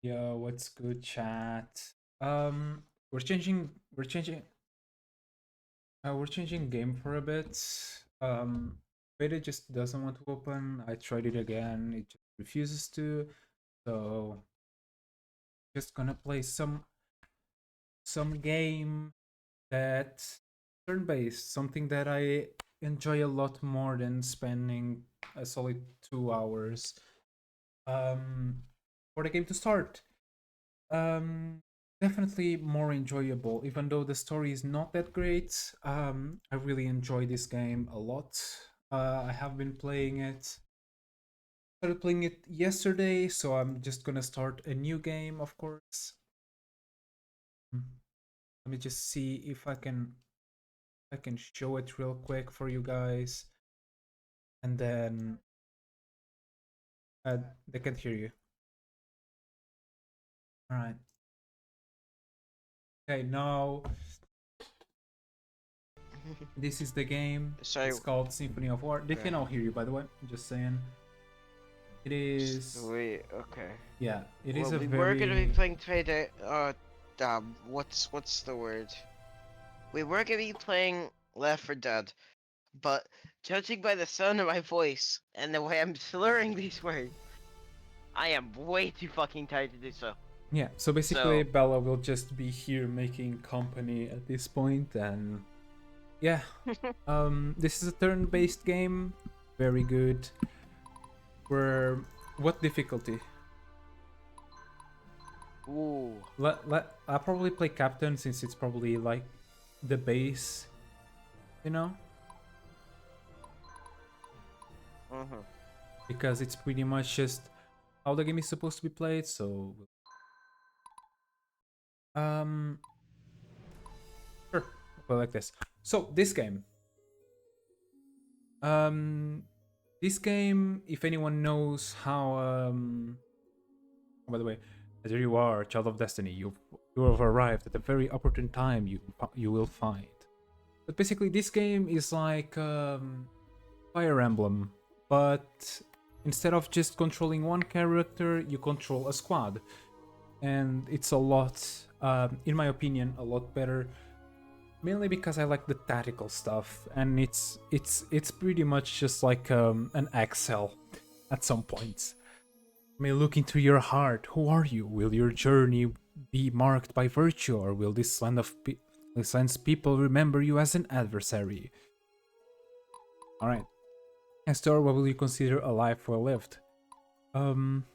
Yo, what's good, chat? Um, we're changing, we're changing, we're changing game for a bit. Beta just doesn't want to open. I tried it again, it just refuses to. So, just gonna play some game that turn-based, something that I enjoy a lot more than spending a solid 2 hours. Um, for the game to start. Um, Definitely more enjoyable, even though the story is not that great. I really enjoy this game a lot. I have been playing it. Started playing it yesterday, so I'm just gonna start a new game, of course. Let me just see if I can show it real quick for you guys, and then uh, they can hear you. All right. Okay, now this is the game. Sorry. It's called Symphony of War. They Okay. can all hear you, by the way. I'm just saying. It is, Wait. Okay. yeah, it is Well, a we were gonna be very, playing today. What's the word? We were gonna be playing Left 4 Dead, but judging by the sound of my voice and the way I'm slurring these words, I am way too fucking tired to do so. yeah. So basically, So, Bella will just be here making company at this point, and yeah, this is a turn-based game, very good. Where what difficulty? ooh. I'll probably play captain since it's probably like the base, you know, Mhm. because it's pretty much just how the game is supposed to be played. So, um, sure, I'll play like this. So this game. Um, this game, if anyone knows how, oh, by the way, there you are, child of destiny. You have arrived at a very opportune time. You will find. But basically, this game is like Fire Emblem, but instead of just controlling one character, you control a squad, and it's a lot, in my opinion, a lot better mainly because I like the tactical stuff, and it's pretty much just like an Excel at some points. May look into your heart. Who are you? Will your journey be marked by virtue, or will this land's people remember you as an adversary? All right, Nestor, what will you consider a life well lived? Um,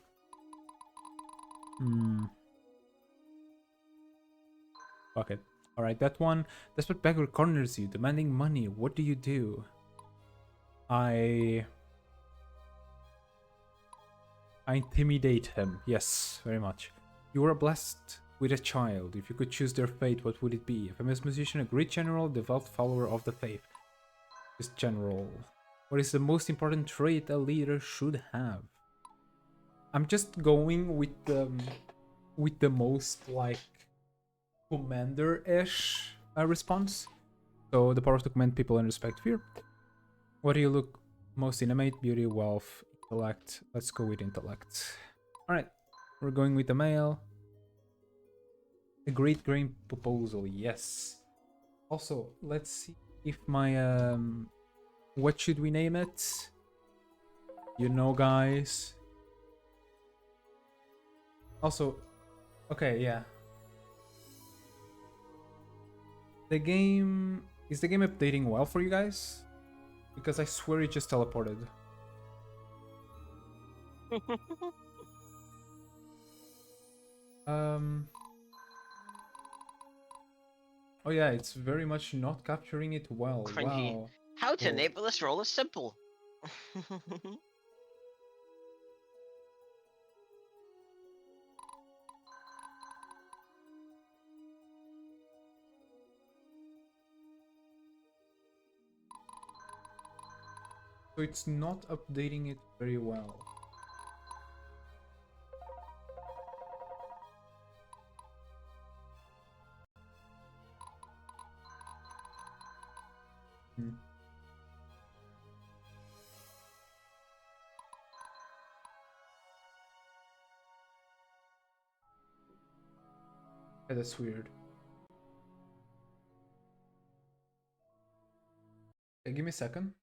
hmm, fuck it. All right, that one. Desperate beggar corners you, demanding money. What do you do? I I intimidate him. Yes, very much. You are blessed with a child. If you could choose their fate, what would it be? A famous musician, a great general, devout follower of the faith. This general. What is the most important trait a leader should have? I'm just going with the most like commander-ish response. So the power to command people and respect fear. What do you look most inanimate? Beauty, wealth, intellect. Let's go with intellect. All right, we're going with the male. A great grain proposal, yes. Also, let's see if my what should we name it? You know, guys. Also, okay, yeah. The game is the game updating well for you guys? Because I swear it just teleported. Um Oh yeah, it's very much not capturing it well. Cringy. Wow. How to Cool. enable this role is simple. So it's not updating it very well. Hmm. Yeah, that's weird. Okay, give me a second.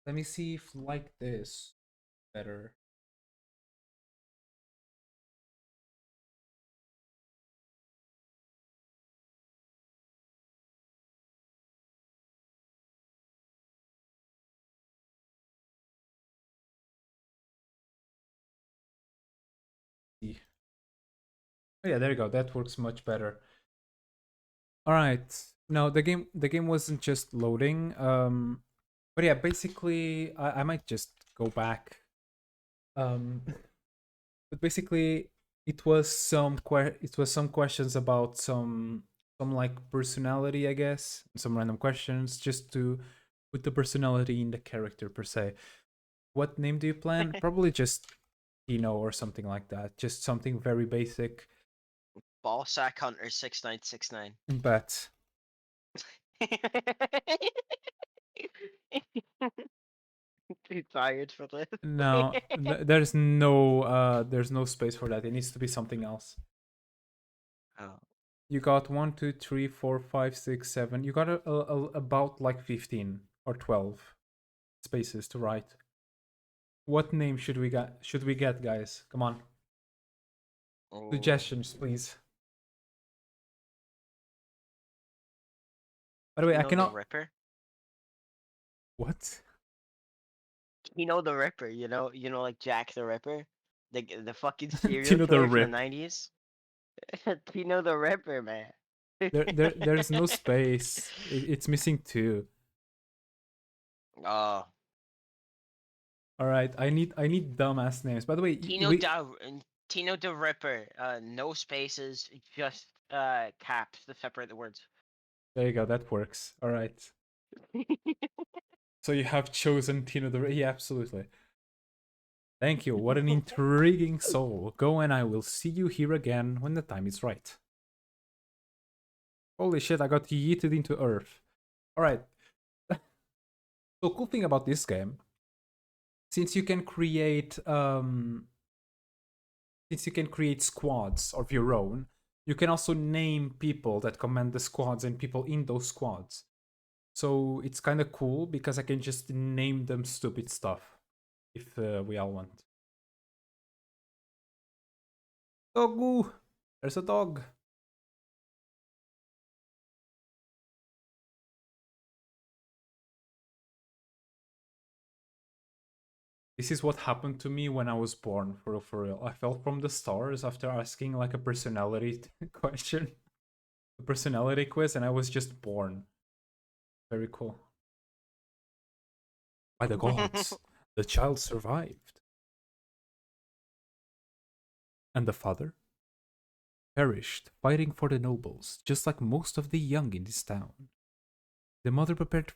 Let me see if like this better. See. Oh yeah, there you go. That works much better. All right. No, the game wasn't just loading. But yeah, basically, I might just go back. Um, but basically, it was some questions about some like personality, I guess, some random questions just to put the personality in the character per se. What name do you plan? Probably just Tino or something like that. Just something very basic. Ballsack Hunter 6969. But Too tired for this. no, there's no space for that. It needs to be something else. Oh. You got 1, 2, 3, 4, 5, 6, 7. You got about like 15 or 12 spaces to write. What name should we get, guys? Come on. Oh. Suggestions, please. By the way, I Tino the cannot. Ripper. What? Tino the Ripper. You know, like Jack the Ripper, the fucking serial Tino the killer from the Rip. '90s. Tino the Ripper, man. There's no space. It's missing two. Oh, All right, I need dumbass names. By the way, Tino we da Tino the Ripper. No spaces, just caps to separate the words. there you go. That works. All right. So you have chosen Tino the Rip. Yeah, absolutely. Thank you. What an intriguing soul. Go and I will see you here again when the time is right. Holy shit! I got yeeted into Earth. All right. So cool thing about this game, since you can create squads of your own, you can also name people that command the squads and people in those squads. So it's kind of cool because I can just name them stupid stuff if we all want. Dogu! There's a dog. This is what happened to me when I was born, for real, for real. I fell from the stars after asking like a personality question, a personality quiz, and I was just born. Very cool. By the gods, the child survived. And the father? Perished fighting for the nobles, just like most of the young in this town. The mother prepared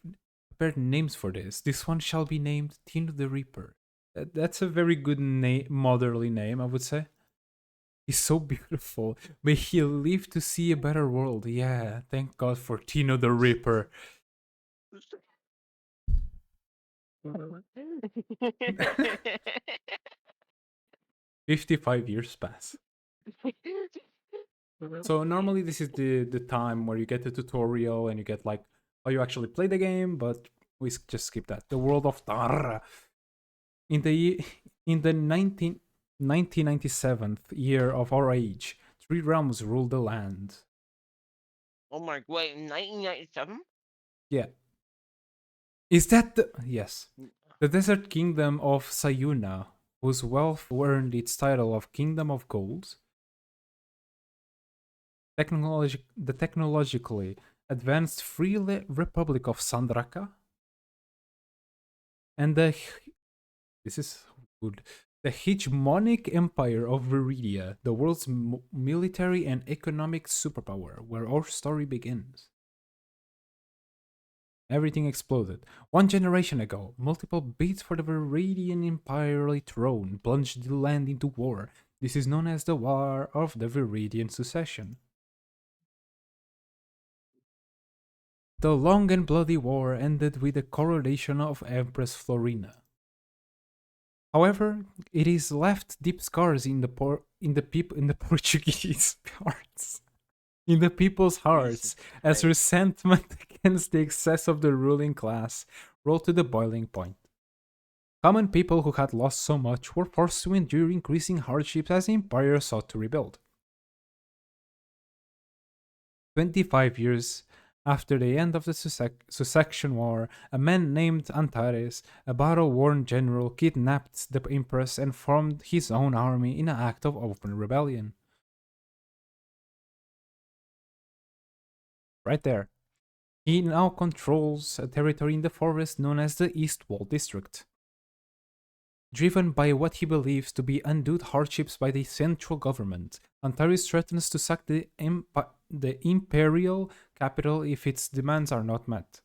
names for this. This one shall be named Tino the Reaper. That's a very good motherly name, I would say. He's so beautiful. May he live to see a better world. Yeah, thank God for Tino the Reaper. 55 years pass. So normally this is the time where you get the tutorial and you get like how you actually play the game, but we just skip that. The world of Tar. In the 1997th year of our age, three realms ruled the land. Oh my, wait, 1997? Yeah. Is that the yes. The desert kingdom of Sayuna, whose wealth earned its title of Kingdom of Gold. The technologically advanced Free Republic of Sandraka. And this is good. The hegemonic empire of Viridia, the world's military and economic superpower, where our story begins. Everything exploded. 1 generation ago, multiple bids for the Viridian imperial throne plunged the land into war. This is known as the War of the Viridian Succession. The long and bloody war ended with the coronation of Empress Florina. However, it is left deep scars in the Portuguese hearts, in the people's hearts, Jesus as Christ. resentment against the excess of the ruling class rolled to the boiling point. Common people who had lost so much were forced to endure increasing hardships as the empire sought to rebuild. 25 years after the end of the Succession War, a man named Antares, a battle-worn general, kidnapped the empress and formed his own army in an act of open rebellion. Right there. He now controls a territory in the forest known as the East Wall District. Driven by what he believes to be undue hardships by the central government, Antares threatens to sack the imperial capital if its demands are not met.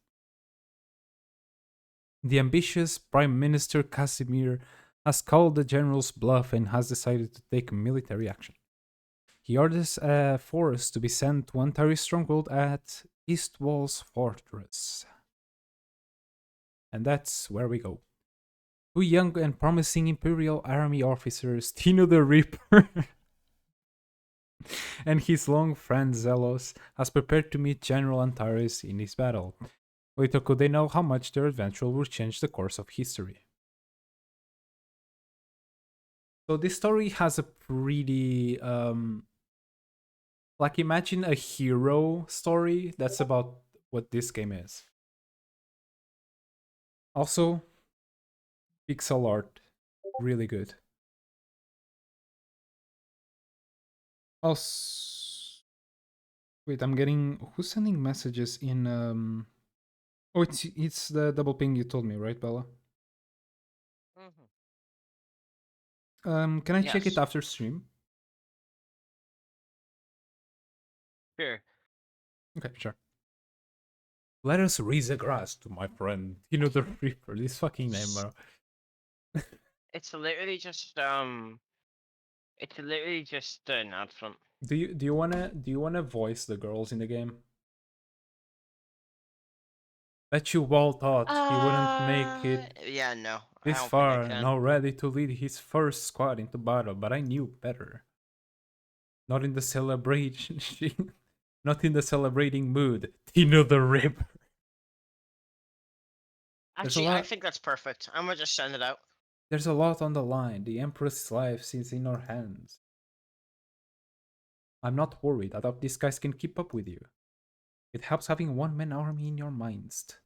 The ambitious Prime Minister Casimir has called the general's bluff and has decided to take military action. He orders a force to be sent to Antares' stronghold at East Wall's fortress. And that's where we go. Two young and promising Imperial Army officers, Tino the Reaper and his long friend Zelos, has prepared to meet General Antares in his battle. Little could they know how much their adventure will change the course of history. So this story has a pretty like imagine a hero story. That's about what this game is. Also, pixel art, really good. Also, wait, I'm getting who's sending messages in Oh, it's the double ping you told me, right, Bella? Mhm. Can I check it Yes. after stream? Sure. Okay, sure. Let us raise a grass to my friend. You know the Reaper. This fucking name, bro. It's literally just It's literally just an announcement. Do you wanna voice the girls in the game? Bet you Wall thought he wouldn't make it Yeah, no, I this don't think I far, can. now ready to lead his first squad into battle, but I knew better. Not in the celebration, not in the celebrating mood. Tino the Ripper. There's a Actually, I lot. think that's perfect. I'm gonna just send it out. There's a lot on the line. The Empress's life is in our hands. I'm not worried. I thought these guys can keep up with you. It helps having one man army in your midst.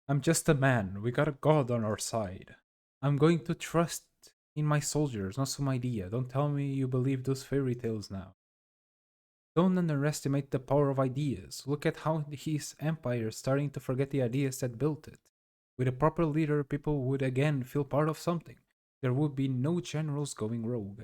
I'm just a man. We got a god on our side. I'm going to trust in my soldiers, not some idea. Don't tell me you believe those fairy tales now. Don't underestimate the power of ideas. Look at how his empire is starting to forget the ideas that built it. With a proper leader, people would again feel part of something. There would be no generals going rogue.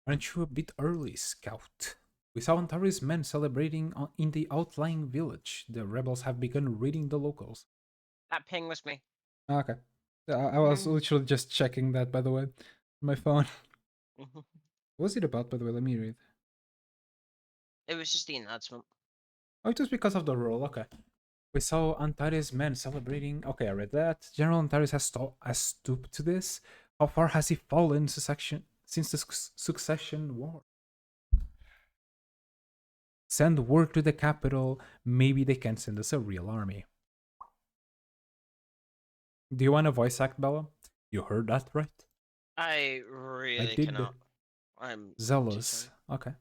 Aren't you a bit early, Scout? We saw Antares' men celebrating in the outlying village. The rebels have begun raiding the locals. That ping was me. Okay. I was literally just checking that, by the way, on my phone. What was it about, by the way? Let me read. It was just the announcement. Oh, it was because of the roll. Okay. We saw Antares' men celebrating. Okay, I read that. General Antares has stooped to this. How far has he fallen since the Succession War? Send word to the capital. Maybe they can send us a real army. Do you want a voice act, Bella? You heard that right? I I really did. cannot. I'm too Zealous. sorry. Okay.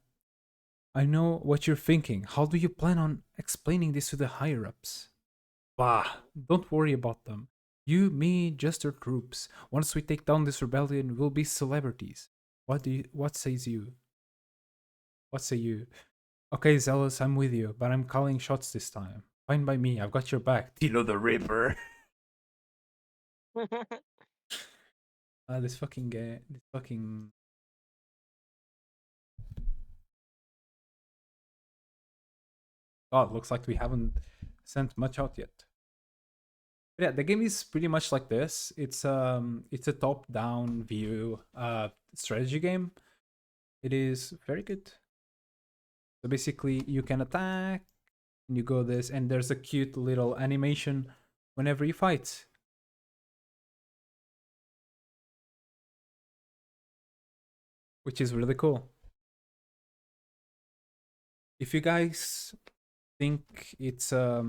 I know what you're thinking. How do you plan on explaining this to the higher ups? Bah, don't worry about them. You, me, just our troops. Once we take down this rebellion, we'll be celebrities. What says you? What say you? Okay, Zealous, I'm with you, but I'm calling shots this time. Fine by me, I've got your back. Tino the Ripper. This fucking guy, this fucking. God, looks like we haven't sent much out yet. But yeah, the game is pretty much like this. It's a top-down view strategy game. It is very good. So basically, you can attack, and you go this, and there's a cute little animation whenever you fight, which is really cool. If you guys think it's a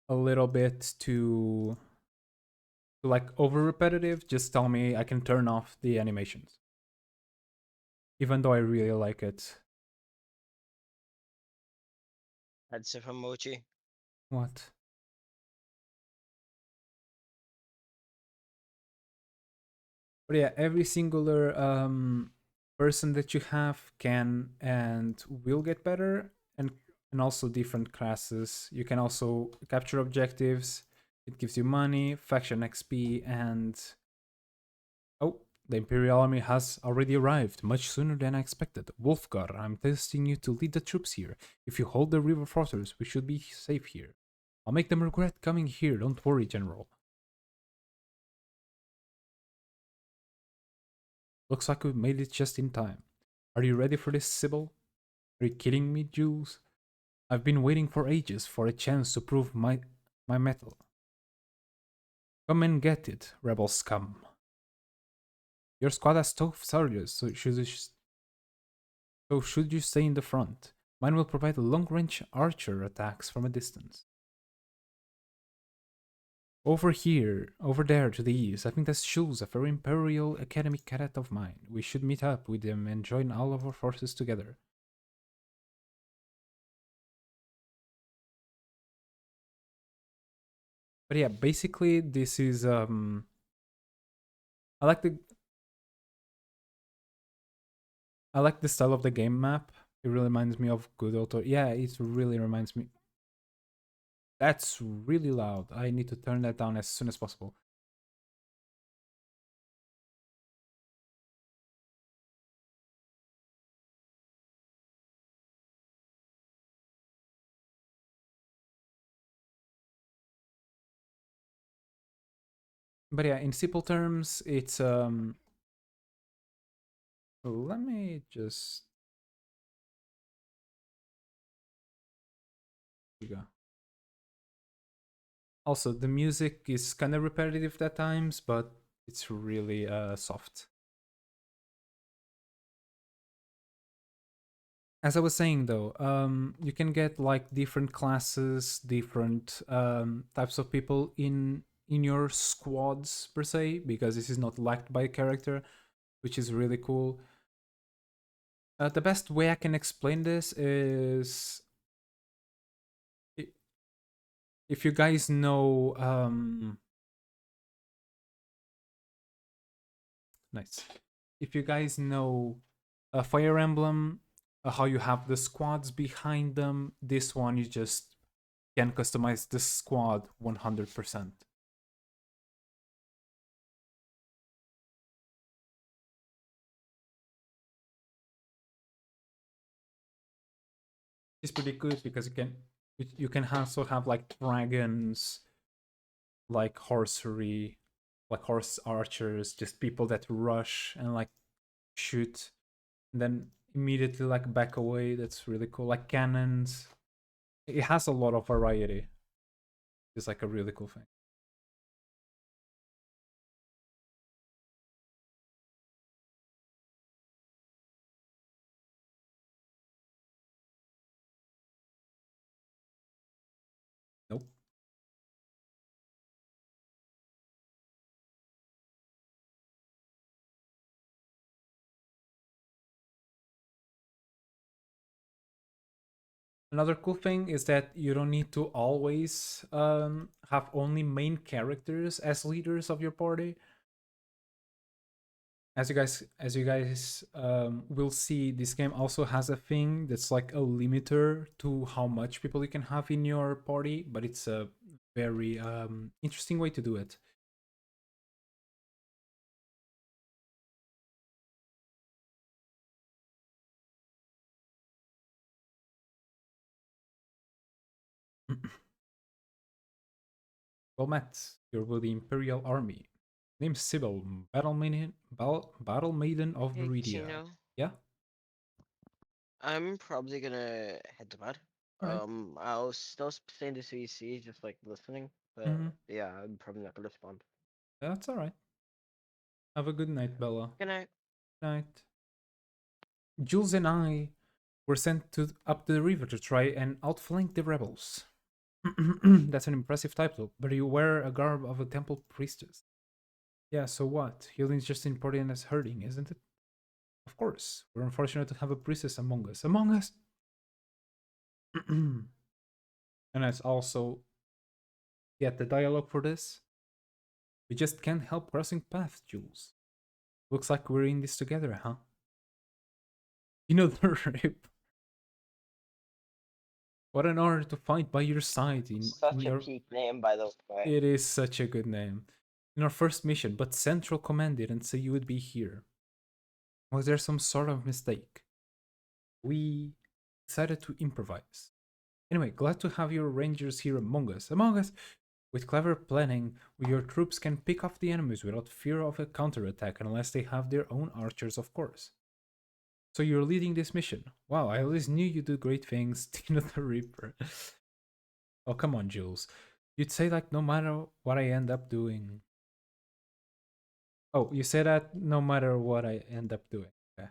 little bit too like over repetitive, just tell me. I can turn off the animations, even though I really like it. That's a emoji. What? But yeah, every singular person that you have can and will get better, and also different classes. You can also capture objectives. It gives you money, faction XP, and oh, the Imperial Army has already arrived, much sooner than I expected. Wolfgar, I'm testing you to lead the troops here. If you hold the river fortress, we should be safe here. I'll make them regret coming here, don't worry, General. Looks like we made it just in time. Are you ready for this, Sybil? Are you kidding me, Jules? I've been waiting for ages for a chance to prove my mettle. Come and get it, rebel scum. Your squad has 12 soldiers, so should you stay in the front? Mine will provide long-range archer attacks from a distance. Over here, over there to the east, I think that's Jules, a very Imperial Academy cadet of mine. We should meet up with him and join all of our forces together. But yeah, basically this is I like the I like the style of the game map. It really reminds me of good auto. Yeah, it really reminds me. That's really loud. I need to turn that down as soon as possible. But yeah, in simple terms, it's let me just here we go. Also, the music is kind of repetitive at times, but it's really soft. As I was saying though, you can get like different classes, different types of people in your squads per se, because this is not lacked by a character, which is really cool. The best way I can explain this is if you guys know nice. If you guys know Fire Emblem, how you have the squads behind them, this one you just can customize the squad 100%. It's pretty good because you can also have like dragons, like horsery, like horse archers, just people that rush and like shoot and then immediately like back away. That's really cool. Like cannons. It has a lot of variety. It's like a really cool thing. Nope. Another cool thing is that you don't need to always have only main characters as leaders of your party. As you guys will see, this game also has a thing that's like a limiter to how much people you can have in your party, but it's a very interesting way to do it. Well met, you're with the Imperial Army. Name's Sybil, battle maiden of Hey, Meridia. Chino. Yeah? I'm probably gonna head to bed. All right. I'll still stay in the CC, just like listening. But Mm-hmm. yeah, I'm probably not gonna respond. That's all right. Have a good night, Bella. Good night. Night. Jules and I were sent up to the river to try and outflank the rebels. That's an impressive title, but you wear a garb of a temple priestess. Yeah, so what? Healing is just as important as hurting, isn't it? Of course. We're unfortunate to have a priestess among us. Among us! And let's also get the dialogue for this. We just can't help crossing paths, Jules. Looks like we're in this together, huh? You know the rip. What an honor to fight by your side in Such a your... peak name, by the way. It is such a good name. In our first mission, but Central Command didn't say you would be here. Was there some sort of mistake? We decided to improvise. Anyway, glad to have your rangers here among us. Among us! With clever planning, your troops can pick off the enemies without fear of a counterattack unless they have their own archers, of course. So you're leading this mission. Wow, I always knew you do great things, Tina the Reaper. Oh, come on, Jules. You'd say like no matter what I end up doing. Oh, you say that no matter what I end up doing. Okay.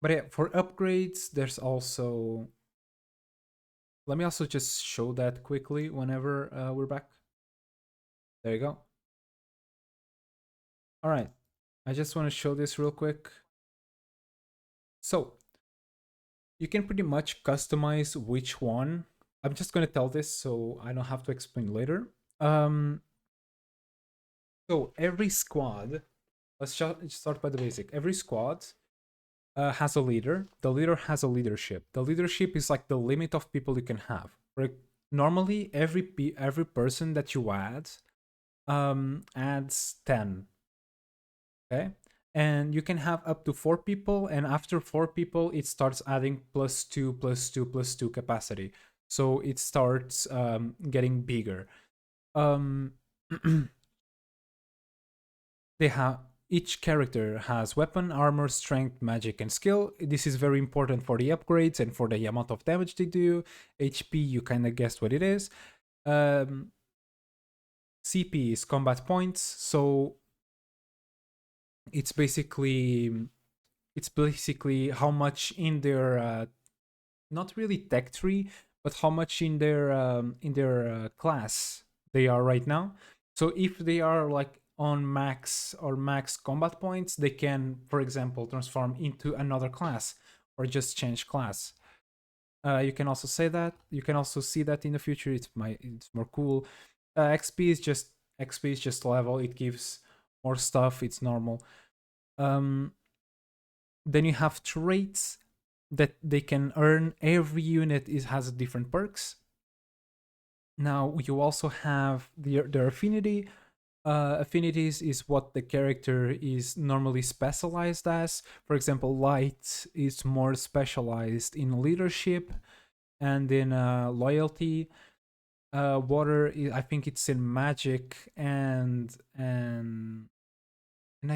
But yeah, for upgrades, there's also... Let me also just show that quickly whenever we're back. There you go. All right. I just want to show this real quick. So, you can pretty much customize which one. I'm just going to tell this so I don't have to explain later. So every squad, let's start by the basic. Every squad has a leader. The leader has a leadership. The leadership is like the limit of people you can have. Right? Normally, every person that you add adds 10. Okay, and you can have up to 4 people, and after 4 people it starts adding +2 +2 +2 capacity, so it starts getting bigger. They have... Each character has weapon, armor, strength, magic, and skill. This is very important for the upgrades and for the amount of damage they do. HP, you kind of guessed what it is. CP is combat points, so it's basically how much in their not really tech tree, but how much in their class they are right now. So if they are like on max combat points, they can, for example, transform into another class or just change class. You can also say that. You can also see that in the future. It's more cool. XP is just level. It gives more stuff. It's normal. Then you have traits that they can earn. Every unit has different perks. Now you also have their affinity. Affinities is what the character is normally specialized as. For example, light is more specialized in leadership and in loyalty. Water, I think it's in magic and I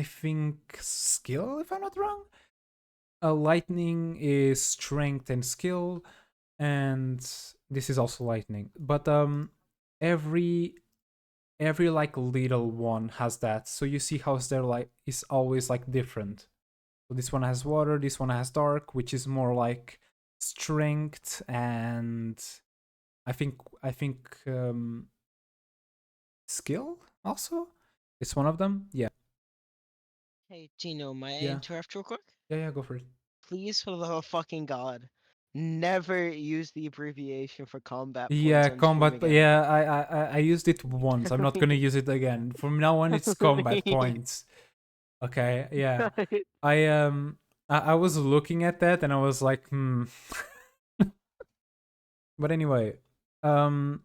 think skill, if I'm not wrong. Lightning is strength and skill, and this is also lightning. But every like little one has that. So you see how they're like is always like different. So this one has water, this one has dark, which is more like strength, and I think skill also. It's one of them. Yeah. Hey, Tino, may I Yeah. interrupt real quick? Yeah. Go for it. Please, for the love of fucking God, never use the abbreviation for combat points Yeah, on stream combat. again. Yeah, I used it once. I'm not gonna use it again. From now on, it's combat points. Okay. Yeah. I I was looking at that and I was like, hmm. But anyway, the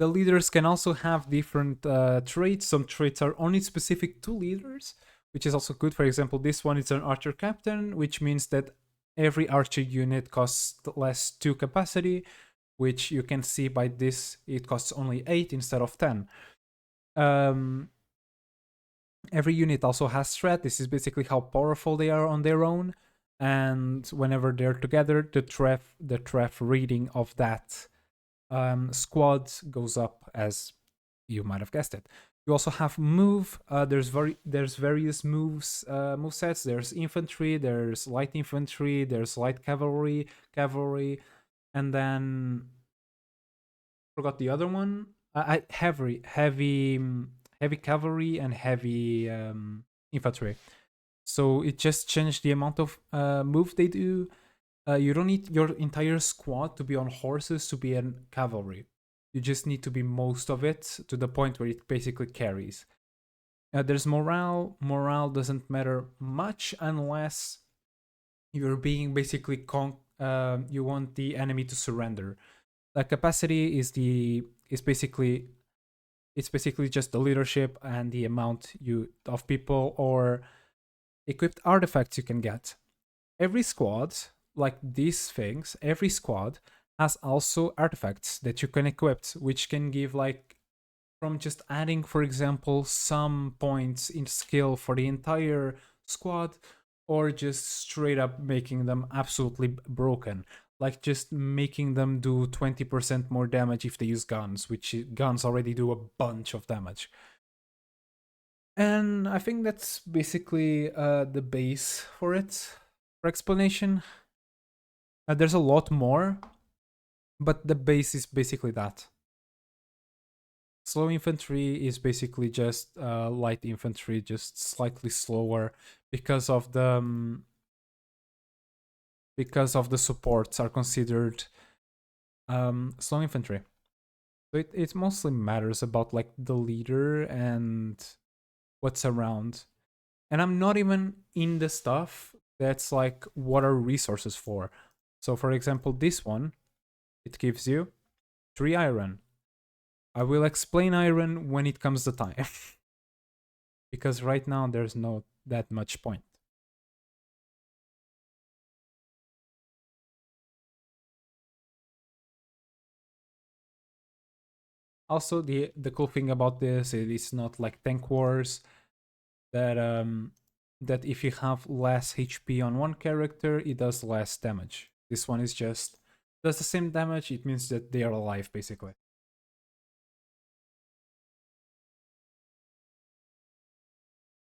leaders can also have different traits. Some traits are only specific to leaders, which is also good. For example, this one is an archer captain, which means that every archer unit costs less 2 capacity, which you can see by this, it costs only 8 instead of 10. Every unit also has threat. This is basically how powerful they are on their own. And whenever they're together, the threat reading of that squad goes up, as you might have guessed it. You also have move. There's various move sets. There's infantry. There's light infantry. There's light cavalry, and then forgot the other one. Heavy cavalry and heavy infantry. So it just changed the amount of move they do. You don't need your entire squad to be on horses to be in cavalry. You just need to be most of it to the point where it basically carries. There's morale. Morale doesn't matter much unless you're being basically you want the enemy to surrender. Like capacity is basically it's basically just the leadership and the amount you of people or equipped artifacts you can get. Every squad, like these things, every squad has also artifacts that you can equip, which can give like from just adding, for example, some points in skill for the entire squad, or just straight up making them absolutely broken. Like just making them do 20% more damage if they use guns, which guns already do a bunch of damage. And I think that's basically the base for it. For explanation, there's a lot more, but the base is basically that. Slow infantry is basically just light infantry, just slightly slower because of the supports are considered slow infantry. So it mostly matters about like the leader and what's around. And I'm not even in the stuff that's like what are resources for. So for example, this one, it gives you 3 iron. I will explain iron when it comes the time. Because right now there's no that much point. Also, the cool thing about this is it's not like tank wars that if you have less HP on one character, it does less damage. This one is just does the same damage. It means that they are alive basically.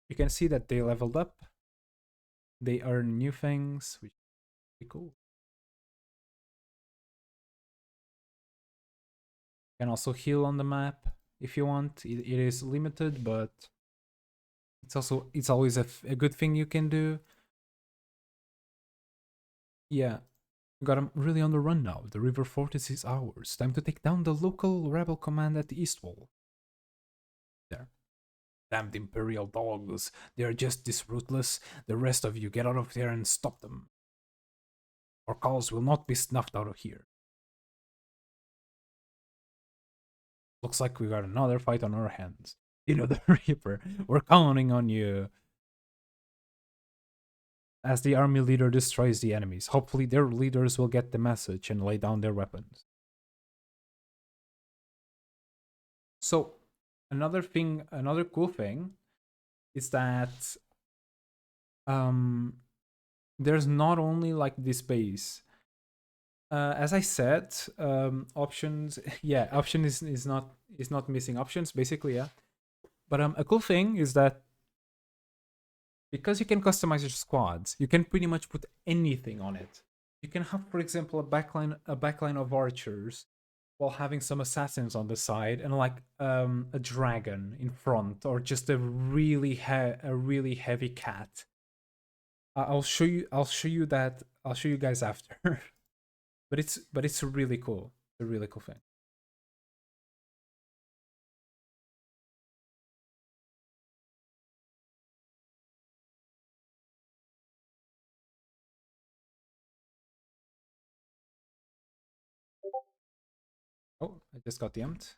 You can see that they leveled up. They earn new things, which is pretty cool. You can also heal on the map if you want. It is limited, but it's always a good thing you can do. Yeah, got him really on the run now. The river fortress is ours. Time to take down the local rebel command at the east wall. There. Damned imperial dogs. They are just this ruthless. The rest of you get out of there and stop them. Our cause will not be snuffed out of here. Looks like we got another fight on our hands. You know, the Reaper. We're counting on you. As the army leader destroys the enemies, hopefully their leaders will get the message and lay down their weapons. So, another cool thing is that um, there's not only like this base. As I said, options. Yeah, option is not missing options. Basically, yeah. But a cool thing is that because you can customize your squads, you can pretty much put anything on it. You can have, for example, a backline of archers, while having some assassins on the side and like a dragon in front, or just a really heavy cat. I'll show you. I'll show you that. I'll show you guys after. but it's really cool. It's a really cool thing. Oh, I just got the empt.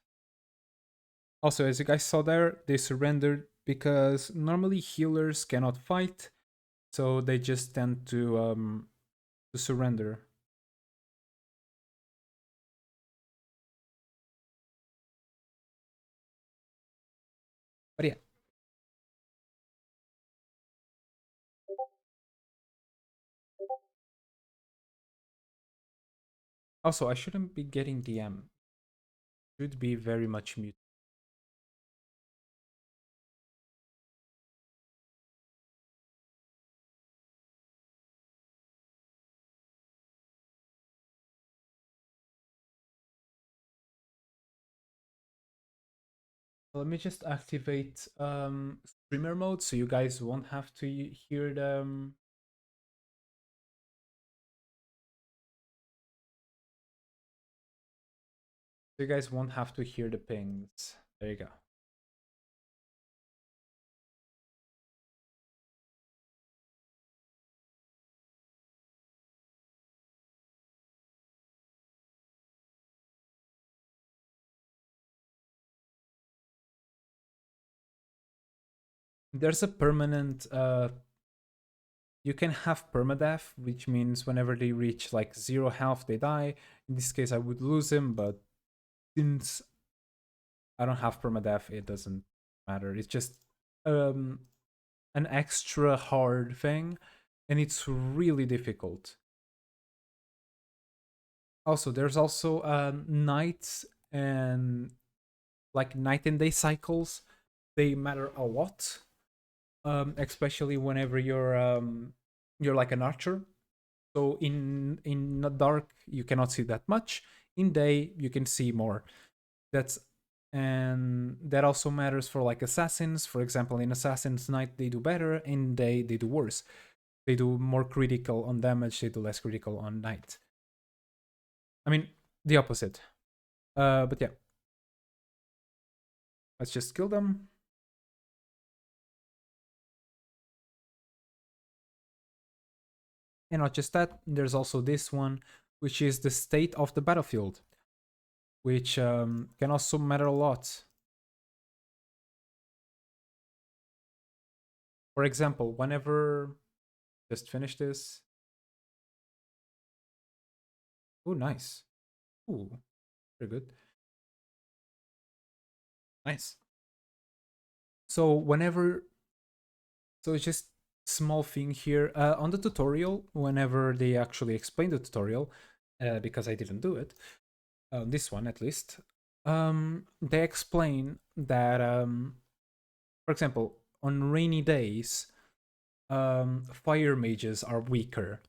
Also, as you guys saw there, they surrendered because normally healers cannot fight, so they just tend to surrender. But yeah, Also, I shouldn't be getting DM. Should be very much muted. Let me just activate streamer mode so you guys won't have to hear the so you guys won't have to hear the pings. There you go. There's a permanent you can have permadeath, which means whenever they reach like 0 health they die. In this case I would lose him, but since I don't have permadeath, it doesn't matter. It's just um an extra hard thing, and it's really difficult. Also, there's also nights and like night and day cycles. They matter a lot, especially whenever you're like an archer. So in the dark you cannot see that much. In day you can see more. That's and that also matters for like assassins. For example, in assassins night they do better, in day they do worse. They do more critical on damage, they do less critical on night. I mean, the opposite. But yeah, let's just kill them. And not just that, there's also this one, which is the state of the battlefield, which can also matter a lot. For example, whenever just finish this. Oh, nice. Ooh, very good. Nice. So whenever, so it's just small thing here on the tutorial. Whenever they actually explain the tutorial, because I didn't do it, this one at least, they explain that, for example, on rainy days, fire mages are weaker,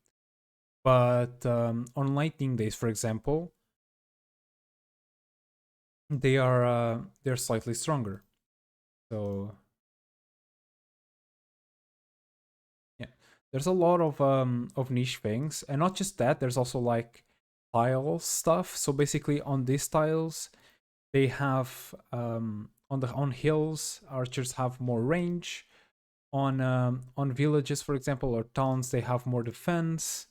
but on lightning days, for example, they're slightly stronger. So yeah, there's a lot of niche things, and not just that. There's also like tile stuff. So basically, on these tiles, they have on hills, archers have more range. On villages, for example, or towns, they have more defense.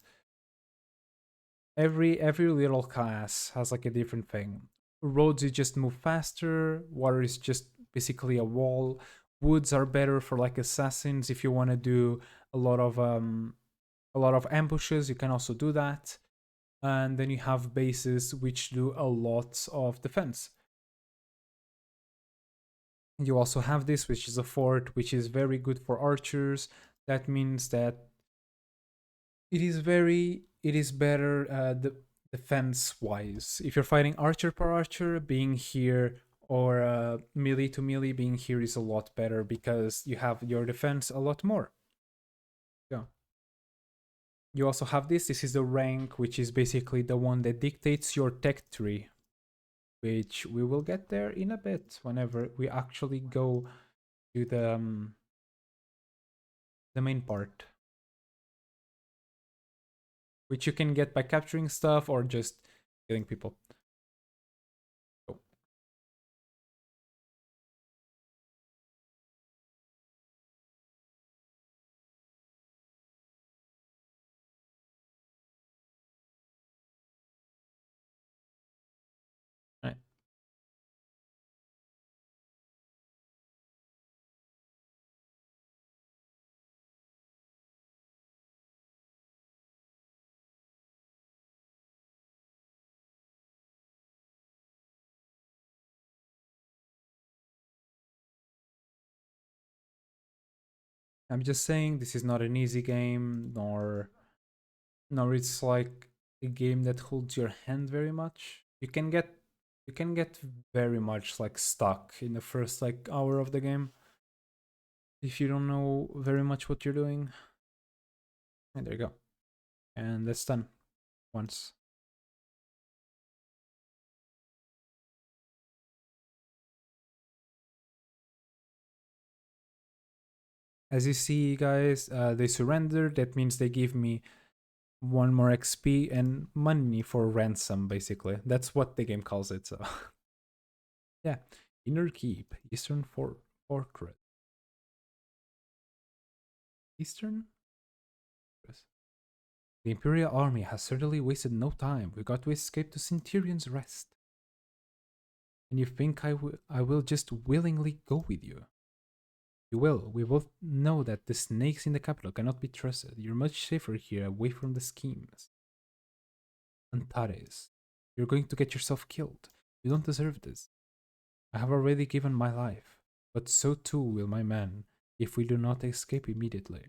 Every little class has like a different thing. Roads you just move faster. Water is just basically a wall. Woods are better for like assassins if you want to do a lot of ambushes. You can also do that. And then you have bases which do a lot of defense. You also have this, which is a fort, which is very good for archers. That means that it is better the defense wise. If you're fighting archer per archer, being here or melee to melee being here is a lot better because you have your defense a lot more. Yeah. You also have this. This is the rank, which is basically the one that dictates your tech tree, which we will get there in a bit whenever we actually go to the main part, which you can get by capturing stuff or just killing people. Oh, right. I'm just saying this is not an easy game, nor it's like a game that holds your hand very much. You can get very much like stuck in the first like hour of the game if you don't know very much what you're doing. And there you go. And that's done once. As you see, guys, they surrendered. That means they give me one more XP and money for ransom, basically. That's what the game calls it. So, yeah. Inner Keep, Eastern Fortress. Eastern? The Imperial Army has certainly wasted no time. We got to escape to Centurion's Rest. And you think I will just willingly go with you? You will. We both know that the snakes in the capital cannot be trusted. You're much safer here, away from the schemes. Antares, you're going to get yourself killed. You don't deserve this. I have already given my life, but so too will my men, if we do not escape immediately.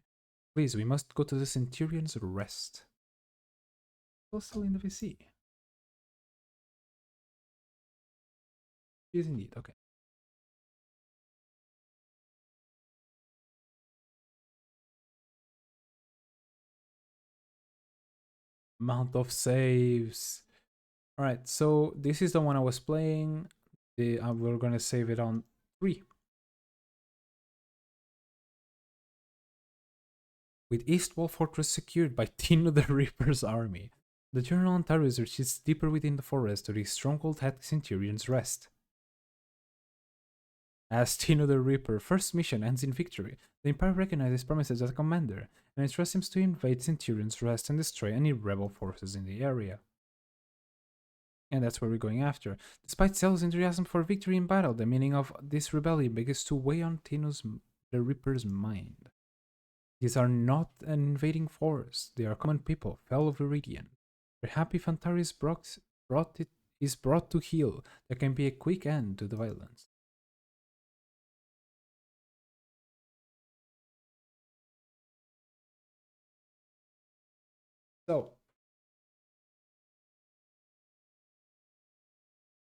Please, we must go to the Centurion's Rest. Still in the VC. Yes, indeed. Okay. Amount of saves. All right, so this is the one I was playing. We're gonna save it on 3. With East Wall Fortress secured by Tino the Reaper's army, the General Ontario sits deeper within the forest to the stronghold at Centurion's Rest. As Tino the Reaper first mission ends in victory, the Empire recognizes promises as a commander and entrusts him to invade Centurion's Rest and destroy any rebel forces in the area. And that's where we're going after. Despite Cell's enthusiasm for victory in battle, the meaning of this rebellion begins to weigh on the Reaper's mind. These are not an invading force, they are common people, fellow Viridian. They're happy Fantari is brought to heel, there can be a quick end to the violence. So,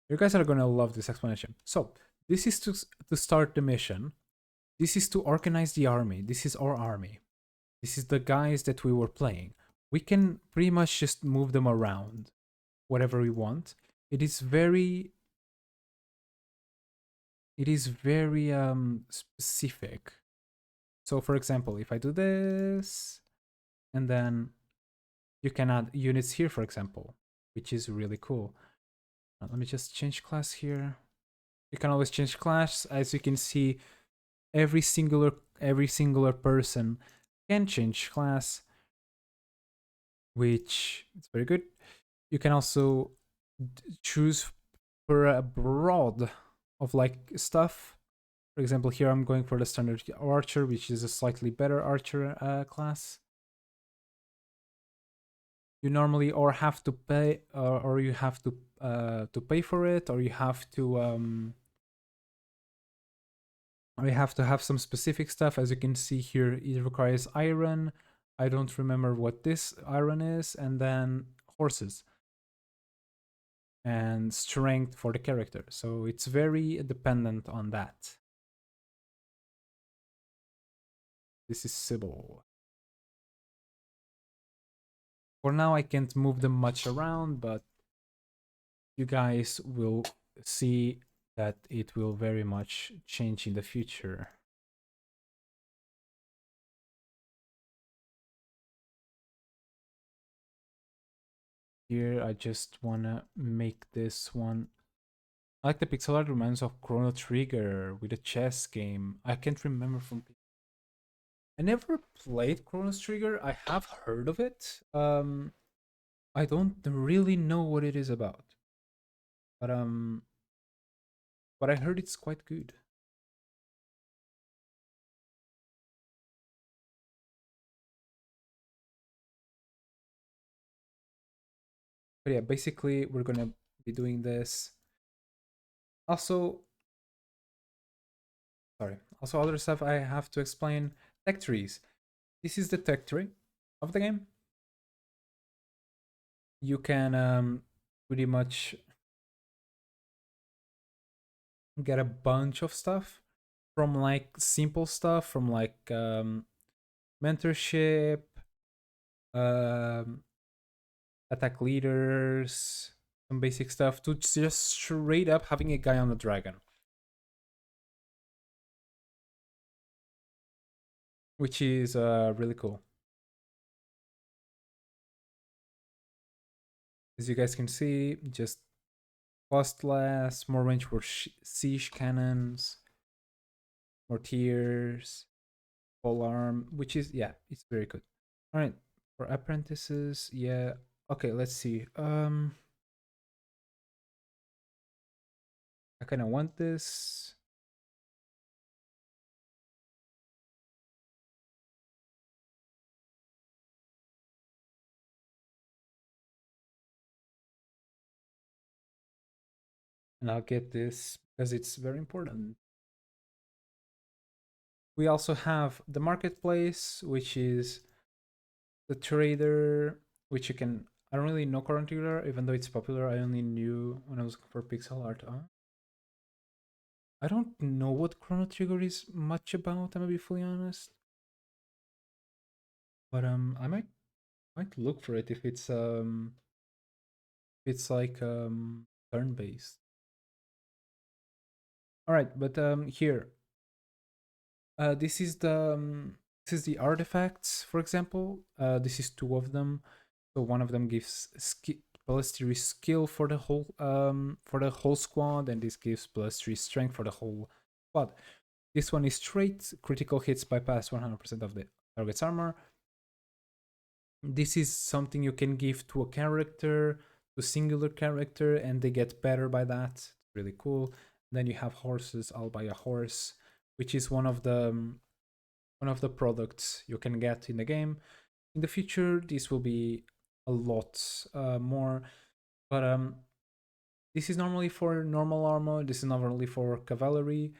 you guys are gonna love this explanation. So, this is to start the mission. This is to organize the army. This is our army. This is the guys that we were playing. We can pretty much just move them around, whatever we want. It is very specific. So for example, if I do this, and then you can add units here, for example, which is really cool. Let me just change class here. You can always change class. As you can see, every singular person can change class, which is very good. You can also choose for a broad of like stuff. For example, here I'm going for the standard archer, which is a slightly better archer class. You normally or have to pay, or you have to pay for it, or you have to have some specific stuff. As you can see here, it requires iron. I don't remember what this iron is, and then horses and strength for the character. So it's very dependent on that. This is Sybil. For now, I can't move them much around, but you guys will see that it will very much change in the future. Here, I just wanna make this one. I like the pixel art, reminds of Chrono Trigger with a chess game. I can't remember from. I never played Chrono Trigger. I have heard of it. I don't really know what it is about, but I heard it's quite good. But yeah, basically we're gonna be doing this. Also, sorry. Also, other stuff I have to explain. Tech trees. This is the tech tree of the game. you can pretty much get a bunch of stuff from like simple stuff from like mentorship, um, attack leaders, some basic stuff to just straight up having a guy on the dragon, which is really cool. As you guys can see, just cost less, more range for siege cannons, more tiers, full arm, which is, yeah, it's very good. All right, for apprentices, yeah. Okay, let's see. I kind of want this. And I'll get this because it's very important. We also have the marketplace, which is the trader, which you can. I don't really know Chrono Trigger, even though it's popular. I only knew when I was looking for pixel art. I don't know what Chrono Trigger is much about. I'm gonna be fully honest, but I might look for it if it's like turn based. All right, but here, this is the artifacts. For example, this is two of them. So one of them gives ballistery skill for the whole squad, and this gives ballistery strength for the whole squad. This one is straight critical hits bypass 100% of the target's armor. This is something you can give to a character, to a singular character, and they get better by that. It's really cool. Then you have horses. I'll buy a horse, which is one of the products you can get in the game. In the future, this will be a lot more, but this is normally for normal armor. This is normally for cavalry.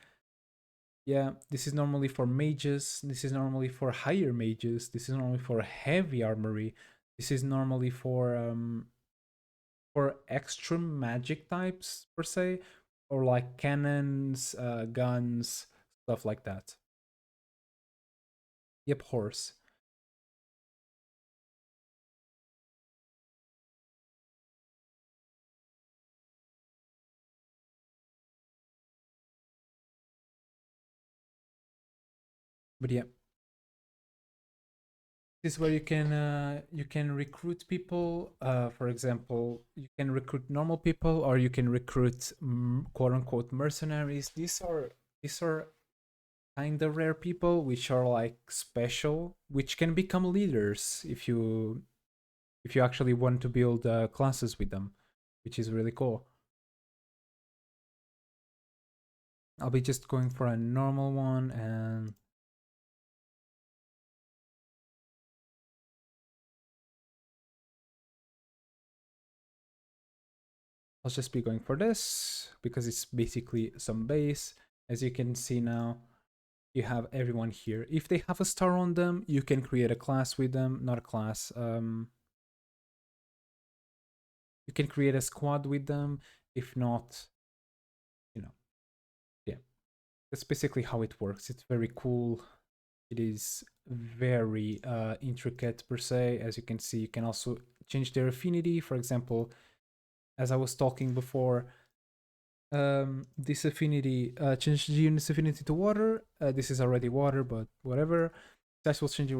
Yeah, this is normally for mages. This is normally for higher mages. This is normally for heavy armory. This is normally for extra magic types per se, or like cannons, guns, stuff like that. Yep, horse. But yeah, this is where you can recruit people. For example, you can recruit normal people, or you can recruit quote unquote mercenaries. These are kind of rare people, which are like special, which can become leaders if you actually want to build classes with them, which is really cool. I'll be just going for a normal one, and I'll just be going for this because it's basically some base. As you can see now, you have everyone here. If they have a star on them, you can create a class with them. Not a class. You can create a squad with them. If not, you know, yeah. That's basically how it works. It's very cool. It is very intricate per se. As you can see, you can also change their affinity. For example, as I was talking before, this affinity change the unit's affinity to water. This is already water, but whatever. That will change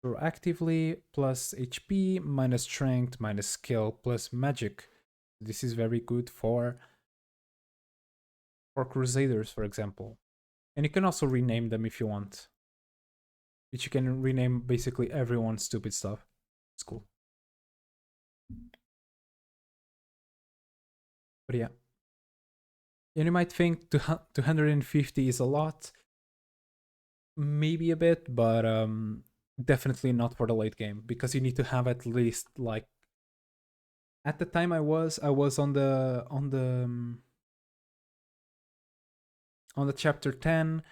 retroactively. Plus HP, minus strength, minus skill, plus magic. This is very good for crusaders, for example. And you can also rename them if you want. Which you can rename basically everyone's stupid stuff. It's cool. But yeah. And you might think 250 is a lot. Maybe a bit, but definitely not for the late game, because you need to have at least like at the time I was on the chapter 10,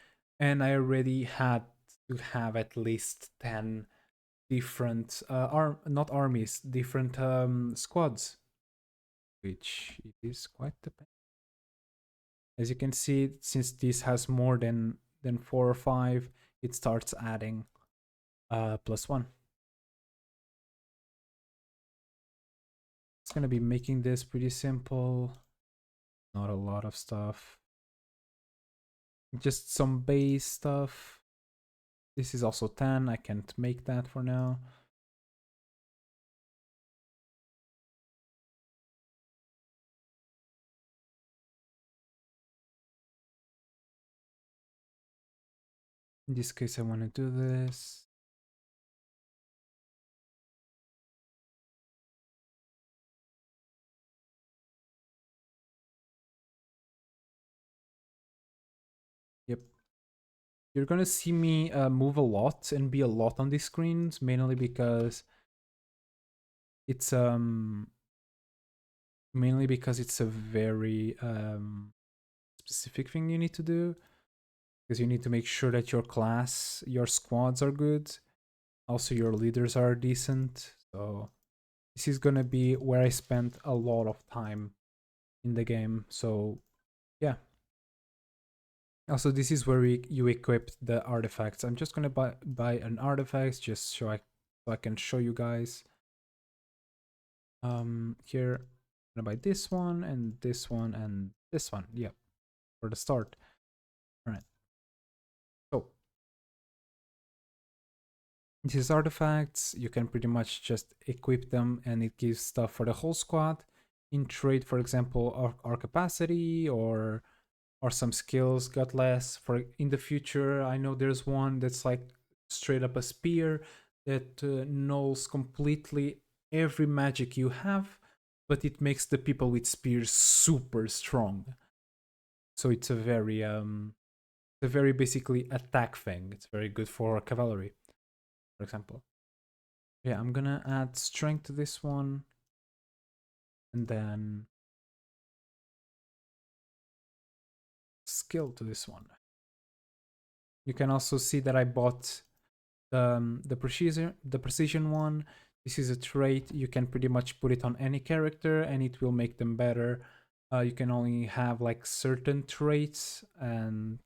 and I already had to have at least 10 different not armies, different squads, which it is quite the pain. As you can see, since this has more than 4 or 5, it starts adding +1. It's gonna be making this pretty simple, not a lot of stuff, just some base stuff. This is also 10, I can't make that for now. In this case, I want to do this. Yep. You're gonna see me move a lot and be a lot on these screens, mainly because it's a very specific thing you need to do, because you need to make sure that your squads are good, also your leaders are decent. So this is gonna be where I spent a lot of time in the game. So yeah. Also, this is where you equip the artifacts. I'm just gonna buy an artifact just so I can show you guys. Here I'm gonna buy this one and this one and this one. Yep, for the start. All right. So these artifacts, you can pretty much just equip them, and it gives stuff for the whole squad. In trade, for example, our capacity or some skills got less. For in the future, I know there's one that's like straight up a spear that nulls completely every magic you have, but it makes the people with spears super strong. So it's a very basically attack thing. It's very good for cavalry, for example. Yeah, I'm gonna add strength to this one, and then skill to this one. You can also see that I bought the precision one. This is a trait. You can pretty much put it on any character and it will make them better. You can only have like certain traits, and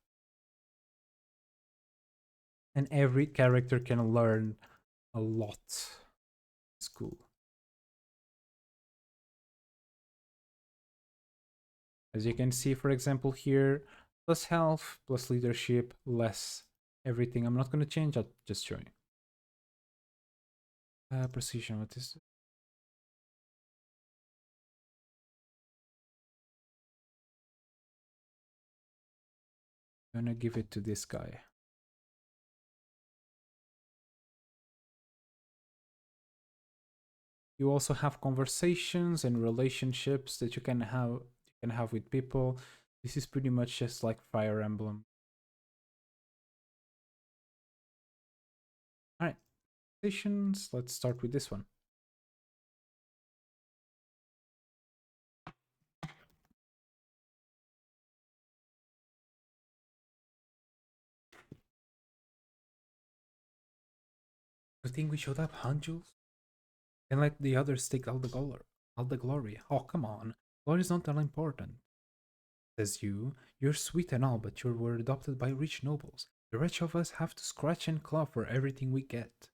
every character can learn a lot. It's cool. As you can see, for example, here, plus health, plus leadership, less everything. I'm not going to change, I'll just show you. Precision, what is it? I'm gonna give it to this guy. You also have conversations and relationships that you can have with people. This is pretty much just like Fire Emblem. All right, conversations. Let's start with this one. You think we showed up, huh, Jules? And let the others take all the glory. Oh, come on. Glory is not that important. Says you. You're sweet and all, but you were adopted by rich nobles. The rest of us have to scratch and claw for everything we get.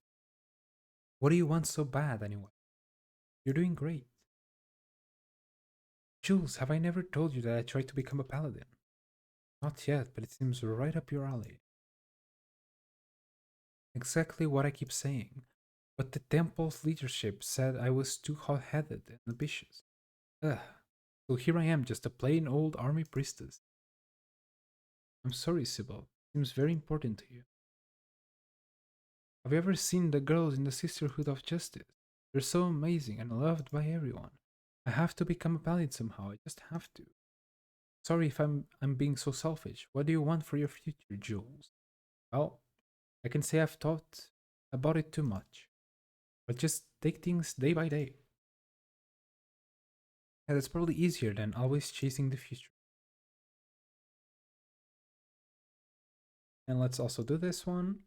What do you want so bad, anyway? You're doing great. Jules, have I never told you that I tried to become a paladin? Not yet, but it seems right up your alley. Exactly what I keep saying. But the temple's leadership said I was too hot-headed and ambitious. Ugh. So here I am, just a plain old army priestess. I'm sorry, Sybil. Seems very important to you. Have you ever seen the girls in the Sisterhood of Justice? They're so amazing and loved by everyone. I have to become a paladin somehow. I just have to. Sorry if I'm being so selfish. What do you want for your future, Jules? Well, I can say I've thought about it too much. But just take things day by day. And it's probably easier than always chasing the future. And let's also do this one.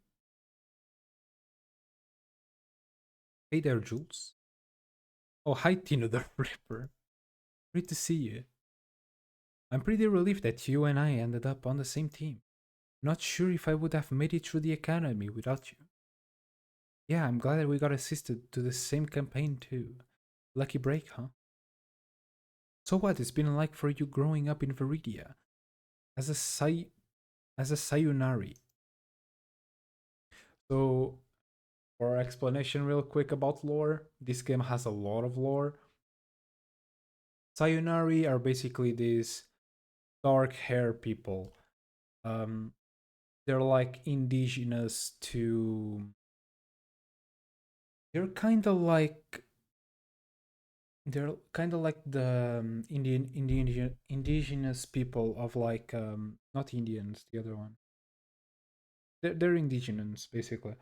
Hey there, Jules. Oh, hi, Tino the Ripper. Great to see you. I'm pretty relieved that you and I ended up on the same team. Not sure if I would have made it through the academy without you. Yeah, I'm glad that we got assisted to the same campaign too. Lucky break, huh? So what it's been like for you growing up in Viridia as a as a Sayunari? So, for explanation real quick about lore, this game has a lot of lore. Sayunari are basically these dark hair people. Um, they're like indigenous to. They're kind of like the indigenous people of like not Indians, the other one. They're indigenous basically.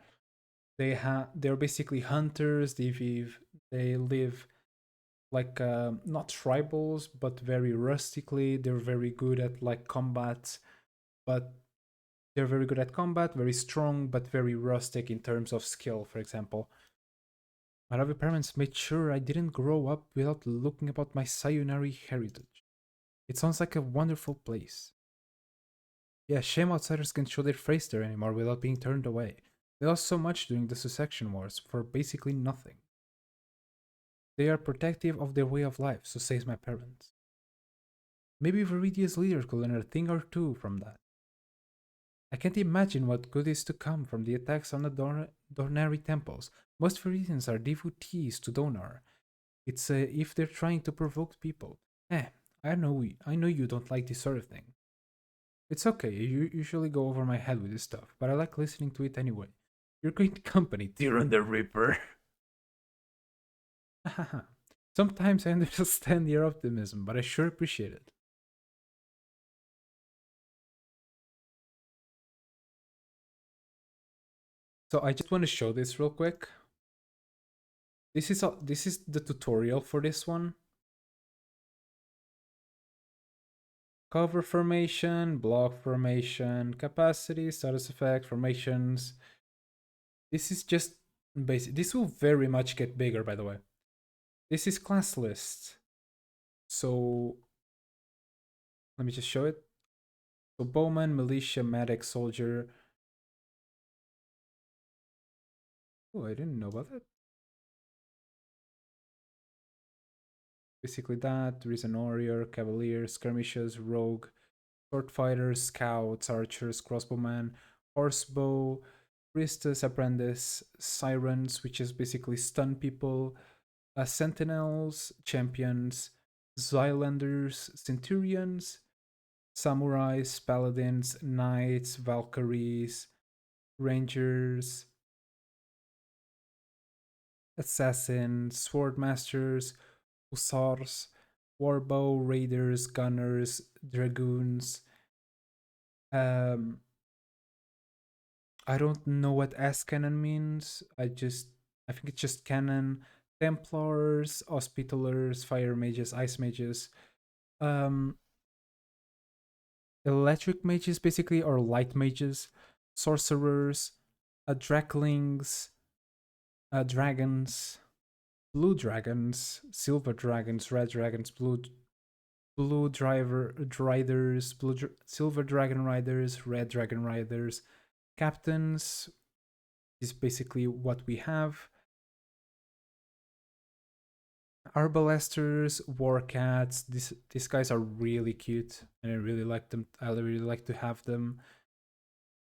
They're basically hunters. They live like not tribals but very rustically. They're very good at like combat, but they're very good at combat, very strong, but very rustic in terms of skill, for example. My lovely parents made sure I didn't grow up without looking about my Sayonari heritage. It sounds like a wonderful place. Yeah, shame outsiders can't show their face there anymore without being turned away. They lost so much during the succession wars for basically nothing. They are protective of their way of life, so says my parents. Maybe Viridia's leaders could learn a thing or two from that. I can't imagine what good is to come from the attacks on the Dornari temples. Most Viridians are devotees to Donar. It's if they're trying to provoke people. Eh, I know you don't like this sort of thing. It's okay, you usually go over my head with this stuff, but I like listening to it anyway. You're great company, Tyrion the Ripper. Sometimes I understand your optimism, but I sure appreciate it. So I just want to show this real quick. This is the tutorial for this one. Cover formation, block formation, capacity, status effect, formations. This is just basic. This will very much get bigger, by the way. This is class list. So let me just show it. So bowman, militia, medic, soldier. Oh, I didn't know about that. Basically that. There is an warrior, cavalier, skirmishers, rogue, sword fighters, scouts, archers, crossbowmen, horsebow, priestess, apprentice, sirens, which is basically stun people, sentinels, champions, Xylanders, centurions, samurais, paladins, knights, valkyries, rangers, assassins, swordmasters, hussars, warbow, raiders, gunners, dragoons. Um, I don't know what S cannon means. I think it's just cannon. Templars, Hospitallers, Fire Mages, Ice Mages, um, Electric Mages basically, or Light Mages, Sorcerers, Draklings, Dragons, Blue Dragons, Silver Dragons, Red Dragons, Blue Driver Riders, Silver Dragon Riders, Red Dragon Riders, Captains is basically what we have. Arbalesters, Warcats, these guys are really cute, and I really like them. I really like to have them.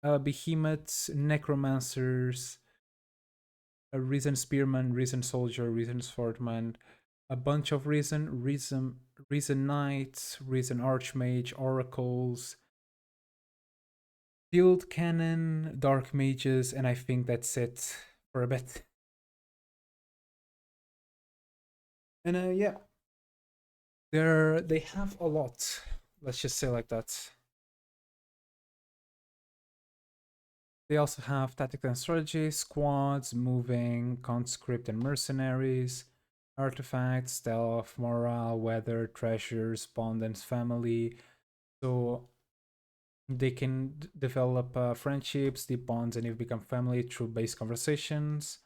Behemoths, Necromancers, a Risen Spearman, Risen Soldier, Risen Swordman, a bunch of Risen Knights, Risen Archmage, Oracles, Field Cannon, Dark Mages, and I think that's it for a bit. And yeah, they have a lot. Let's just say like that. They also have tactics and strategy, squads, moving, conscript and mercenaries, artifacts, stealth, morale, weather, treasures, bond and family. So they can develop friendships, deep bonds, and even become family through base conversations.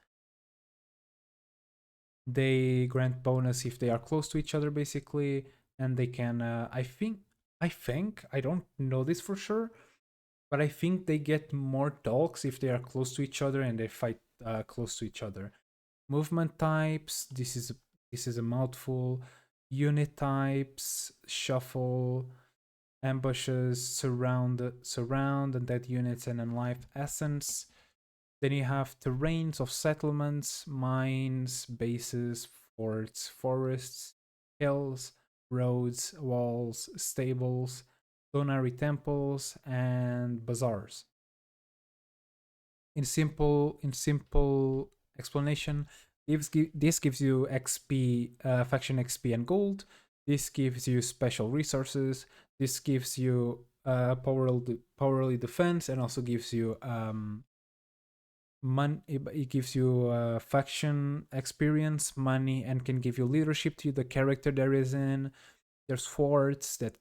They grant bonus if they are close to each other, basically, and they can. I don't know this for sure, but I think they get more talks if they are close to each other and they fight close to each other. Movement types. This is a mouthful. Unit types: shuffle, ambushes, surround, undead units, and unlife essence. Then you have terrains of settlements, mines, bases, forts, forests, hills, roads, walls, stables, donary temples, and bazaars. In simple explanation, this gives you XP, faction XP and gold. This gives you special resources. This gives you powerly defense, and also gives you it gives you faction experience, money, and can give you leadership to the character there is in. There's forts that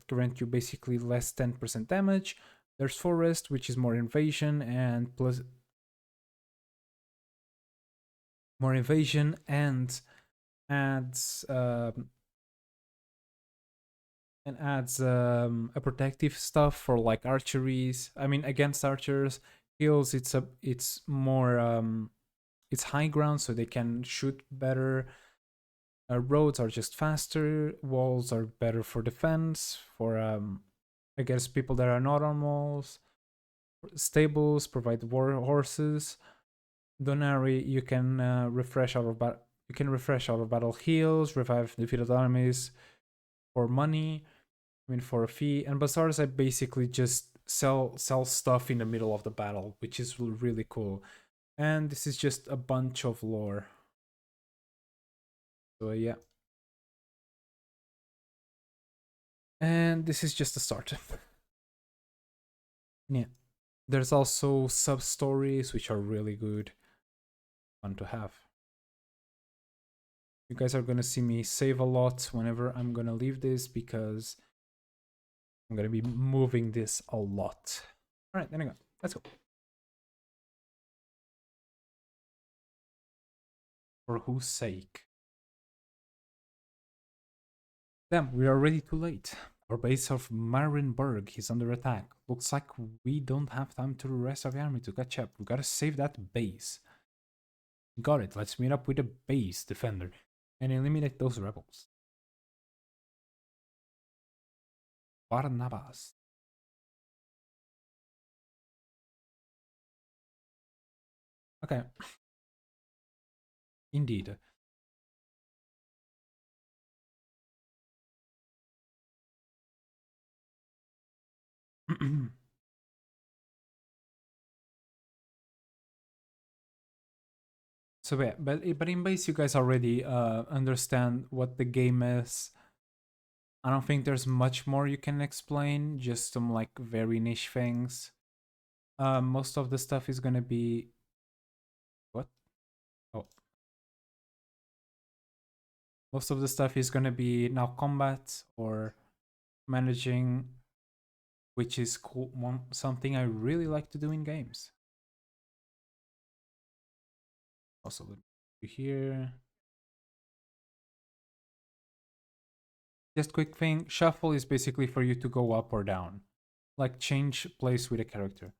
grant you basically less 10% damage. There's forest, which is more invasion and plus more invasion adds um, and adds a protective stuff for like archeries. I mean, against archers, heals. It's more it's high ground, so they can shoot better. Roads are just faster. Walls are better for defense. For against people that are not on walls. Stables provide war horses. Donari, you can refresh out of battle heals, revive defeated armies for money. I mean, for a fee. And bazaars, I basically just sell stuff in the middle of the battle, which is really cool. And this is just a bunch of lore. So yeah. And this is just a start. Yeah. There's also sub stories which are really good, fun to have. You guys are gonna see me save a lot whenever I'm gonna leave this because I'm gonna be moving this a lot. All right, anyway, let's go. For whose sake? Damn, we are already too late. Our base of Marienburg is under attack. Looks like we don't have time to the rest of the army to catch up. We gotta save that base. Got it. Let's meet up with the base defender and eliminate those rebels. Barnabas. Okay. Indeed. So yeah, but in base you guys already understand what the game is. I don't think there's much more you can explain, just some like very niche things. Most of the stuff is gonna be what? Oh, most of the stuff is gonna be now combat or managing, which is cool. Something I really like to do in games. Also, here. Just quick thing, shuffle is basically for you to go up or down. Like change place with a character.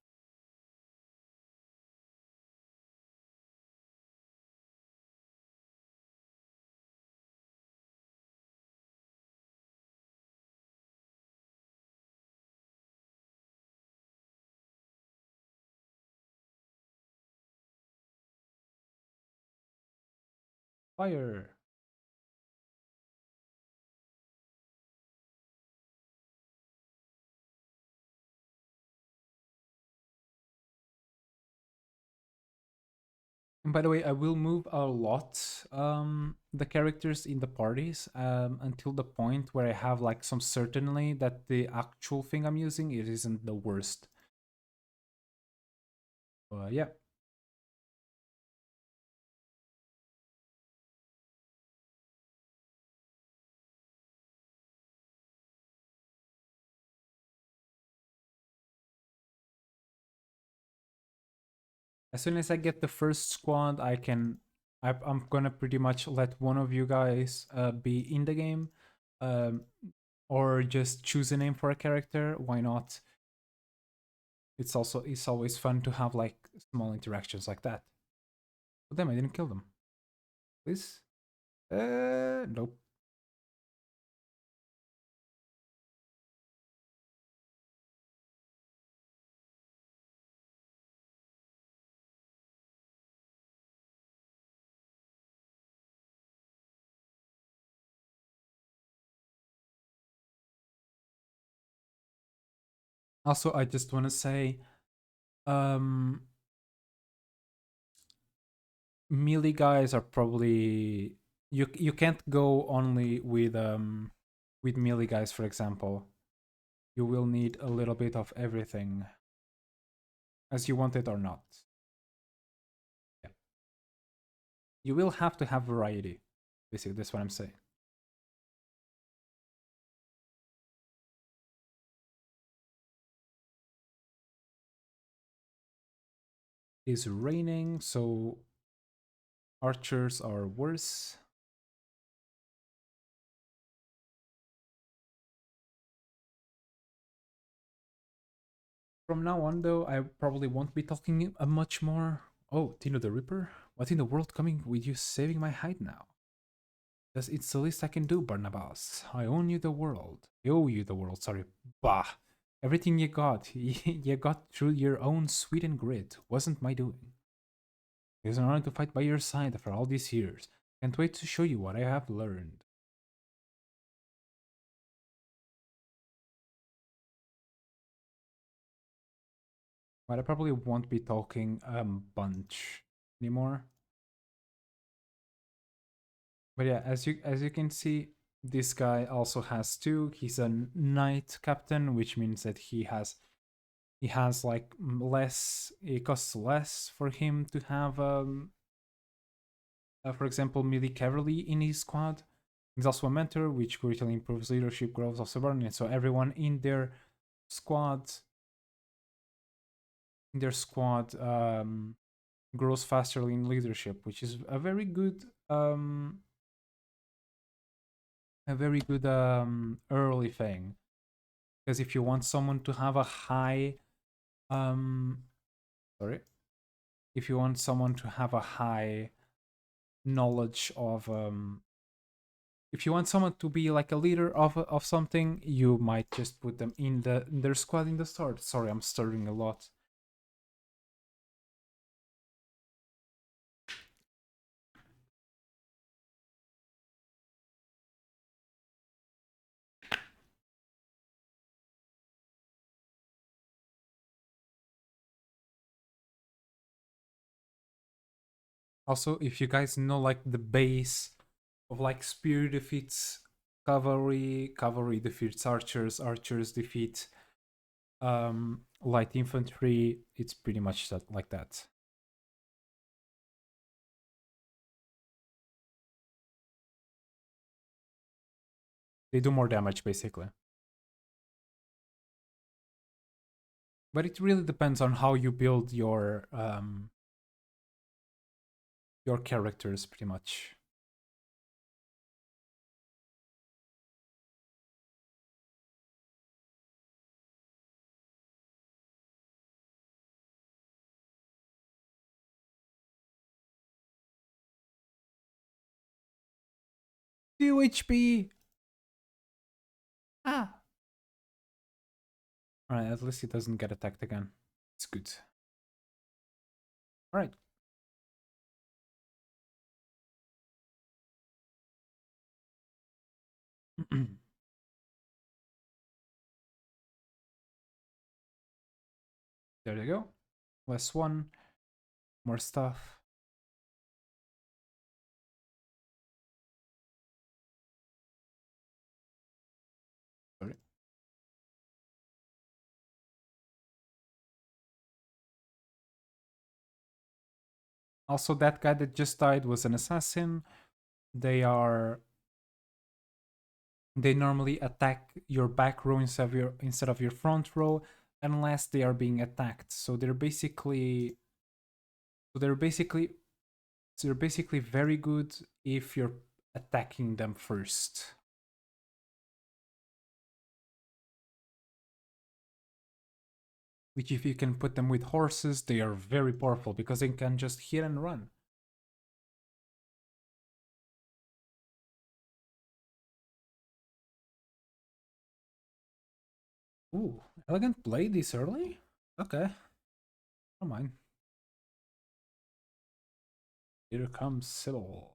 Fire. And by the way, I will move a lot the characters in the parties until the point where I have like some certainty that the actual thing I'm using it isn't the worst. Yeah. As soon as I get the first squad, I can I'm gonna pretty much let one of you guys be in the game, um, or just choose a name for a character. Why not? It's always fun to have like small interactions like that. But damn, I didn't kill them. Please? Nope. Also, I just want to say, um, melee guys are probably you can't go only with melee guys, for example. You will need a little bit of everything, as you want it or not. Yeah. You will have to have variety. Basically, that's what I'm saying. It's raining, so archers are worse. From now on, though, I probably won't be talking much more. Oh, Tino the Ripper? What in the world coming with you saving my hide now? It's the least I can do, Barnabas. I own you the world. I owe you the world, sorry. Bah. Everything you got, you got through your own sweat and grit. Wasn't my doing. It was an honor to fight by your side after all these years. Can't wait to show you what I have learned. But I probably won't be talking a bunch anymore. But yeah, as you can see, this guy also has two. He's a knight captain, which means that he has like less. It costs less for him to have for example, melee cavalry in his squad. He's also a mentor, which greatly improves leadership, growth of subordinates. So everyone squad in their squad grows faster in leadership, which is a very good early thing. Because if you want someone to have a high um sorry, if you want someone to have a high knowledge of if you want someone to be like a leader of something, you might just put them in their squad in the start. Sorry, I'm stuttering a lot. Also, if you guys know like the base of like spear defeats cavalry, cavalry defeats archers, archers defeat light infantry, it's pretty much that like that. They do more damage basically. But it really depends on how you build your characters pretty much. Two HP. Ah. Alright, at least he doesn't get attacked again. It's good. Alright. There you go. Less one. More stuff. Sorry. Also, that guy that just died was an assassin. They normally attack your back row instead of your front row unless they are being attacked. So they're basically So they're basically very good if you're attacking them first. Which if you can put them with horses, they are very powerful because they can just hit and run. Ooh, elegant play this early? Okay, never mind. Here comes Sybil.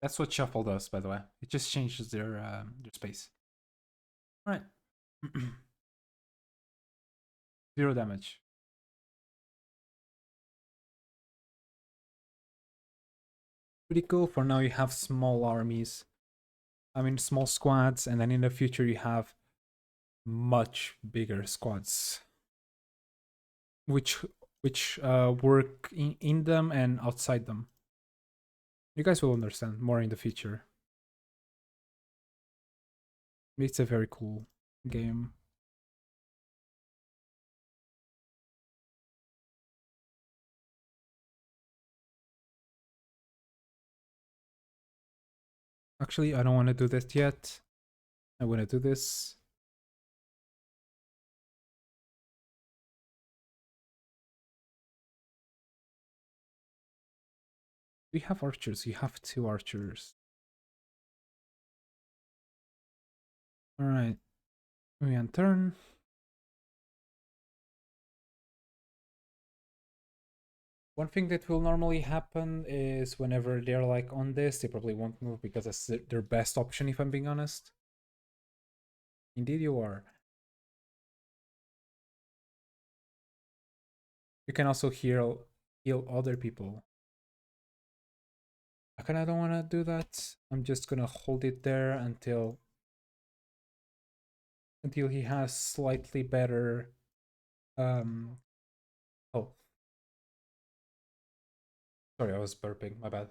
That's what shuffle does, by the way. It just changes their space. All right. 0 damage. Pretty cool. For now, you have small armies. I mean, small squads, and then in the future, you have much bigger squads, which work in them and outside them. You guys will understand more in the future. It's a very cool game. Actually, I don't want to do this yet. I want to do this. We have archers. You have 2 archers. All right. We end turn. One thing that will normally happen is whenever they're like on this, they probably won't move because that's their best option, if I'm being honest. Indeed you are. You can also heal other people. I kinda don't wanna do that. I'm just gonna hold it there until he has slightly better oh. Sorry, I was burping, my bad.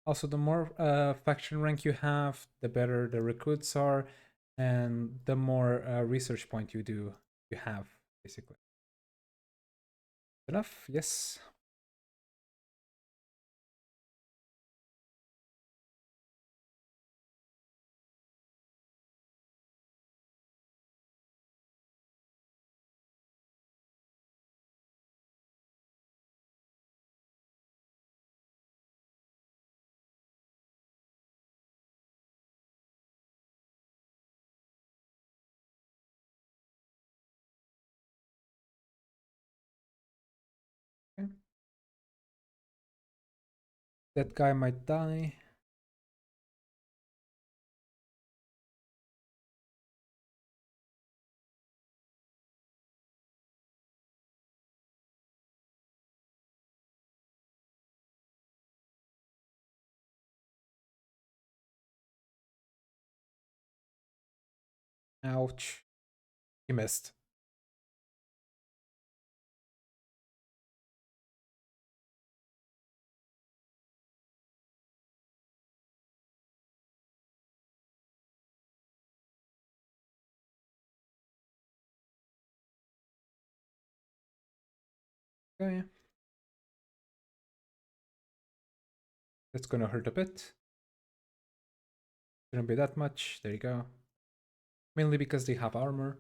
Also, the more faction rank you have, the better the recruits are, and the more research point you have, basically. Enough? Yes. Okay. That guy might die. Ouch. He missed. Okay. That's gonna hurt a bit. Shouldn't be that much. There you go. Mainly because they have armor.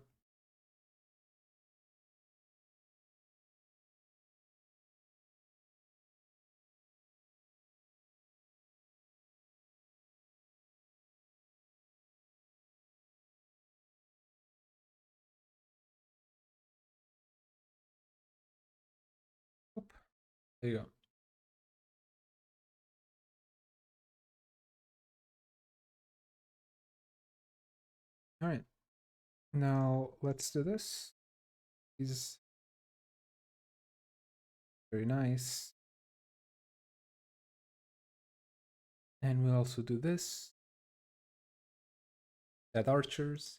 Oop. There you go. Alright. Now let's do this. Is very nice. And we'll also do this. That archers.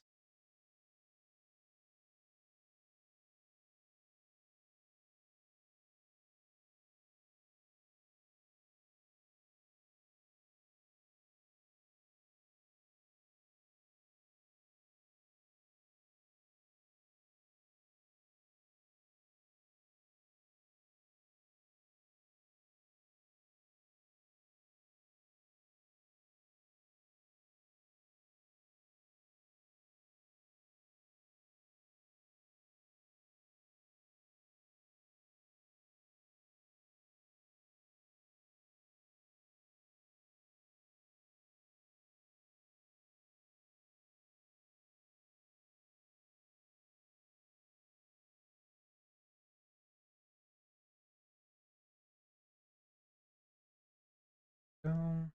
Go.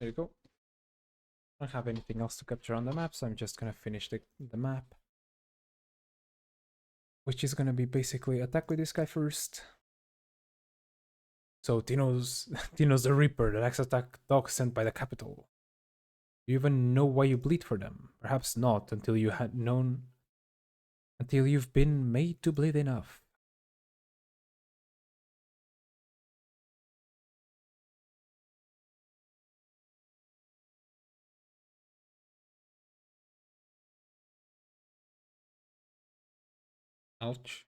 There you go. I don't have anything else to capture on the map, so I'm just gonna finish the map. Which is gonna be basically attack with this guy first. So Tino's Tino's the Reaper, the next attack dog sent by the capital. Do you even know why you bleed for them? Perhaps not until you've been made to bleed enough. Ouch.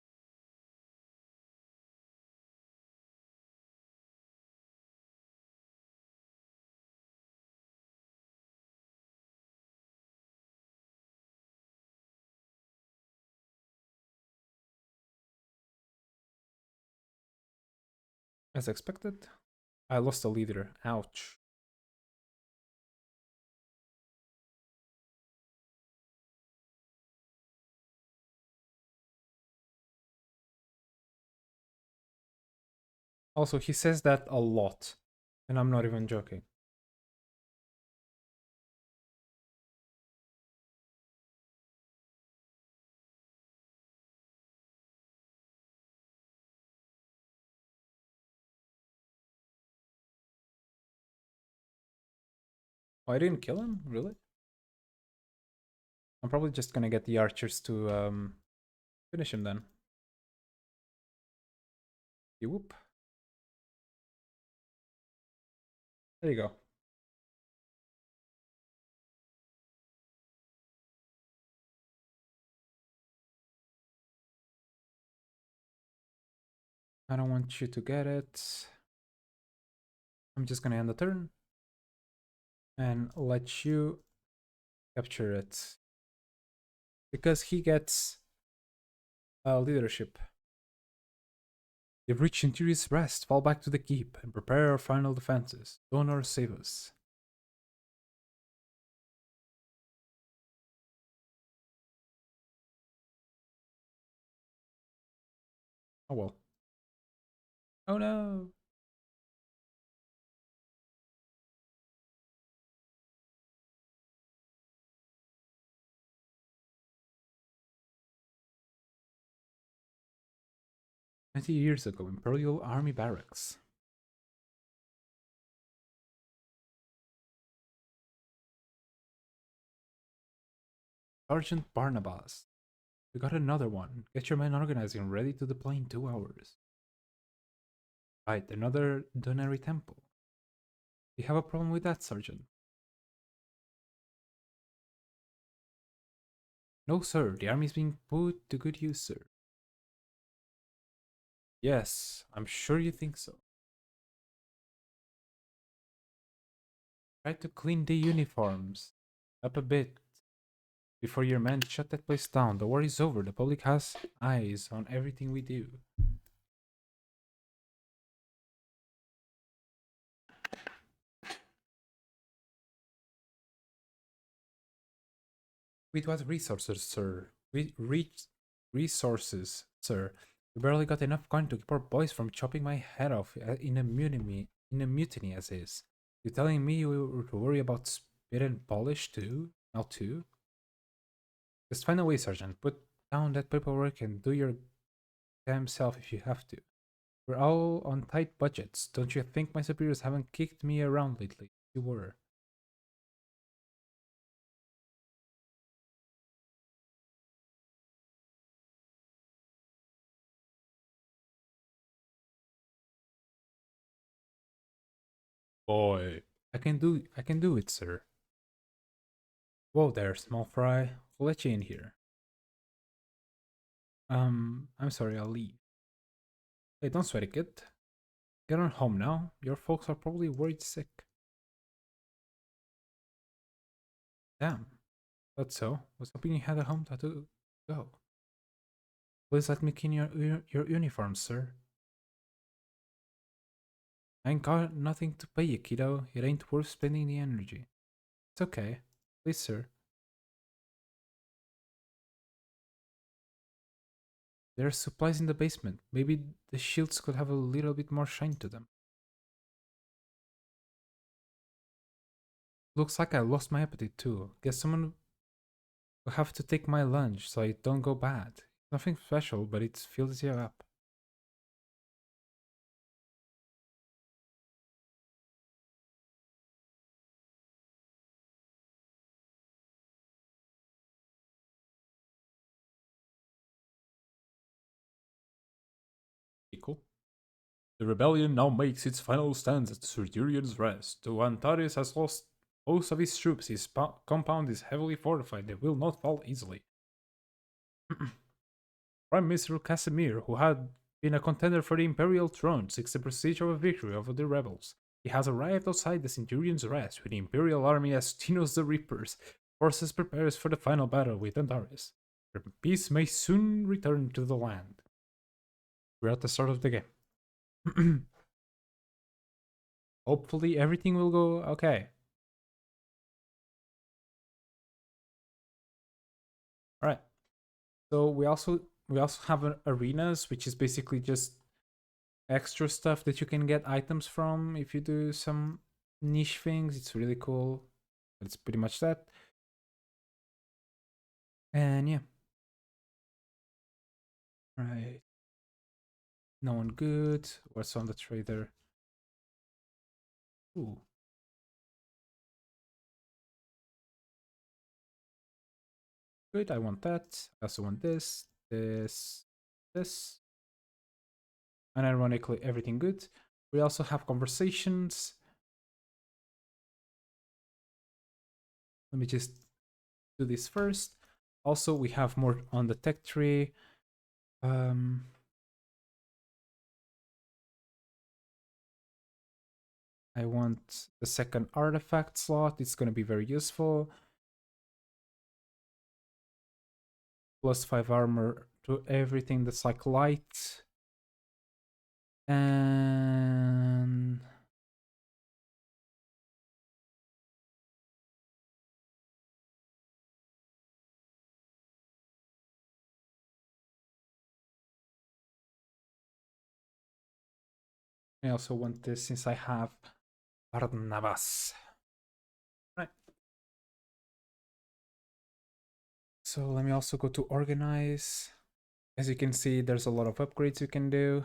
As expected, I lost a leader. Ouch. Also, he says that a lot, and I'm not even joking. Oh, I didn't kill him? Really? I'm probably just gonna get the archers to finish him then. Whoop. There you go. I don't want you to get it. I'm just gonna end the turn and let you capture it. Because he gets leadership. You've reached Interior's rest. Fall back to the keep and prepare our final defenses. Donor, save us. Oh well. Oh no! 20 years ago, Imperial Army Barracks. Sergeant Barnabas. We got another one. Get your men organized and ready to deploy in 2 hours. Right, another Donary Temple. You have a problem with that, Sergeant? No, sir. The army is being put to good use, sir. Yes, I'm sure you think so. Try to clean the uniforms up a bit before your men shut that place down. The war is over. The public has eyes on everything we do. With what resources, sir? We reach resources, sir. We barely got enough coin to keep our boys from chopping my head off in a mutiny as is. You telling me you were to worry about spit and polish too? Now too? Just find a way, Sergeant. Put down that paperwork and do your damn self if you have to. We're all on tight budgets. Don't you think my superiors haven't kicked me around lately? You were. Boy, I can do it, sir. Whoa there, small fry. We'll let you in here. I'm sorry, I'll leave. Hey, don't sweat it, kid. Get on home now. Your folks are probably worried sick. Damn. Thought so. Was hoping you had a home to go. Please let me clean your uniform, sir. I ain't got nothing to pay you, kiddo. It ain't worth spending the energy. It's okay. Please, sir. There's supplies in the basement. Maybe the shields could have a little bit more shine to them. Looks like I lost my appetite too. Guess someone will have to take my lunch so I don't go bad. Nothing special, but it fills you up. Cool. The rebellion now makes its final stands at Surturian's Rest. Though Antares has lost most of his troops, his compound is heavily fortified and will not fall easily. Prime Minister Casimir, who had been a contender for the imperial throne, seeks the prestige of a victory over the rebels. He has arrived outside the Centurion's Rest with the imperial army as Tinos the Reapers. Forces prepares for the final battle with Antares. Peace may soon return to the land. We're at the start of the game. Hopefully everything will go okay. Alright. So we also have arenas, which is basically just extra stuff that you can get items from if you do some niche things. It's really cool. But it's pretty much that. And yeah. Right. No one good. What's on the trader? Ooh. Good, I want that. I also want this, this. And ironically, everything good. We also have conversations. Let me just do this first. Also, we have more on the tech tree. I want the second artifact slot. It's going to be very useful. +5 armor to everything that's like light. And I also want this since I have Barnabas. Right. So let me also go to organize. As you can see, there's a lot of upgrades you can do.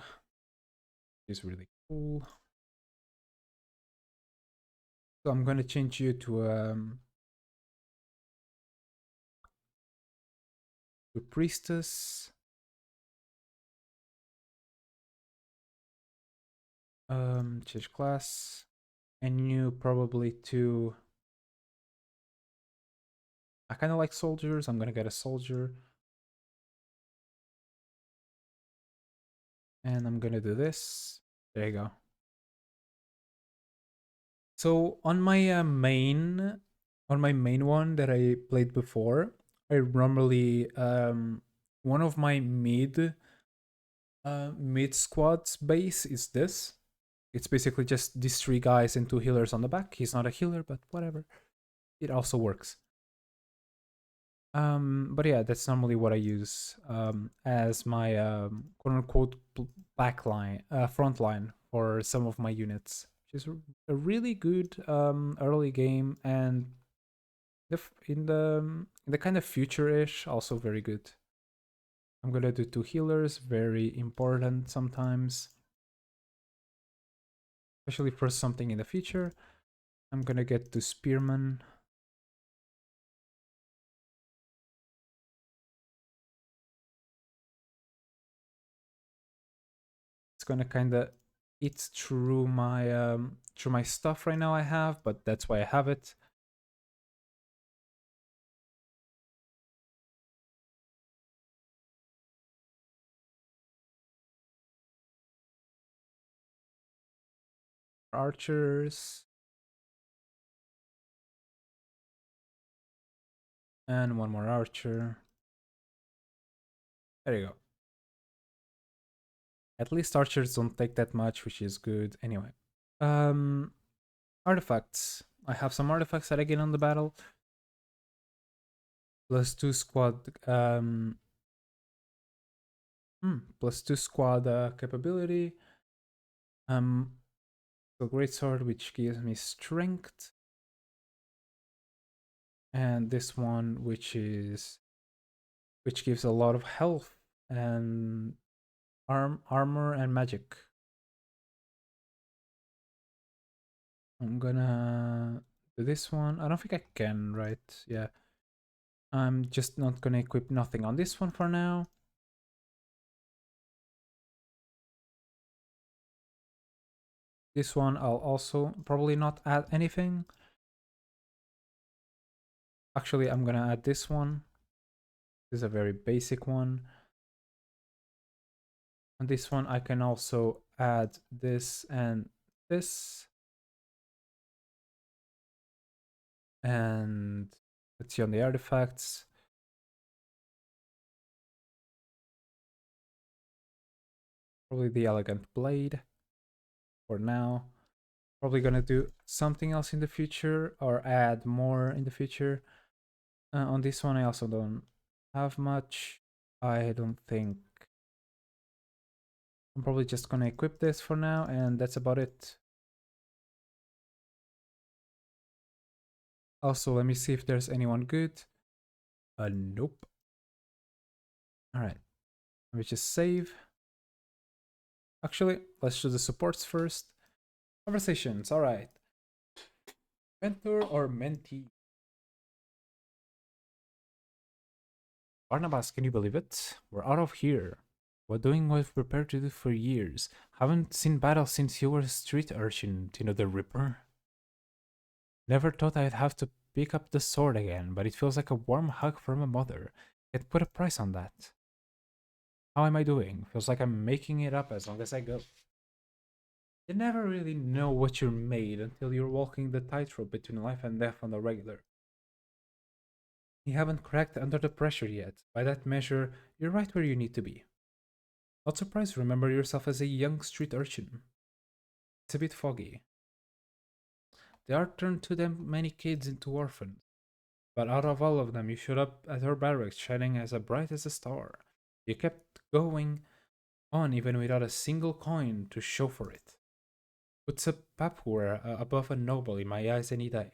It's really cool. So I'm going to change you to priestess. Change class. And you probably to... I kind of like soldiers. I'm going to get a soldier. And I'm going to do this. There you go. So on my main one that I played before, I normally one of my mid squad's base is this. It's basically just these 3 guys and 2 healers on the back. He's not a healer, but whatever. It also works. But yeah, that's normally what I use as my quote unquote back line, front line for some of my units, which is a really good early game, and in the kind of future-ish, also very good. I'm gonna do 2 healers, very important sometimes, especially for something in the future. I'm gonna get to spearman. It's gonna kind of eat through my stuff right now I have, but that's why I have it. Archers. And one more archer. There you go. At least archers don't take that much, which is good. Anyway. Um artifacts. I have some artifacts that I get on the battle. +2 squad +2 squad capability. So great sword, which gives me strength. And this one which gives a lot of health and armor and magic. I'm gonna do this one. I don't think I can, right? Yeah. I'm just not gonna equip nothing on this one for now. This one I'll also probably not add anything. Actually, I'm gonna add this one. This is a very basic one. On this one, I can also add this and this. And let's see on the artifacts. Probably the elegant blade for now. Probably gonna do something else in the future or add more in the future. On this one, I also don't have much. I don't think. I'm probably just gonna equip this for now, and that's about it. Also, let me see if there's anyone good. Nope. Alright, let me just save. Actually, let's do the supports first. Conversations, alright. Mentor or mentee? Barnabas, can you believe it? We're out of here. We're doing what we've prepared to do for years. Haven't seen battle since you were a street urchin, Tino the Ripper. Never thought I'd have to pick up the sword again, but it feels like a warm hug from a mother. Can't put a price on that. How am I doing? Feels like I'm making it up as long as I go. You never really know what you're made until you're walking the tightrope between life and death on the regular. You haven't cracked under the pressure yet. By that measure, you're right where you need to be. Not surprised, remember yourself as a young street urchin. It's a bit foggy. There are turned to them many kids into orphans. But out of all of them, you showed up at her barracks shining as bright as a star. You kept going on even without a single coin to show for it. Puts a papware above a noble in my eyes any day.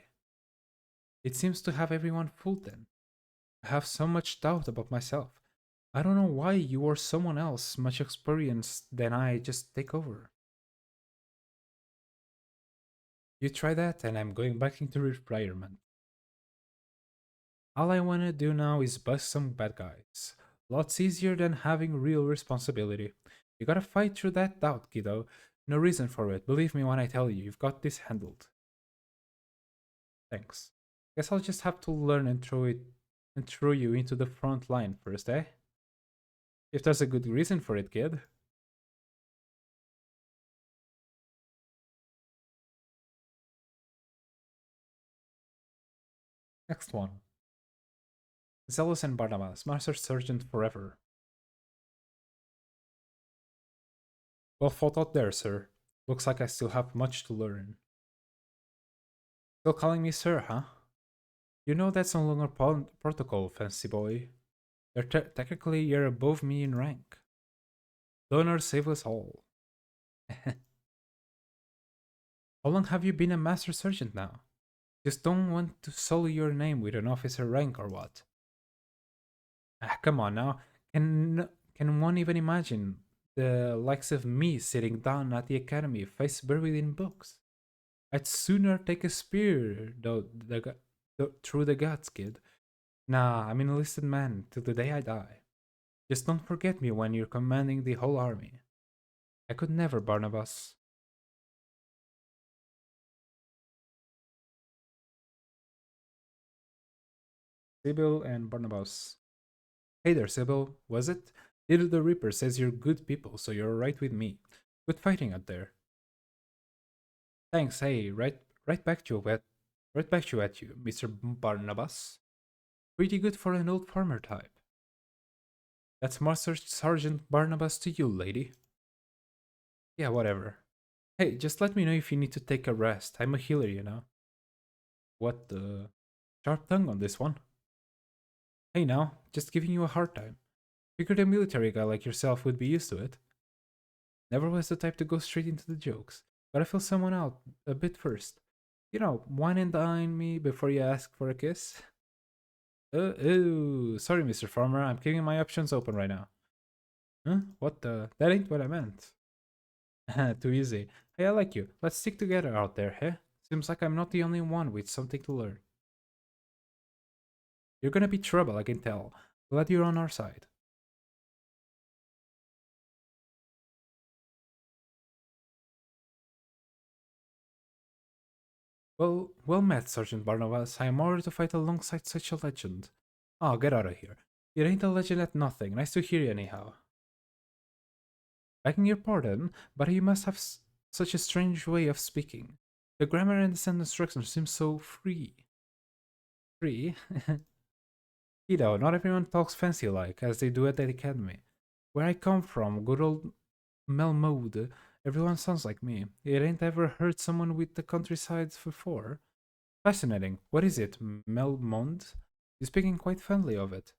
It seems to have everyone fooled then. I have so much doubt about myself. I don't know why you or someone else much experienced than I just take over. You try that and I'm going back into retirement. All I wanna do now is bust some bad guys. Lots easier than having real responsibility. You gotta fight through that doubt, kiddo. No reason for it. Believe me when I tell you, you've got this handled. Thanks. Guess I'll just have to learn and throw you into the front line first, eh? If there's a good reason for it, kid. Next one. Zealous and Barnabas, Master Sergeant forever. Well thought out there, sir. Looks like I still have much to learn. Still calling me sir, huh? You know that's no longer protocol, fancy boy. Technically, you're above me in rank. Donor save us all. How long have you been a Master Sergeant now? Just don't want to sully your name with an officer rank or what? Ah, come on now. Can one even imagine the likes of me sitting down at the academy, face buried in books? I'd sooner take a spear through the guts, kid. Nah, I'm an enlisted man till the day I die. Just don't forget me when you're commanding the whole army. I could never, Barnabas. Sybil and Barnabas. Hey there, Sybil. Was it? Little the Reaper says you're good people, so you're right with me. Good fighting out there. Thanks. Hey, right back to you at you, Mr. Barnabas. Pretty good for an old farmer type. That's Master Sergeant Barnabas to you, lady. Yeah, whatever. Hey, just let me know if you need to take a rest. I'm a healer, you know. What the? Sharp tongue on this one. Hey now, just giving you a hard time. Figured a military guy like yourself would be used to it. Never was the type to go straight into the jokes. Gotta fill someone out a bit first. You know, wine and dine me before you ask for a kiss. Ooh, sorry, Mr. Farmer, I'm keeping my options open right now. Huh? What the? That ain't what I meant. Too easy. Hey, I like you. Let's stick together out there, huh? Seems like I'm not the only one with something to learn. You're gonna be trouble, I can tell. Glad you're on our side. Well met, Sergeant Barnabas. I am honored to fight alongside such a legend. Oh, get out of here. You ain't a legend at nothing. Nice to hear you anyhow. Begging your pardon, but you must have such a strange way of speaking. The grammar and the sentence structure seem so free. Free? You know, not everyone talks fancy like, as they do at the academy. Where I come from, good old Melmode, everyone sounds like me. You ain't ever heard someone with the countryside before? Fascinating. What is it, Melmond? You're speaking quite fondly of it.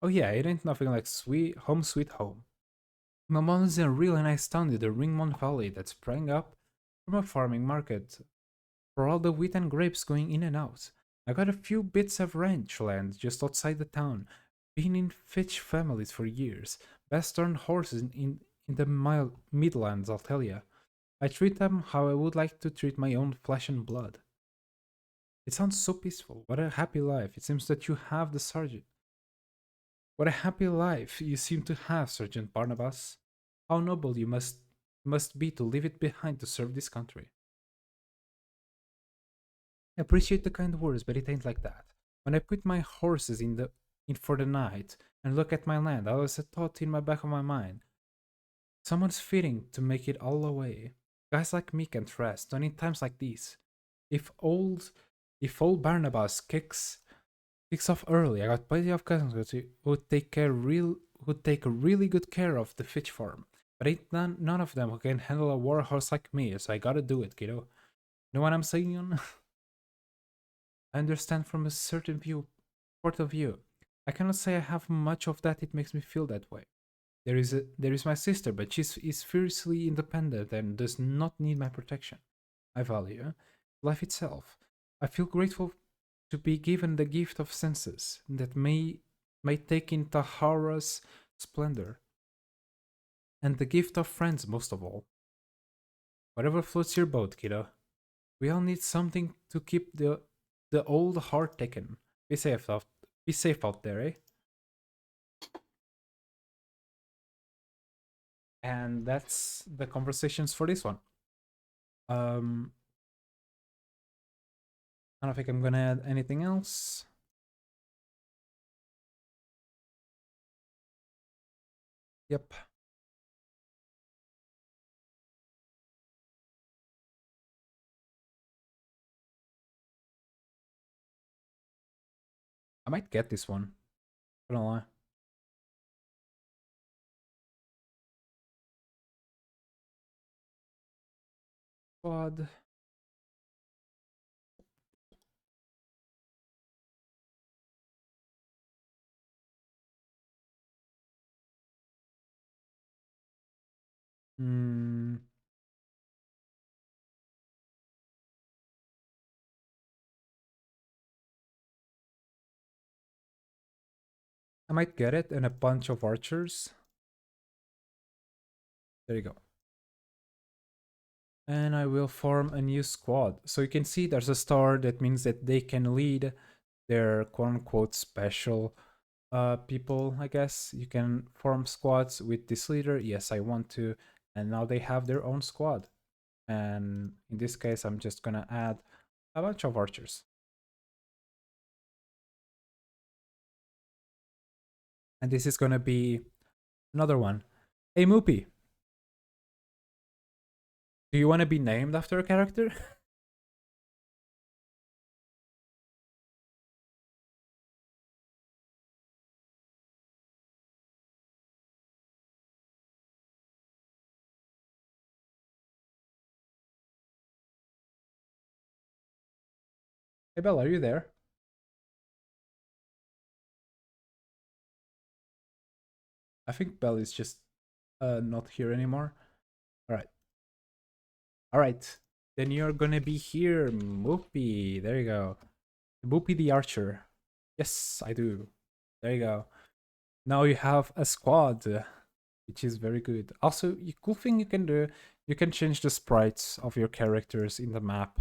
Oh yeah, it ain't nothing like sweet home. Melmond is a really nice town in the Ringmont Valley that sprang up from a farming market for all the wheat and grapes going in and out. I got a few bits of ranch land just outside the town. Been in Fitch families for years. Best turned horses in the Midlands, I'll tell ya. I treat them how I would like to treat my own flesh and blood. It sounds so peaceful. What a happy life. It seems that you have the sergeant. What a happy life you seem to have, Sergeant Barnabas. How noble you must be to leave it behind to serve this country. I appreciate the kind words, but it ain't like that. When I put my horses in for the night and look at my land, I always a thought in my back of my mind. Someone's fitting to make it all away. Guys like me can't rest, not in times like these. If old if old Barnabas kicks off early, I got plenty of cousins who take really good care of the Fitch farm. But ain't none of them who can handle a war horse like me, so I gotta do it, kiddo. Know what I'm saying? I understand from a certain point of view. I cannot say I have much of that. It makes me feel that way. There is my sister, but she is fiercely independent and does not need my protection. I value life itself. I feel grateful to be given the gift of senses that may take in Tahara's splendor, and the gift of friends most of all. Whatever floats your boat, kiddo. We all need something to keep the old heart taken. Be safe out there, eh? And that's the conversations for this one. Um, I don't think I'm gonna add anything else. Yep. I might get this one. I don't lie. Quad. Hmm. I might get it and a bunch of archers. There you go. And I will form a new squad. So you can see there's a star that means that they can lead their quote unquote special people, I guess. You can form squads with this leader. Yes, I want to. And now they have their own squad. And in this case, I'm just gonna add a bunch of archers. And this is gonna be another one. Hey Moopy, do you want to be named after a character? Hey, Belle, are you there? I think Belle is just not here anymore. All right. All right. Then you're gonna be here, Moopy. There you go. Moopy the Archer. Yes, I do. There you go. Now you have a squad, which is very good. Also, cool thing you can do, you can change the sprites of your characters in the map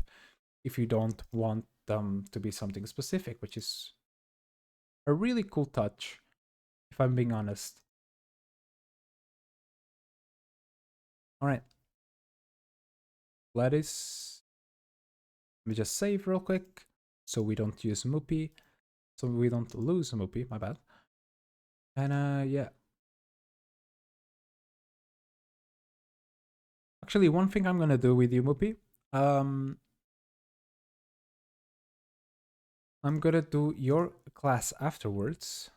if you don't want them to be something specific, which is a really cool touch, if I'm being honest. All right. Gladys. Let me just save real quick so we don't use Moopy. So we don't lose Moopy, my bad. And yeah. Actually, one thing I'm gonna do with you, Moopy, I'm gonna do your class afterwards.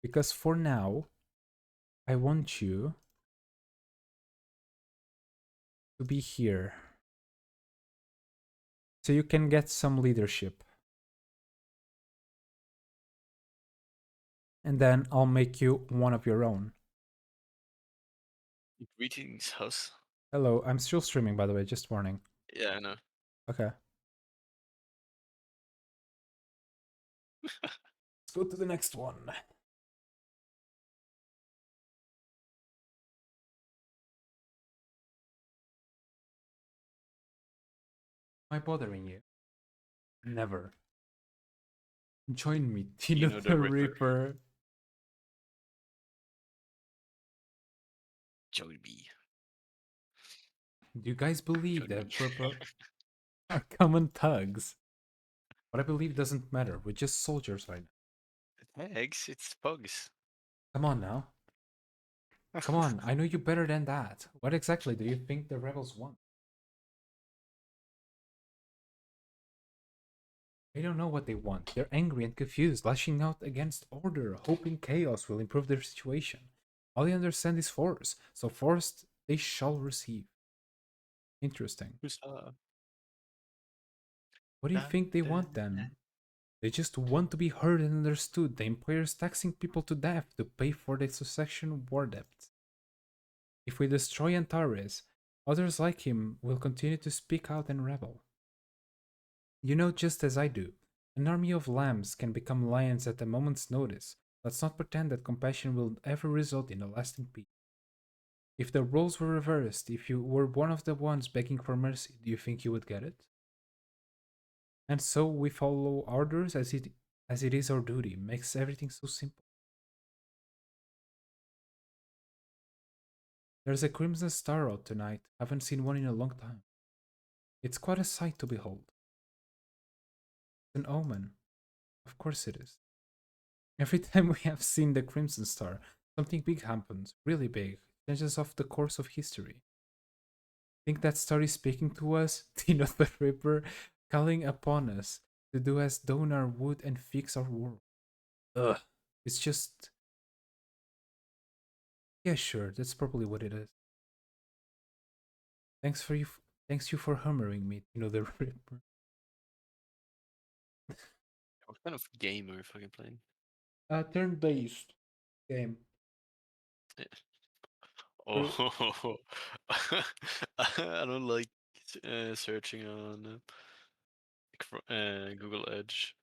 Because for now, I want you to be here. So you can get some leadership. And then I'll make you one of your own. Greetings, house. Hello, I'm still streaming, by the way, just warning. Yeah, I know. Okay. Let's go to the next one. Am I bothering you? Never. Join me, Tina know the the Ripper. Reaper. Join me. Do you guys believe Join that me. Purple are common thugs? What I believe doesn't matter. We're just soldiers right now. Eggs, it's pugs. Come on now. Come on, I know you better than that. What exactly do you think the rebels want? They don't know what they want. They're angry and confused, lashing out against order, hoping chaos will improve their situation. All they understand is force, so force they shall receive. Interesting. What do you think they want then? They just want to be heard and understood. The Empire is taxing people to death to pay for the succession war debt. If we destroy Antares, others like him will continue to speak out and rebel. You know just as I do, an army of lambs can become lions at a moment's notice. Let's not pretend that compassion will ever result in a lasting peace. If the roles were reversed, if you were one of the ones begging for mercy, do you think you would get it? And so we follow orders as it is our duty. Makes everything so simple. There's a crimson star out tonight. Haven't seen one in a long time. It's quite a sight to behold. It's an omen. Of course it is. Every time we have seen the crimson star, something big happens, really big, changes off the course of history. Think that star is speaking to us, Tino the Ripper, calling upon us to do as Donar would and fix our world. Ugh, it's just. Yeah, sure, that's probably what it is. Thanks you for humoring me, Tino the Ripper. What kind of game are you fucking playing? Turn-based game. Yeah. Oh, I don't like searching on Google Edge.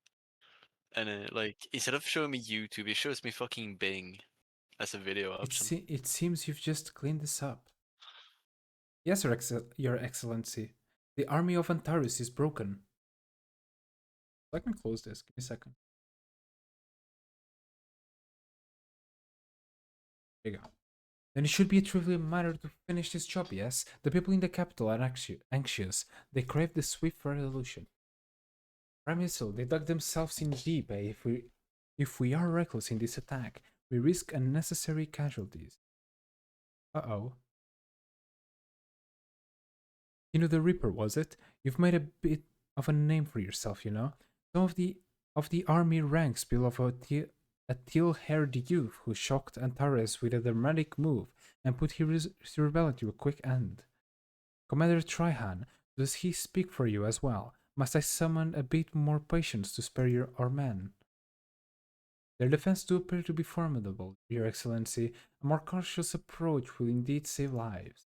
And like, instead of showing me YouTube, it shows me fucking Bing as a video option. It seems you've just cleaned this up. Yes, Your Excellency. The army of Antares is broken. I can close this. Give me a second. There you go. Then it should be a trivial matter to finish this job, yes? The people in the capital are anxious. They crave the swift resolution. Prime Minister, they dug themselves in deep, eh? If we are reckless in this attack, we risk unnecessary casualties. Uh-oh. You know the Reaper, was it? You've made a bit of a name for yourself, you know? Some of the army ranks below a teal-haired youth who shocked Antares with a dramatic move and put his rebellion to a quick end. Commander Trihan, does he speak for you as well? Must I summon a bit more patience to spare our men? Their defense do appear to be formidable, Your Excellency. A more cautious approach will indeed save lives.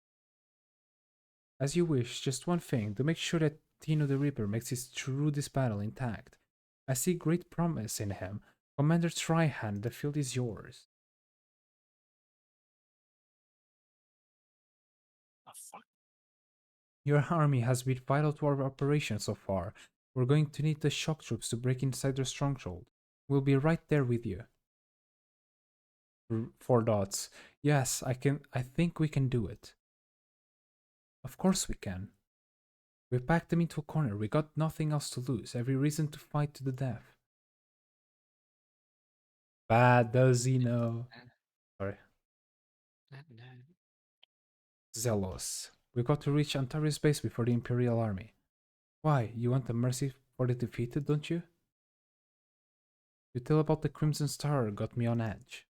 As you wish, just one thing, to make sure that Tino the Reaper makes it through this battle intact. I see great promise in him. Commander Tryhand, the field is yours. Oh, fuck. Your army has been vital to our operation so far. We're going to need the shock troops to break inside their stronghold. We'll be right there with you. 4 dots. Yes, I think we can do it. Of course we can. We packed them into a corner. We got nothing else to lose. Every reason to fight to the death. Bad does he know? Sorry. Zealous. We've got to reach Antares base before the Imperial Army. Why? You want the mercy for the defeated, don't you? You tell about the Crimson Star got me on edge.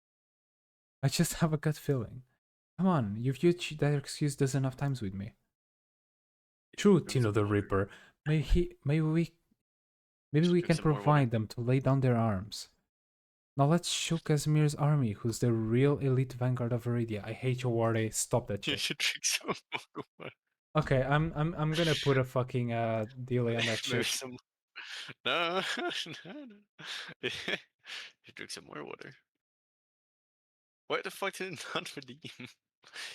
I just have a gut feeling. Come on, you've used that excuse dozen of times with me. True, Tino the Reaper. Maybe we can provide them to lay down their arms. Now let's show Casimir's army, who's the real elite vanguard of Aradia. I hate you, Warde. Stop that You shit. should drink some more. Okay, I'm gonna put a fucking delay on that Maybe shit. some. No, no. You drink some more water. Why the fuck did it not redeem?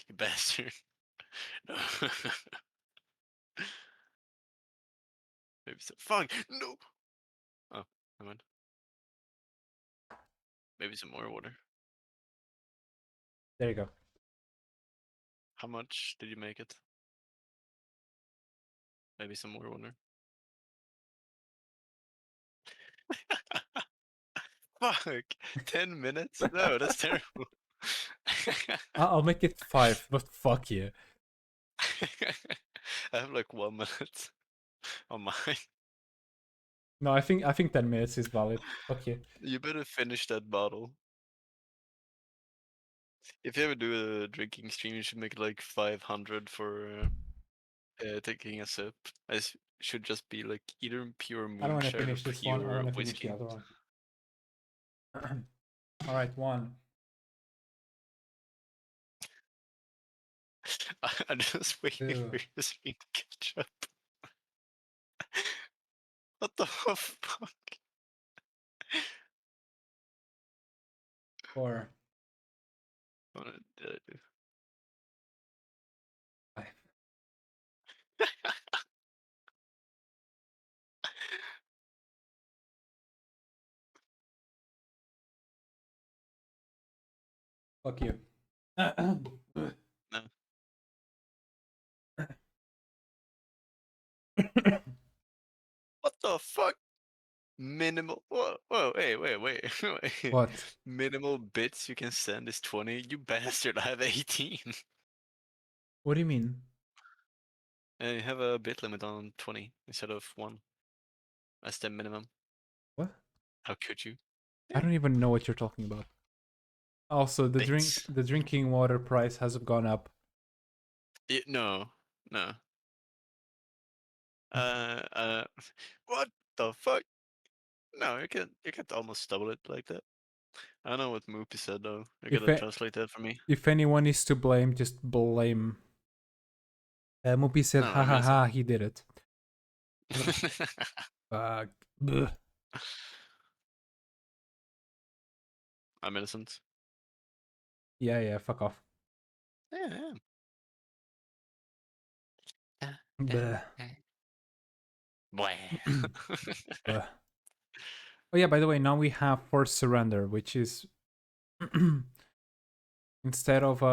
You bastard. No. Maybe some. Fuck! No! Oh, never mind. Maybe some more water. There you go. How much did you make it? Maybe some more water. Fuck! 10 minutes? No, that's terrible. I'll make it 5, but fuck you. I have like 1 minute on mine. No, I think 10 minutes is valid. Fuck you. You better finish that bottle. If you ever do a drinking stream, you should make it like 500 for taking a sip. It should just be like either pure I don't want to moonshine or finish this one. I pure want to finish the whiskey. other one. All right, one. I'm just waiting Two. for your screen to catch up. What the fuck? 4. What did I do? 5. Fuck you. No. What the fuck? Minimal. Whoa, whoa, wait. Wait. What? Minimal bits you can send is 20. You bastard, I have 18. What do you mean? And you have a bit limit on 20 instead of 1. That's the minimum. What? How could you? I don't even know what you're talking about. Also, Bits? the drinking water price has gone up. No. No. Uh, what the fuck? No, you can't almost double it like that. I don't know what Moopy said though. You If gotta translate that for me. if anyone is to blame, just blame. Mupi said, No, "Ha I'm ha innocent. ha, he did it." Fuck. Bleh. I'm innocent. Yeah, fuck off. Yeah, Bleh. Boy. Bleh. Oh yeah, by the way, now we have forced surrender, which is instead of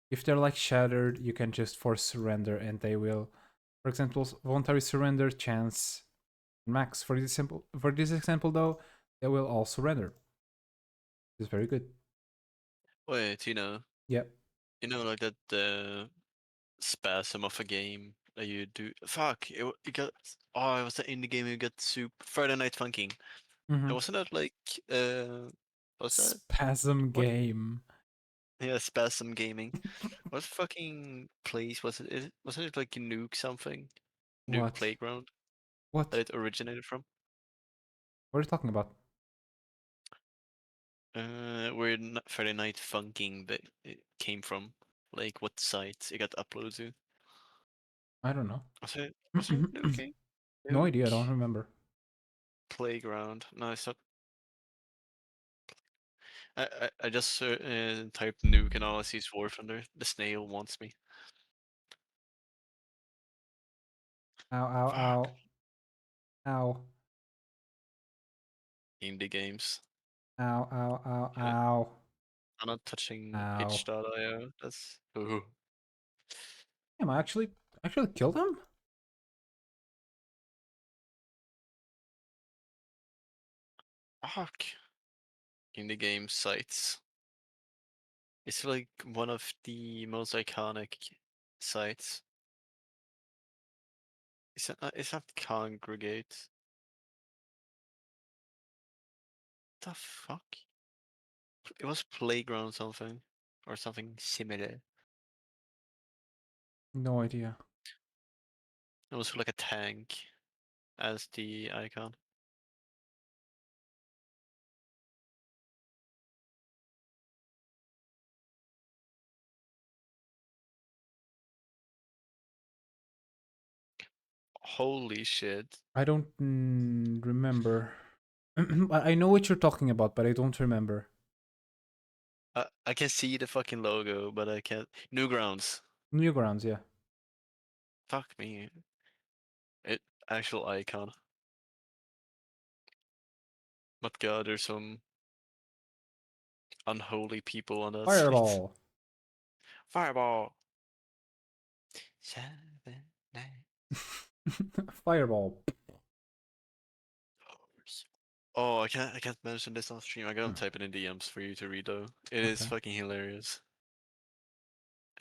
if they're like shattered, you can just force surrender and they will, for example, voluntary surrender chance max. For this example though, they will all surrender. It's very good. Wait, Yep. like that spasm of a game that you do. Fuck, it got. Oh, it was the indie game you got soup. Friday Night Funkin'. Mm-hmm. And wasn't that like what's that? Spasm What? game. Yeah, Spasm Gaming. What fucking place was it? Was it like Nuke something? Nuke What? Playground? What? that it originated from. What are you talking about? Where Friday Night Funking that it came from. Like what site it got uploaded to. I don't know. Was it Nuke? No idea. I don't Nuke remember. Playground. No, it's not. I just typed Nuke and all I see is War Thunder. The snail wants me. Ow! Ow! Fuck. Ow! Ow! Indie games. Ow! Ow! Ow! Okay. Ow! I'm not touching Ow! itch.io. That's. Ooh. Damn! I actually killed him. Fuck. Indie game sites. It's like one of the most iconic sites. It's not Congregate. The fuck? It was Playground something. Or something similar. No idea. It was like a tank as the icon. Holy shit. I don't remember. I know what you're talking about, but I don't remember. I can see the fucking logo, but I can't. Newgrounds. Newgrounds, yeah. Fuck me. It actual icon. But god, there's some unholy people on that site. Fireball. Fireball. 7, 9. Fireball. Oh, I can't mention this on stream. I gotta Hmm, type it in DMs for you to read though. It is okay. fucking hilarious.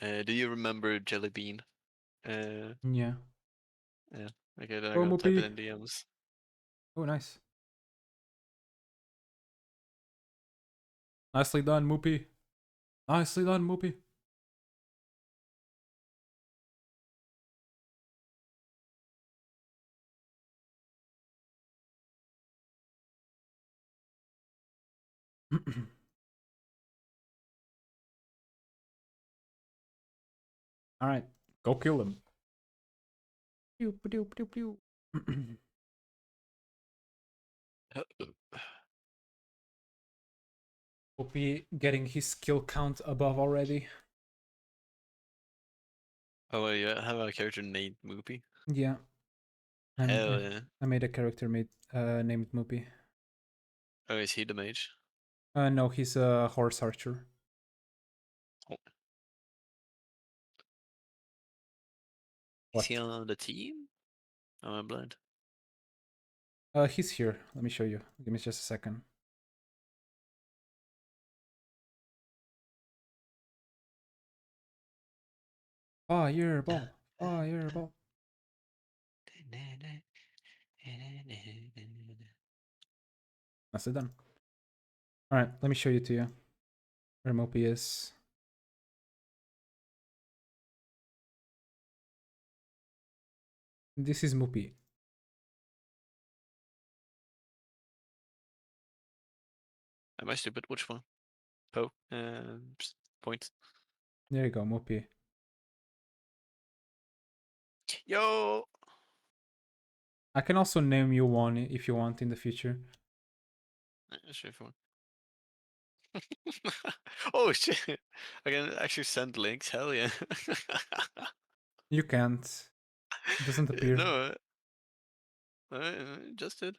Do you remember Jelly Bean? Uh, Yeah. yeah. Okay, then I Oh, gotta type it Moopy. in DMs. Oh, nice. Nicely done, Moopy. Nicely done, Moopy. All right, go kill him. Pew, pew, pew, pew. Moopy getting his kill count above already. Oh, wait, yeah, I have a character named Moopy. Yeah, Hell yeah. I made a character named Moopy. Oh, is he the mage? No, he's a horse archer. Oh, is What? he on the team? Oh, I'm blind. He's here. Let me show you. Give me just a second. Fireball. Fireball. That's it done. All right, let me show you to you where Moopy is. This is Moopy. Am I stupid? Which one? Oh, point. There you go, Moopy. Yo! I can also name you one if you want in the future. Sure, if you want. Oh shit! I can actually send links. Hell yeah! You can't. It doesn't appear. No, I just did.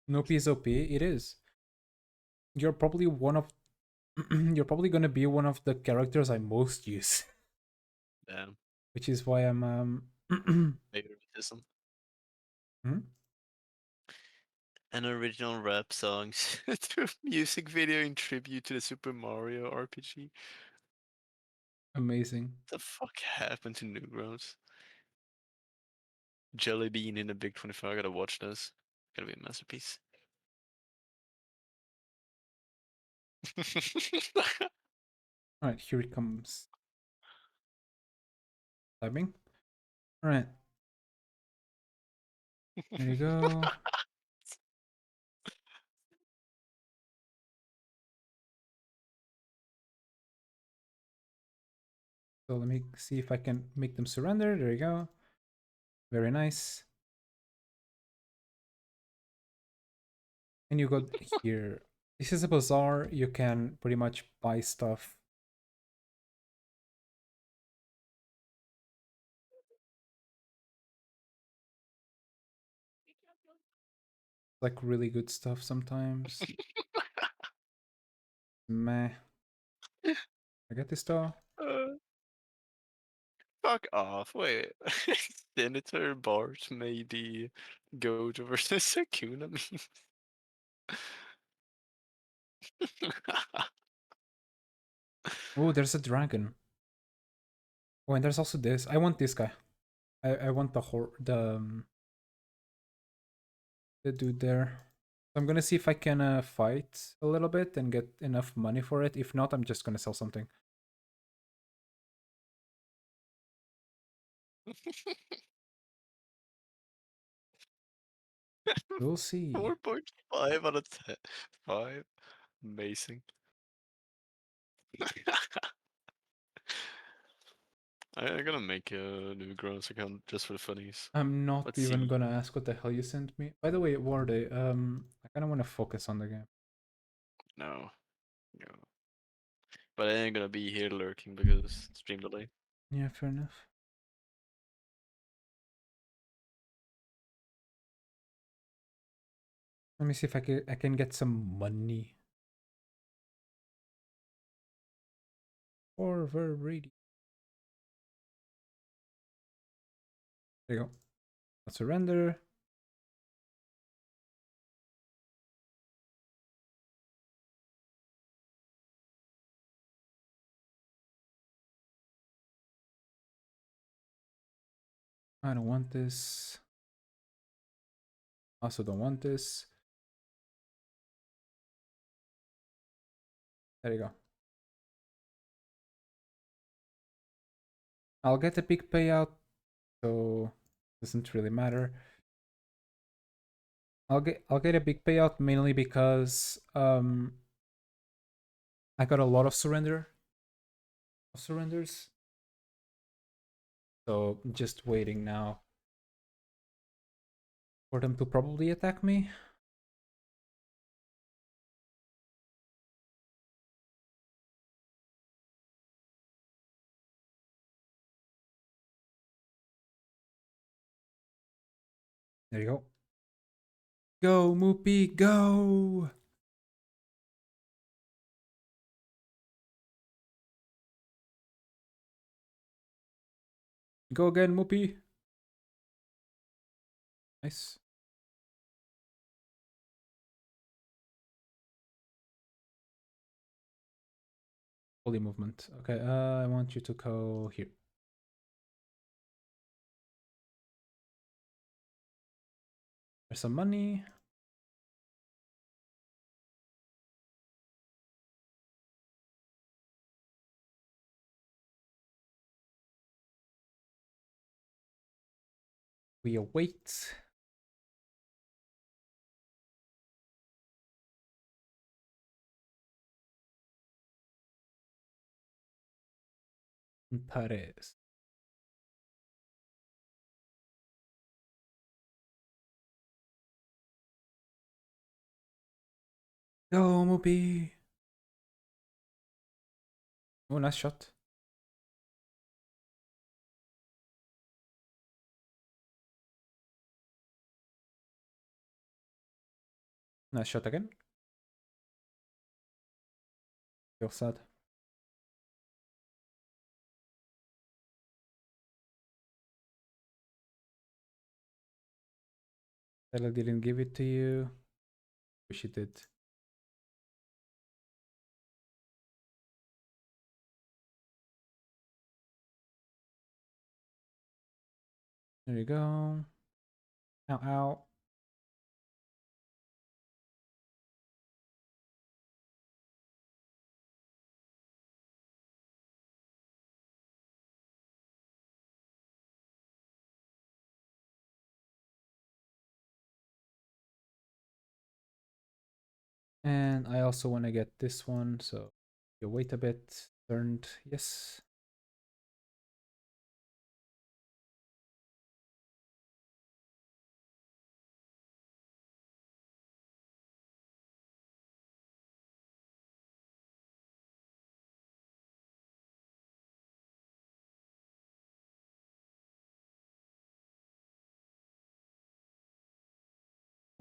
Moopy is OP. It is. You're probably one of. You're probably gonna be one of the characters I most use, Damn, which is why I'm favoritism. Hmm? An original rap song to a music video in tribute to the Super Mario RPG. Amazing. What the fuck happened to Newgrounds? Jelly Bean in the Big 25. I gotta watch this. Gotta be a masterpiece. All right, here it comes. Typing. All right. There you go. So let me see if I can make them surrender. There you go. Very nice. And you got here. This is a bazaar. You can pretty much buy stuff. Like really good stuff sometimes. Meh. I get this though. Uh, Fuck off. Wait. Senator Bart made the Gojo versus Sakuna meme. Oh, there's a dragon. Oh, and there's also this. I want this guy. I want the dude there. So I'm gonna see if I can fight a little bit and get enough money for it. If not, I'm just gonna sell something. We'll see. 4.5 out of 10. 5. Amazing. I'm gonna make a new Gross account just for the funnies. I'm not Let's even see. gonna ask what the hell you sent me. By the way, Warday, I kind of want to focus on the game. No. No. But I ain't gonna be here lurking because stream delay. Yeah, fair enough. Let me see if I can get some money. For the radio. There you go. Let's surrender. I don't want this. Also don't want this. There you go. I'll get a big payout, so doesn't really matter. I'll get a big payout mainly because I got a lot of surrenders. So just waiting now for them to probably attack me. There you go. Go, Moopy, go! Go again, Moopy. Nice. Holy movement. Okay, I want you to go here. There's some money. We await. Paris. Go, Moopy. Oh, nice shot. Nice shot again. Feel sad. Stella didn't give it to you. Wish it did. There you go. Ow, ow. And I also want to get this one, so you wait a bit. Turned, yes.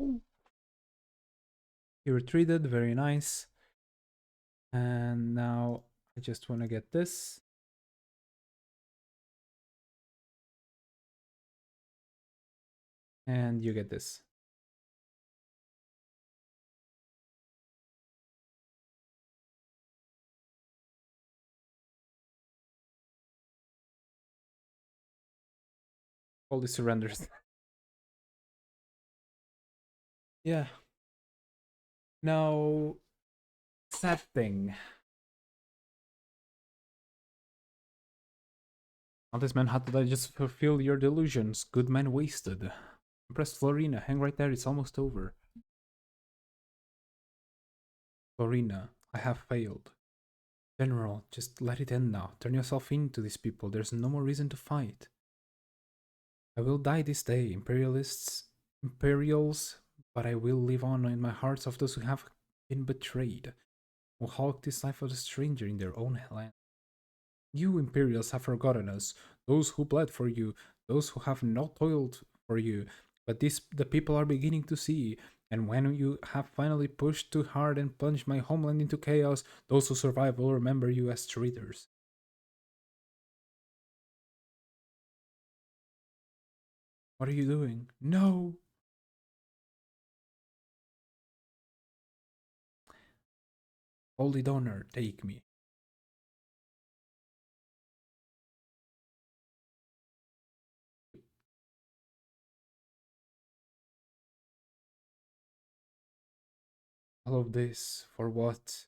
Ooh. He retreated, very nice. And now I just want to get this. And you get this. All the surrenders. Yeah. Now, sad thing. All this man, how did I just fulfill your delusions? Good man wasted. Press Florina, hang right there, it's almost over. Florina, I have failed. General, just let it end now. Turn yourself in to these people, there's no more reason to fight. I will die this day, Imperials, but I will live on in my hearts of those who have been betrayed, who hawk this life of a stranger in their own land. You Imperials have forgotten us, those who bled for you, those who have not toiled for you, but this the people are beginning to see, and when you have finally pushed too hard and plunged my homeland into chaos, those who survive will remember you as traitors. What are you doing? No! Holy donor, take me. All of this, for what?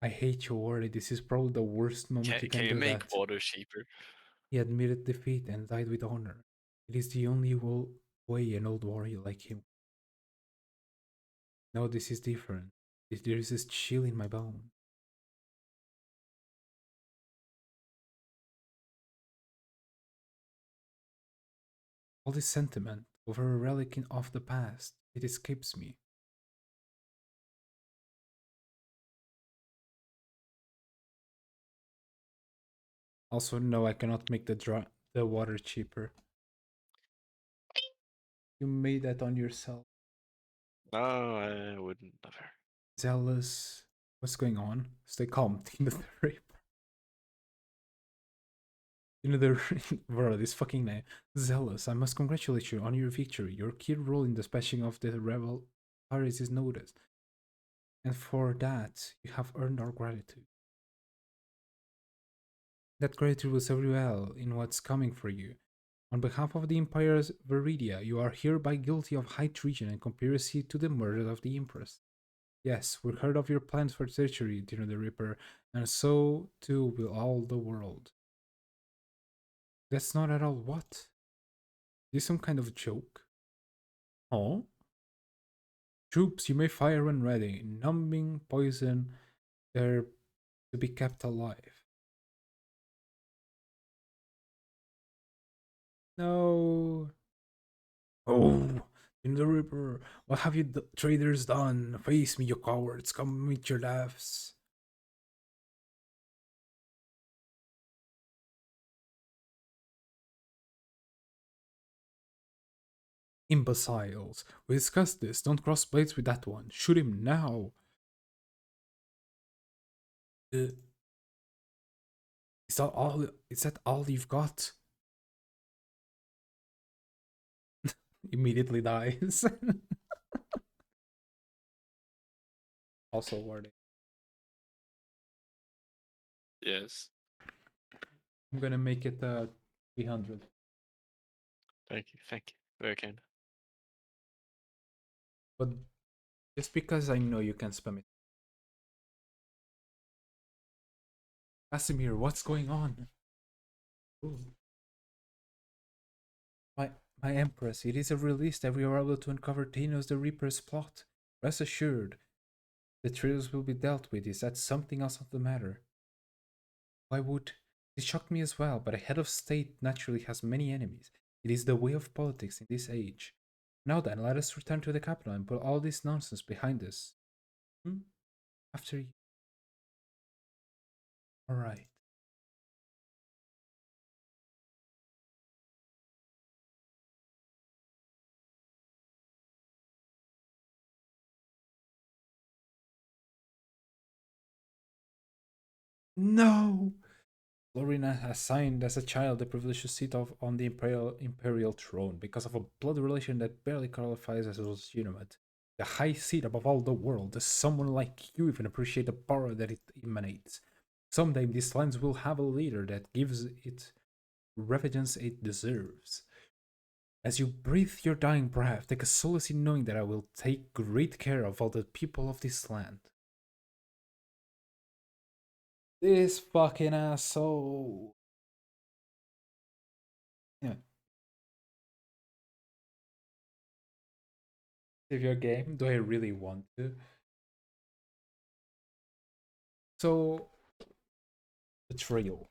I hate you already. This is probably the worst moment you Can can you do make that. water cheaper? He admitted defeat and died with honor. It is the only way an old warrior like him. No, this is different. There is this chill in my bone. All this sentiment over a relic of the past, it escapes me. Also, no, I cannot make the water cheaper. You made that on yourself. No, I wouldn't never. Zealous. What's going on? Stay calm, Tina the Rape. Tina the Bro, this fucking name. Zealous, I must congratulate you on your victory. Your key role in dispatching of the rebel pirates is noticed. And for that, you have earned our gratitude. That gratitude will serve you well in what's coming for you. On behalf of the Empire's Viridia, you are hereby guilty of high treason and conspiracy to the murder of the Empress. Yes, we heard of your plans for treachery, Dinner the Ripper, and so too will all the world. That's not at all what? Is this some kind of joke? Oh? Troops, you may fire when ready. Numbing poison, they're to be kept alive. No. Oh, in the Ripper, what have you traitors done? Face me, you cowards. Come meet your deaths. Imbeciles. We discussed this. Don't cross blades with that one. Shoot him now. Uh, is that all? Is that all you've got? Immediately dies. Also warning. Yes. I'm gonna make it 300. Thank you. Thank you. Very kind. But just because I know you can spam it. Casimir, what's going on? Ooh. My my Empress, it is a release that we are able to uncover Thanos the Reaper's plot. Rest assured, The traitors will be dealt with. Is that something else of the matter? Why would this shocked me as well, but a head of state naturally has many enemies. It is the way of politics in this age. Now then, let us return to the capital and put all this nonsense behind us. Hmm? After you. Alright. No! Lorena assigned as a child the privilege to sit on the imperial throne because of a blood relation that barely qualifies as legitimate. The high seat above all the world. Does someone like you even appreciate the power that it emanates? Someday these lands will have a leader that gives it reverence it deserves. As you breathe your dying breath, take a solace in knowing that I will take great care of all the people of this land. This fucking asshole. Yeah. Save your game? Do I really want to? So, betrayal.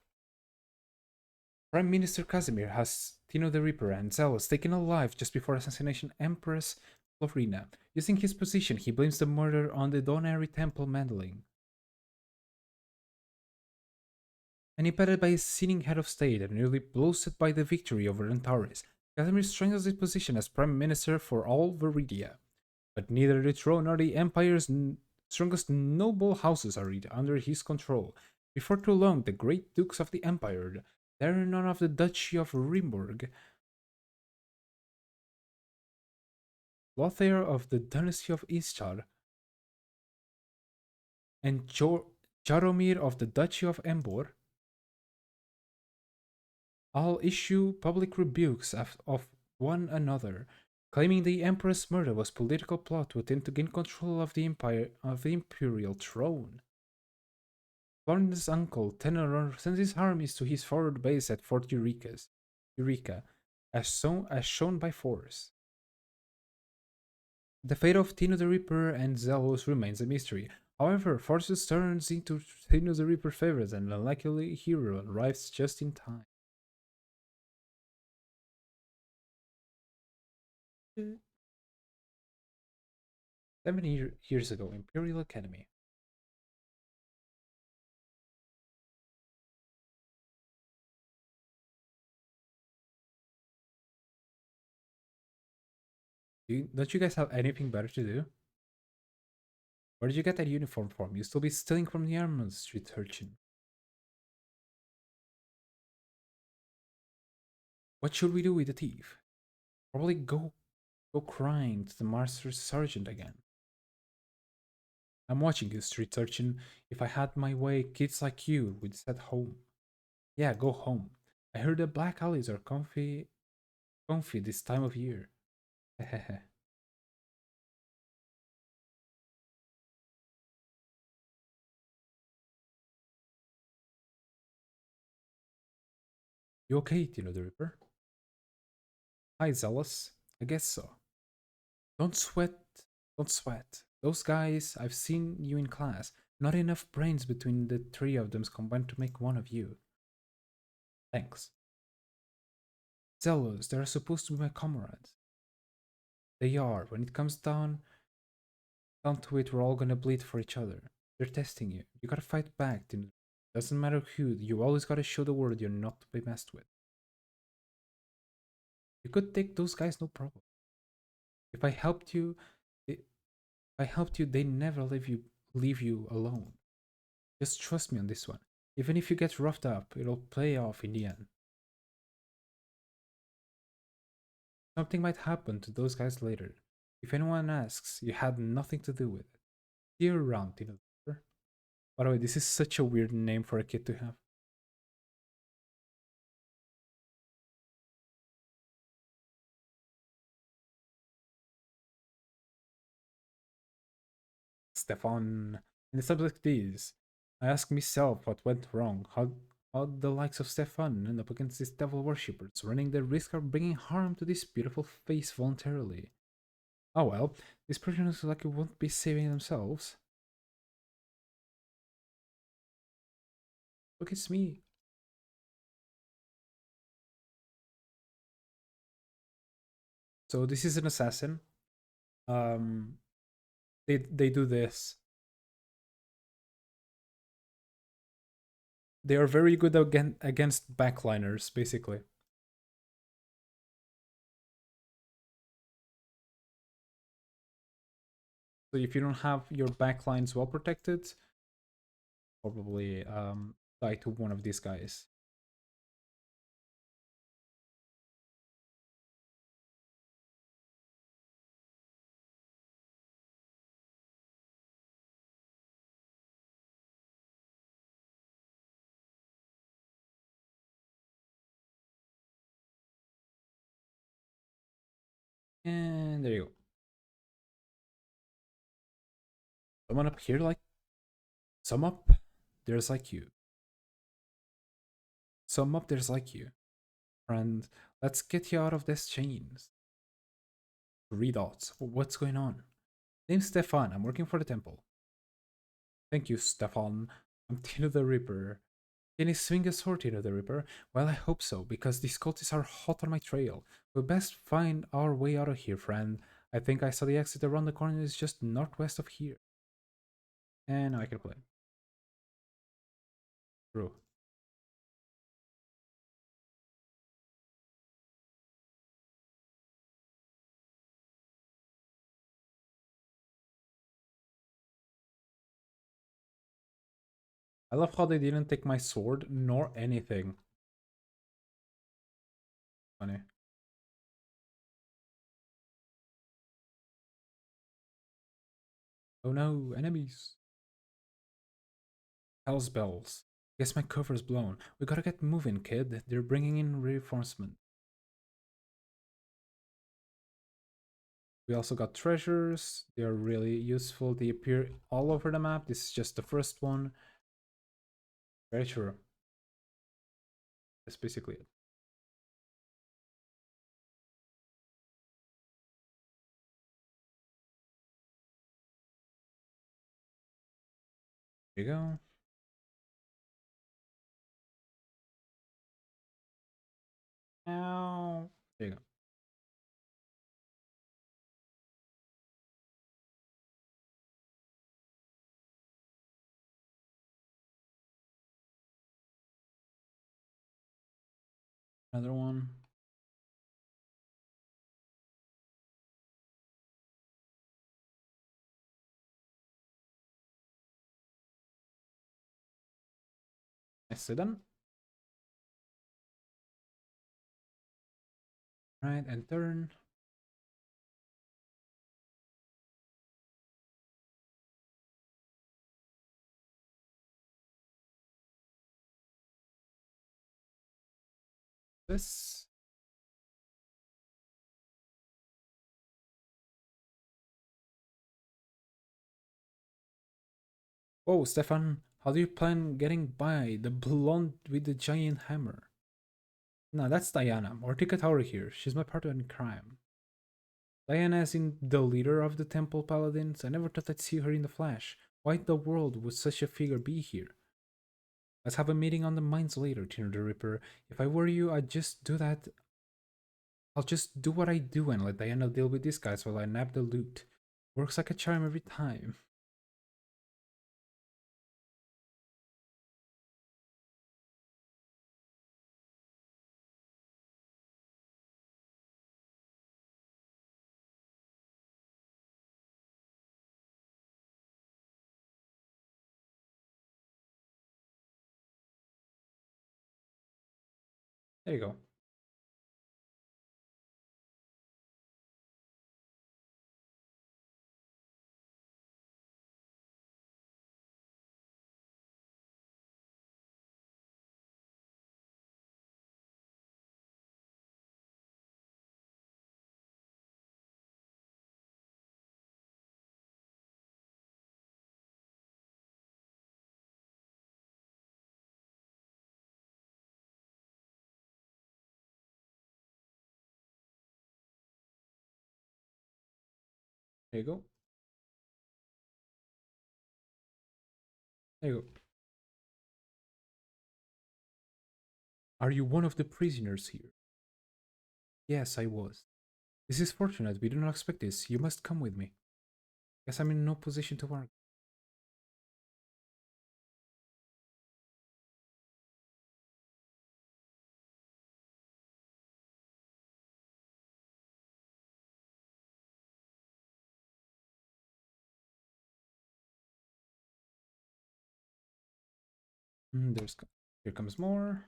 Prime Minister Casimir has Tino the Reaper and Zealous taken alive just before assassination Empress Florina. Using his position, he blames the murder on the Donary Temple meddling. And impeded by his sinning head of state and nearly bloated by the victory over Antares, Casimir strengthens his position as Prime Minister for all Viridia. But neither the throne nor the Empire's strongest noble houses are under his control. Before too long, the great dukes of the Empire, none of the Duchy of Rimburg, Lothair of the Dynasty of Istar, and Jaromir of the Duchy of Embor, all issue public rebukes of one another, claiming the Emperor's murder was political plot within to gain control of the imperial throne. Florina's uncle, Tenor, sends his armies to his forward base at Fort Eureka, as shown by force. The fate of Tino the Reaper and Zealous remains a mystery. However, forces turns into Tino the Reaper favors and an unlikely hero arrives just in time. 7 years ago, Imperial Academy. Don't you guys have anything better to do? Where did you get that uniform from? You still be stealing from the armament street urchin. What should we do with the thief? Probably go crying to the master sergeant again. I'm watching you, street urchin. If I had my way, kids like you would set home. Yeah, go home. I heard the black alleys are comfy this time of year. Hehehe. You okay, Tino the Ripper? Hi, Zealous. I guess so. Don't sweat. Don't sweat. Those guys, I've seen you in class. Not enough brains between the three of them combined to make one of you. Thanks. Zealous, they're supposed to be my comrades. They are. When it comes down to it, we're all gonna bleed for each other. They're testing you. You gotta fight back. Doesn't matter who. You always gotta show the world you're not to be messed with. You could take those guys, no problem. If I helped you, they never leave you alone. Just trust me on this one. Even if you get roughed up, it'll play off in the end. Something might happen to those guys later. If anyone asks, you had nothing to do with it. See you around, Tino. By the way, this is such a weird name for a kid to have. Stefan. And the subject is, I ask myself what went wrong. How the likes of Stefan end up against these devil worshippers, running the risk of bringing harm to this beautiful face voluntarily. Oh well, these prisoners like won't be saving themselves. Look, it's me. So this is an assassin. Um, they do this. They are very good against backliners, basically. So if you don't have your backlines well protected, probably die to one of these guys. And there you go. Someone up here like... Some up, there's like you. Some up, there's like you. Friend, let's get you out of this chains. 3 dots. What's going on? Name's Stefan. I'm working for the temple. Thank you, Stefan. I'm Tino the Ripper. Can you swing a sword, Tino the Ripper? Well, I hope so, because these cultists are hot on my trail. We'll best find our way out of here, friend. I think I saw the exit around the corner. It's just northwest of here. And now I can play. True. I love how they didn't take my sword nor anything. Funny. Oh no, enemies. Hell's bells. Guess my cover's blown. We gotta get moving, kid. They're bringing in reinforcement. We also got treasures. They are really useful. They appear all over the map. This is just the first one. Very sure. That's basically it. There you go. Ow. There you go. Another one. Nicely done. Right, and turn. This. Whoa, Stefan, how do you plan getting by the blonde with the giant hammer? No, that's Diana. Or take a tower here. She's my partner in crime. Diana is in the leader of the Temple Paladins. I never thought I'd see her in the flesh. Why in the world would such a figure be here? Let's have a meeting on the mines later, Tino the Ripper. If I were you, I'd just do that. I'll just do what I do and let Diana deal with these guys while I nab the loot. Works like a charm every time. There you go. There you go. There you go. Are you one of the prisoners here? Yes, I was. This is fortunate. We did not expect this. You must come with me. Guess I'm in no position to argue. Here comes more.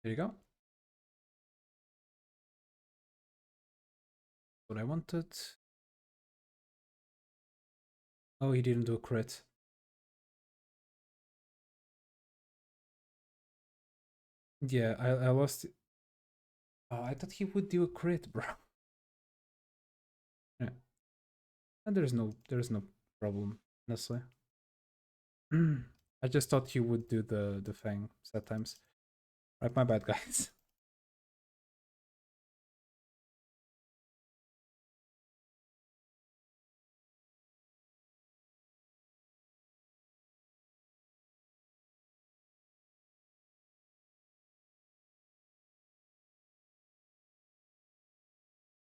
There you go. What I wanted. Oh, he didn't do a crit. Yeah, I lost. Oh, I thought he would do a crit, bro. Yeah. And there's no problem, honestly. I just thought he would do the thing set times. Right, my bad, guys.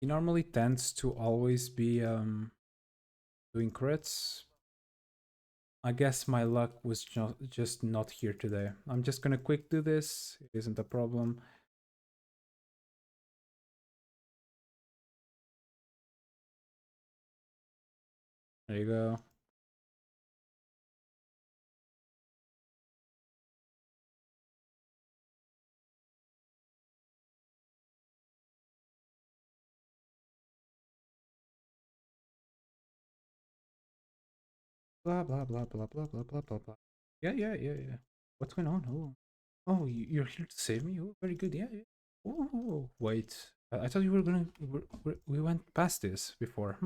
He normally tends to always be doing crits. I guess my luck was just not here today. I'm just gonna quick do this. It isn't a problem. There you go. Blah blah blah blah blah blah blah blah blah. Yeah. What's going on? Oh, you're here to save me. Oh, very good. Yeah. Oh, wait. I thought you were gonna. We went past this before.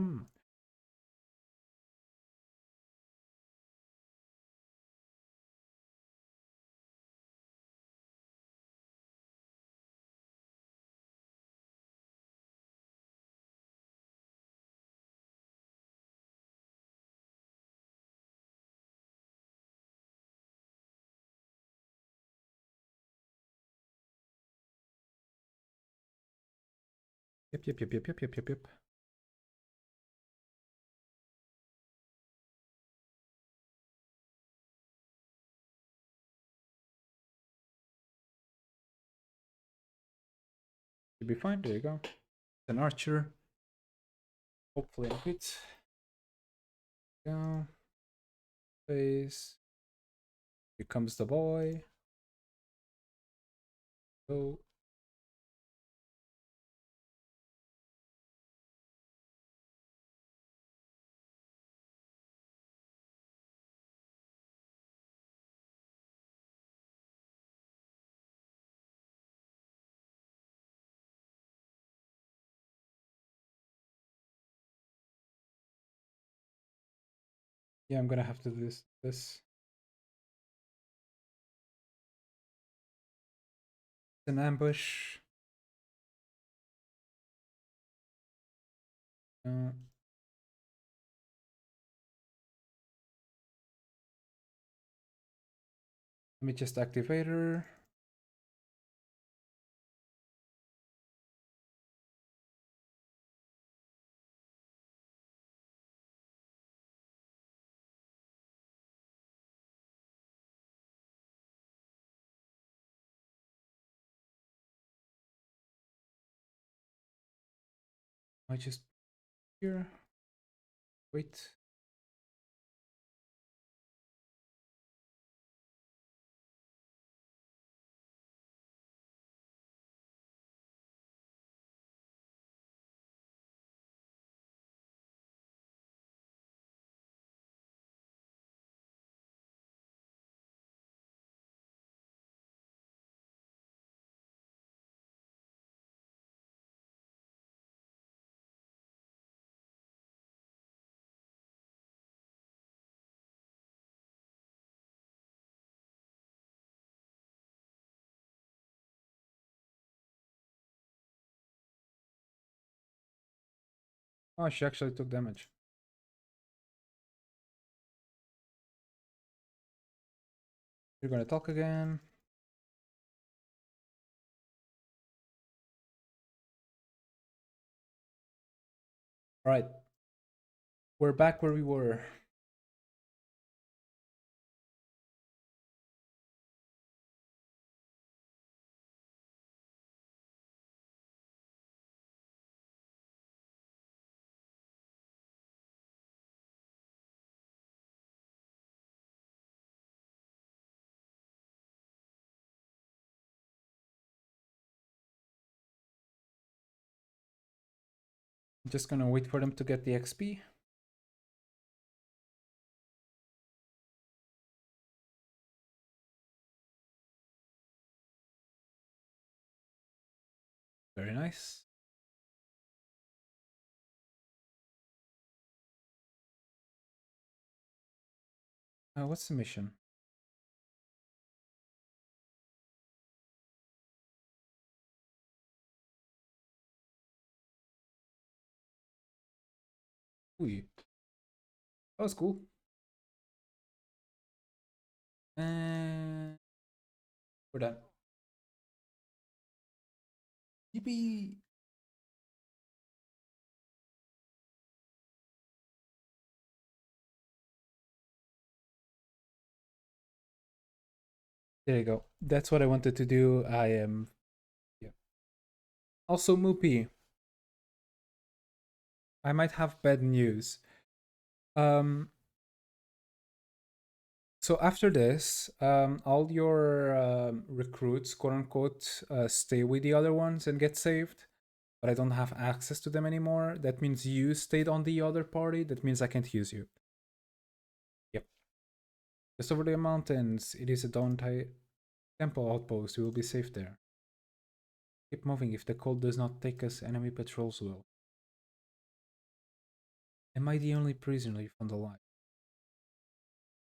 Yep. Should be fine. There you go. An archer. Hopefully a hit. Go. Face. Here comes the boy. Go. Yeah, I'm gonna have to do this. An ambush. Uh, Let me just activate her. I just here. Wait. Oh, she actually took damage. You're gonna talk again. Alright. We're back where we were. I'm just gonna wait for them to get the XP. Very nice. What's the mission? Ooh, that was cool. And we're done. Yippee! There you go. That's what I wanted to do. I am. Yeah. Also, Moopy, I might have bad news. So after this, all your recruits, quote unquote, stay with the other ones and get saved. But I don't have access to them anymore. That means you stayed on the other party. That means I can't use you. Yep. Just over the mountains, it is a Dante temple outpost. We will be safe there. Keep moving. If the cold does not take us, enemy patrols will. Am I the only prisoner you found alive?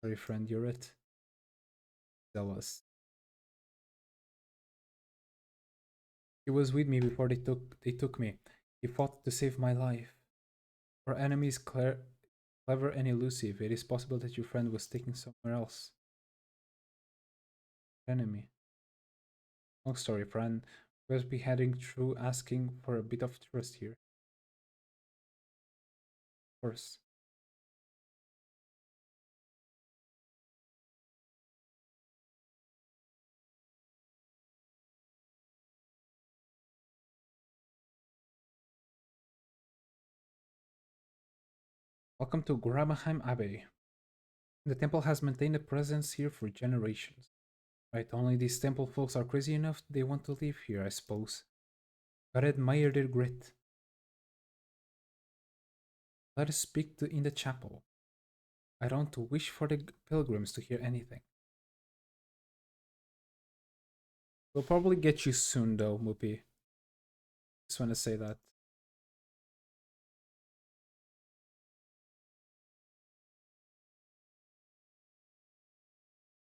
Sorry, friend, you're it. Zealous. He was with me before they took me. He fought to save my life. Our enemy is clever and elusive. It is possible that your friend was taken somewhere else. Enemy. Long story, friend. We'll be heading through asking for a bit of trust here. Of course. Welcome to Grabenheim Abbey. The temple has maintained a presence here for generations. Right, only these temple folks are crazy enough they want to live here, I suppose. Gotta admire their grit. Let us speak in the chapel. I don't wish for the pilgrims to hear anything. We'll probably get you soon though, Mupi. Just want to say that.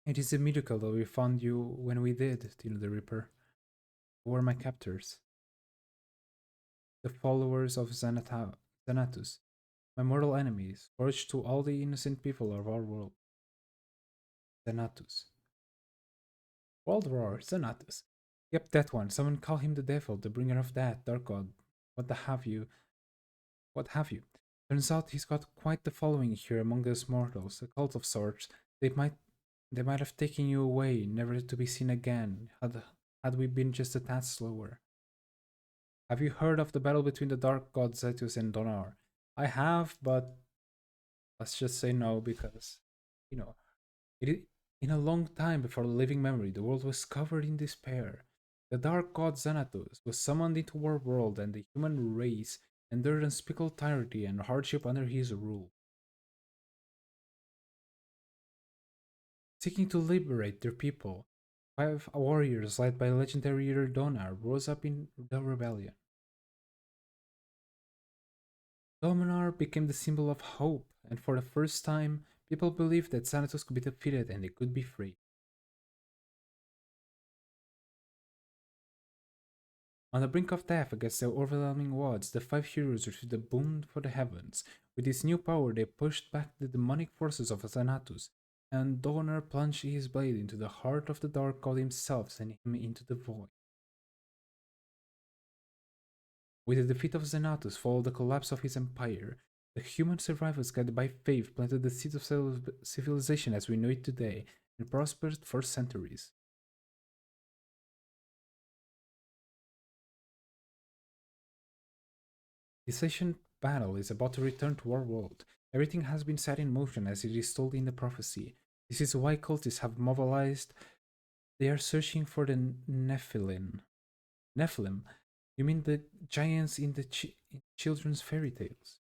It is a miracle that we found you when we did, Tino the Reaper. Who were my captors? The followers of Xanatus, my mortal enemies, scourge to all the innocent people of our world. Xanatus. World War, Xanatus. Yep, that one. Someone call him the devil, the bringer of death, dark god. What the have you? What have you? Turns out he's got quite the following here among us mortals, a cult of sorts. They might have taken you away, never to be seen again, had we been just a tad slower. Have you heard of the battle between the dark god Zetus and Donar? I have, but let's just say no because, you know, in a long time before living memory, the world was covered in despair. The dark god Xanatos was summoned into our world, and the human race endured unspeakable tyranny and hardship under his rule. Seeking to liberate their people, 5 warriors led by legendary leader Donar rose up in the rebellion. Dominar became the symbol of hope, and for the first time, people believed that Xanatos could be defeated and they could be free. On the brink of death against the overwhelming odds, the 5 heroes received a boon for the heavens. With this new power, they pushed back the demonic forces of Xanatos and Donner plunged his blade into the heart of the dark god himself, sending him into the void. With the defeat of Xenatus followed the collapse of his empire. The human survivors guided by faith planted the seeds of civilization as we know it today and prospered for centuries. This ancient battle is about to return to our world. Everything has been set in motion as it is told in the prophecy. This is why cultists have mobilized. They are searching for the Nephilim. Nephilim? You mean the giants in the in children's fairy tales?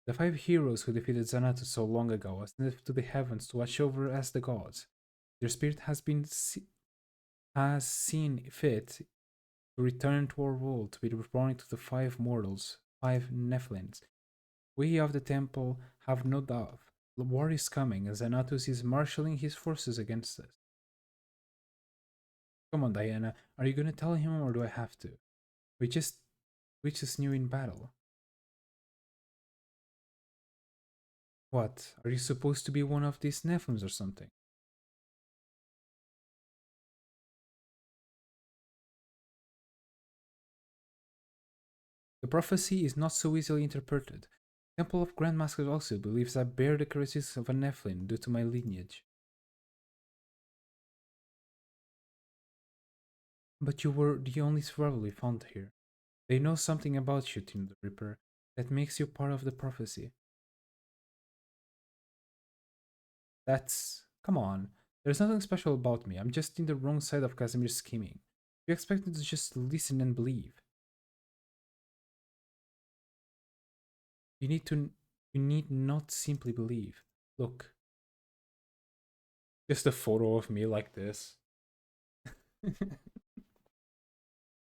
The 5 heroes who defeated Xanatos so long ago ascended to the heavens to watch over as the gods. Their spirit has seen fit to return to our world to be reborn to the 5 mortals, 5 Nephilims. We of the temple have no doubt. The war is coming, and Xanatos is marshalling his forces against us. Come on, Diana, are you gonna tell him or do I have to? Which is new in battle? What? Are you supposed to be one of these Nephilims or something? The prophecy is not so easily interpreted. The Temple of Grandmaster also believes I bear the characteristics of a Nephilim due to my lineage. But you were the only survivor we found here. They know something about you, Tim the Reaper, that makes you part of the prophecy. Come on. There's nothing special about me. I'm just in the wrong side of Casimir's scheming. You expect me to just listen and believe. You need not simply believe. Look. Just a photo of me like this.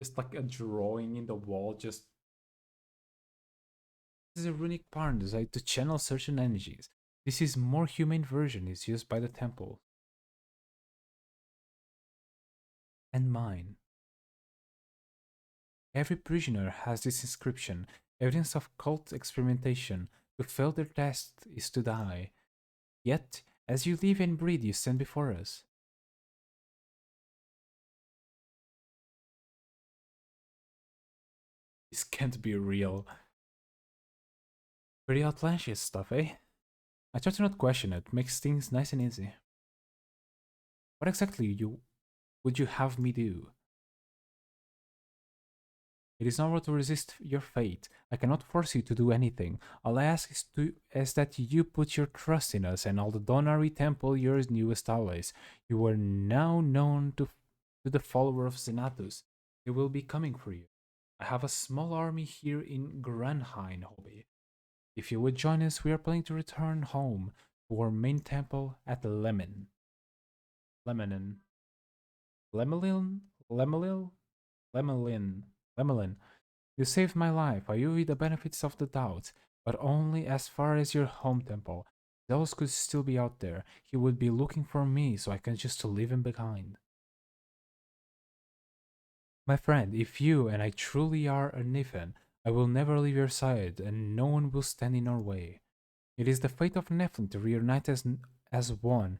Just like a drawing in the wall, just. This is a runic pattern designed to channel certain energies. This is more humane version is used by the temple. And mine. Every prisoner has this inscription, evidence of cult experimentation. To fail their test is to die. Yet, as you live and breathe, you stand before us. This can't be real. Pretty outlandish stuff, eh? I try to not question it, makes things nice and easy. What exactly would you have me do? It is not what to resist your fate. I cannot force you to do anything. All I ask is that you put your trust in us and all the Donari Temple, your newest allies. You are now known to the follower of Xenatus. They will be coming for you. I have a small army here in Granhain, Hobby. If you would join us, we are planning to return home to our main temple at Lemelin. Lemelin. You saved my life. I owe you the benefits of the doubt, but only as far as your home temple. Those could still be out there. He would be looking for me, so I can just leave him behind. My friend, if you and I truly are a Nephilim, I will never leave your side, and no one will stand in our way. It is the fate of Nephilim to reunite as one,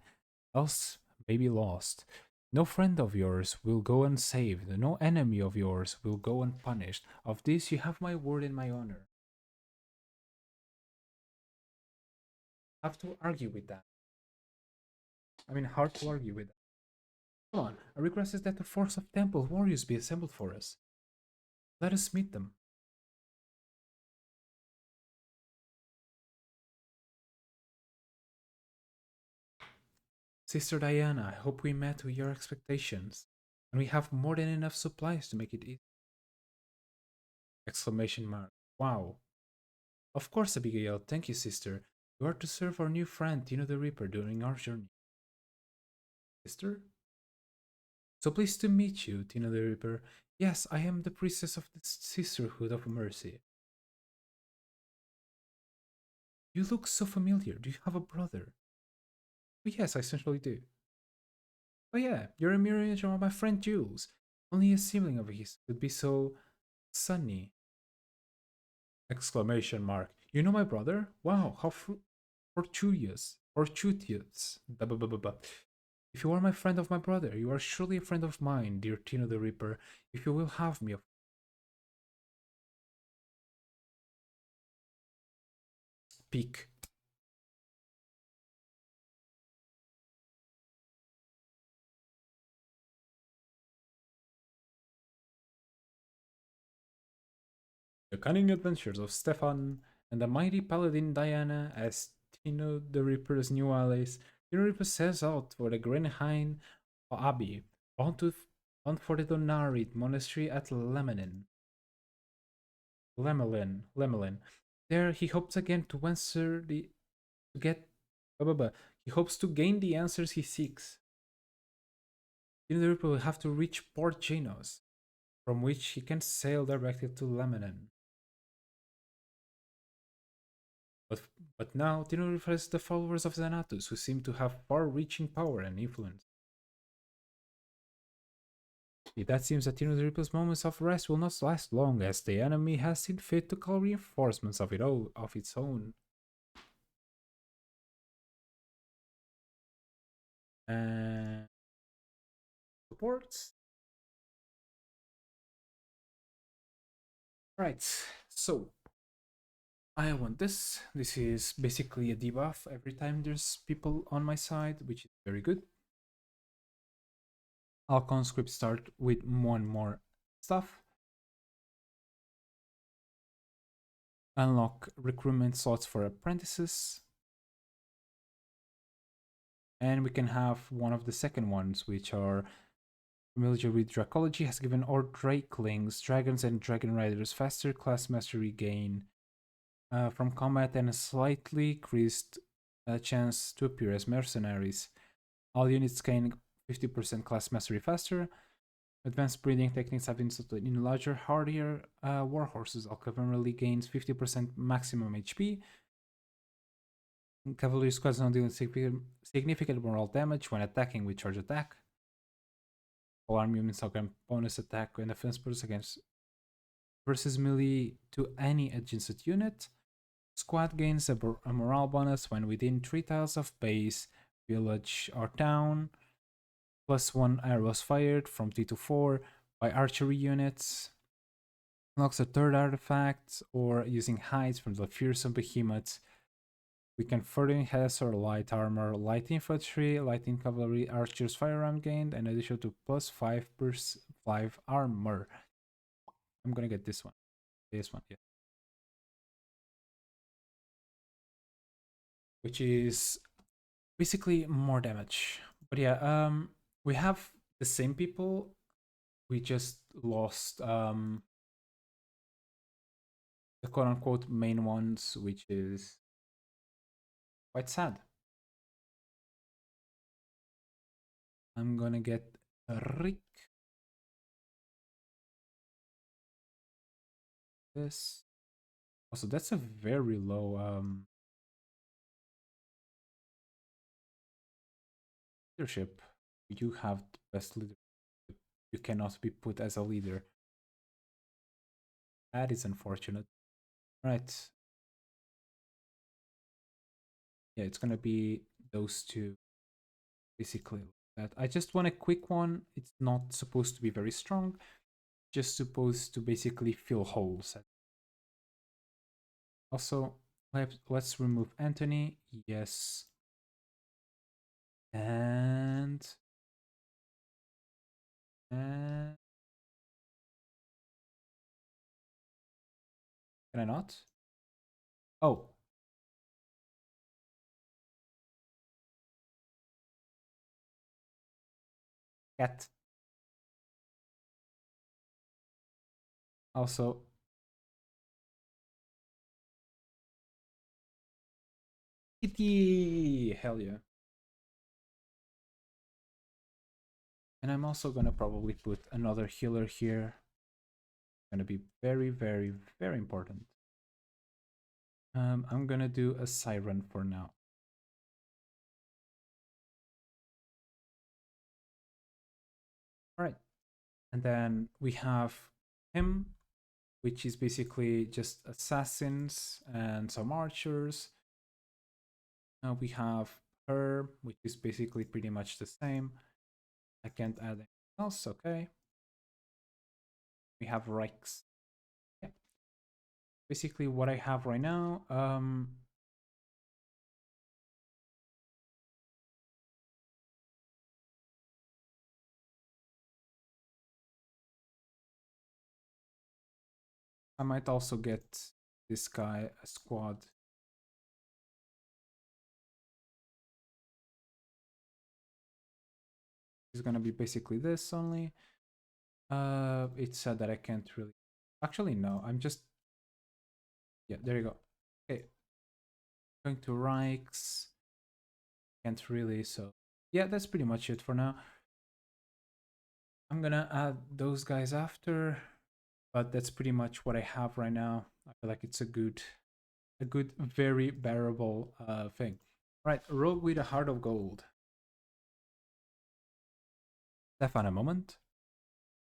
else may be lost. No friend of yours will go unsaved, no enemy of yours will go unpunished. Of this you have my word and my honor. Have to argue with that. I mean, hard to argue with that. Come on, our request is that a force of temple warriors be assembled for us. Let us meet them. Sister Diana, I hope we met with your expectations, and we have more than enough supplies to make it easy. Exclamation mark. Wow. Of course, Abigail, thank you, sister. You are to serve our new friend, Tino the Reaper, during our journey. Sister? So pleased to meet you, Tino the Reaper. Yes, I am the priestess of the Sisterhood of Mercy. You look so familiar. Do you have a brother? Oh, yes, I certainly do. Oh yeah, you're a mirror image of my friend Jules. Only a sibling of his could be so sunny. Exclamation mark. You know my brother? Wow, how fortuitous. fortuitous. If you are my friend of my brother, you are surely a friend of mine, dear Tino the Reaper. If you will have me, speak. The cunning adventures of Stefan and the mighty paladin Diana as Tino the Reaper's new allies. Tino the Reaper sets out for the Grenheim Abbey, bound for the Donarid monastery at Lemelin. There he hopes again to answer to get he hopes to gain the answers he seeks. Tino the Reaper will have to reach Port Janos, from which he can sail directly to Lemelin. But now Tino refers to the followers of Xanatus, who seem to have far-reaching power and influence. That seems that Tino the Reaper's moments of rest will not last long, as the enemy has seen fit to call reinforcements of its own. And supports. Right, so I want this. This is basically a debuff every time there's people on my side, which is very good. I'll conscript start with one more stuff. Unlock recruitment slots for apprentices. And we can have one of the second ones, which are familiar with Dracology, has given our Drakelings, dragons and dragon riders faster class mastery gain from combat and a slightly increased chance to appear as mercenaries. All units gain 50% class mastery faster. Advanced breeding techniques have been installed in larger, hardier warhorses. All cavalry gains 50% maximum HP. Cavalry squads don't deal significant morale damage when attacking with charge attack. All army units have bonus attack and defense bonus against versus melee to any adjacent unit. Squad gains a morale bonus when within 3 tiles of base, village, or town. +1 arrows fired from 3 to 4 by archery units. Unlocks a third artifact, or using hides from the fearsome behemoths. We can further enhance our light armor, light infantry, light cavalry, archers firearm gained, and addition to +5 armor. I'm gonna get this one. This one, yeah. Which is basically more damage. But yeah, we have the same people. We just lost the quote-unquote main ones, which is quite sad. I'm gonna get Rick. This. Also, that's a very low leadership. You have the best leader. You cannot be put as a leader. That is unfortunate. Right. Yeah, it's gonna be those two. Basically, that. I just want a quick one. It's not supposed to be very strong. Just supposed to basically fill holes. Also, let's remove Anthony. Yes. And can I not? Oh. Cat. Also. Kitty! Hell yeah. And I'm also gonna probably put another healer here. Gonna be very, very, very important. I'm gonna do a siren for now. All right, and then we have him, which is basically just assassins and some archers. We have her, which is basically pretty much the same. I can't add anything else. Okay. We have Rex. Yeah. Basically what I have right now. I might also get this guy a squad. It's gonna be basically this only. It said that I can't really. Actually, no. I'm just. Yeah, there you go. Okay, going to Reichs. Can't really. So yeah, that's pretty much it for now. I'm gonna add those guys after, but that's pretty much what I have right now. I feel like it's a good, very bearable thing. Right, rogue with a heart of gold. Stefan, a moment.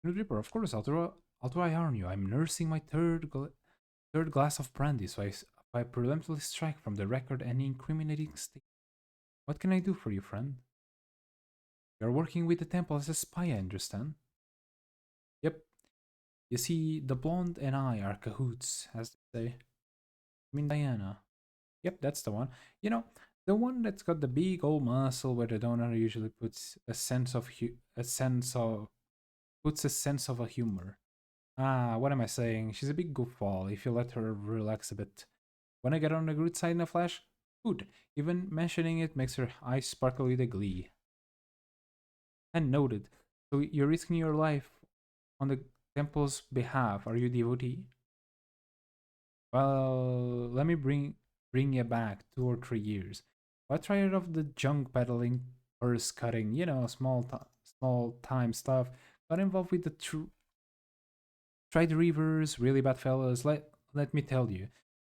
Good Reaper, of course, I'll try iron you. I'm nursing my third glass of brandy, so I preemptively strike from the record any incriminating state. What can I do for you, friend? You're working with the temple as a spy, I understand. Yep. You see, the blonde and I are cahoots, as they say. I mean, Diana. Yep, that's the one. You know, the one that's got the big old muscle where the donor usually puts a sense of puts a sense of a humor. Ah, what am I saying? She's a big goofball if you let her relax a bit. When I get on the good side in a flash, good. Even mentioning it makes her eyes sparkle with a glee. And noted. So you're risking your life on the temple's behalf. Are you devotee? Well, let me bring you back 2 or 3 years. Got tired of the junk peddling, purse cutting, small time stuff. Got involved with the tried rivers, really bad fellas. Let me tell you,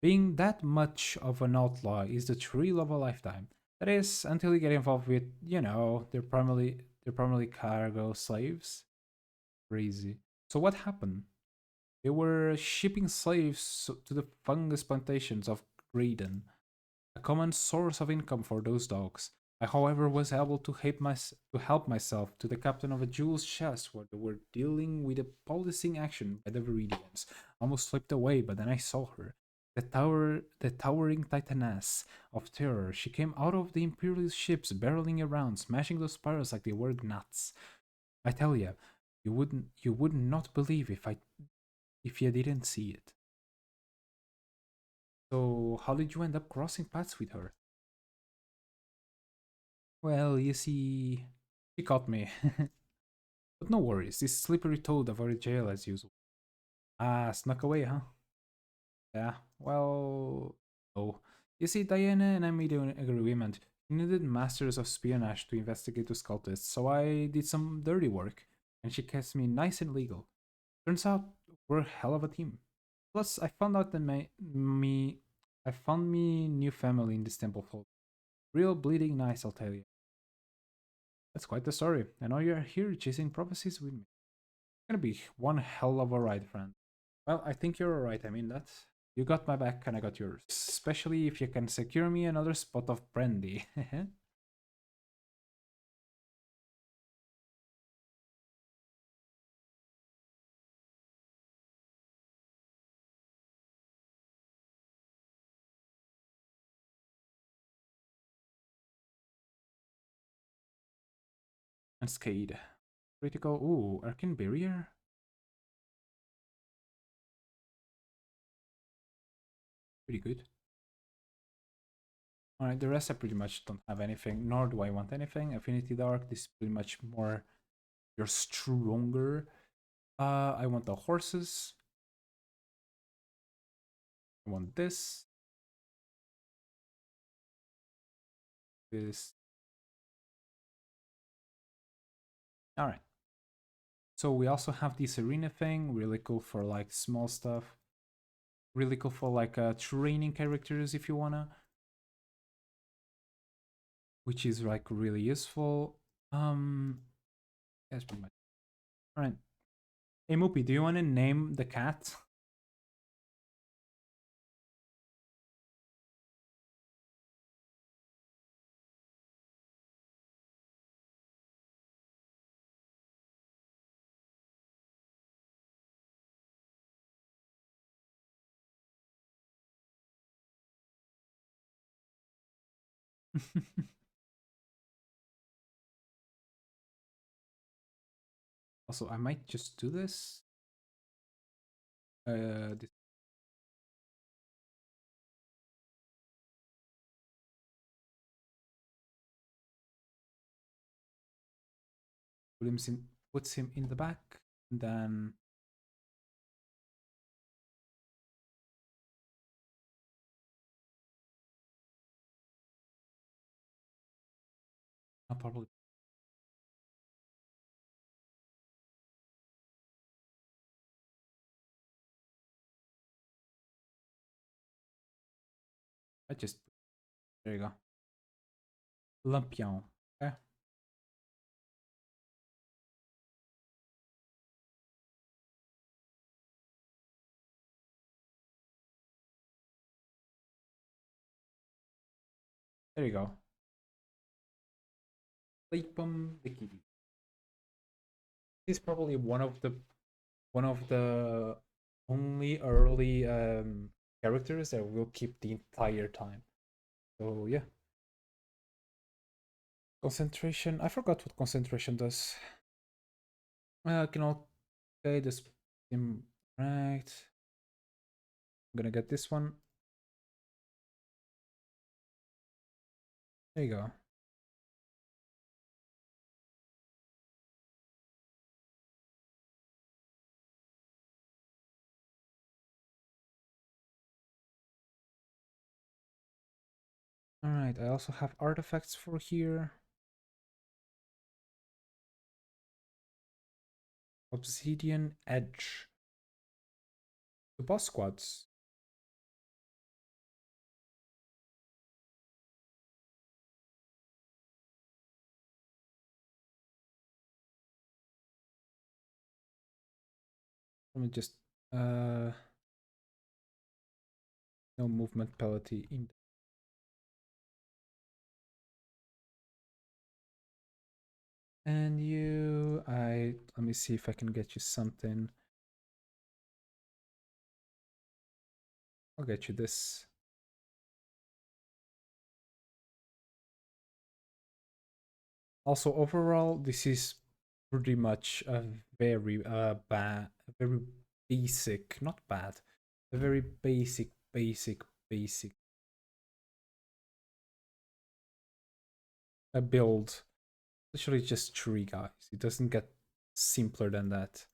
being that much of an outlaw is the thrill of a lifetime. That is, until you get involved with, they're primarily cargo slaves. Crazy. So what happened? They were shipping slaves to the fungus plantations of Graydon, a common source of income for those dogs. I, however, was able to help myself to the captain of a jewel's chest where they were dealing with a policing action by the Viridians. Almost slipped away, but then I saw her. The towering titaness of terror. She came out of the Imperial ships, barreling around, smashing those pirates like they were nuts. I tell you, you would not believe if you didn't see it. So, how did you end up crossing paths with her? Well, you see, she caught me. But no worries, this slippery toad avoided jail as usual. Ah, snuck away, huh? Yeah, well, oh. You see, Diana and I made an agreement. She needed masters of espionage to investigate those cultists, so I did some dirty work, and she kept me nice and legal. Turns out, we're a hell of a team. Plus, I found out that I found me new family in this temple fold. Real bleeding nice, I'll tell you. That's quite the story. I know you're here chasing prophecies with me. It's gonna be one hell of a ride, friend. Well, I think you're alright. I mean that. You got my back and I got yours. Especially if you can secure me another spot of brandy. And Skade. Critical. Ooh, Arcane Barrier? Pretty good. Alright, the rest I pretty much don't have anything, nor do I want anything. Affinity Dark, this is pretty much more you're stronger. I want the horses. I want this. This. Alright. So we also have this arena thing, really cool for like small stuff. Really cool for like training characters if you wanna. Which is like really useful. That's pretty much. Alright. Hey Moopy, do you wanna name the cat? Also, I might just do this. This puts him in the back, and then I'll probably I just there you go. Lampion. Okay. There you go. Leapum the kitty. He's probably one of the only early characters that will keep the entire time. So yeah. Concentration. I forgot what concentration does. Can okay this right. I'm gonna get this one. There you go. Alright, I also have artifacts for here. Obsidian Edge. The boss squads. Let me just no movement penalty in. And you, let me see if I can get you something. I'll get you this. Also, overall, this is pretty much a very very basic, not bad, a very basic a build. Literally just three guys. It doesn't get simpler than that.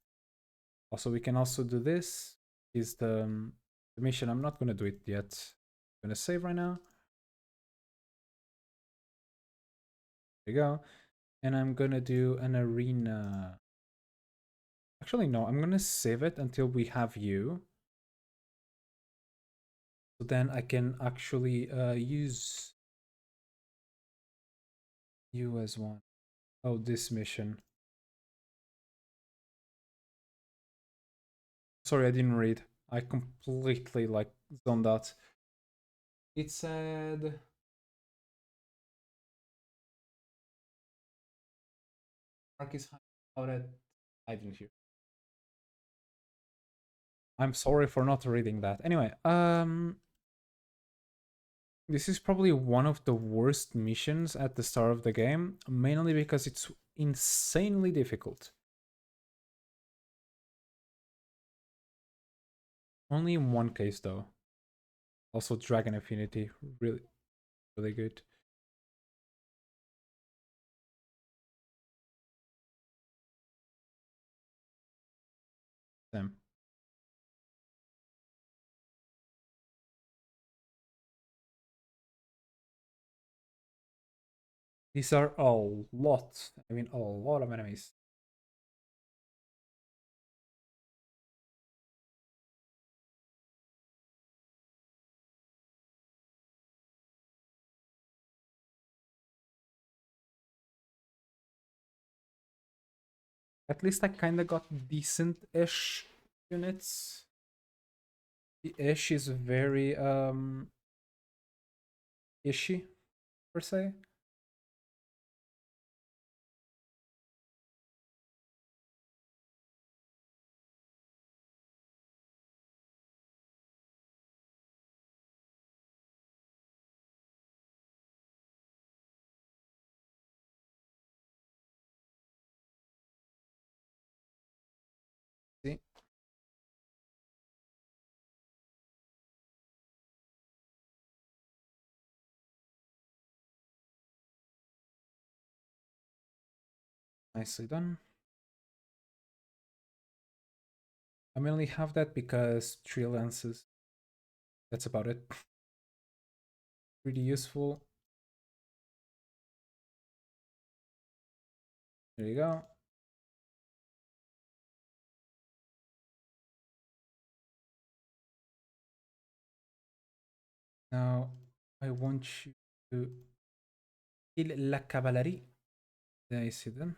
Also, we can also do this. Is the mission? I'm not gonna do it yet. I'm gonna save right now. There you go. And I'm gonna do an arena. Actually, no, I'm gonna save it until we have you. So then I can actually use you as one. Oh, this mission. Sorry, I didn't read. I completely like zoned out. It said Marcus out at I didn't hear. I'm sorry for not reading that. Anyway, this is probably one of the worst missions at the start of the game, mainly because it's insanely difficult. Only in one case though. Also Dragon Affinity, really, really good. Them. These are a lot, I mean a lot of enemies. At least I kinda got decent-ish units. The ish is very ishy, per se. Nicely done. I mainly have that because 3 lances. That's about it. Pretty useful. There you go. Now I want you to kill la cavalry. There you see them.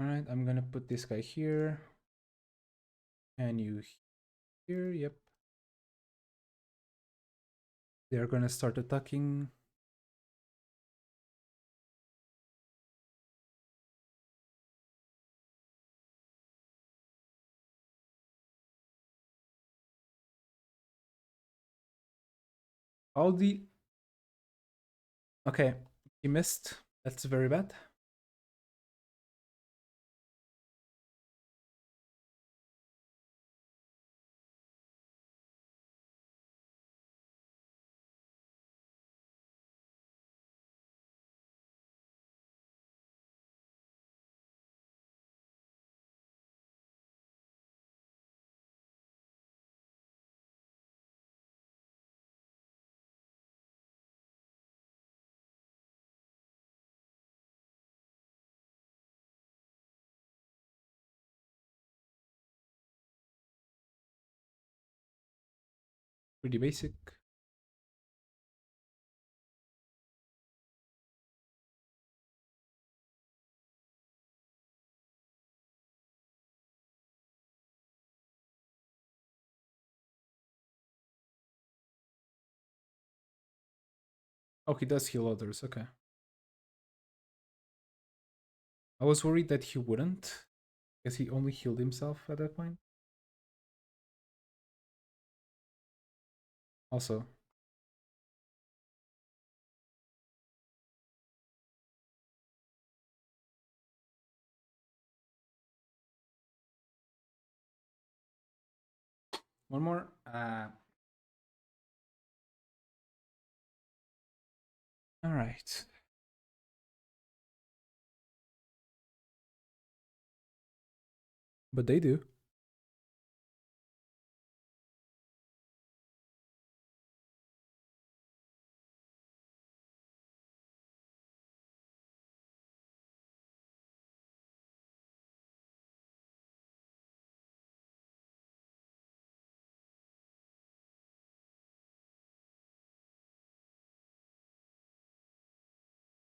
Alright, I'm gonna put this guy here. And you here, yep. They're gonna start attacking. All the... Okay, he missed. That's very bad. Pretty basic. Oh, he does heal others, okay. I was worried that he wouldn't, because he only healed himself at that point. Also, one more. All right. But they do.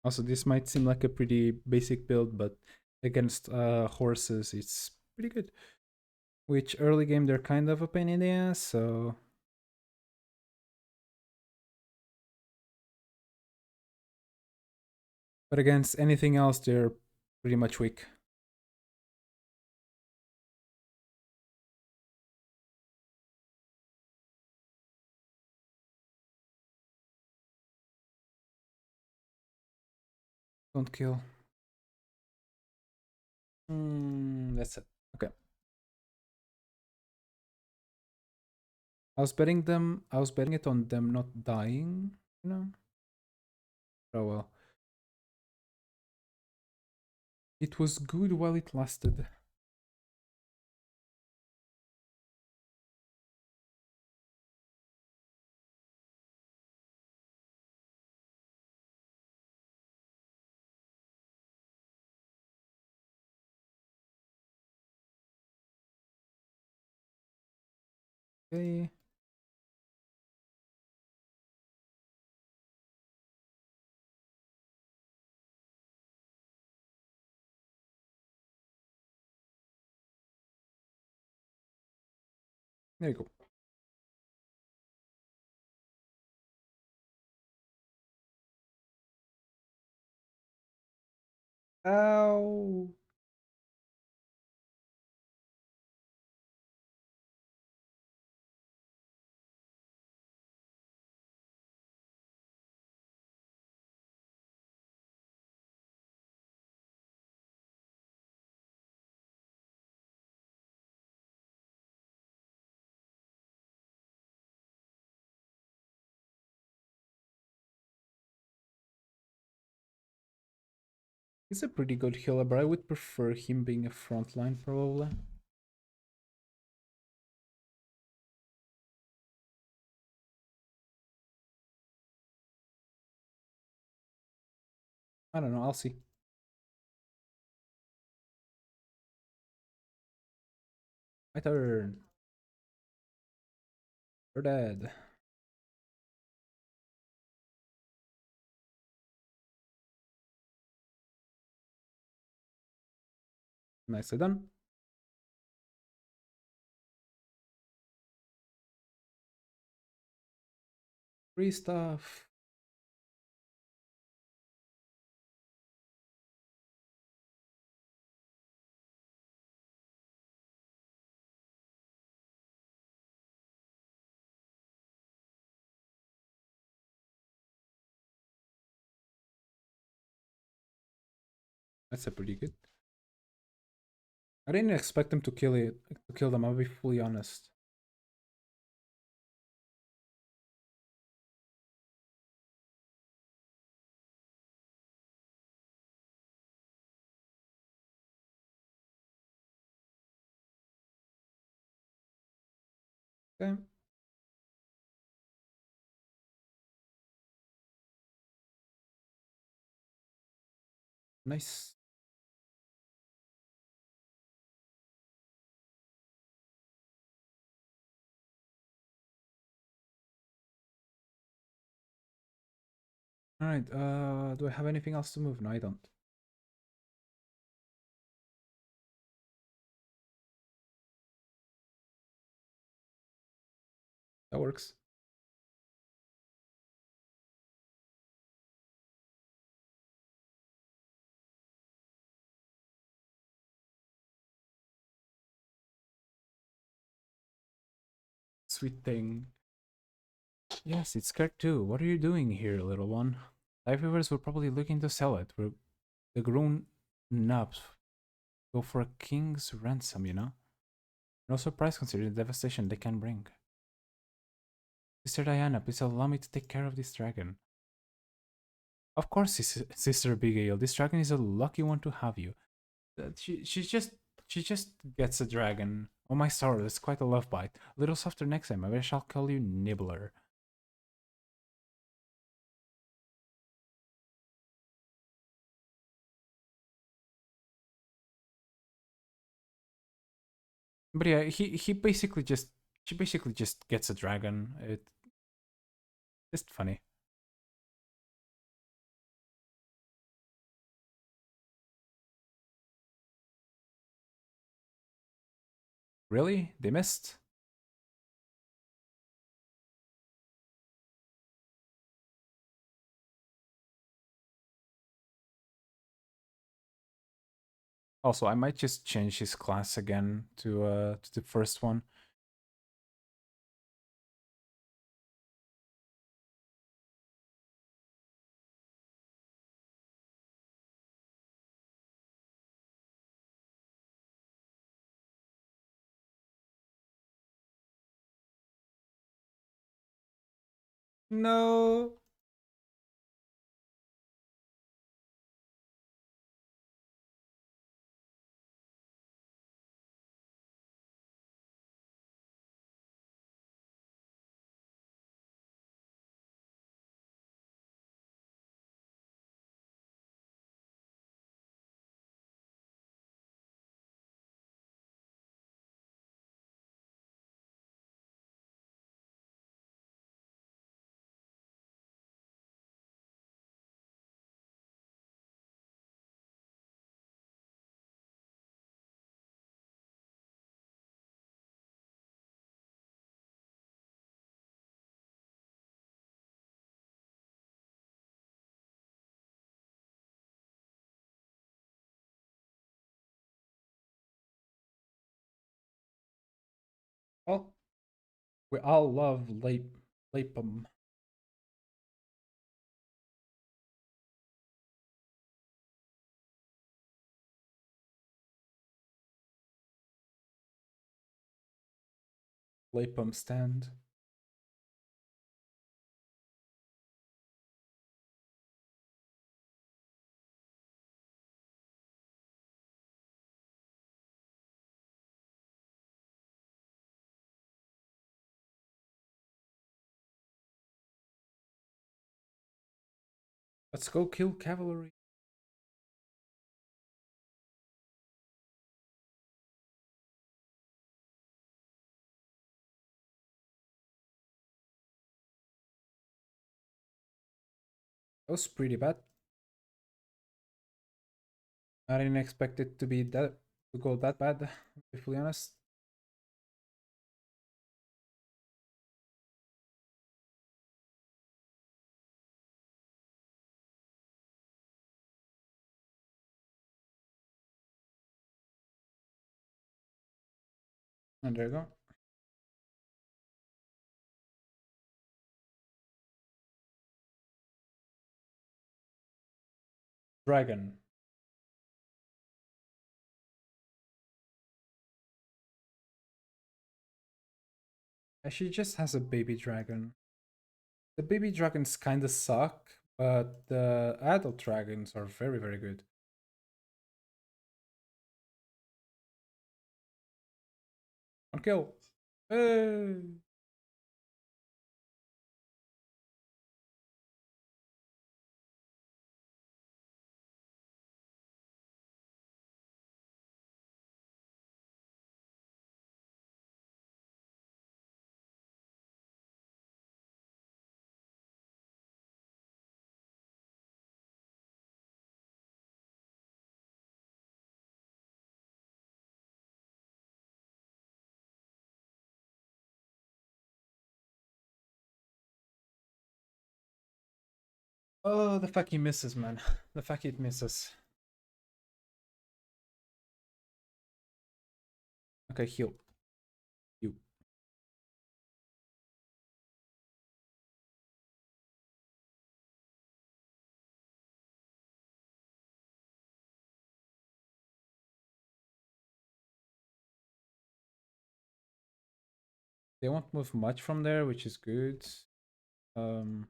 Also, this might seem like a pretty basic build, but against horses, it's pretty good. Which early game, they're kind of a pain in the ass, so... But against anything else, they're pretty much weak. Don't kill. That's it. Okay. I was betting it on them not dying, you know? Oh well. It was good while it lasted. Okay. There you go. Ow. He's a pretty good healer, but I would prefer him being a frontline probably. I don't know, I'll see. My turn. You're dead. Nicely done. Free stuff. That's a pretty good. I didn't expect them to kill it. To kill them. I'll be fully honest. Okay. Nice. All right. Do I have anything else to move? No, I don't. That works. Sweet thing. Yes, it's scared too. What are you doing here, little one? Life Weavers were probably looking to sell it. We're the grown nubs go for a king's ransom, you know? No surprise considering the devastation they can bring. Sister Diana, please allow me to take care of this dragon. Of course, Sister Abigail. This dragon is a lucky one to have you. She just gets a dragon. Oh my sorrow, that's quite a love bite. A little softer next time. Maybe I shall call you Nibbler. But yeah, he basically just she basically just gets a dragon. It's just funny. Really? They missed? Also, I might just change his class again to the first one. No. Well, we all love Lapum. Lapum stand. Let's go kill cavalry. That was pretty bad. I didn't expect it to be that to go that bad, to be fully honest. And there you go. Dragon. She just has a baby dragon. The baby dragons kinda suck, but the adult dragons are very, very good. One kill. Hey! Oh, the fuck he misses, man. The fuck it misses. Okay, heal. You. They won't move much from there, which is good. Um,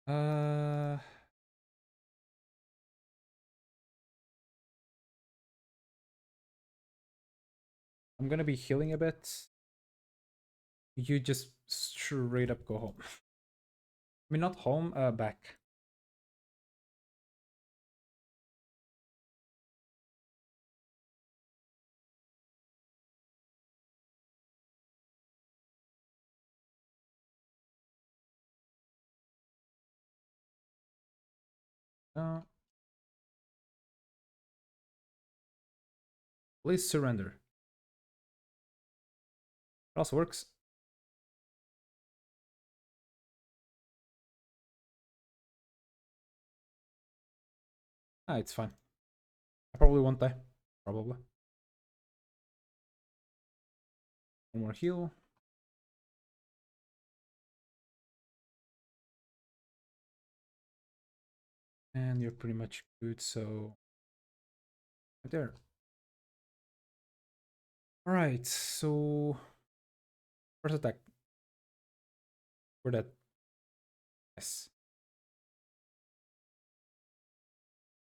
uh, I'm gonna be healing a bit. You just straight up go home. I mean, not home, back. Please surrender. It also works. Ah, it's fine. I probably won't die. Probably. One more heal. And you're pretty much good, so... Right there. Alright, so... First attack. We're dead. Yes.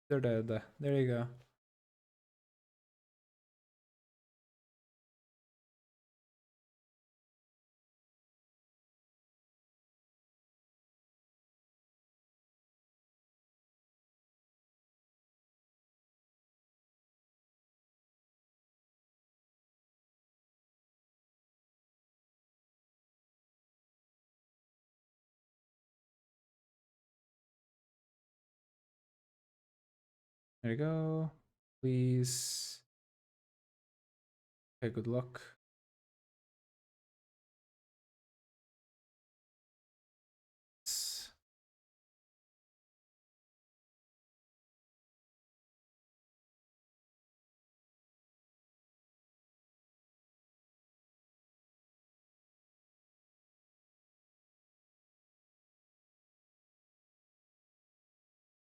They're dead. There you go. There you go. Please. Okay, good luck.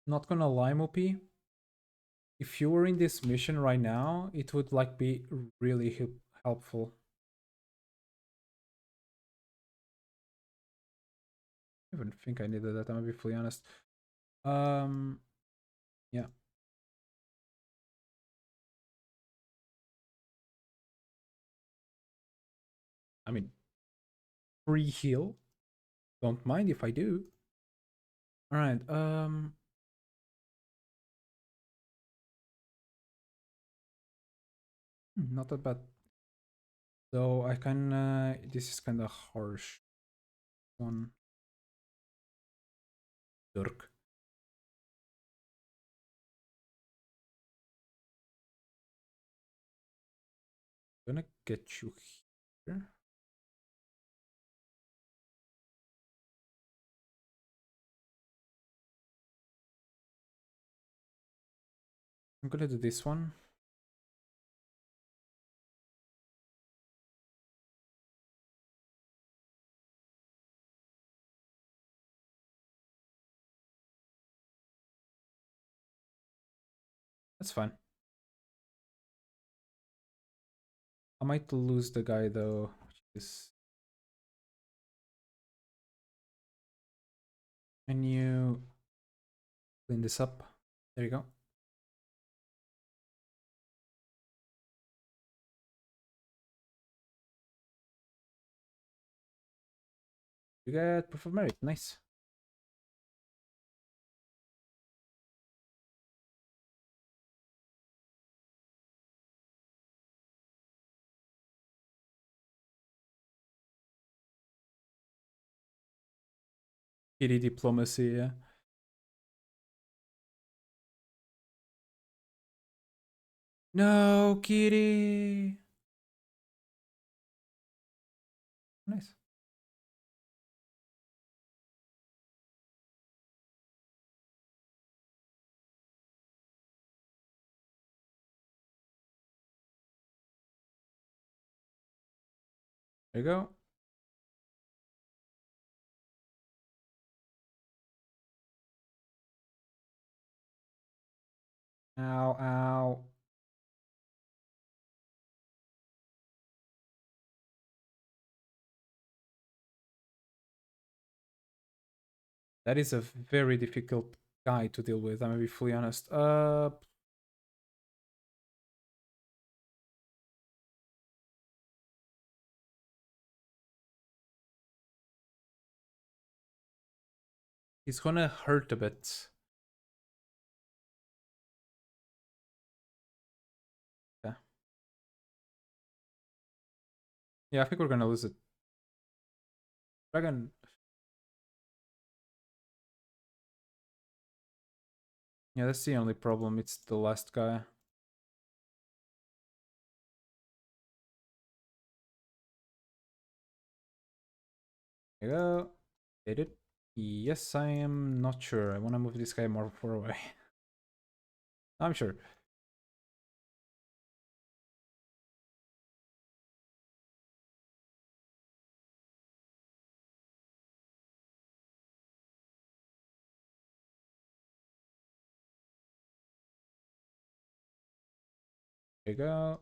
Not gonna lie, Mopi. If you were in this mission right now, it would like be really helpful. I don't even think I needed that, I'm gonna be fully honest. Yeah. I mean, free heal. Don't mind if I do. All right. Not that bad. Though I can. This is kind of harsh. One. Dirk. Gonna get you here. I'm gonna do this one. That's fine. I might lose the guy though, which is. Can you clean this up? There you go. You get proof of merit. Nice. Kitty diplomacy, yeah. No, Kitty. Nice. There you go. Ow, ow. That is a very difficult guy to deal with, I'm gonna be fully honest. He's gonna hurt a bit. Yeah. Yeah, I think we're gonna lose it. Dragon. Yeah, that's the only problem. It's the last guy. There you go. Did it? Yes, I am not sure. I want to move this guy more far away. I'm sure. There you go.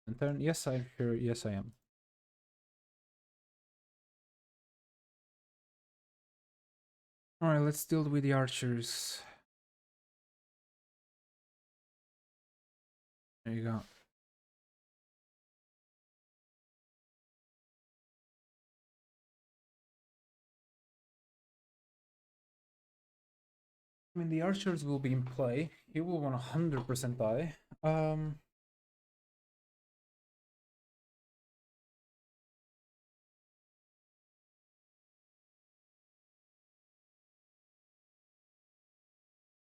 And turn. Yes, I'm sure. Yes, I am. Alright, let's deal with the archers. There you go. I mean, the archers will be in play. He will 100% die.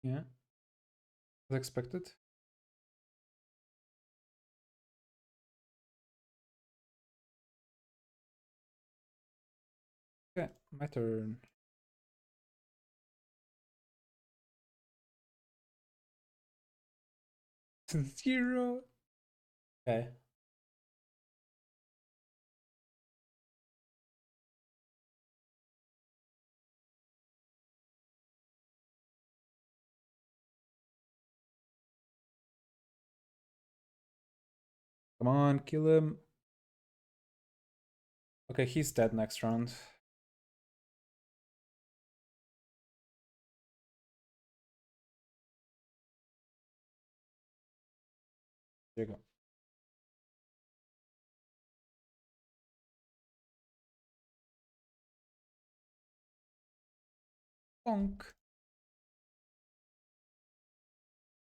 Yeah, as expected. Okay, my turn. Zero. Okay. Come on, kill him. Okay, he's dead next round. There you go. Bonk.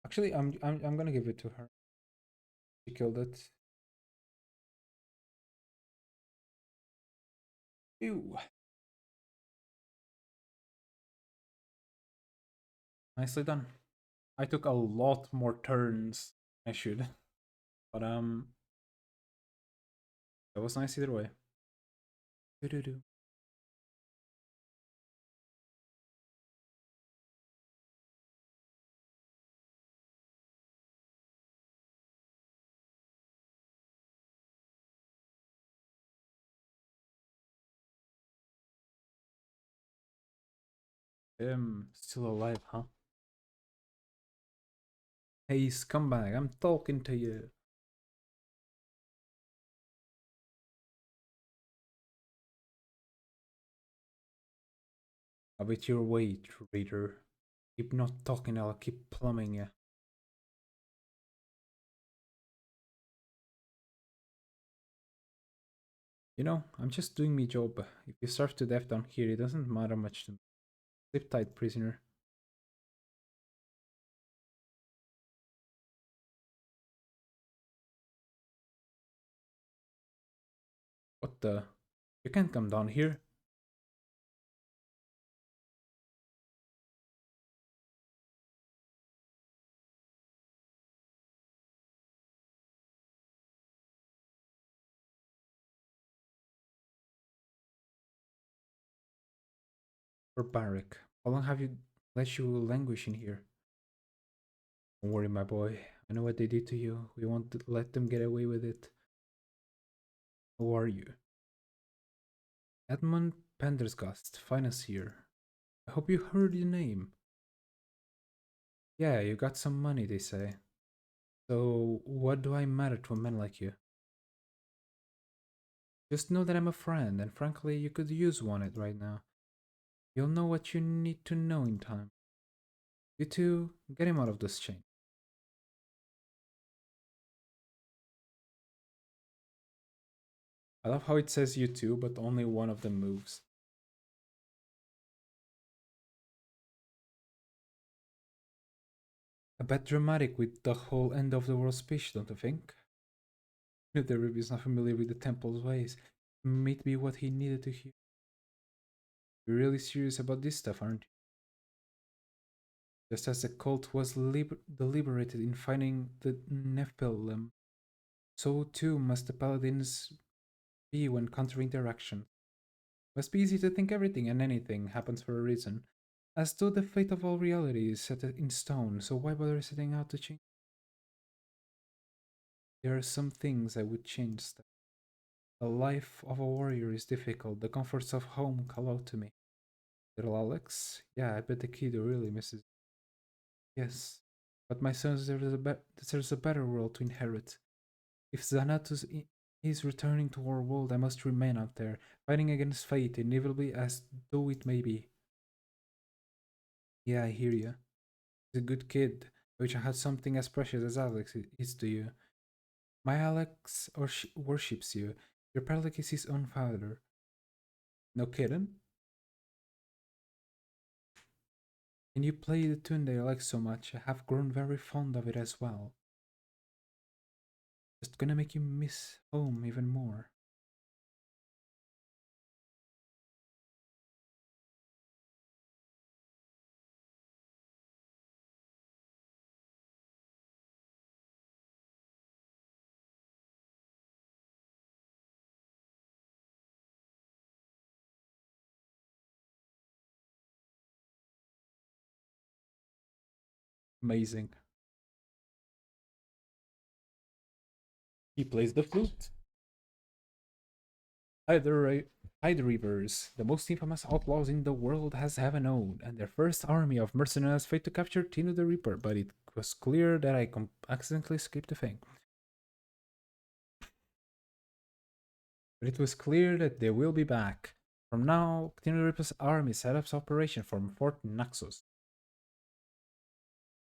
Actually, I'm gonna give it to her. She killed it. Ew. Nicely done. I took a lot more turns I should, but that was nice either way. Do do do. Still alive, huh? Hey, scumbag, I'm talking to you. A bit your weight, reader. Keep not talking, I'll keep plumbing you. You know, I'm just doing my job. If you starve to death down here, it doesn't matter much to me. Sleep tight, prisoner. What the? You can't come down here. Barbaric. How long have you let you languish in here? Don't worry, my boy. I know what they did to you. We won't let them get away with it. Who are you? Edmund Pendersgast, financier. I hope you heard the name. Yeah, you got some money, they say. So, what do I matter to a man like you? Just know that I'm a friend, and frankly, you could use one right now. You'll know what you need to know in time. You two, get him out of this chain. I love how it says you two, but only one of them moves. A bit dramatic with the whole end of the world speech, don't you think? If the Ruby is not familiar with the temple's ways, it might be what he needed to hear. You're really serious about this stuff, aren't you? Just as the cult was deliberated in finding the Nephilim, so too must the paladins be when countering their actions. Must be easy to think everything and anything happens for a reason, as though the fate of all reality is set in stone, so why bother setting out to change? There are some things I would change. The life of a warrior is difficult, the comforts of home call out to me. Little Alex? Yeah, I bet the kid really misses. Yes, but my son, there's a better world to inherit. If Xanatos is returning to our world, I must remain out there, fighting against fate, inevitably as though it may be. Yeah, I hear you. He's a good kid. I wish I had something as precious as Alex is to you. My Alex worships you. Your Perlic is his own father. No kidding? And you play the tune they like so much. I have grown very fond of it as well. Just gonna make you miss home even more. Amazing. He plays the flute. Hide Reavers, the most infamous outlaws in the world has ever known, and their first army of mercenaries failed to capture Tino the Reaper, but it was clear that I accidentally skipped the thing. But it was clear that they will be back. From now, Tino the Reaper's army set up operation from Fort Naxos.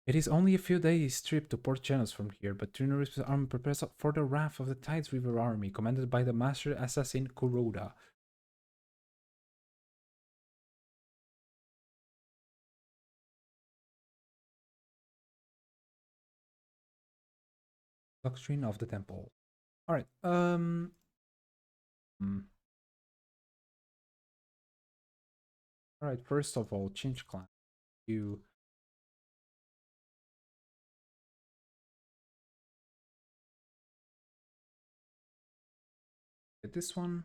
It is only a few days' trip to Port Genos from here, but Tino the Reaper's army prepares for the wrath of the Tides River army, commanded by the master assassin Kuroda. Doctrine of the Temple. All right. All right. First of all, change class. You get this one.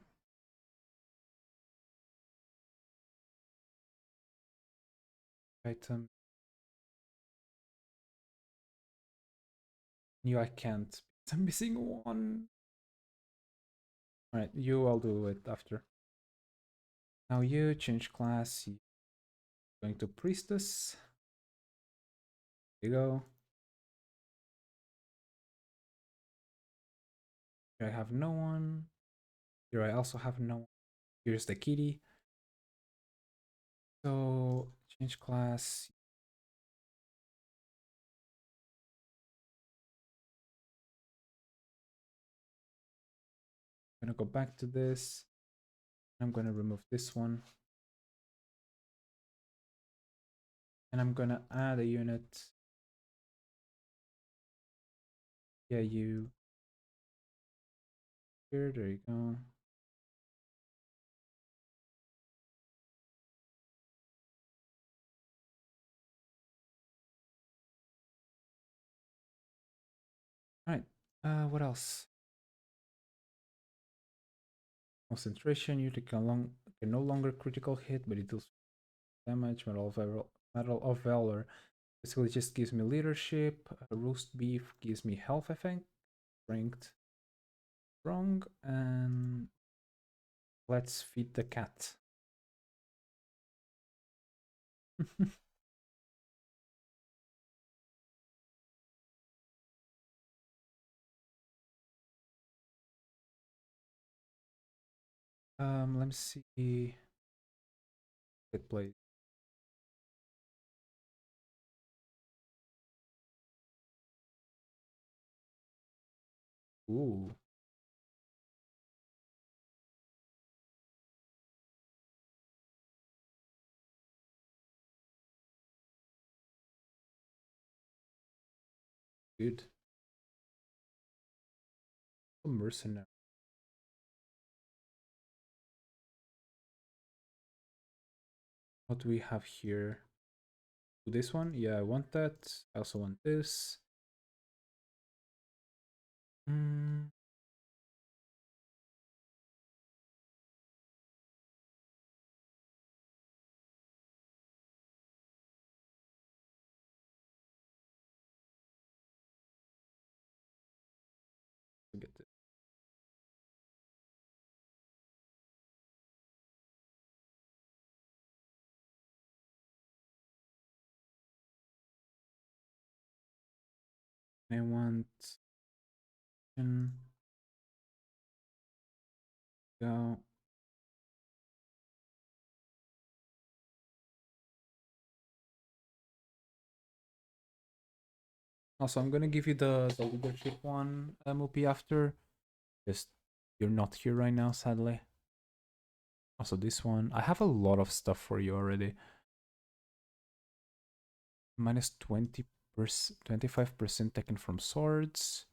Item. You, I can't. I'm missing one. All right. You, I'll do it after. Now you change class. You're going to priestess. There you go. Here I have no one. Here I also have no one. Here's the kitty. So change class. I'm gonna go back to this. I'm gonna remove this one. And I'm gonna add a unit. Yeah, you. Here, there you go. All right. What else? Concentration. You can no longer critical hit, but it deals damage. Medal of Valor. Basically, just gives me leadership. Roast beef gives me health, I think. Strength. Strong. And let's feed the cat. Let me see. Get played. Ooh. Good. A mercenary. What do we have here? This one? Yeah, I want that. I also want this. Mm. Get it. I want go. Also, I'm gonna give you the leadership one MOP after. Just you're not here right now, sadly. Also, this one. I have a lot of stuff for you already. Minus 20%, 25% taken from swords.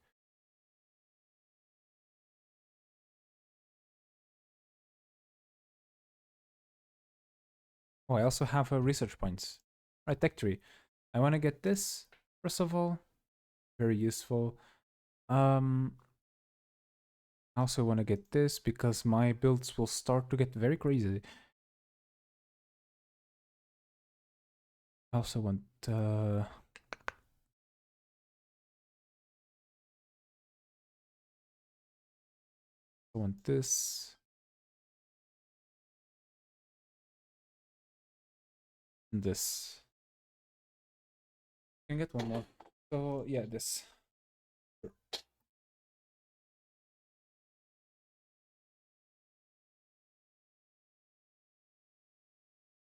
Oh, I also have research points. Right, tech tree. I want to get this first of all. Very useful. I also want to get this because my builds will start to get very crazy. I also want this. And this. I can get one more. So yeah, this.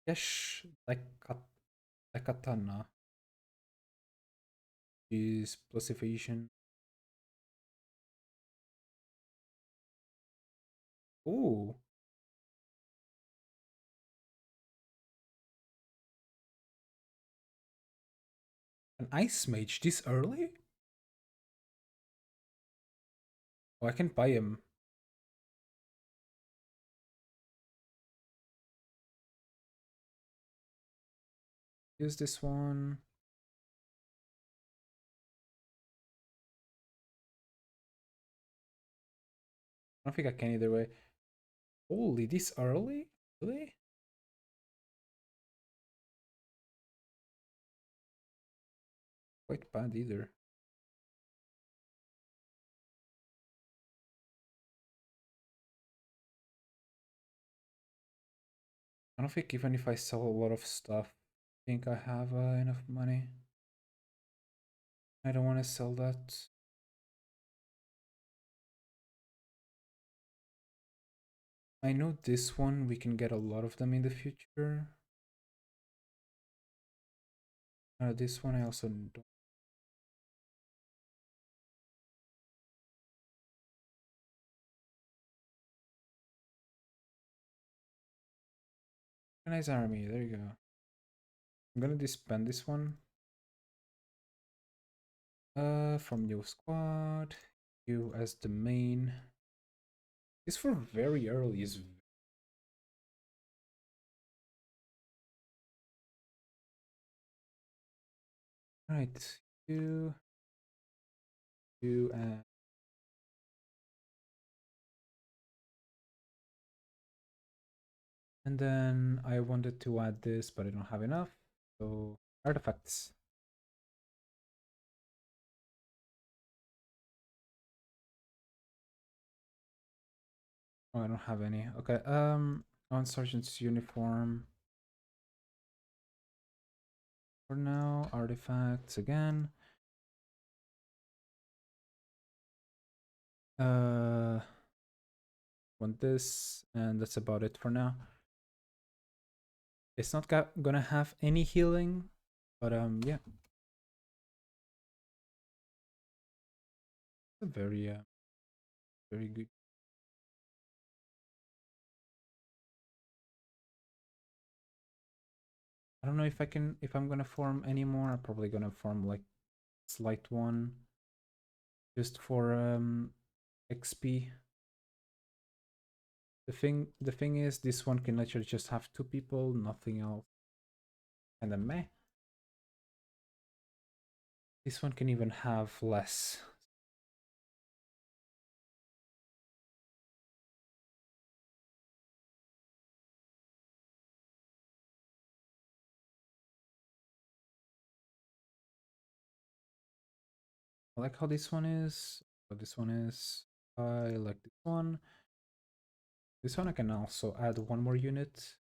Yes, like katana is plus evasion. Ooh. An ice mage this early? Oh, I can buy him. Use this one. I don't think I can either way. Holy, this early? Really? Quite bad either. I don't think even if I sell a lot of stuff, I think I have enough money. I don't want to sell that. I know this one, we can get a lot of them in the future. This one I also don't. Organize army, there you go. I'm gonna disband this one. From new squad, you as the main. This for very early is right. You, and then I wanted to add this, but I don't have enough. So artifacts. Oh, I don't have any. Okay. On sergeant's uniform. For now, artifacts again. Want this, and that's about it for now. It's not gonna have any healing, but yeah. A very good. I don't know if I'm gonna form any more. I'm probably gonna form like slight one just for XP. The thing is, this one can literally just have 2 people, nothing else. And then meh. This one can even have less. I like how this one is. What this one is. I like this one. This one I can also add 1 more unit.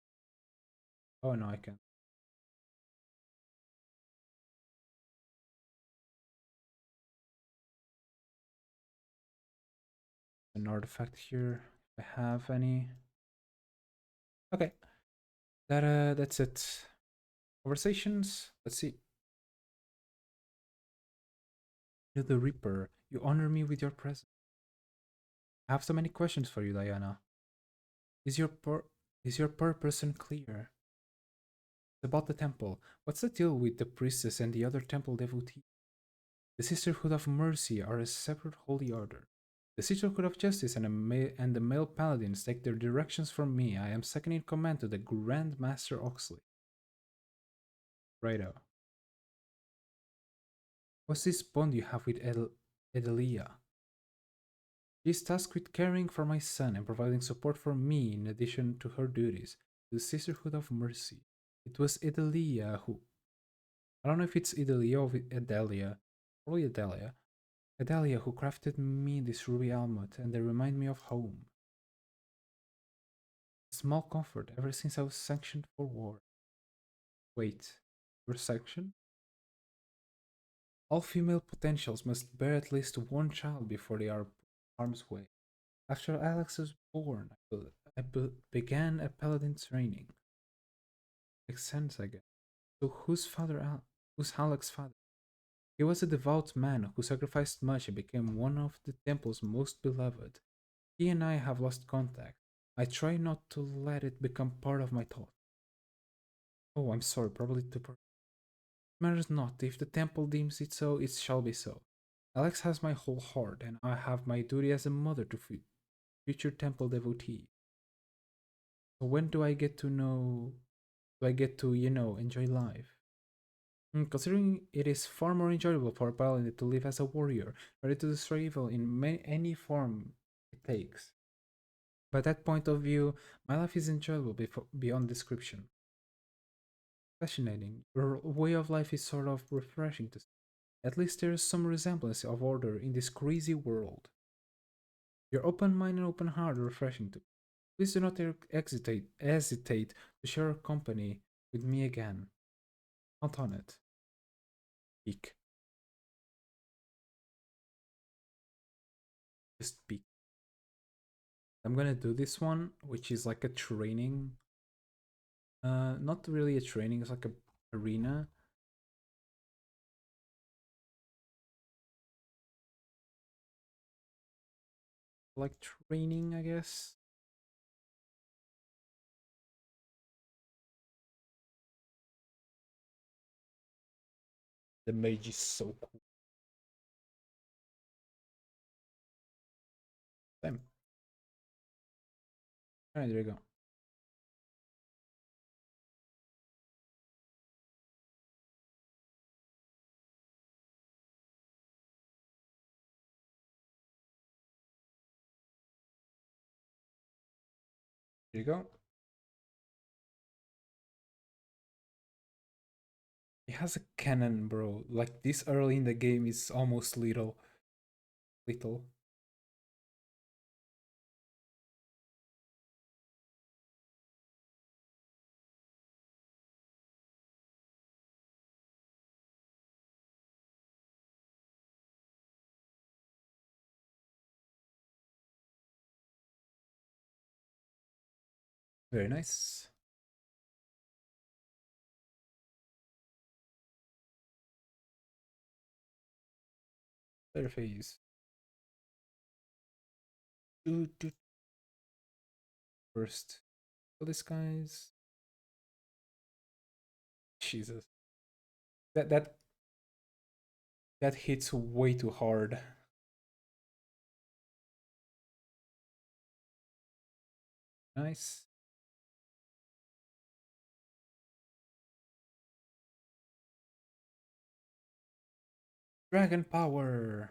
Oh no, I can. An artifact here, if I have any. Okay, that's it. Conversations. Let's see. You're the Reaper. You honor me with your presence. I have so many questions for you, Diana. Is your purpose unclear? It's about the temple. What's the deal with the priestess and the other temple devotees? The Sisterhood of Mercy are a separate holy order. The Sisterhood of Justice and the male paladins take their directions from me. I am second in command to the Grand Master Oxley. Righto. What's this bond you have with Edelia? She's tasked with caring for my son and providing support for me in addition to her duties to the Sisterhood of Mercy. It was Edelia who... I don't know if it's Edelia or Adelia. Probably Adelia. Adelia who crafted me this ruby helmet, and they remind me of home. A small comfort ever since I was sanctioned for war. Wait, you're sanctioned? All female potentials must bear at least 1 child before they are harm's way. After Alex was born, I began a paladin training. Makes sense, I guess. So who's Alex's father? He was a devout man who sacrificed much and became one of the temple's most beloved. He and I have lost contact. I try not to let it become part of my thought. Oh, I'm sorry, probably too. Matters not. If the temple deems it so, it shall be so. Alex has my whole heart, and I have my duty as a mother to future temple devotee. So when do I get to know? Do I get to, enjoy life? Considering it is far more enjoyable for a paladin to live as a warrior, ready to destroy evil in any form it takes. By that point of view, my life is enjoyable beyond description. Fascinating. Your way of life is sort of refreshing to see. At least there is some resemblance of order in this crazy world. Your open mind and open heart are refreshing to me. Please do not hesitate to share your company with me again. Count on it. Speak. Just speak. I'm gonna do this one, which is like a training. Not really a training, it's like a arena. Like training, I guess. The mage is so cool. Same. Alright, there you go. There you go. It has a cannon, bro. Like this early in the game is almost little. Little. Very nice. Their face. First. So this guy's. Jesus. That hits way too hard. Nice. Dragon power.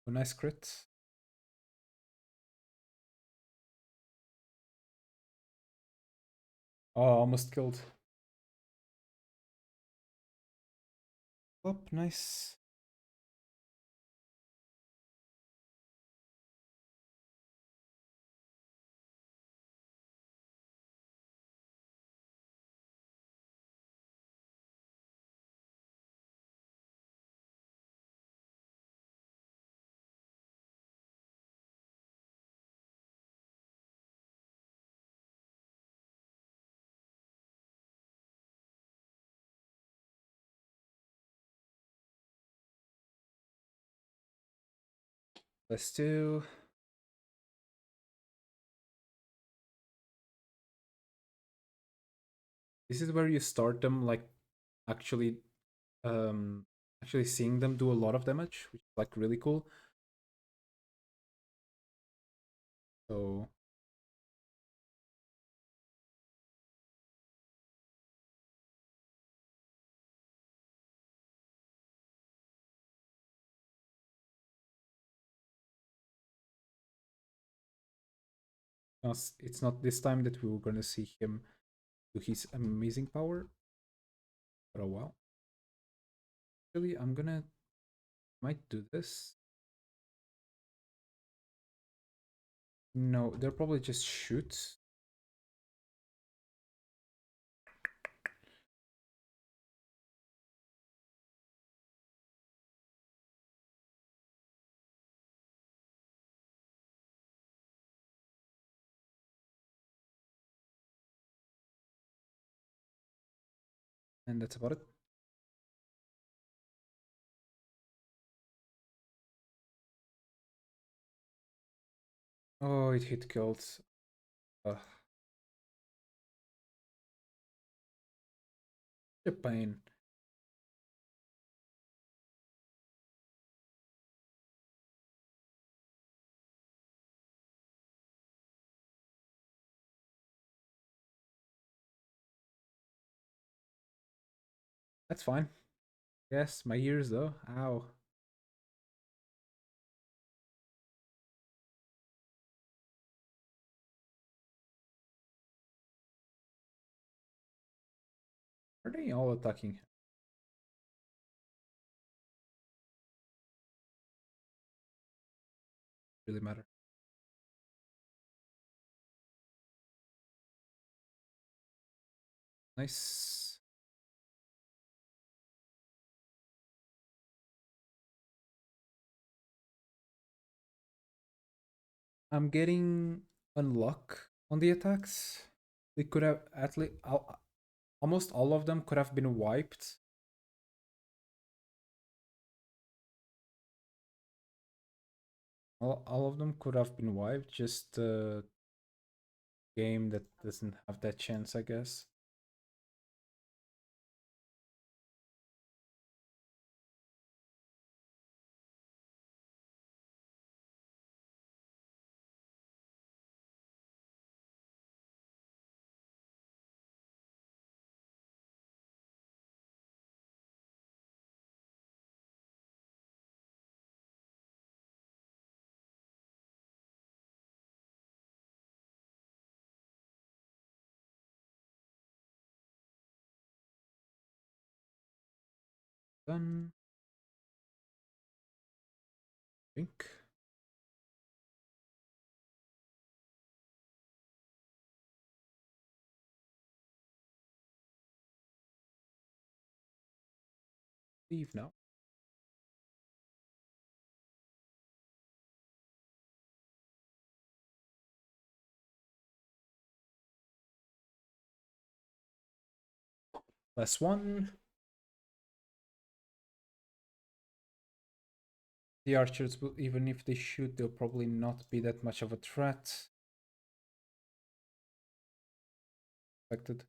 A nice crit. Oh, almost killed. Oh, nice. Let's do. This is where you start them like actually actually seeing them do a lot of damage, which is like really cool. So it's not this time that we were gonna see him do his amazing power for a while. Actually, I'm gonna might do this. No, they're probably just shoots. And that's about it. Oh, it hit killed. Uh, a pain. That's fine. Yes, my ears though. Ow. Are they all attacking? Really matter. Nice. I'm getting unluck on the attacks. We could have at least almost all of them could have been wiped. All of them could have been wiped. Just a game that doesn't have that chance, I guess. Done. Think. Leave now. +1. The archers will, even if they shoot, they'll probably not be that much of a threat. Expected.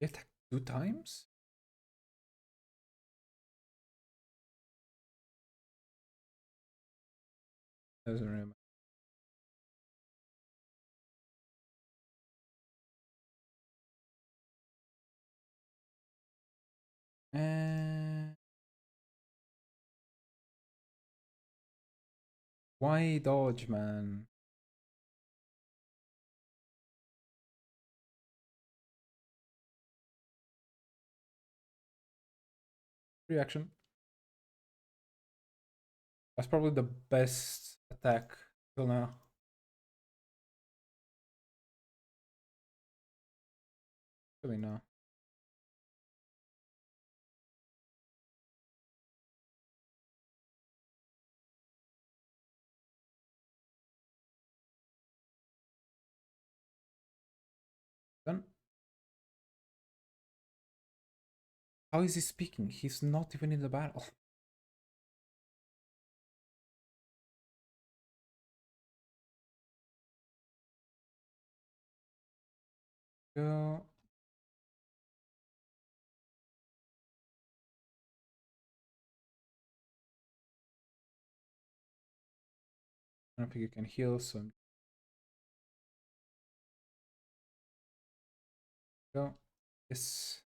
They attacked 2 times? Doesn't remember. Why dodge, man? Reaction. That's probably the best attack till now. Really no. Done. How is he speaking? He's not even in the battle. Go. I don't think you can heal, so go. Yes.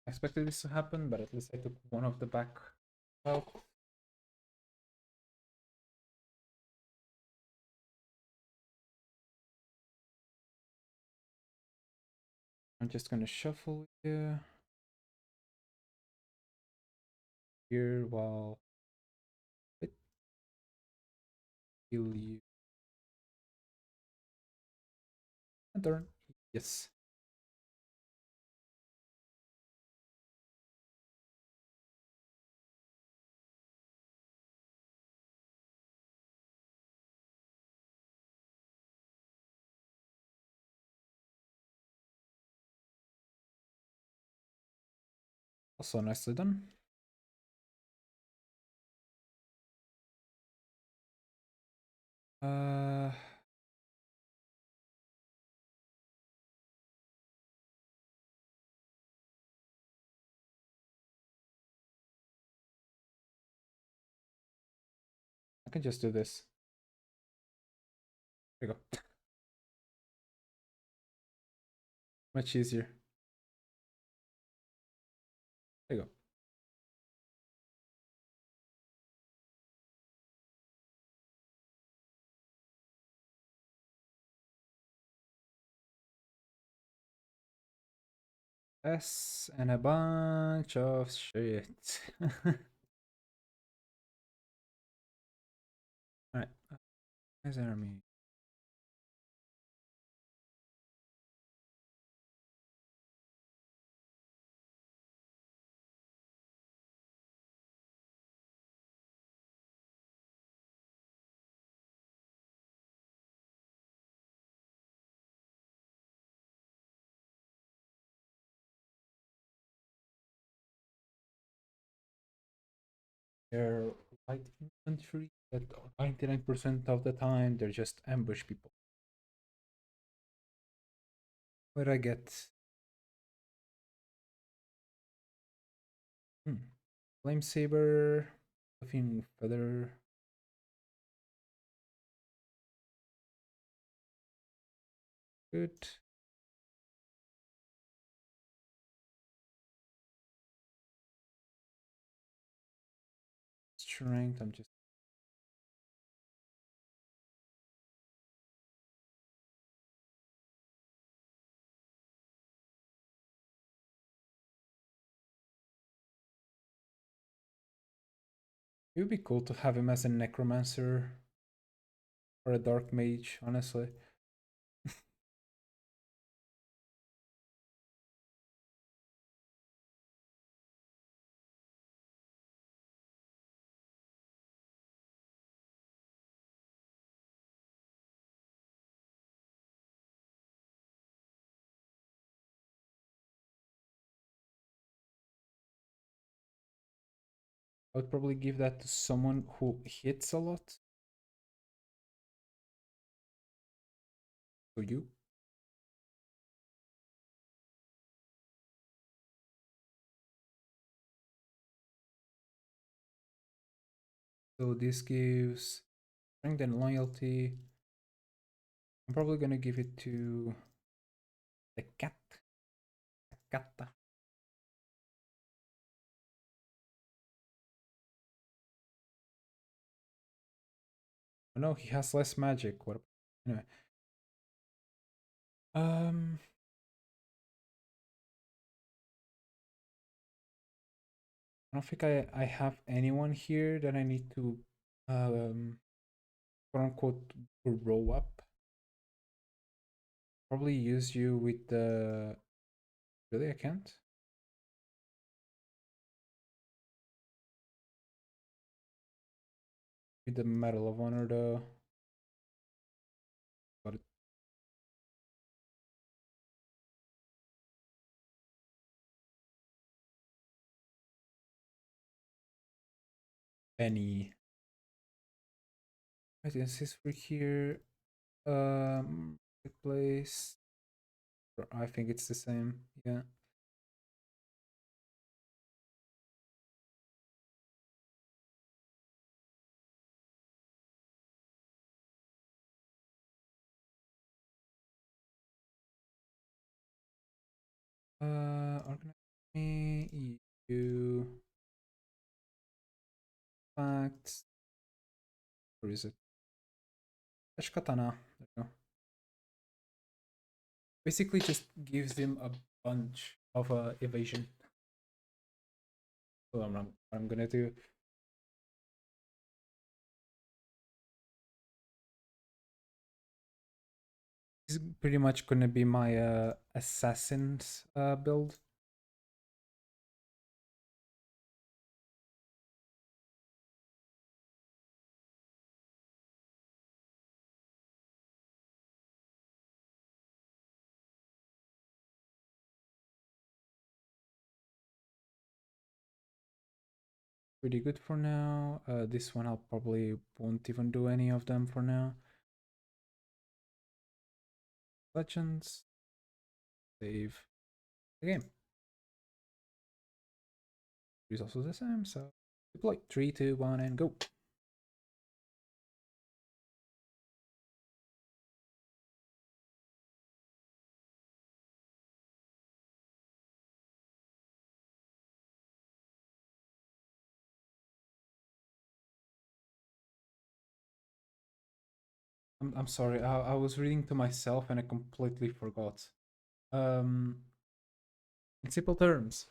I expected this to happen, but at least I took one of the back out. I'm just gonna shuffle here. here while it heal you. And turn. Yes. Also nicely done. Uh, I can just do this. There you go. Much easier. There you go. S and a bunch of shit. Alright. Where's enemy? They're light infantry, but 99% of the time they're just ambush people. What I get? Flame saber, fluffing feather. Good. Strength. I'm just. It would be cool to have him as a necromancer or a dark mage, honestly. I would probably give that to someone who hits a lot. So you. So this gives strength and loyalty. I'm probably gonna give it to the cat. Katta. Oh no, he has less magic. What? Anyway. I don't think I have anyone here that I need to quote unquote grow up. Probably use you with the really I can't. With the Medal of Honor though. Got it. Penny. Right, since we're here, place. I think it's the same. Yeah. Organize me. You. Facts. Where is it? Fetch katana. There you go. Basically, just gives him a bunch of evasion. I'm gonna do. This is pretty much gonna be my assassin's build. Pretty good for now. This one I'll probably won't even do any of them for now. Legends. Save the game. Is also the same, so deploy. 3, 2, 1, and go. I'm sorry, I was reading to myself and I completely forgot. In simple terms,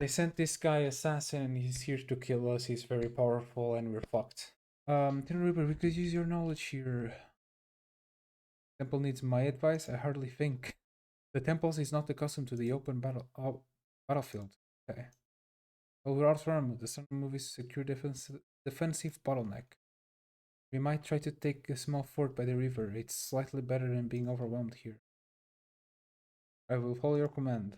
they sent this guy assassin and he's here to kill us. He's very powerful and we're fucked. Tin Reaper, we could use your knowledge here. Temple needs my advice? I hardly think. The temples is not accustomed to the open battlefield. Okay. Well, we're outrun. The sun move is secure defensive bottleneck. We might try to take a small fort by the river. It's slightly better than being overwhelmed here. I will follow your command.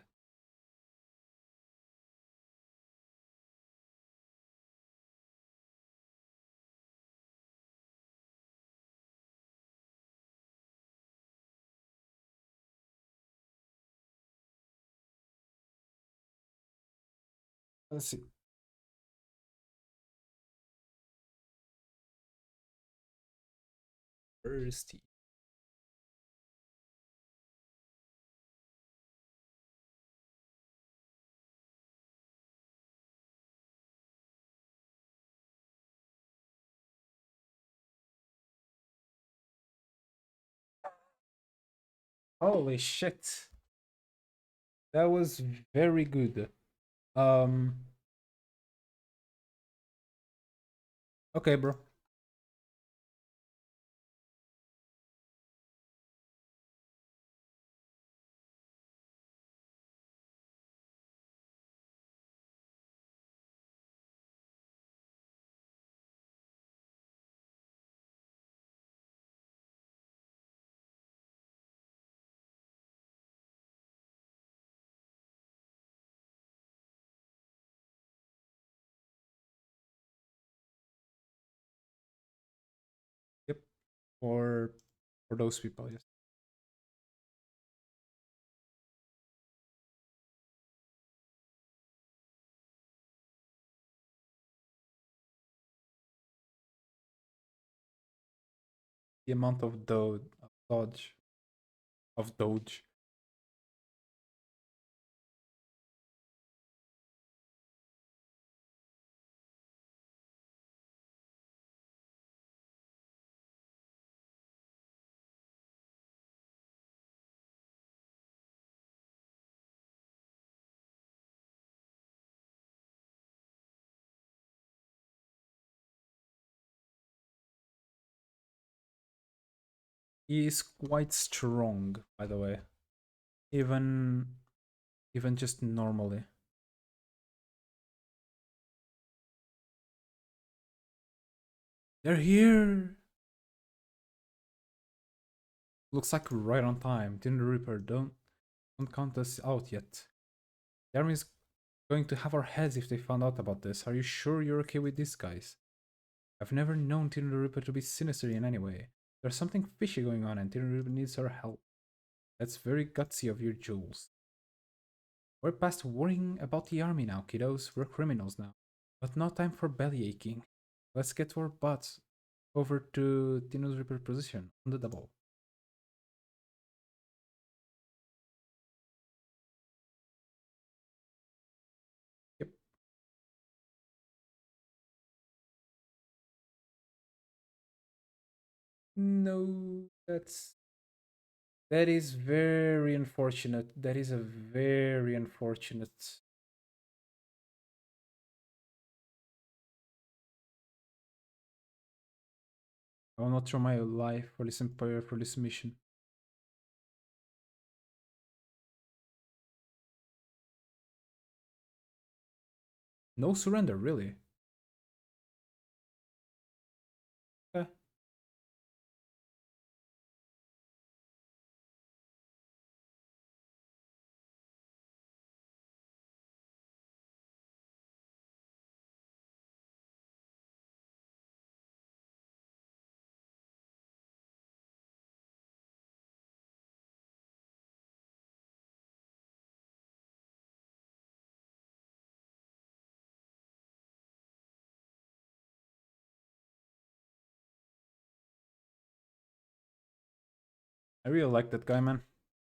Let's see. First. Holy shit. That was very good. Um. Okay, bro. Yep. For those people, yes. The amount of dodge of dodge. He is quite strong, by the way. Even just normally. They're here. Looks like right on time. Tin Reaper, don't count us out yet. The army is going to have our heads if they found out about this. Are you sure you're okay with this, guys? I've never known Tin Reaper to be sinister in any way. There's something fishy going on and Tin Reaper needs our help. That's very gutsy of you, Jules. We're past worrying about the army now, kiddos. We're criminals now. But no time for belly aching. Let's get our butts over to Tino's Reaper position on the double. Yep. No, that is very unfortunate. That is a very unfortunate. I will not throw my life for this empire, for this mission. No surrender, really? Eh. I really like that guy, man.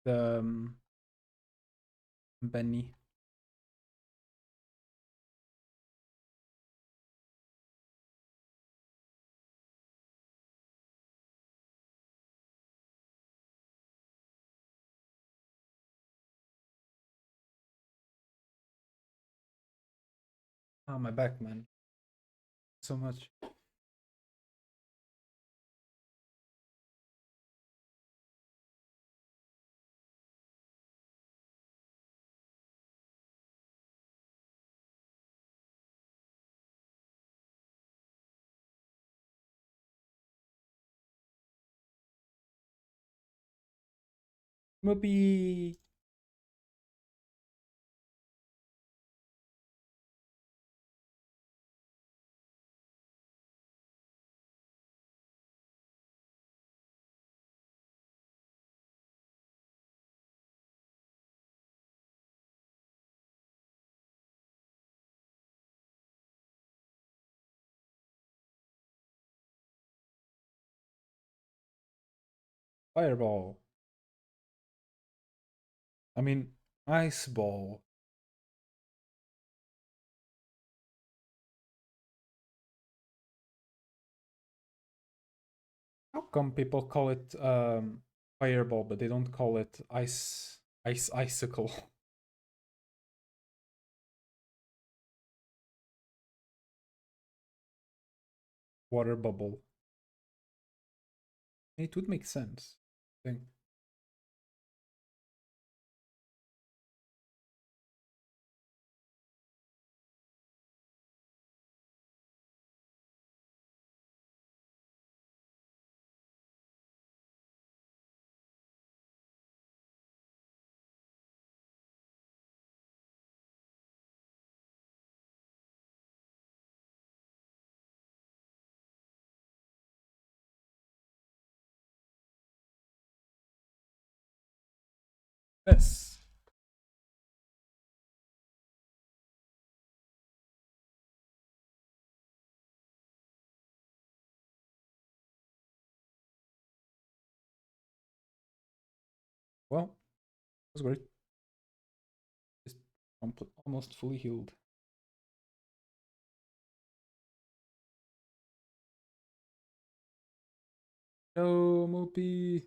The Benny. Oh, my back, man. So much. Maybe. Fireball. I mean, ice ball. How come people call it fireball, but they don't call it ice icicle? Water bubble. It would make sense, I think. Yes. Well, that was great. Just almost fully healed. No, Moopy.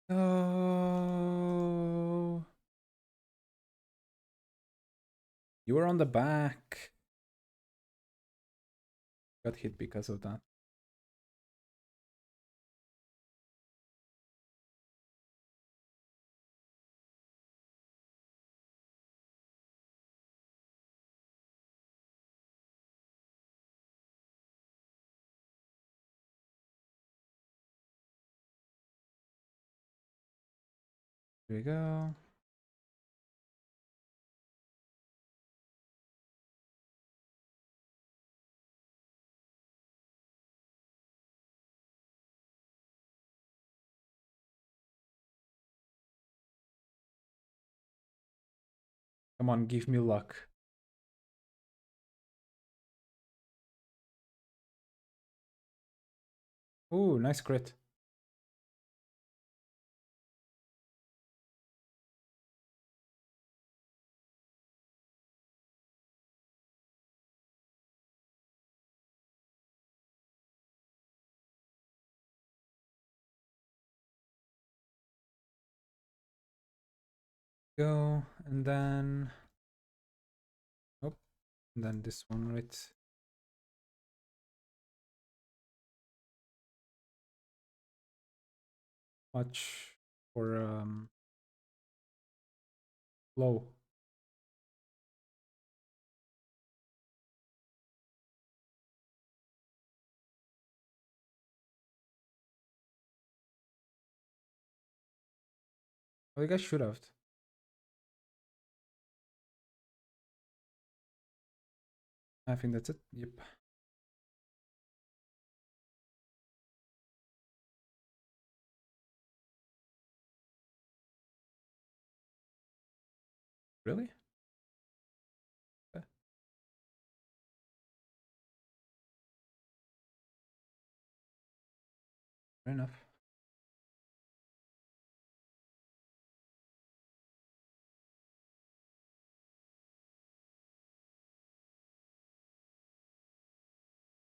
No. You were on the back. Got hit because of that. Here we go. Come on, give me luck. Ooh, nice crit. Go, and then... Oh, and then this one, right? Watch for low. Oh, you guys should have. I think that's it. Yep. Really? Okay. Fair enough.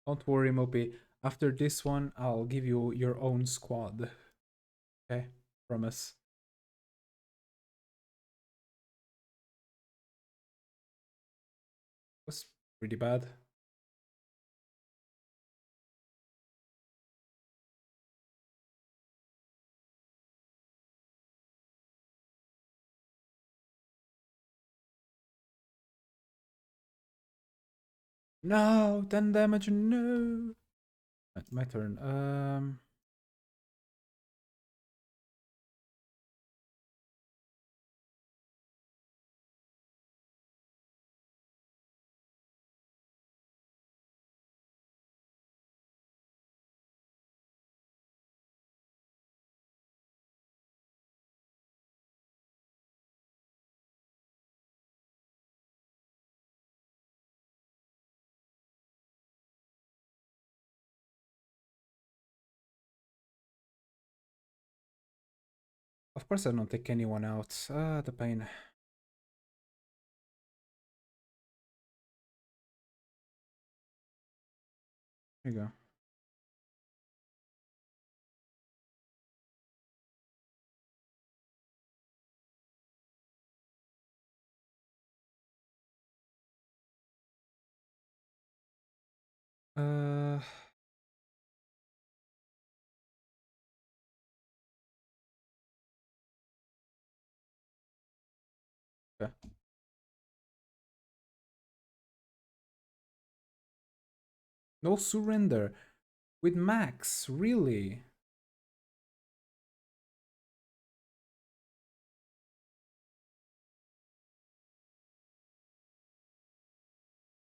Don't worry, Mopey. After this one, I'll give you your own squad. Okay? Promise. Was pretty bad. No, 10 damage, no. My turn. Of course I don't take anyone out. Ah, the pain. Here you go. Uh, okay. No surrender. With Max, really?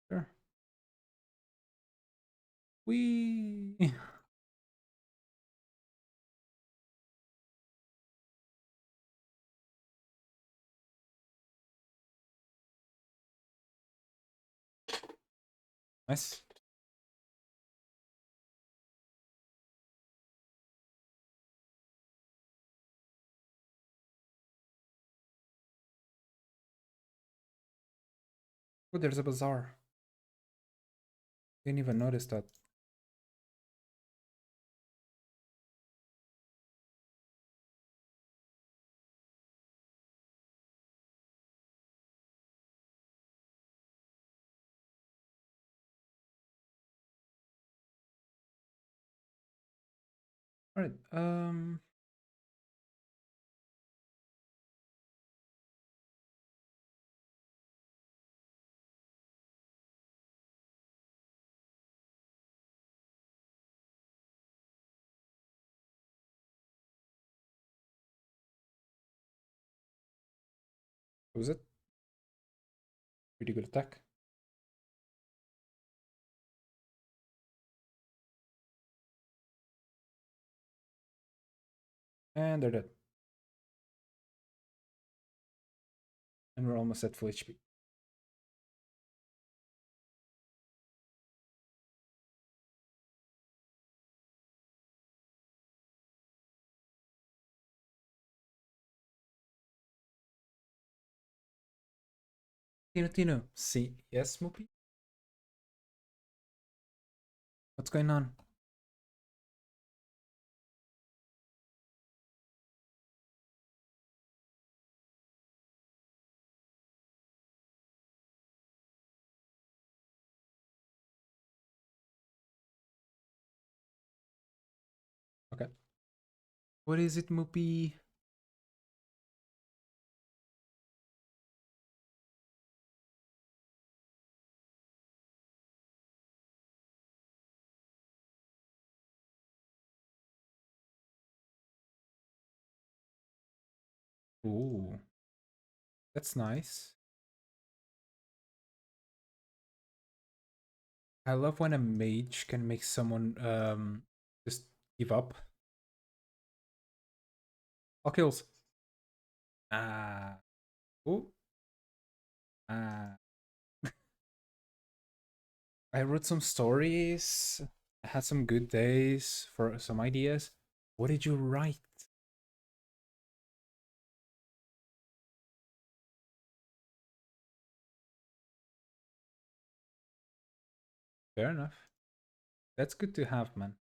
Sure. We. Nice. Oh, there's a bazaar. Didn't even notice that. Alright, was it? Pretty good attack. And they're dead. And we're almost at full HP. Tino. See, yes, Moopy? What's going on? Okay. What is it, Moopy? Ooh, that's nice. I love when a mage can make someone just give up. All kills. Ah. Ooh. Ah. I wrote some stories. I had some good days for some ideas. What did you write? Fair enough. That's good to have, man.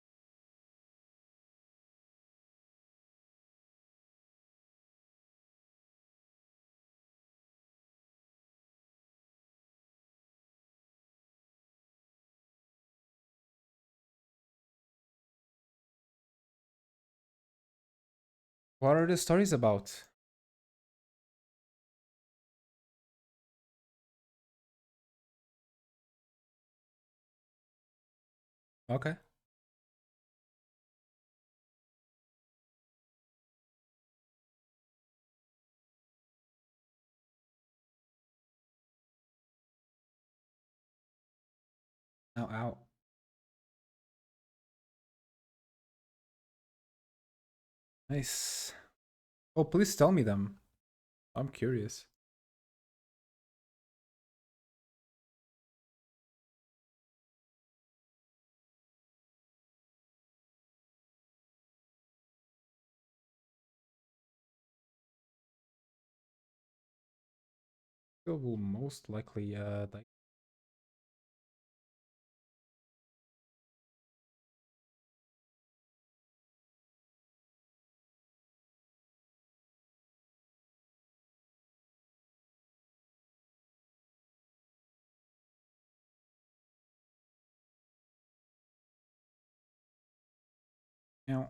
What are the stories about? Okay. Ow, ow. Nice. Oh, please tell me them. I'm curious. You will most likely like. You know,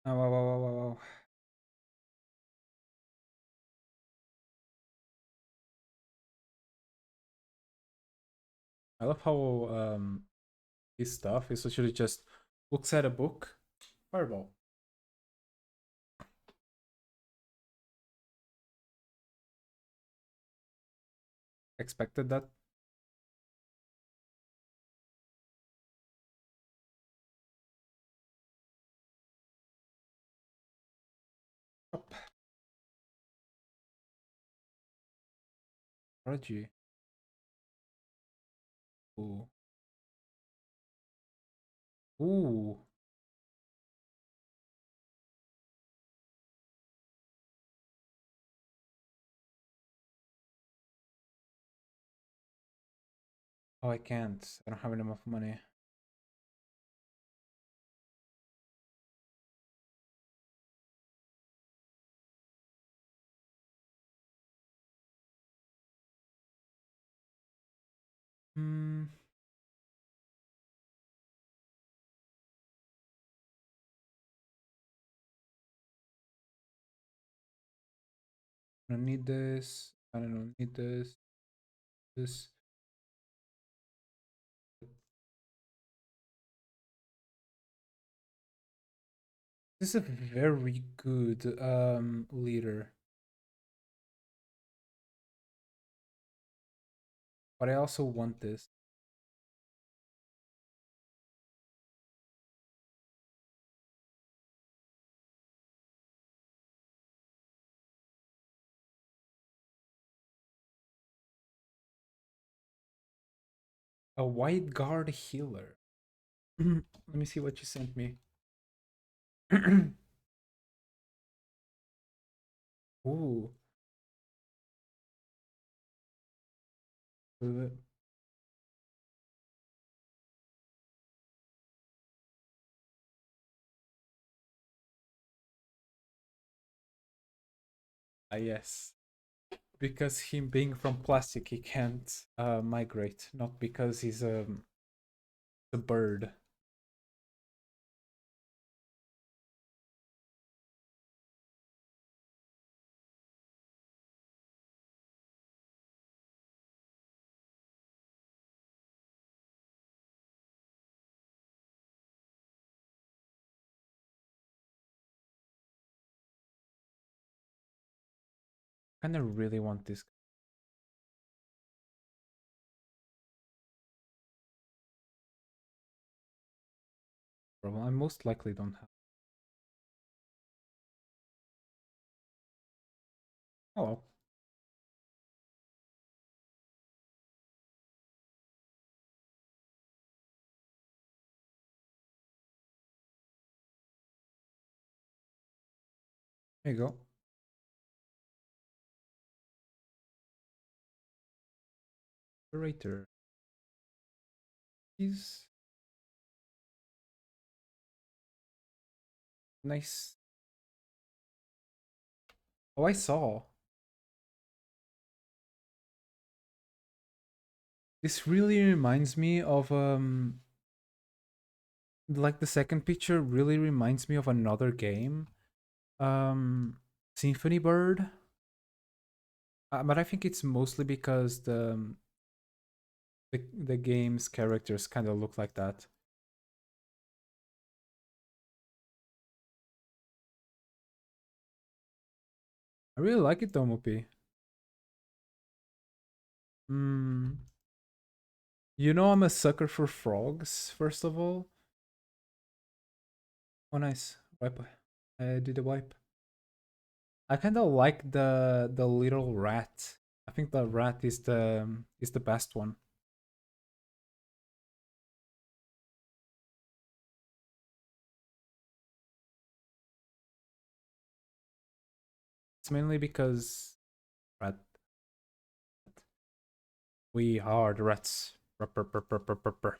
oh, wow, wow, wow, wow, wow. I love how his stuff is literally just looks at a book. Fireball. Expected that. Up. Prodigy. Ooh. Ooh. Oh, I can't. I don't have enough money. Hmm. I don't need this. I don't need this. This. This is a very good leader. But I also want this. A white guard healer. Let me see what you sent me. Ooh. Uh, Ah, yes. Because him being from plastic, he can't migrate. Not because he's a bird. I kind of really want this. Well, I most likely don't have. Oh well. There you go. Operator. He's nice. Oh, I saw. This really reminds me of like the second picture really reminds me of another game. Symphony Bird. But I think it's mostly because the game's characters kind of look like that. I really like it, Tomopi. Hmm. You know I'm a sucker for frogs, first of all. Oh, nice. Wipe. I did a wipe. I kind of like the little rat. I think the rat is the best one. It's mainly because rat. We are the rats. Brr, brr, brr, brr, brr, brr, brr.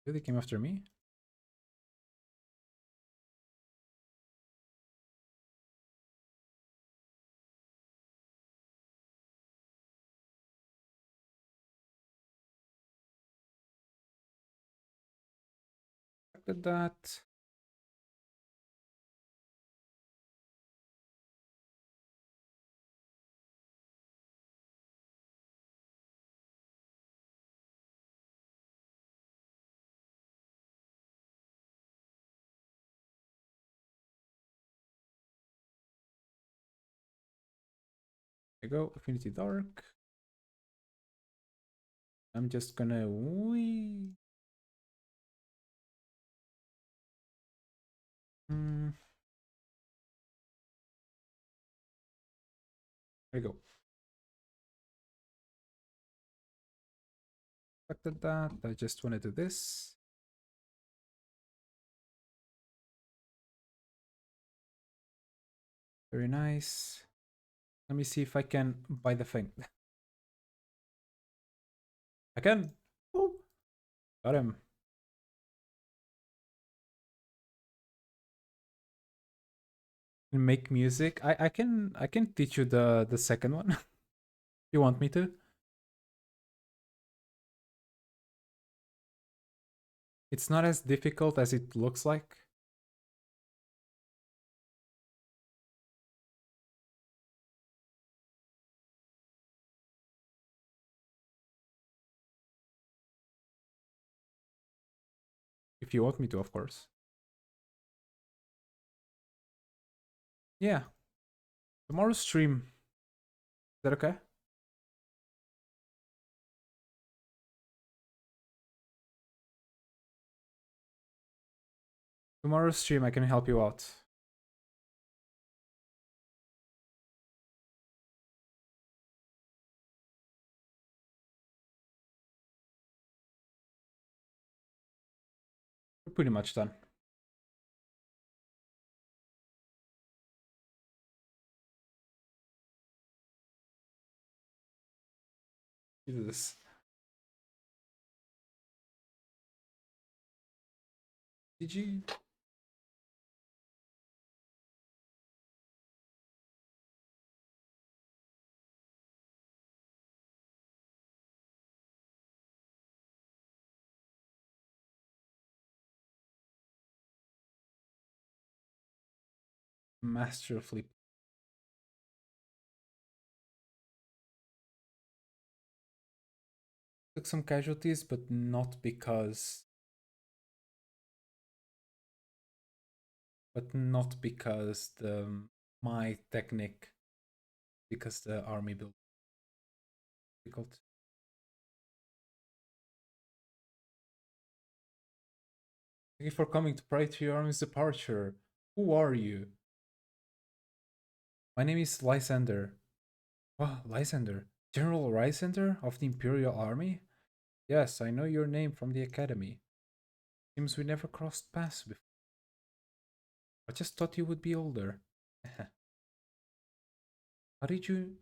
Really came after me? Look at that. There you go. Affinity Dark. I'm just gonna wee. Mm, there you go. Look at that. I just wanna do this. Very nice. Let me see if I can buy the thing. I can. Oh, got him. Make music. I can teach you the second one. You want me to? It's not as difficult as it looks like. If you want me to, of course. Yeah. Tomorrow's stream. Is that okay? Tomorrow's stream, I can help you out. We're pretty much done. You do this. Did you? Masterfully took some casualties, but not because the my technique, because the army built difficult. Thank you for coming to pray to your army's departure. Who are you? My name is Lysander. Oh, Lysander. General Lysander of the Imperial Army? Yes, I know your name from the academy. Seems we never crossed paths before. I just thought you would be older. How did you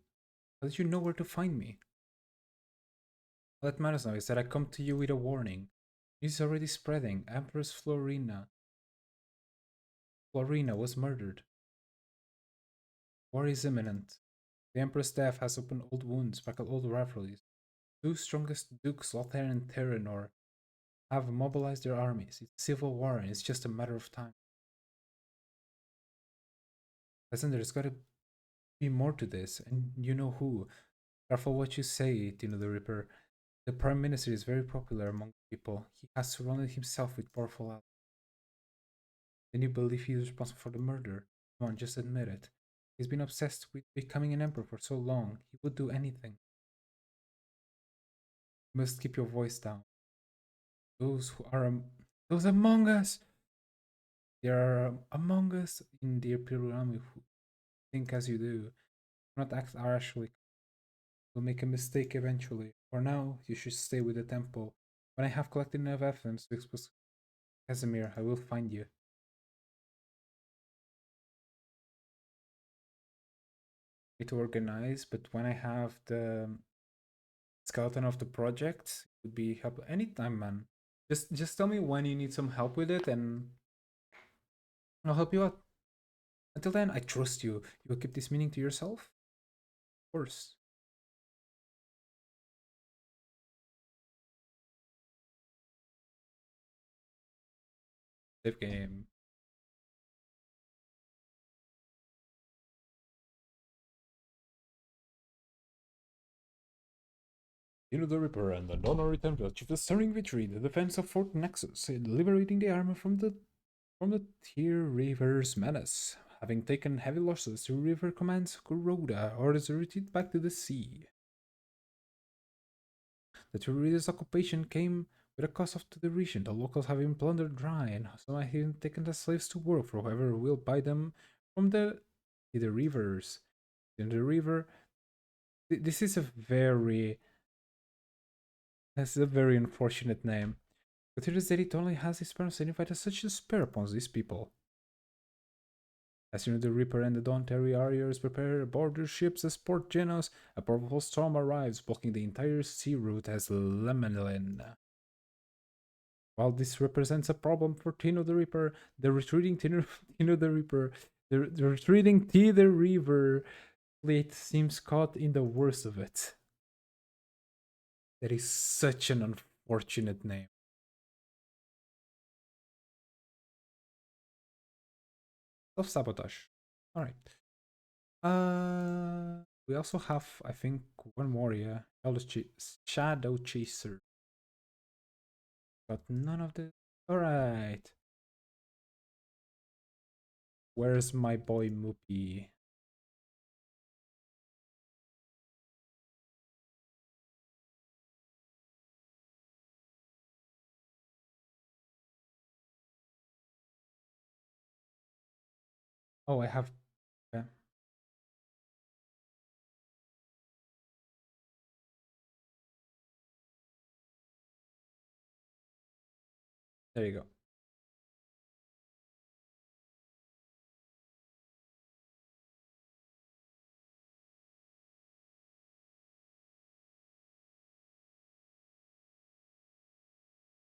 how did you know where to find me? All that matters now is that I come to you with a warning. News is already spreading. Empress Florina was murdered. War is imminent. The Emperor's death has opened old wounds, sparkled old rivalries. Two strongest dukes, Lothair and Theranor, have mobilized their armies. It's civil war and it's just a matter of time. Listen, there's gotta be more to this, and you know who. Careful what you say, Tino the Ripper. The Prime Minister is very popular among people. He has surrounded himself with powerful allies. Then you believe he is responsible for the murder? Come on, just admit it. He's been obsessed with becoming an emperor for so long. He would do anything. You must keep your voice down. Those who are those among us, there are among us in the Imperial Army who think as you do. Not act harshly. You'll make a mistake eventually. For now, you should stay with the temple. When I have collected enough evidence to expose Casimir, I will find you. Need to organize, but when I have the skeleton of the project, it would be help anytime, man. Just tell me when you need some help with it, and I'll help you out. Until then, I trust you. You will keep this meaning to yourself? Of course. Save game. The Ripper and the Donnery Temple achieved a stunning victory in the defense of Fort Nexus, liberating the army from the Tear River's menace. Having taken heavy losses, the river commands Kuroda orders a retreat back to the sea. The Turida's occupation came with a cost to the region, the locals have been plundered dry, and some have even taken as slaves to work for whoever will buy them from the rivers. In the river, this is a very unfortunate name. Consider that it only has its parents signified as such despair upon these people. As soon as the Reaper and the Dawn Terry Warriors prepare aboard their ships as Port Genos, a powerful storm arrives, blocking the entire sea route as Lemelin. While this represents a problem for Tino the Reaper, the retreating Tino the Reaper, the retreating T the Reaver fleet seems caught in the worst of it. That is such an unfortunate name. Self-sabotage. Alright. We also have, I think, one more, yeah. Shadow Chaser. But none of the. Alright. Where's my boy Moopy? Oh, I have. Yeah. There you go.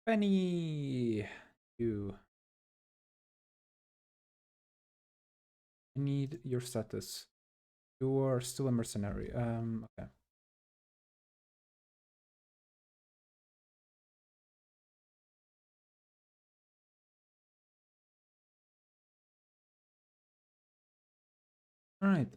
Penny! You. I need your status. You are still a mercenary. Okay. All right.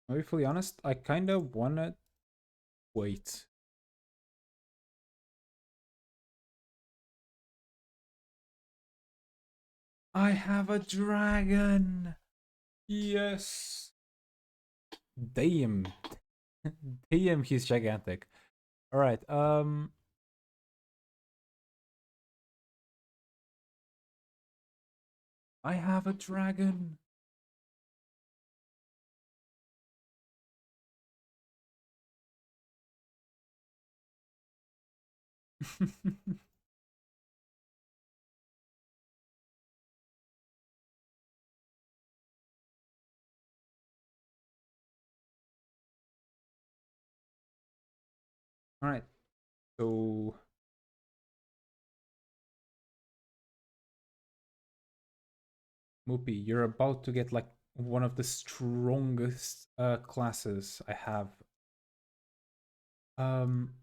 I'll be fully honest. I kind of wanna wait. I have a dragon. Yes. Damn. Damn, he's gigantic. All right. I have a dragon. All right. So Moopy, you're about to get like one of the strongest classes I have. Um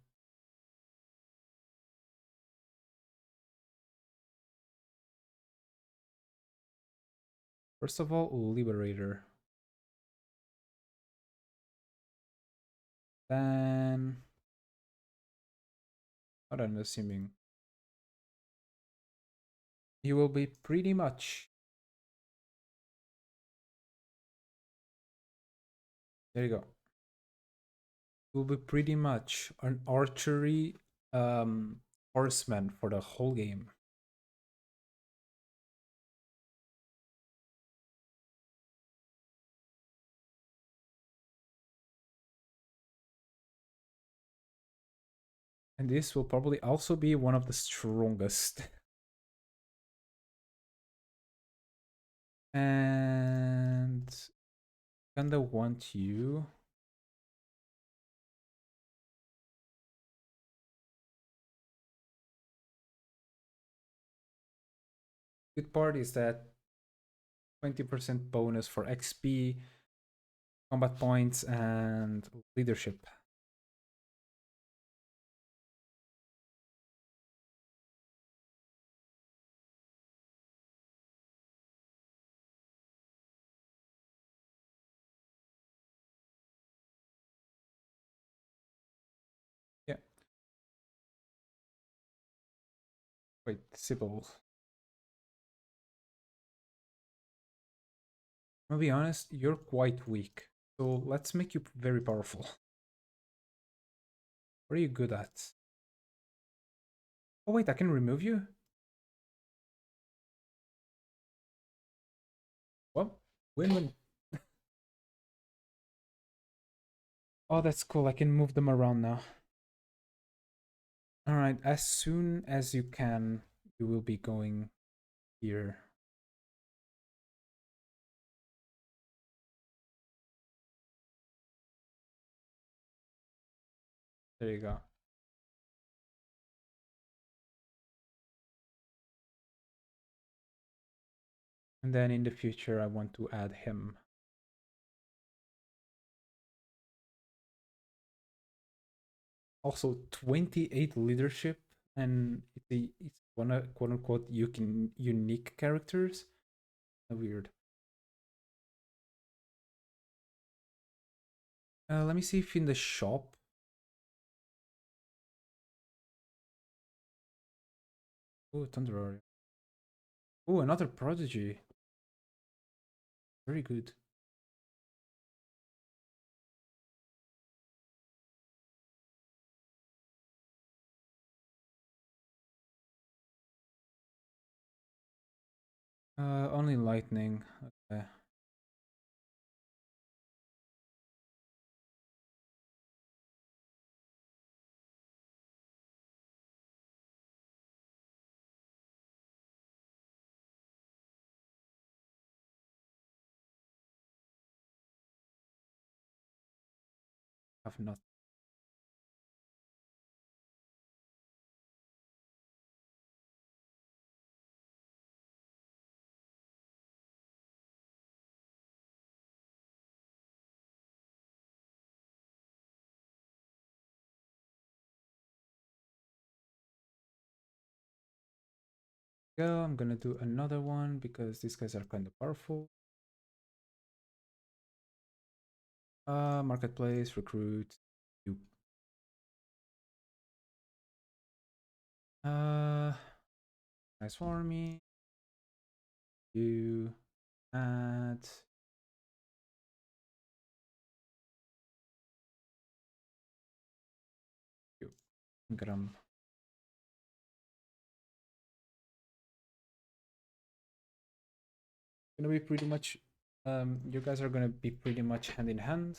First of all, Liberator. Then what I'm assuming. He will be pretty much. There you go. Will be pretty much an archery horseman for the whole game. And this will probably also be one of the strongest. And kinda want you. Good part is that 20% bonus for XP, combat points, and leadership. Yeah. Wait, Sybil. I'll be honest, you're quite weak. So let's make you very powerful. What are you good at? Oh wait, I can remove you? Well, when? Oh, that's cool. I can move them around now. Alright, as soon as you can, you will be going here. There you go. And then in the future, I want to add him. Also, 28 leadership, and it's one of quote unquote unique characters. Weird. Let me see if in the shop. Oh, Thunder Warrior. Oh, another prodigy. Very good. Only lightning. Okay. Have not. go. I'm gonna do another one because these guys are kind of powerful. Marketplace, recruit, you. Nice for me. You add. You. Gram. Gonna be pretty much. You guys are gonna be pretty much hand in hand.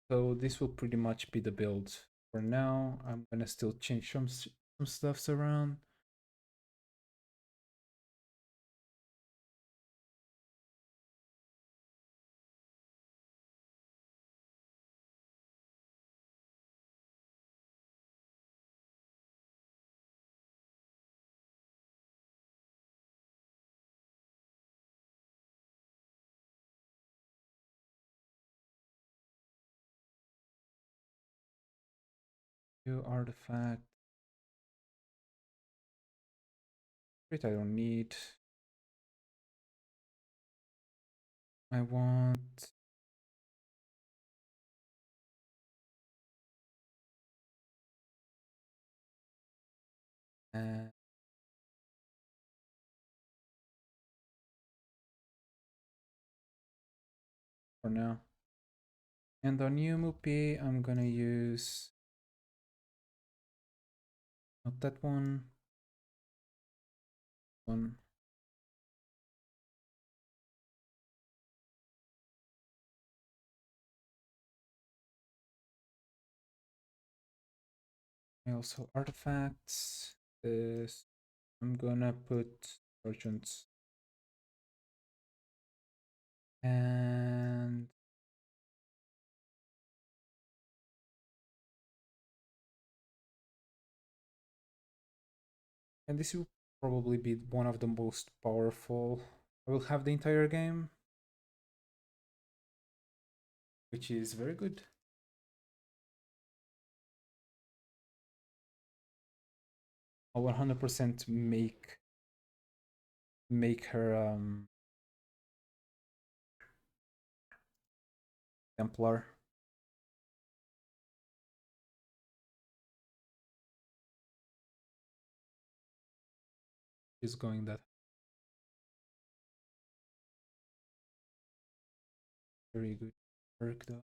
So this will pretty much be the build for now. I'm gonna still change some stuffs around. New artifact. Wait, I don't need. I want. For now. And on UMP, I'm gonna use not that one. One. Also artifacts. This I'm gonna put merchants and this will probably be one of the most powerful. I will have the entire game, which is very good. I'll 100% make her Templar. Is going that very good work though.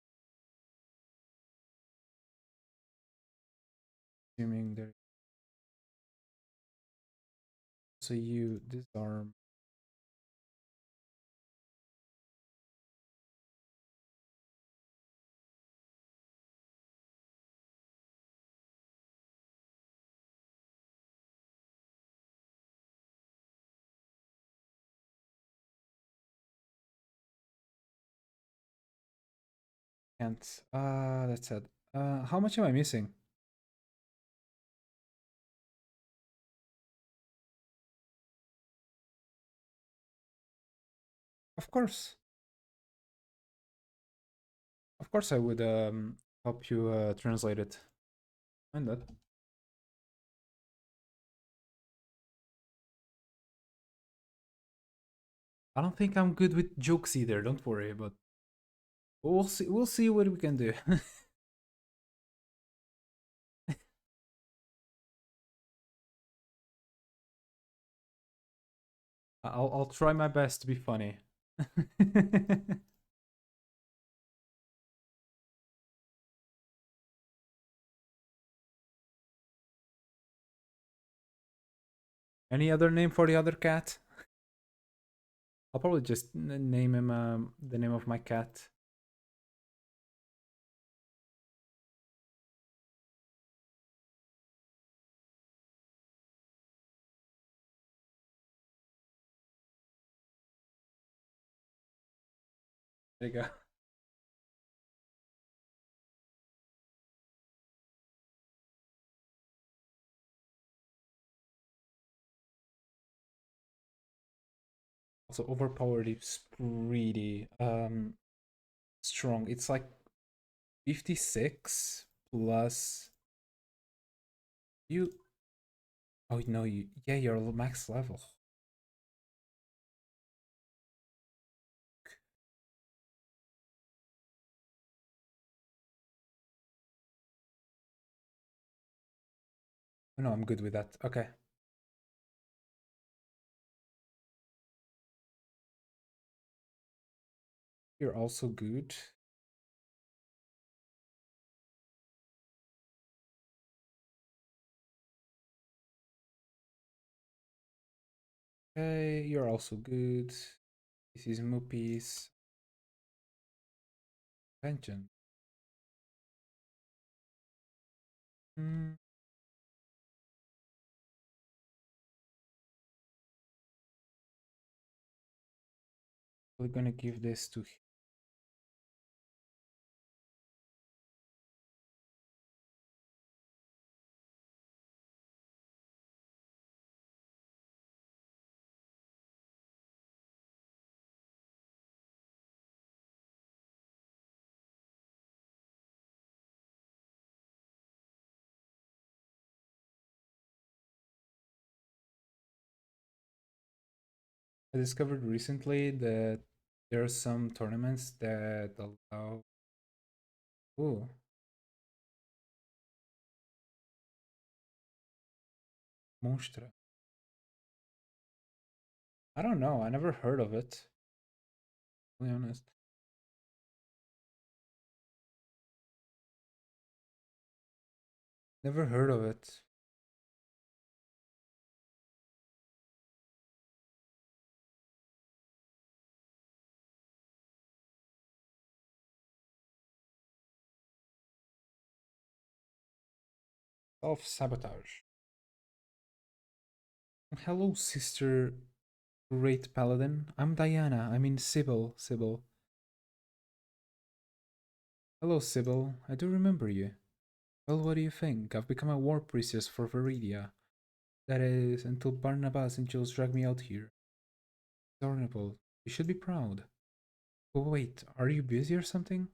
Assuming there. So you disarm. Can't. That's sad. How much am I missing? Of course. Of course I would help you translate it. Mind that. I don't think I'm good with jokes either, don't worry, but we'll see what we can do. I'll try my best to be funny. Any other name for the other cat? I'll probably just name him the name of my cat. There you go. also overpowered. It's pretty strong. It's like 56 plus you. Oh no, yeah, you're max level. Oh, no, I'm good with that. Okay. You're also good. Okay, you're also good. This is Moopy's vengeance. Hmm. We're gonna give this to. I discovered recently that there are some tournaments that allow. Oh, Monstra. I don't know. I never heard of it. To be honest. Never heard of it. Self sabotage. Hello, sister. Great paladin. I'm Diana. I mean Sybil. Sybil. Hello, Sybil. I do remember you. Well, what do you think? I've become a war priestess for Veridia. That is, until Barnabas and Jules drag me out here. Adorable. You should be proud. But wait, are you busy or something?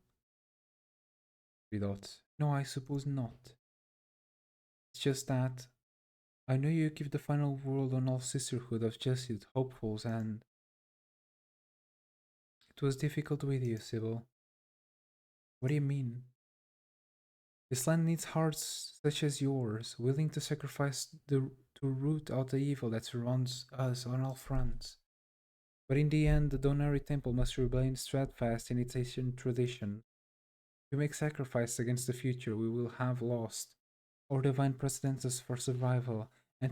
Without. No, I suppose not. It's just that I know you give the final word on all sisterhood of Jesuit hopefuls, and it was difficult with you, Sybil. What do you mean? This land needs hearts such as yours, willing to sacrifice to root out the evil that surrounds us on all fronts. But in the end, the Donari Temple must remain steadfast in its ancient tradition. If we make sacrifice against the future, we will have lost our divine precedences for survival, and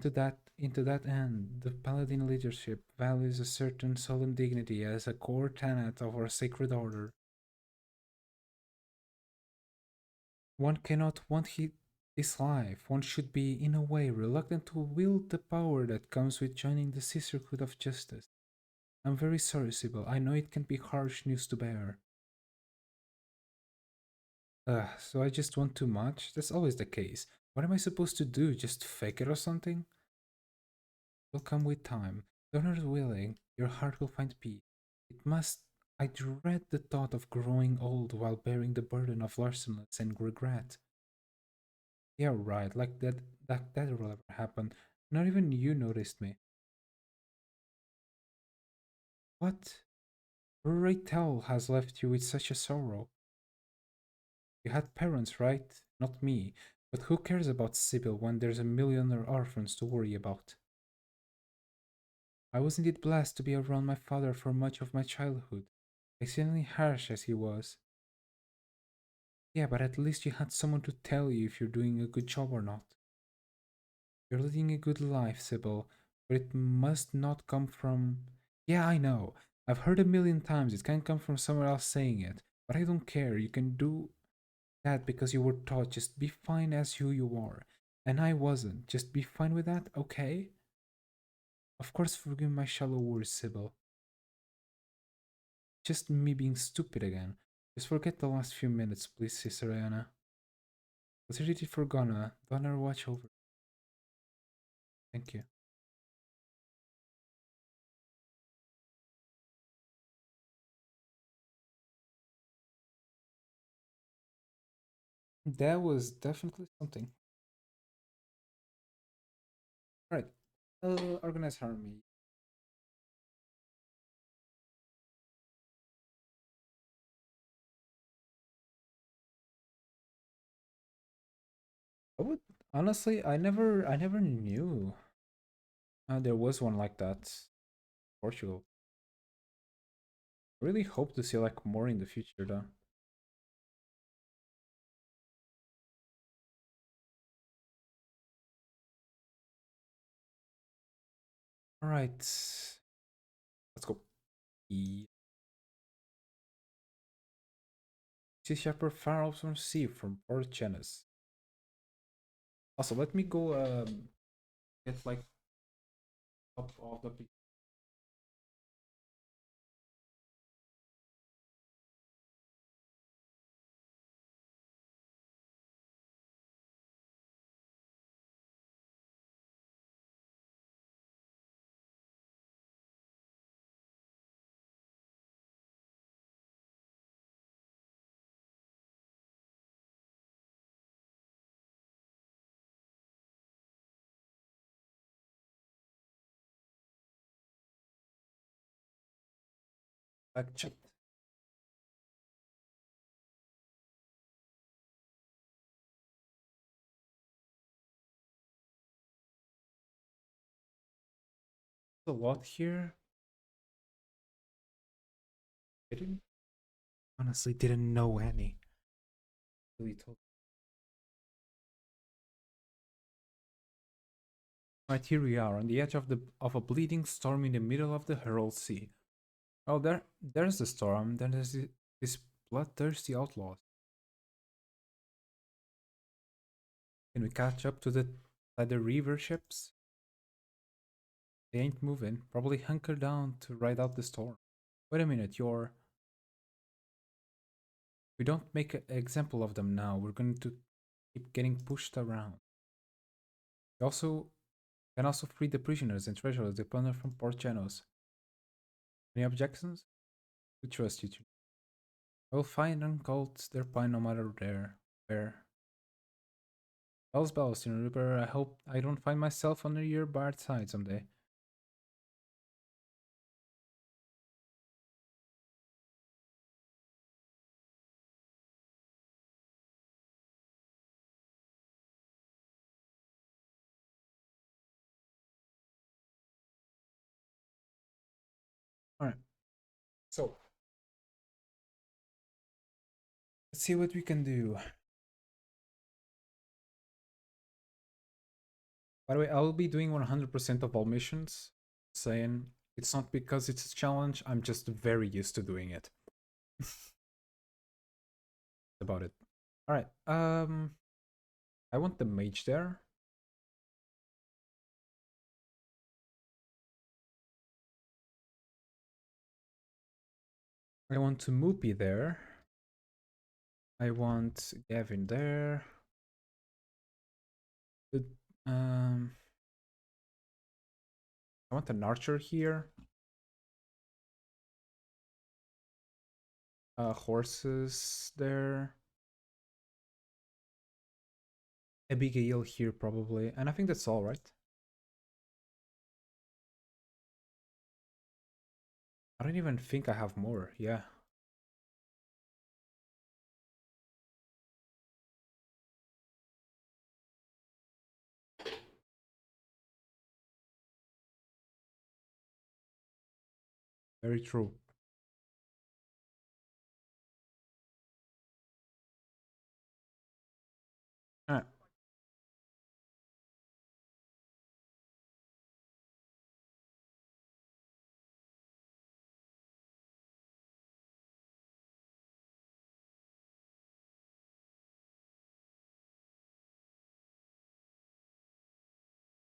into that end, the Paladin leadership values a certain solemn dignity as a core tenet of our sacred order. One cannot want his life. One should be, in a way, reluctant to wield the power that comes with joining the Sisterhood of Justice. I'm very sorry, Sybil. I know it can be harsh news to bear. So I just want too much? That's always the case. What am I supposed to do? Just fake it or something? Will come with time. Donors willing, your heart will find peace. It must. I dread the thought of growing old while bearing the burden of larcenous and regret. Yeah, right. Like that will ever happen. Not even you noticed me. What? Rachel has left you with such a sorrow. You had parents, right? Not me. But who cares about Sybil when there's a million orphans to worry about? I was indeed blessed to be around my father for much of my childhood, exceedingly harsh as he was. Yeah, but at least you had someone to tell you if you're doing a good job or not. You're leading a good life, Sybil, but it must not come from. Yeah, I know. I've heard a million times it can't come from somewhere else saying it, but I don't care. You can do that because you were taught just be fine as who you are. And I wasn't. Just be fine with that, okay? Of course, forgive my shallow words, Sybil. Just me being stupid again. Just forget the last few minutes, please, Sister Anna. Consider it forgone. Donor watch over. Thank you. That was definitely something. Alright. Organize army. I would honestly I never knew there was one like that. Portugal. I really hope to see like more in the future though. Alright. Let's go. Sea Shepherd far from sea from Port Chenes. Also, let me go get like top of the back chat. A lot here. Didn't honestly didn't know any. Really told. Right, here we are on the edge of a bleeding storm in the middle of the Herald Sea. Oh, there's the storm. Then there's this bloodthirsty outlaws. Can we catch up to the river ships? They ain't moving. Probably hunker down to ride out the storm. Wait a minute, we don't make an example of them now. We're going to keep getting pushed around. We also can also free the prisoners and treasures they plunder from Port Janos. Any objections? We trust you. I will find and cult their pine no matter where. Bells, Reaper. I hope I don't find myself on your bad side someday. Alright. So let's see what we can do. By the way, I will be doing 100% of all missions. Saying it's not because it's a challenge, I'm just very used to doing it. About it. Alright, I want the mage there. I want to Moopy there. I want Gavin there. The, um, I want an archer here. Horses there. Abigail here probably, and I think that's all, right? I don't even think I have more. Yeah. Very true. Ah,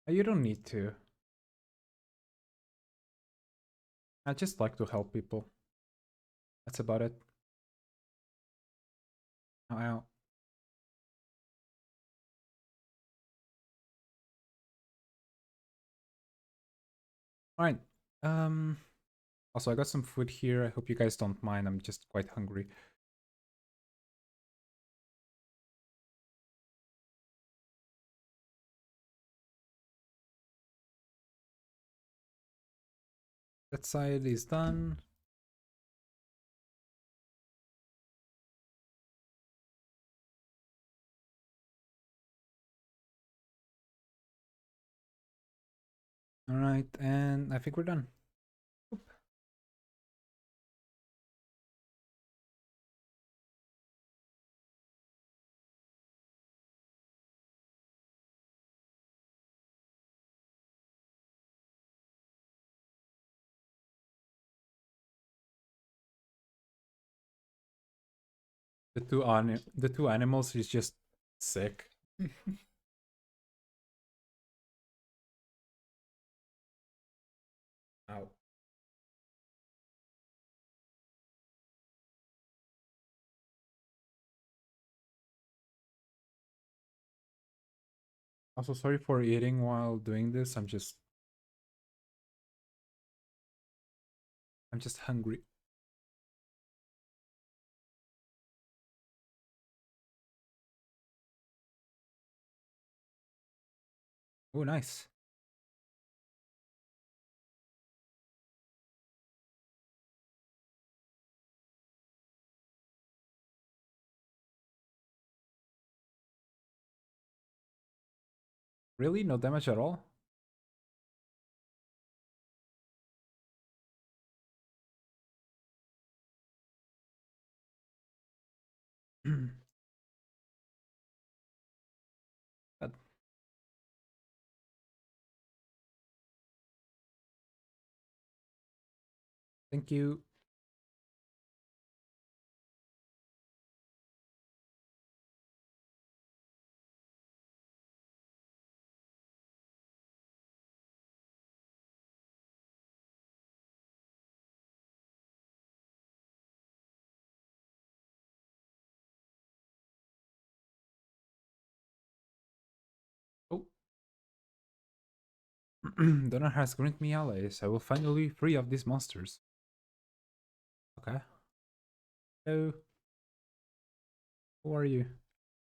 you don't need to. I just like to help people. That's about it. Ow. Alright. Also I got some food here. I hope you guys don't mind. I'm just quite hungry. That side is done. All right, and I think we're done. Oop. The two animals is just sick. Ow. Also, sorry for eating while doing this. I'm just hungry. Oh, nice. Really? No damage at all? God. Thank you. Oh. Donor has granted me allies. I will finally be free of these monsters. Okay. Hello. Who are you?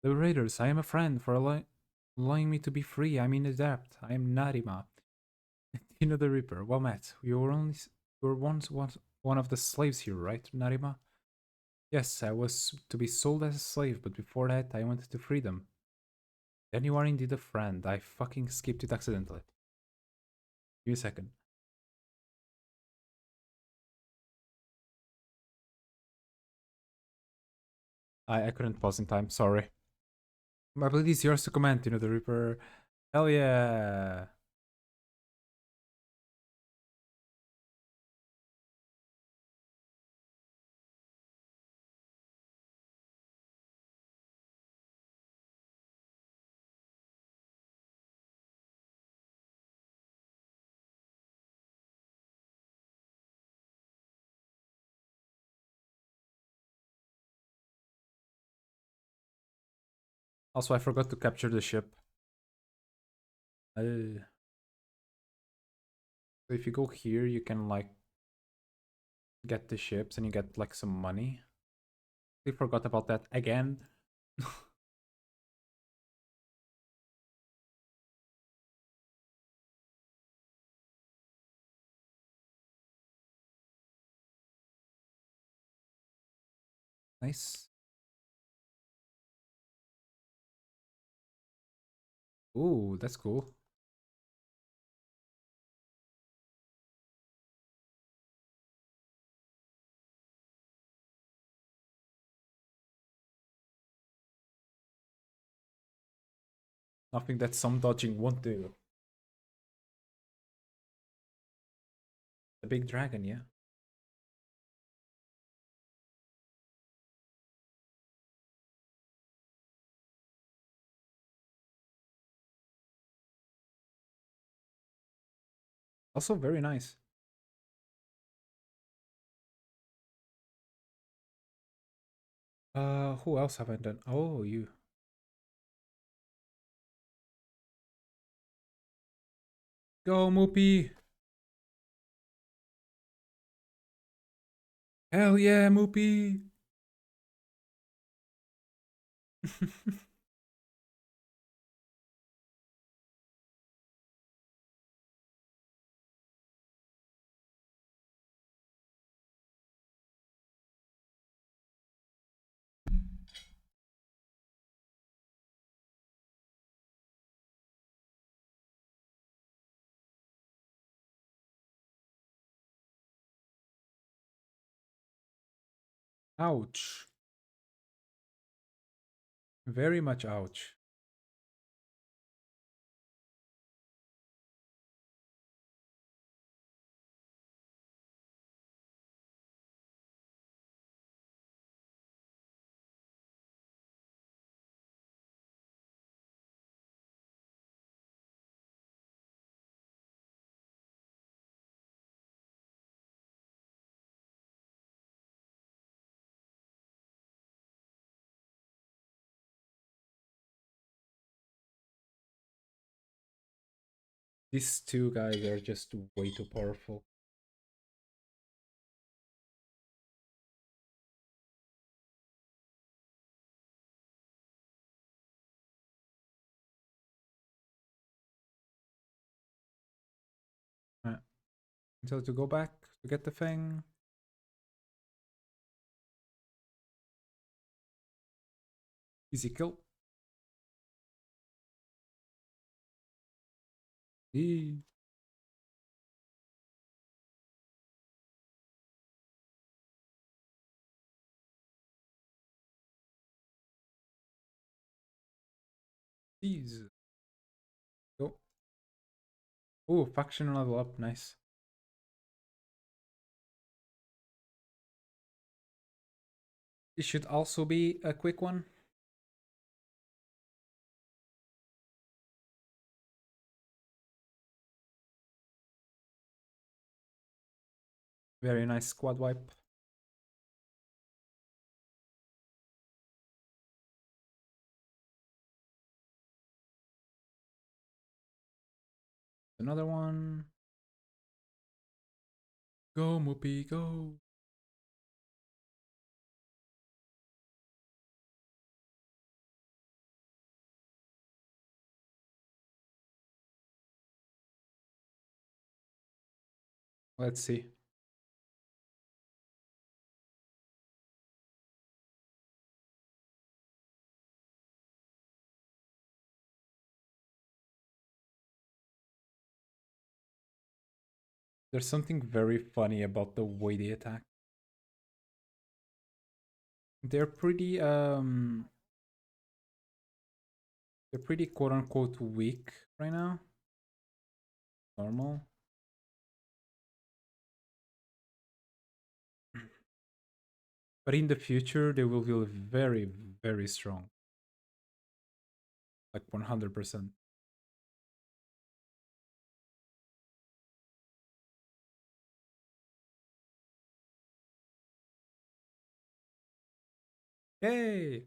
Liberators, I am a friend for allowing me to be free. I'm in a debt. I am Narima. You know the Reaper. Well met. You were once one of the slaves here, right, Narima? Yes, I was to be sold as a slave, but before that, I wanted to free them. Then you are indeed a friend. I fucking skipped it accidentally. Give me a second. I couldn't pause in time, sorry. My ability is yours to command, you know the Reaper. Hell yeah! Also, I forgot to capture the ship. So if you go here, you can like get the ships and you get like some money. We forgot about that again. Nice. Ooh, that's cool. Nothing that some dodging won't do. The big dragon, yeah. Also very nice. Who else have I done? Oh, you. Go, Moopy! Hell yeah, Moopy! Ouch. Very much ouch. These two guys are just way too powerful. Uh, so to go back to get the thing. Easy kill. Eee. Easy. Go. Oh, faction level up. Nice. This should also be a quick one. Very nice squad wipe. Another one. Go, Moopy, go. Let's see. There's something very funny about the way they attack. They're pretty quote unquote weak right now. Normal. But in the future they will feel very, very strong. Like 100%. Yay!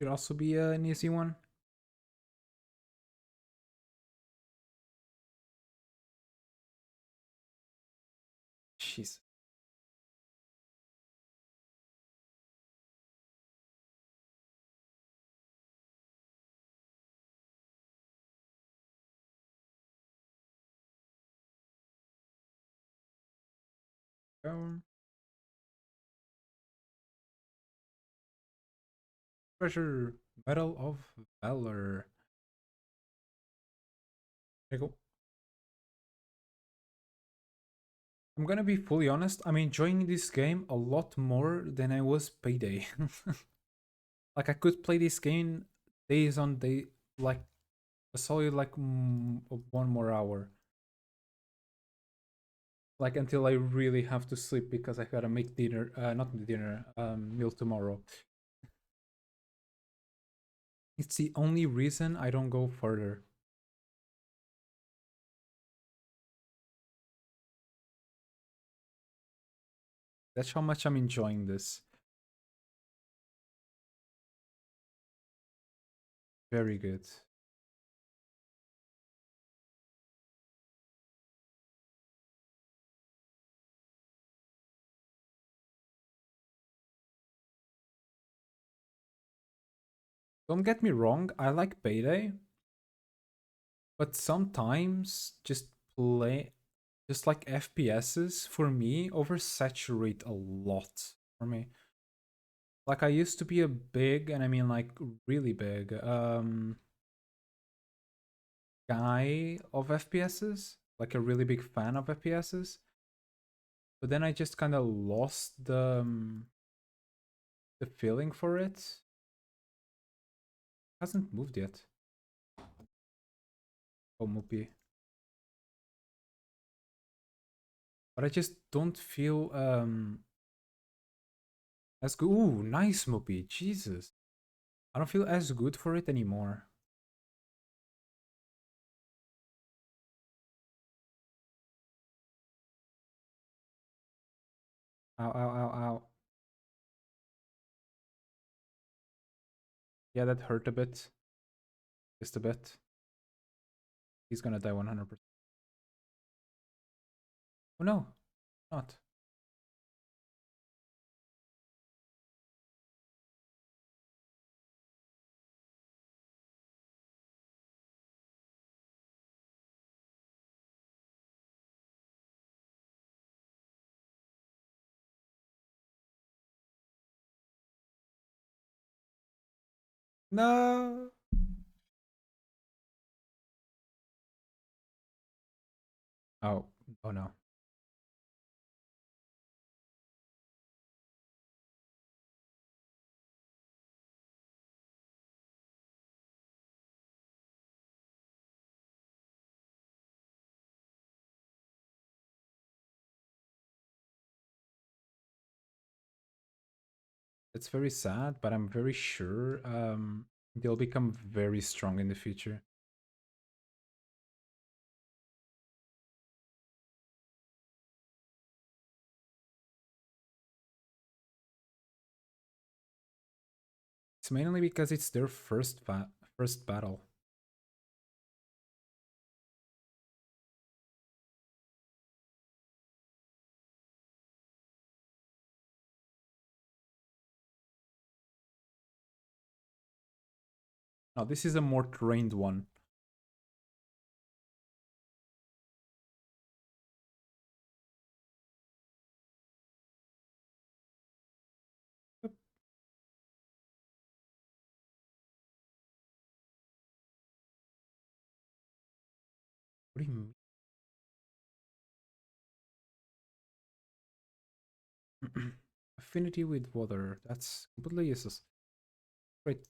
Could also be an easy one. Jeez. Treasure. Medal of Valor. There you go. I'm gonna be fully honest, I'm enjoying this game a lot more than I was Payday. Like I could play this game days on day, like a solid like 1 more hour. Like until I really have to sleep because I gotta make dinner, not dinner, meal tomorrow. It's the only reason I don't go further. That's how much I'm enjoying this. Very good. Don't get me wrong, I like Payday, but sometimes just like FPSs for me oversaturate a lot for me. Like I used to be a big, and I mean like really big, guy of FPSs, like a really big fan of FPSs. But then I just kind of lost the feeling for it. Hasn't moved yet. Oh, Moopy. But I just don't feel as good. Ooh, nice Moopy. Jesus. I don't feel as good for it anymore. Ow, ow, ow, ow. Yeah, that hurt a bit. Just a bit. He's gonna die 100%. Oh no, not. No. Oh, oh no. It's very sad, but I'm very sure they'll become very strong in the future. It's mainly because it's their first battle. Now this is a more trained one. Yep. What do you mean? Affinity with water. That's completely useless. Great.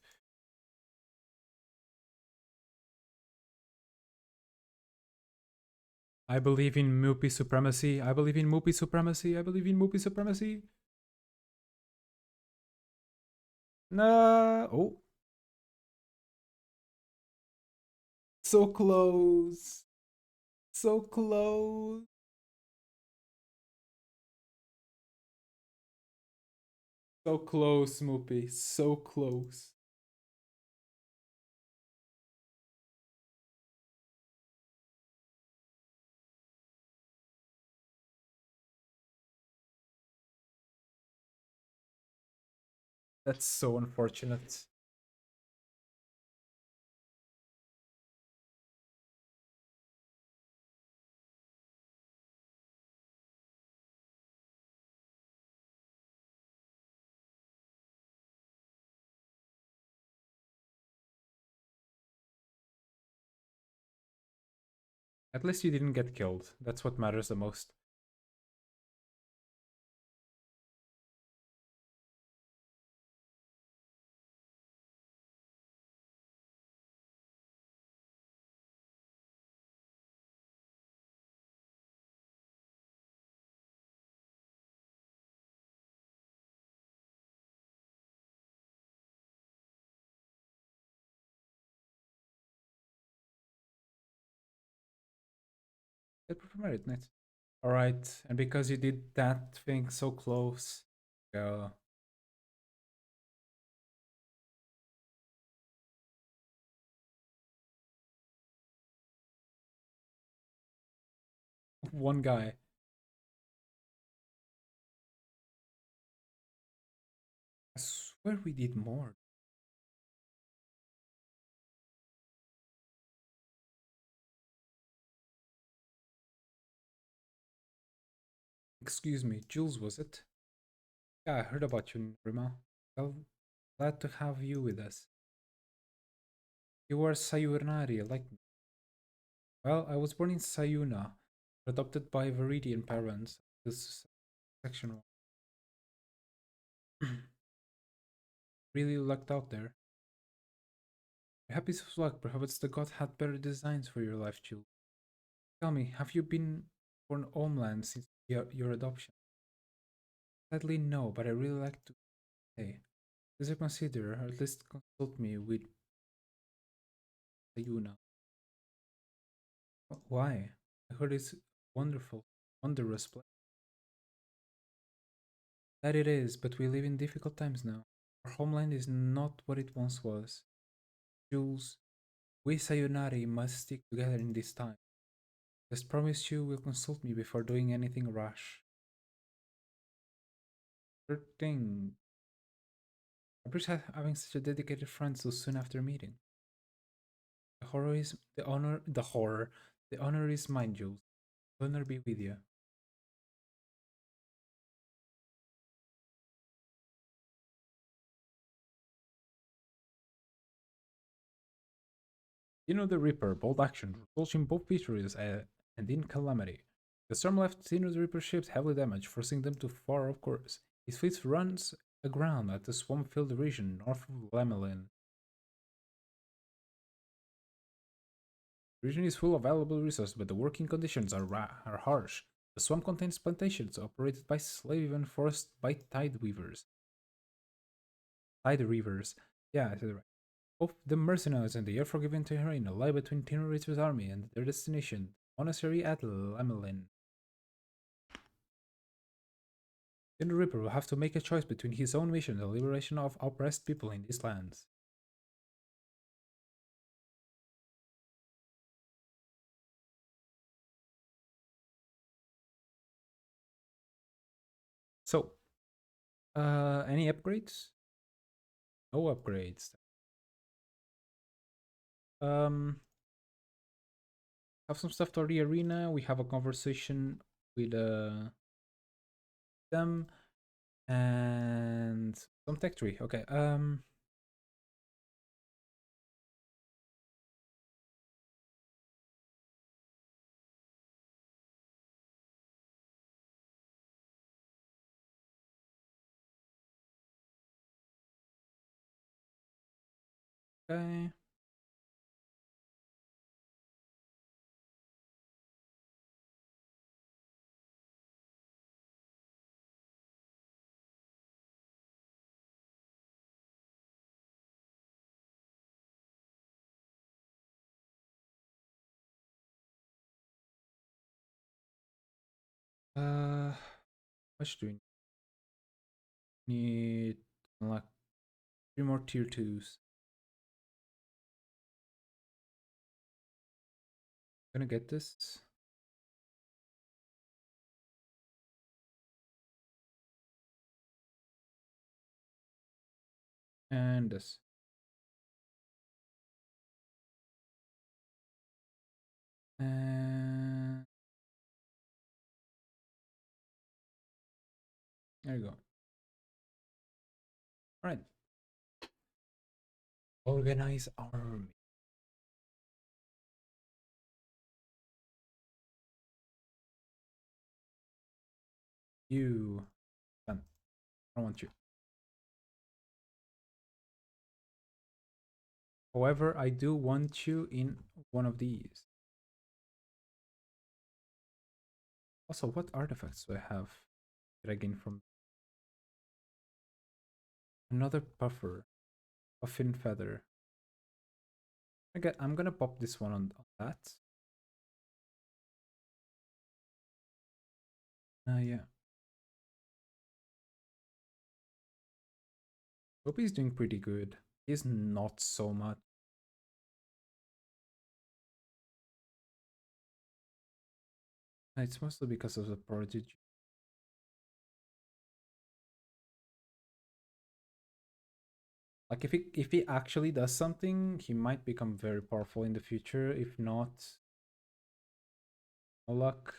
I believe in Moopy supremacy. I believe in Moopy supremacy. I believe in Moopy supremacy. No. Oh, so close. So close. So close, Moopy. So close. That's so unfortunate. At least you didn't get killed. That's what matters the most. I prefer Merit Knight. Alright, and because you did that thing so close, go. One guy. I swear we did more. Excuse me, Jules, was it? Yeah, I heard about you, Rima. Well, glad to have you with us. You are Sayunari, like me. Well, I was born in Sayuna, adopted by Viridian parents. This is section 1. Really lucked out there. Happy of luck, perhaps the god had better designs for your life, Jill. Tell me, have you been for an homeland since your adoption? Sadly, no, but I really like to stay. Please consider, or at least consult me with Sayuna. Why? I heard it's wonderful, wondrous place. That it is, but we live in difficult times now. Our homeland is not what it once was. Jules, we Sayonari must stick together in this time. Just promise you will consult me before doing anything rash. Sure thing. I appreciate having such a dedicated friend so soon after meeting. The horror is the horror. The honor is mine, Jules. The honor be with you. You know the Reaper, bold action, results in both victories and in calamity. The storm left Xeno's Reaper ships heavily damaged, forcing them to far off course. His fleet runs aground at the swamp-filled region north of Lamelin. The region is full of valuable resources, but the working conditions are harsh. The swamp contains plantations operated by slave and forced by tide weavers. Tide reavers. Yeah, I said it right. Both the mercenaries and the unforgiving terrain lie between Tinoritz's army and their destination, the monastery at Lamelin. Then the Ripper will have to make a choice between his own mission and the liberation of oppressed people in these lands. So, any upgrades? No upgrades. Um, have some stuff to the arena. We have a conversation with them and some tech tree. Okay. Okay. How much do we need? Like 3 more tier 2s. Gonna get this. And this. And there you go. Alright. Organize army. You. Done. I don't want you. However, I do want you in one of these. Also, what artifacts do I have that I gain from another puffer? Puffin feather. I'm gonna pop this one on that. Yeah. Hope he's doing pretty good. He's not so much. It's mostly because of the prodigy. Like if he actually does something, he might become very powerful in the future. If not, no luck.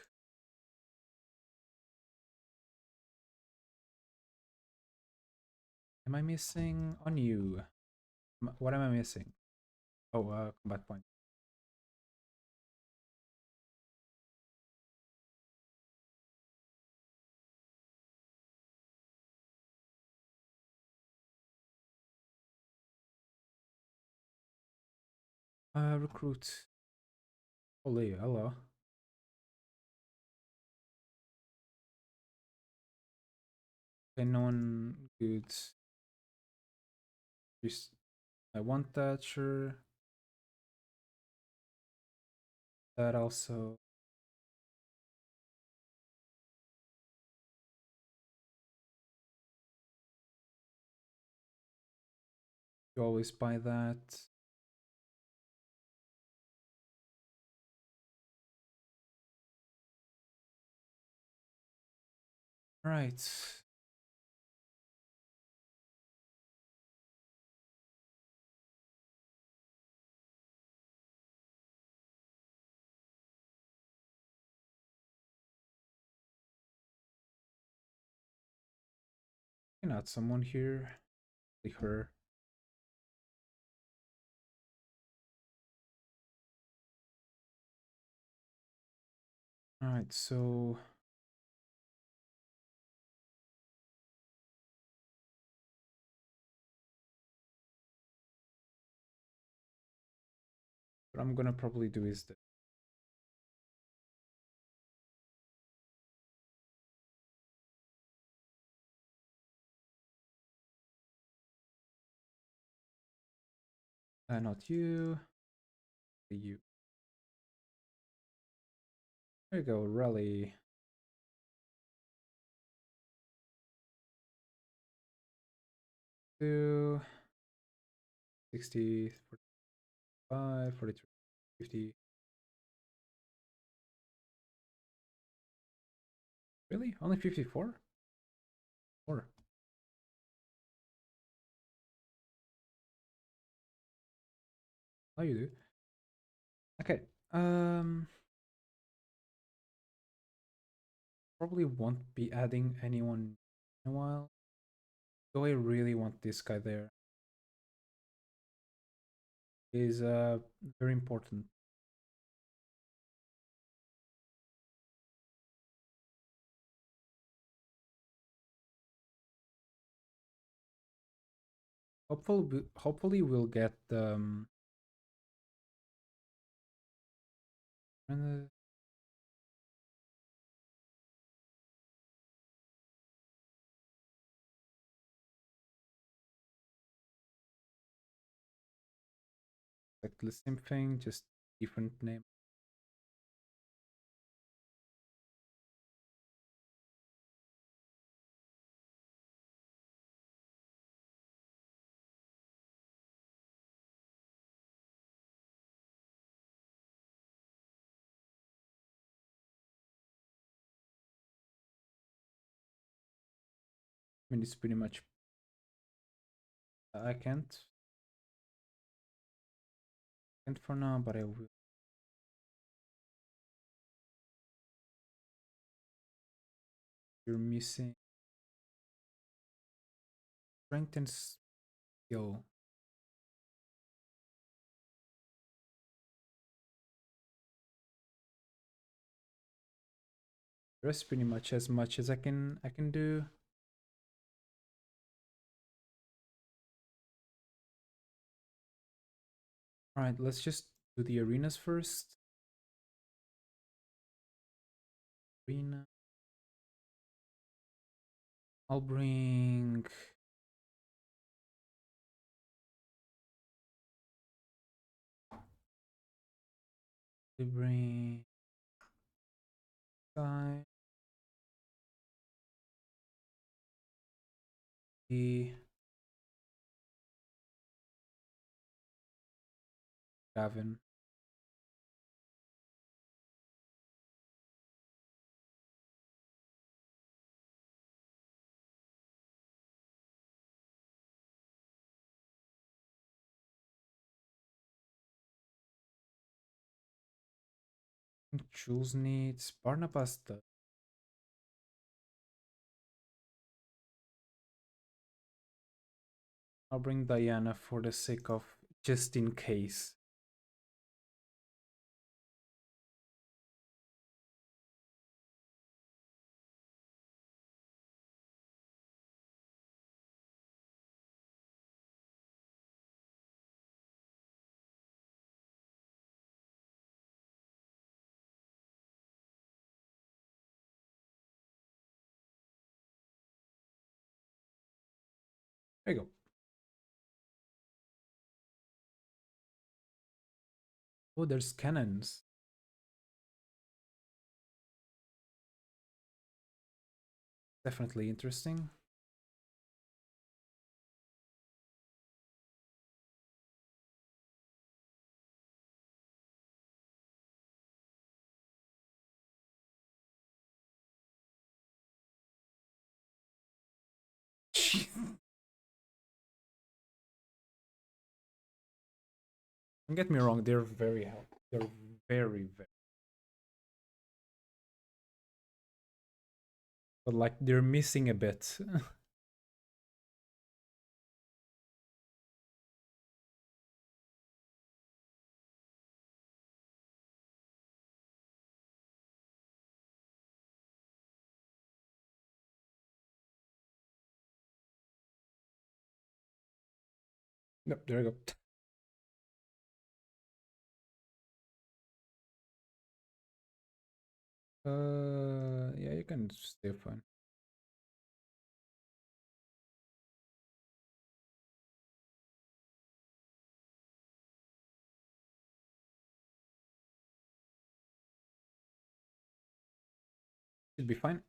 Am I missing on you? What am I missing? Oh, combat point. Recruit. Holy, hello. Okay, no one good. Just, I want that, sure. That also. You always buy that. Right. Can add someone here. Like her. Alright, so what I'm gonna probably do is that not you, you. There you go, rally. Two, 60, 45, 43, 50. Really? Only 54? Or oh, you do. Okay. Probably won't be adding anyone in a while. Do I really want this guy there? Is very important. Hopefully we'll get and, exactly the same thing, just different name. I mean, it's pretty much. I can't for now, but I will. You're missing strength and skill. That's pretty much as I can do. All right, let's just do the arenas first. Arena. I'll bring. Bring. Guy. Gavin. Jules needs Barnabas. I'll bring Diana for the sake of just in case. There you go. Oh, there's cannons. Definitely interesting. Don't get me wrong, they're very helpful. They're very. But like they're missing a bit. Nope, there you go. Yeah, you can stay fine. Should be fine.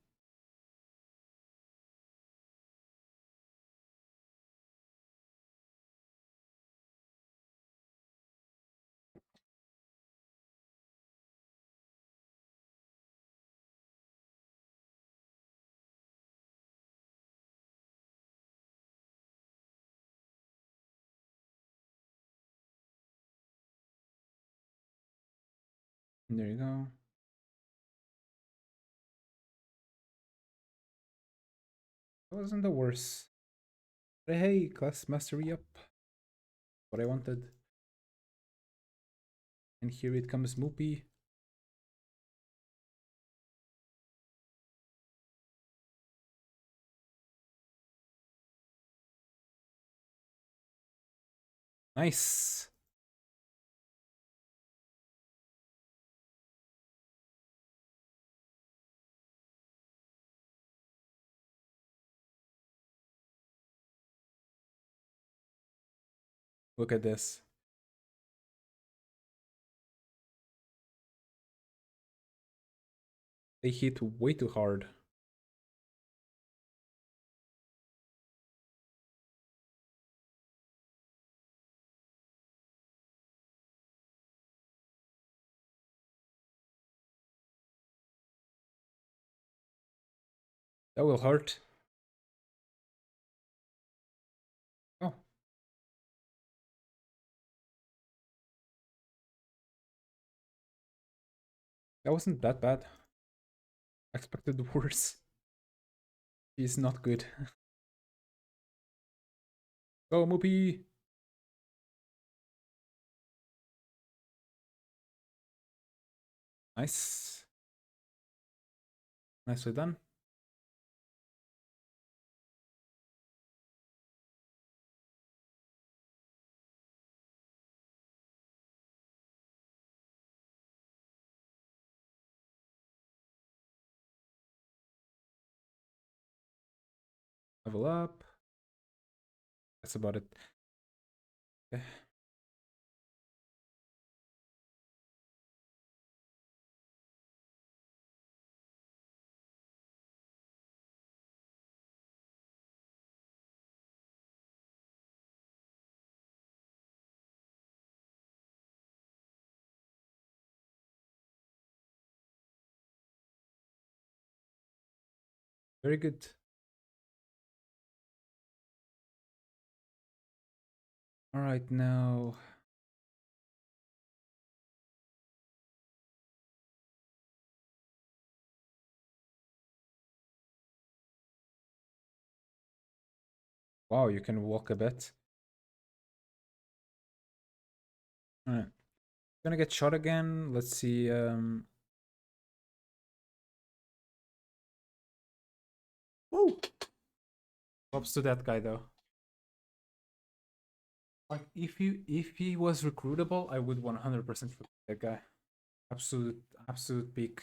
There you go. That wasn't the worst. But hey, class mastery up. What I wanted. And here it comes Moopy. Nice. Look at this. They hit way too hard. That will hurt. Oh. That wasn't that bad. I expected worse. He's not good. Go, Moopy! Nice. Nicely done. Level up. That's about it. Okay. Very good. All right, now. Wow, you can walk a bit. Alright. Gonna get shot again. Let's see. Woo! Props to that guy though. Like if he was recruitable, I would 100% recruit that guy. Absolute peak.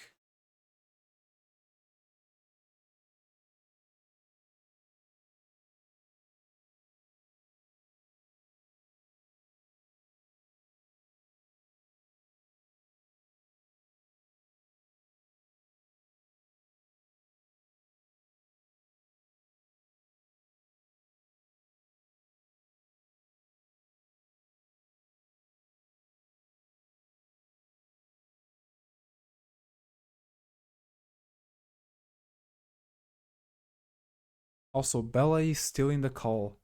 Also, Bella is still in the call,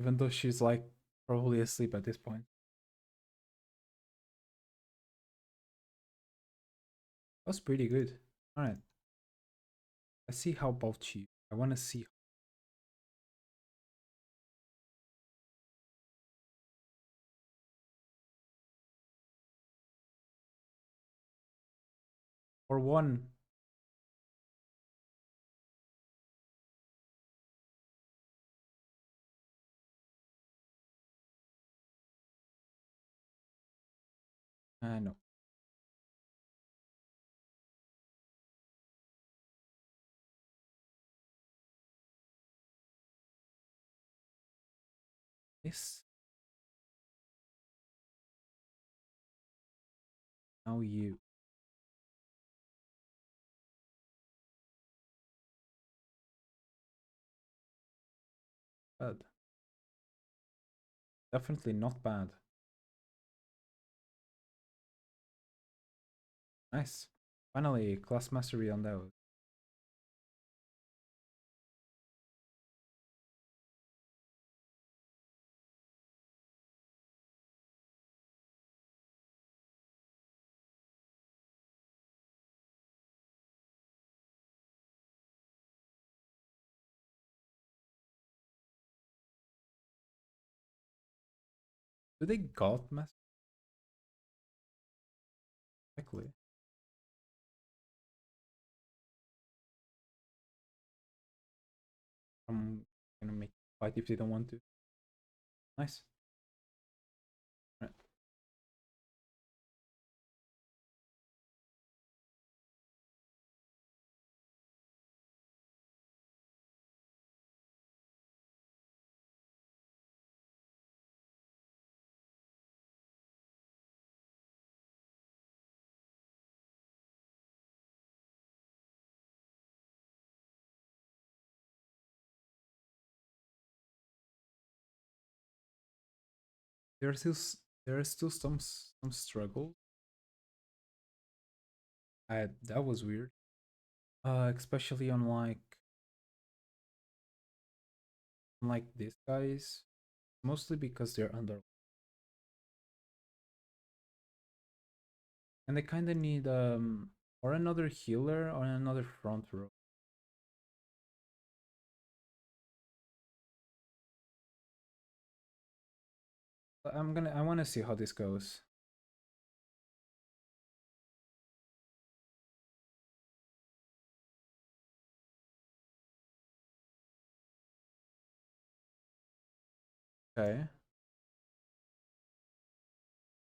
even though she's like probably asleep at this point. That's pretty good. All right. Let's see how about you. I want to see. Or one. No. This. Now you. Bad. Definitely not bad. Nice. Finally, class mastery on those. Do they got mastery? Likely. I'm gonna make fight if they don't want to. Nice. Right. There's still there is still some struggle. That was weird. Especially on like these guys, mostly because they're under, and they kind of need or another healer or another front row. But I want to see how this goes. Okay.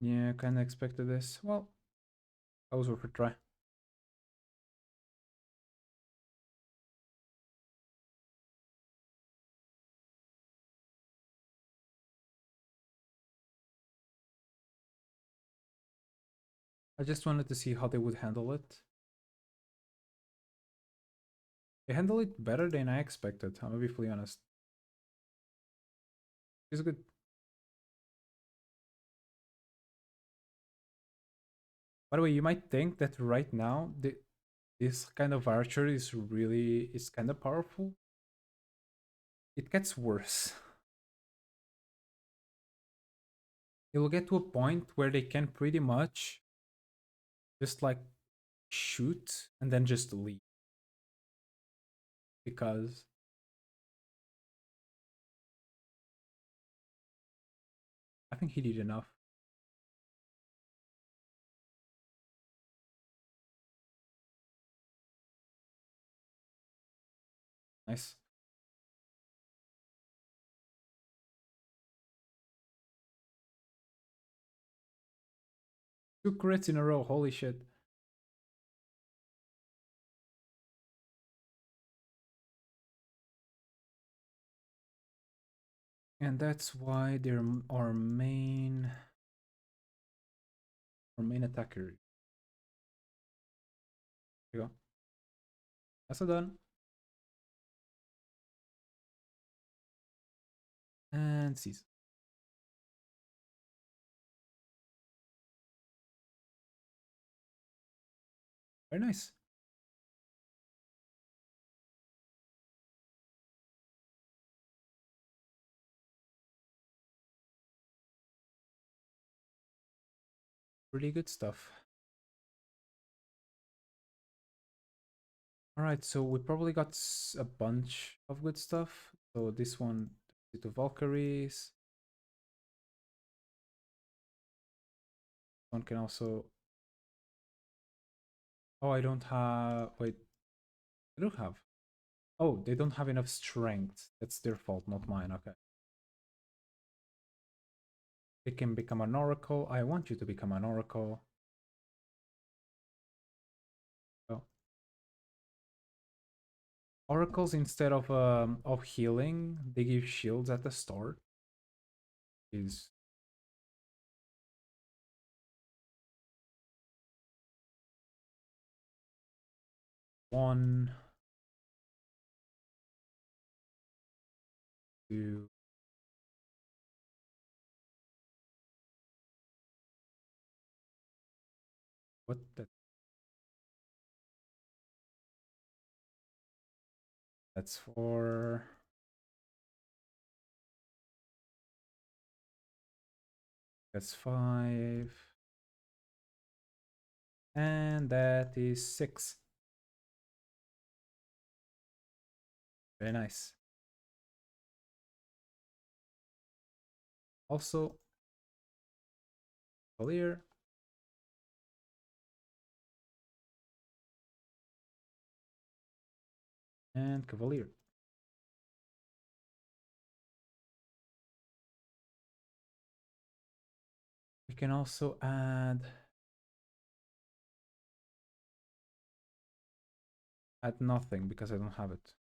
Yeah, kind of expected this. Well, that was worth a try. I just wanted to see how they would handle it. They handle it better than I expected. I'm gonna be fully honest. It's good. By the way, you might think that right now this kind of archer is kind of powerful. It gets worse. It will get to a point where they can pretty much just like shoot and then just leave, because I think he did enough. Nice. Two crits in a row, holy shit. And that's why they're our main attacker. There you go. That's all done. And cease. Very nice. Really good stuff. Alright, so we probably got a bunch of good stuff. So this one, to Valkyries. One can also... Oh, I don't have... Wait, I do have. Oh, they don't have enough strength. That's their fault, not mine. Okay. They can become an oracle. I want you to become an oracle. Oh. Oracles, instead of healing, they give shields at the start. Is one, two, what that that's for. That's 5. And that is 6. Very nice. Also, Cavalier. And Cavalier. We can also add nothing because I don't have it.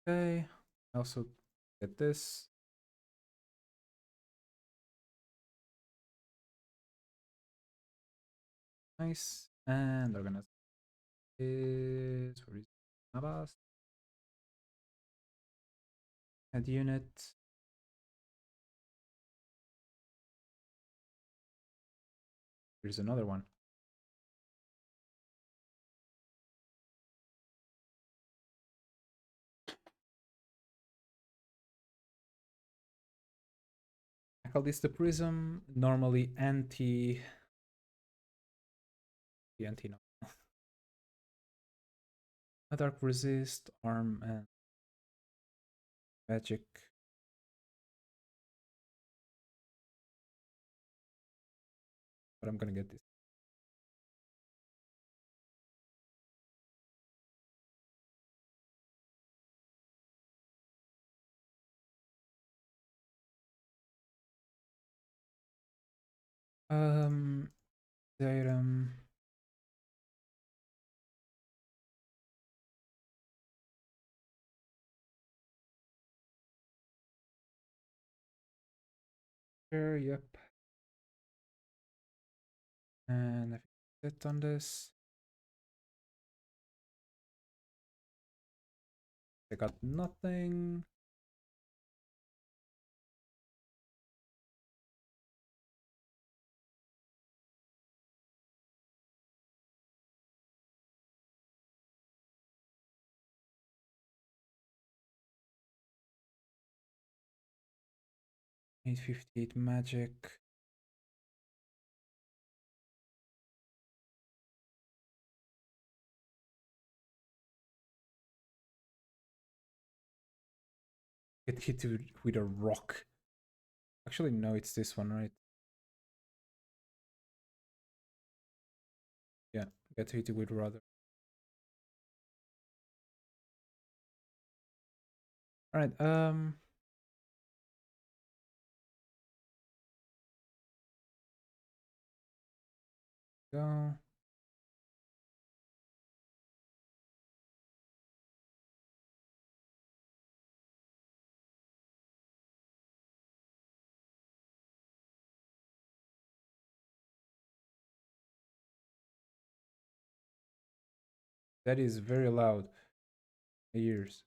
Okay. I also get this. Nice. And organize is where is Navas? Head unit. Here's another one. I call this the prism. Normally anti no. A dark resist, arm and magic. But I'm gonna get this. The item. Sure, yep. And if you sit on this, I got nothing. Need 58 magic. Get hit with a rock. Actually, no, it's this one, right? Yeah, get hit with rather. All right. Go. That is very loud. Ears.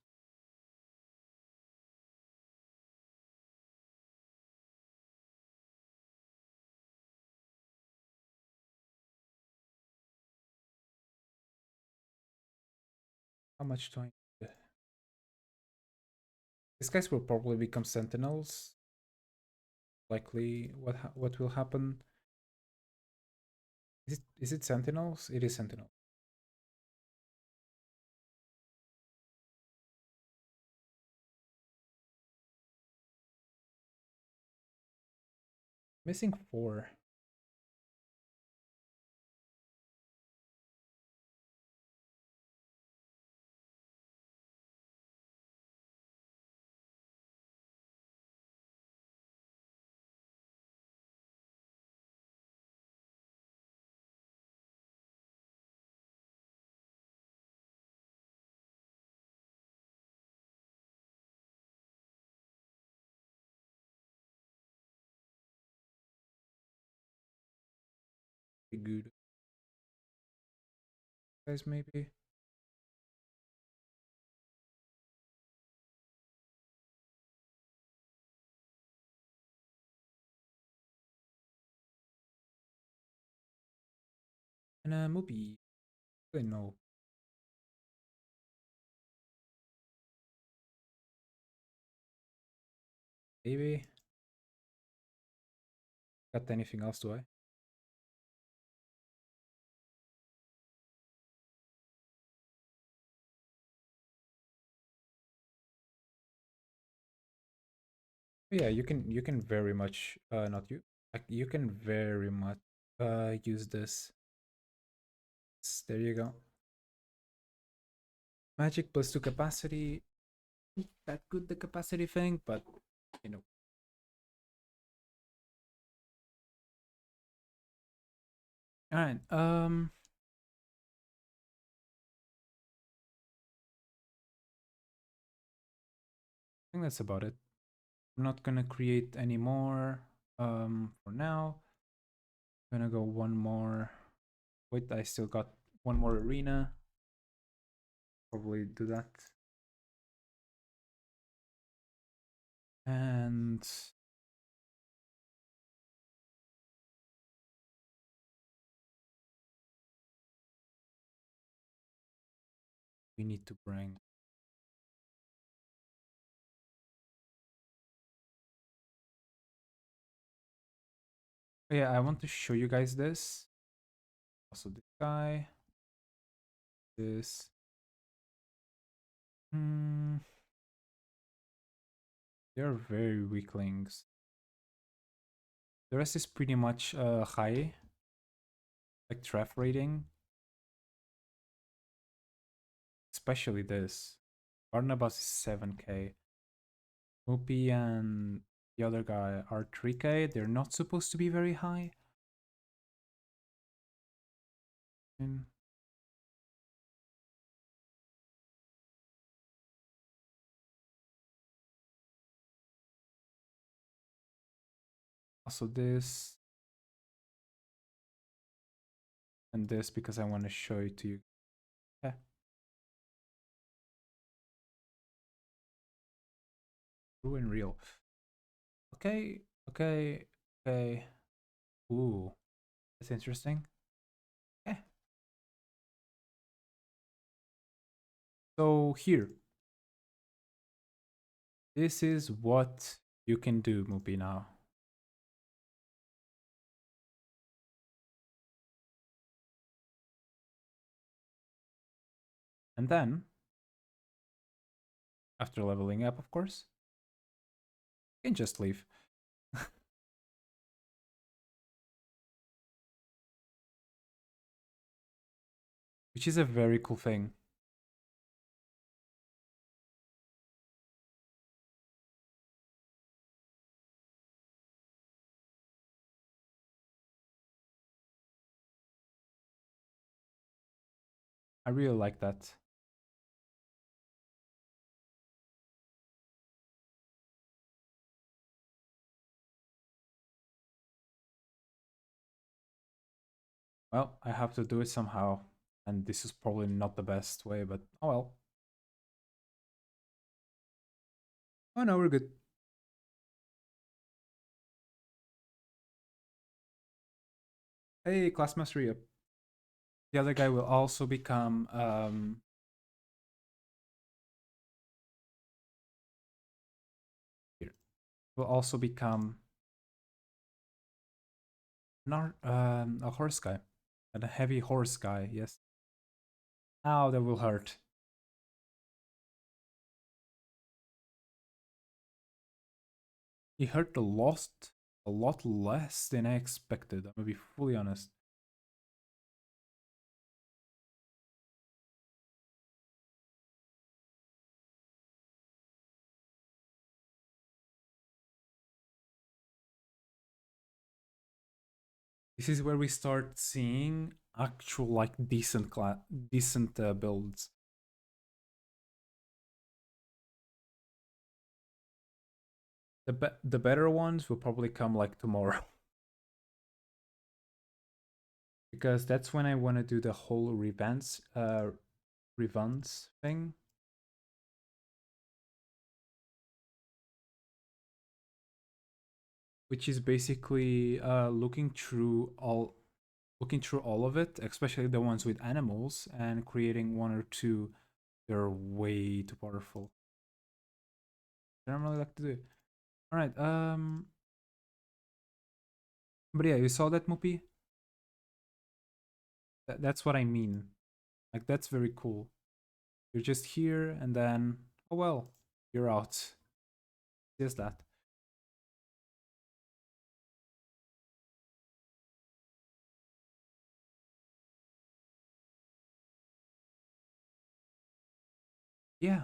How much time? These guys will probably become sentinels. Likely, what will happen? Is it sentinels? It is sentinel. Missing 4. Good guys, maybe. And movie. No. Maybe. Got anything else, do I? Yeah, you can very much not you like you can very much use this. There you go. Magic plus 2 capacity. Not that good, the capacity thing, but you know. All right. I think that's about it. I'm not gonna create any more for now. I'm gonna go one more. Wait, I still got one more arena. Probably do that. And we need to bring. Yeah, I want to show you guys this. Also, this guy. This. They're very weaklings. The rest is pretty much high, like tref rating. Especially this. Barnabas is 7k. Moopy and the other guy are 3k. They're not supposed to be very high. And also this. And this because I want to show it to you. Yeah. Ruin real. Okay, okay, okay. Ooh, that's interesting. Yeah. So here, this is what you can do, Moopy, now. And then, after leveling up, of course, You can just leave. Which is a very cool thing. I really like that. Well, I have to do it somehow. And this is probably not the best way, but oh well. Oh no, we're good. Hey, class mastery up. The other guy will also become here. Will also become not a horse guy. And a heavy horse guy, yes. Ow, that will hurt. He hurt a lot less than I expected. I'm gonna be fully honest. This is where we start seeing actual like decent builds. The better ones will probably come like tomorrow. Because that's when I want to do the whole revans thing. Which is basically looking through all of it, especially the ones with animals, and creating one or two that are way too powerful. I don't really like to do it. Alright, but yeah, you saw that, Mupi? That's what I mean. Like, that's very cool. You're just here, and then, oh well, you're out. Just that. Yeah.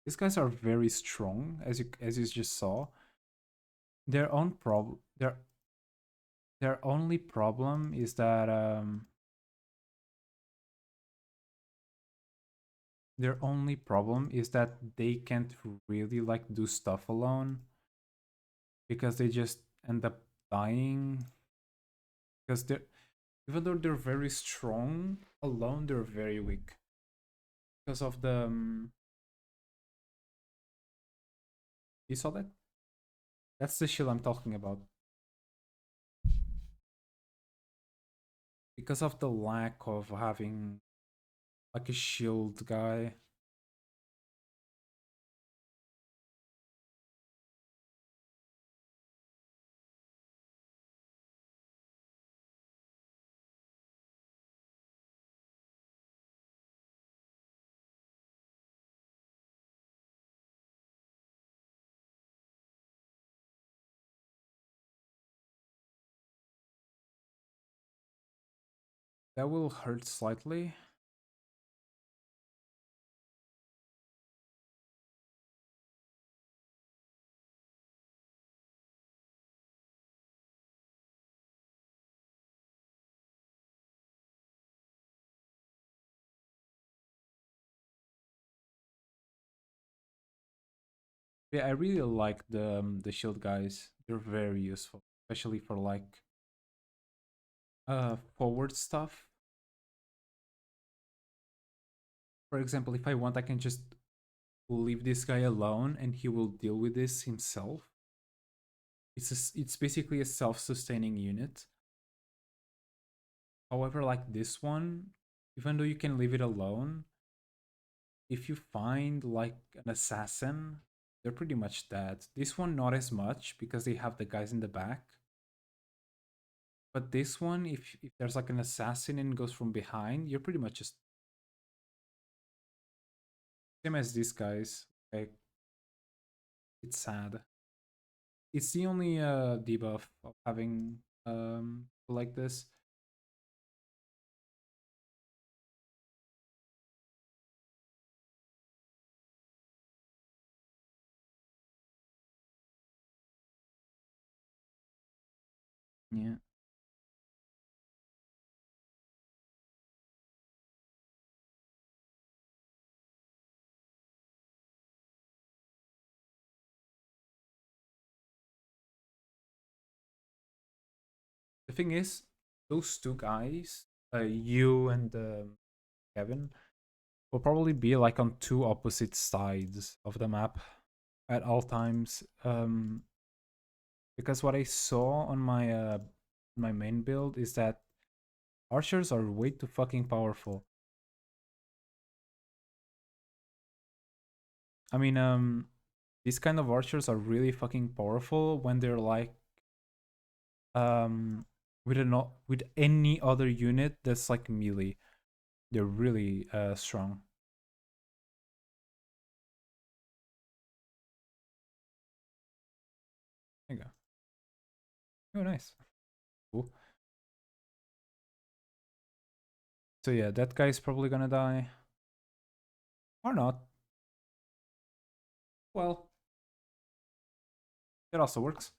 These guys are very strong, as you just saw. Their own problem their only problem is that they can't really like do stuff alone because they just end up dying because they're even though they're very strong alone they're very weak because of the you saw that? That's the shield I'm talking about. Because of the lack of having like a shield guy. That will hurt slightly. Yeah, I really like the shield guys. They're very useful, especially for like forward stuff. For example, if I want, I can just leave this guy alone and he will deal with this himself. It's basically a self-sustaining unit. However, like this one, even though you can leave it alone, if you find like an assassin, they're pretty much dead. This one not as much because they have the guys in the back. But this one, if there's like an assassin and goes from behind, you're pretty much just same as these guys. Like, it's sad. It's the only debuff of having like this. Yeah. The thing is, those two guys, you and Kevin, will probably be like on two opposite sides of the map at all times. Because what I saw on my main build is that archers are way too fucking powerful. I mean, these kind of archers are really fucking powerful when they're like with any other unit that's like melee. They're really strong. There you go. Oh, nice. Cool. So yeah, that guy's probably gonna die. Or not. Well, it also works.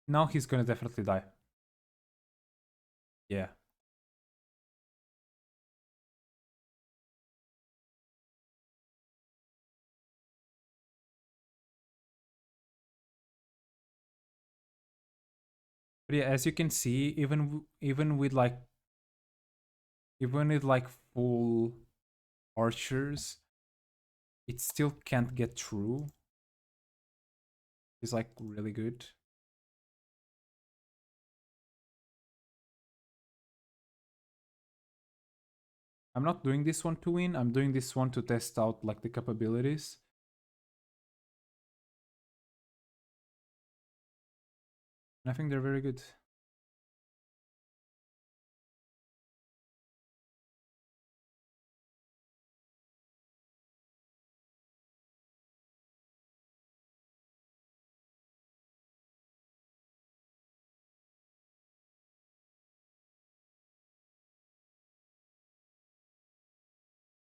Now he's gonna definitely die. Yeah. But yeah, as you can see, even with like full archers, it still can't get through. It's like really good. I'm not doing this one to win. I'm doing this one to test out like the capabilities. And I think they're very good.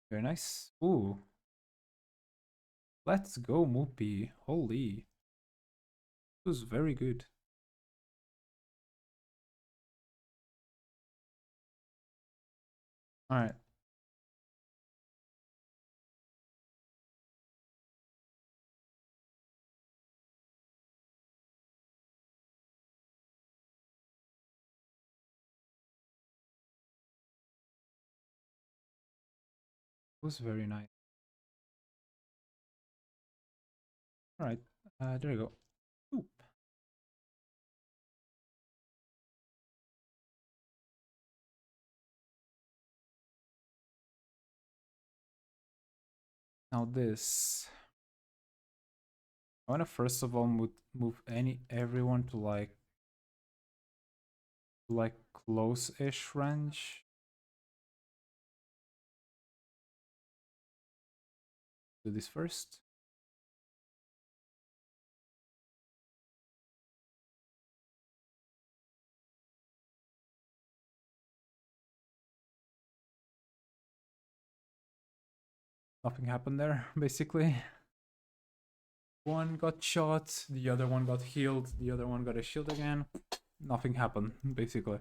Very nice. Ooh. Let's go, Moopy. Holy. It was very good. Alright. It was very nice. Alright. There you go. Oop. Now this. I wanna first of all move everyone to like close-ish range. Do this first. Nothing happened there, basically. One got shot, the other one got healed, the other one got a shield again. Nothing happened, basically.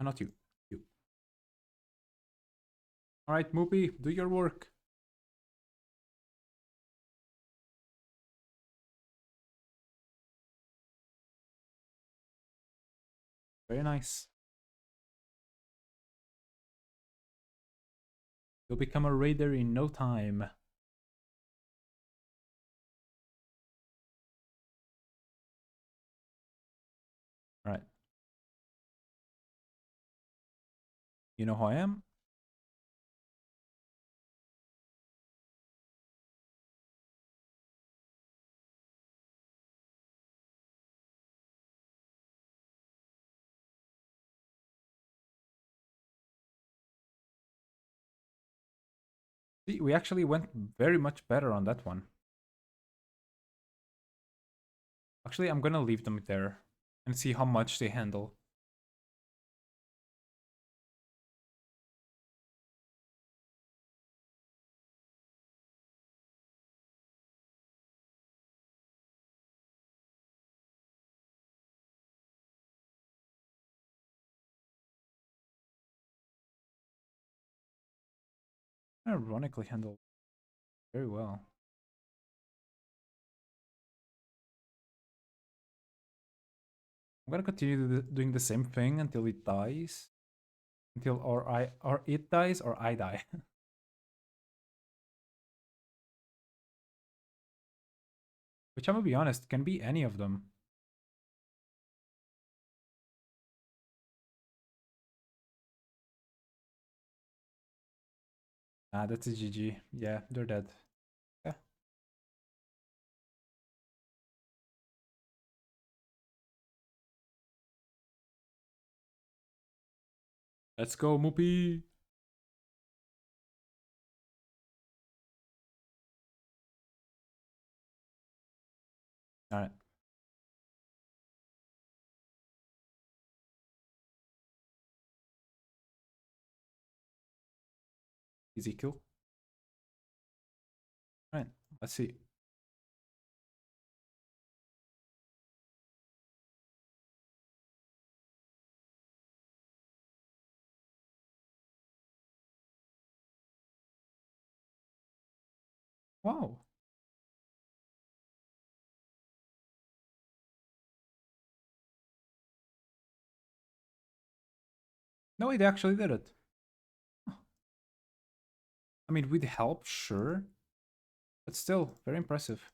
Not you. You. Alright, Moopy, do your work. Very nice. You'll become a raider in no time. Alright. You know who I am? See, we actually went very much better on that one. Actually, I'm gonna leave them there and see how much they handle. Ironically handled very well. I'm gonna continue doing the same thing until it dies. Until or it dies or I die. Which I'm gonna be honest, can be any of them. Ah, that's a GG. Yeah, they're dead. Yeah. Let's go, Moopy. Alright. Easy kill. Alright, let's see. Wow. No, it actually did it. I mean, with help, sure. But still, very impressive.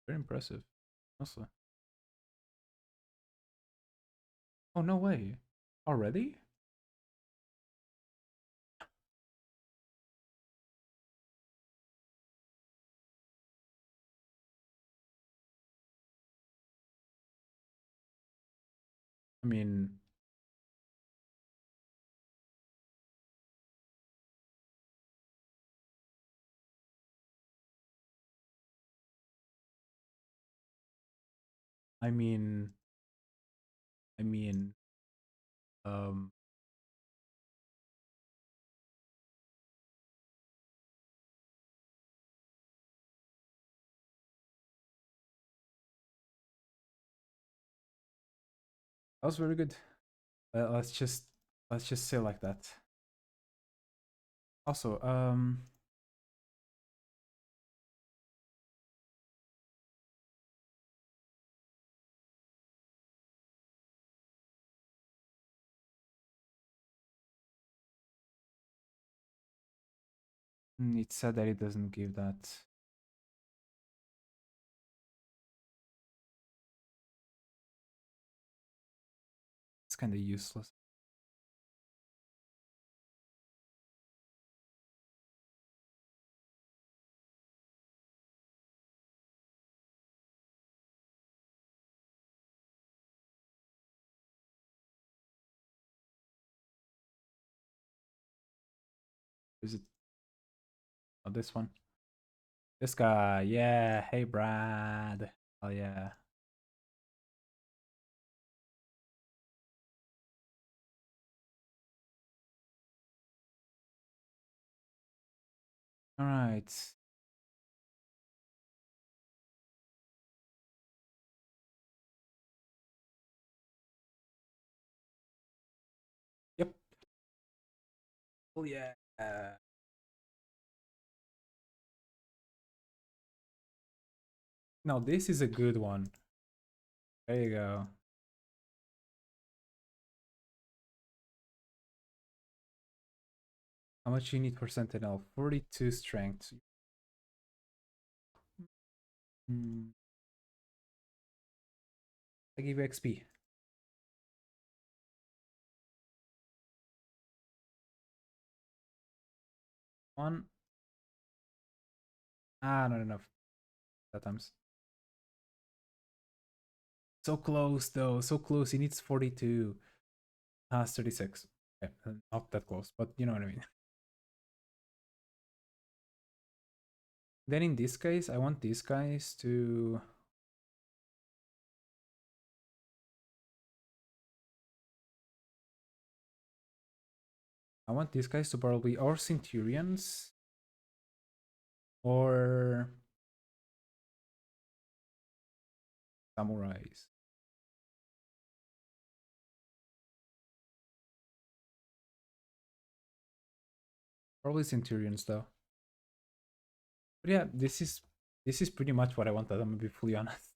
Very impressive. Also. Oh, no way. Already? I mean, I mean, I mean, um, that was very good. Let's just say like that. Also, it said that it doesn't give that. It's kind of useless. Is it? Oh, this one. This guy. Yeah. Hey, Brad. Oh yeah. All right. Yep. Oh yeah. No, this is a good one. There you go. How much you need for Sentinel? 42 strength. Hmm. I give you XP. One. Ah, not enough. That times. So close though, so close. He needs 42. Has 36. Okay, not that close, but you know what I mean. Then in this case, I want these guys to... I want these guys to probably or Centurions or Samurais. Probably Centurions though. But yeah, this is pretty much what I wanted, I'm gonna be fully honest.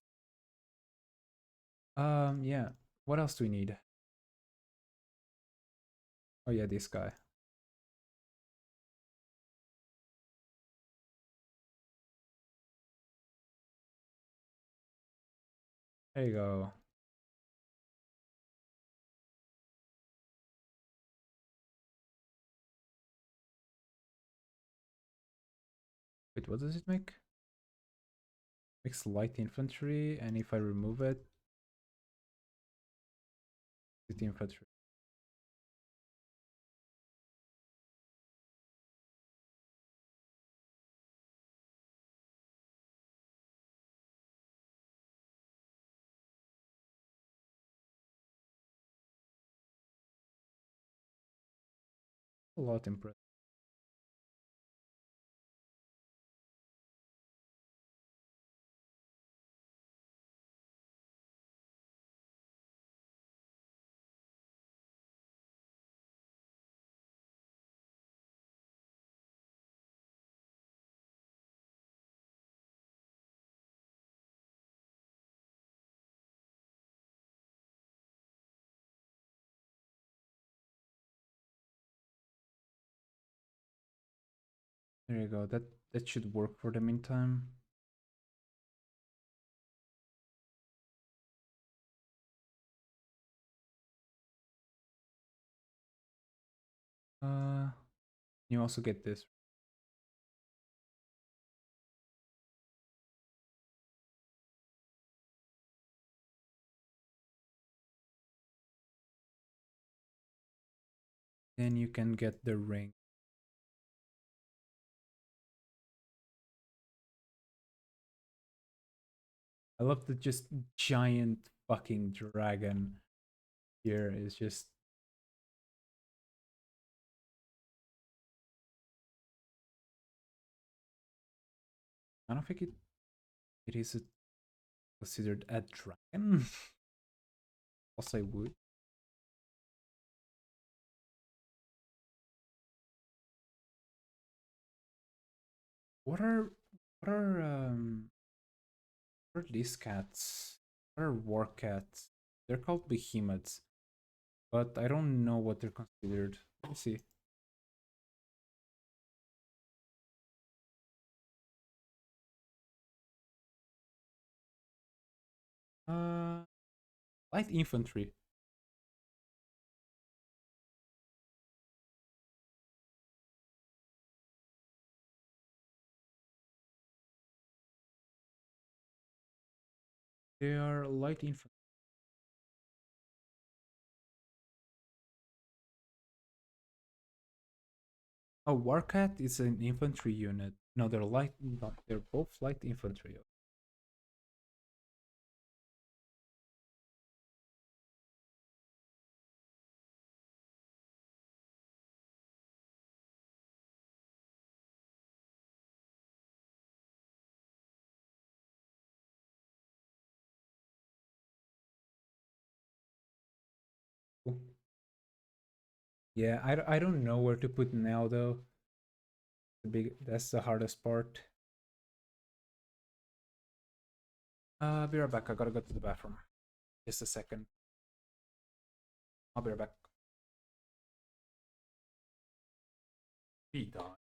Yeah. What else do we need? Oh yeah, this guy. There you go. Wait, what does it make? Makes light infantry, and if I remove it, it's infantry. A lot impressive. There you go. That should work for the meantime. You also get this. Then you can get the ring. I love the just giant fucking dragon here is just... I don't think it is considered a dragon. Also, I would. What are what are um what are these cats? What are war cats? They're called behemoths, but I don't know what they're considered. Let me see. Uh, light infantry. They are light infantry. Oh, Warcat is an infantry unit. No, they're light. No, they're both light infantry. Cool. Yeah, I don't know where to put now though. That's the hardest part. Be right back. I gotta go to the bathroom. Just a second. I'll be right back. Be done.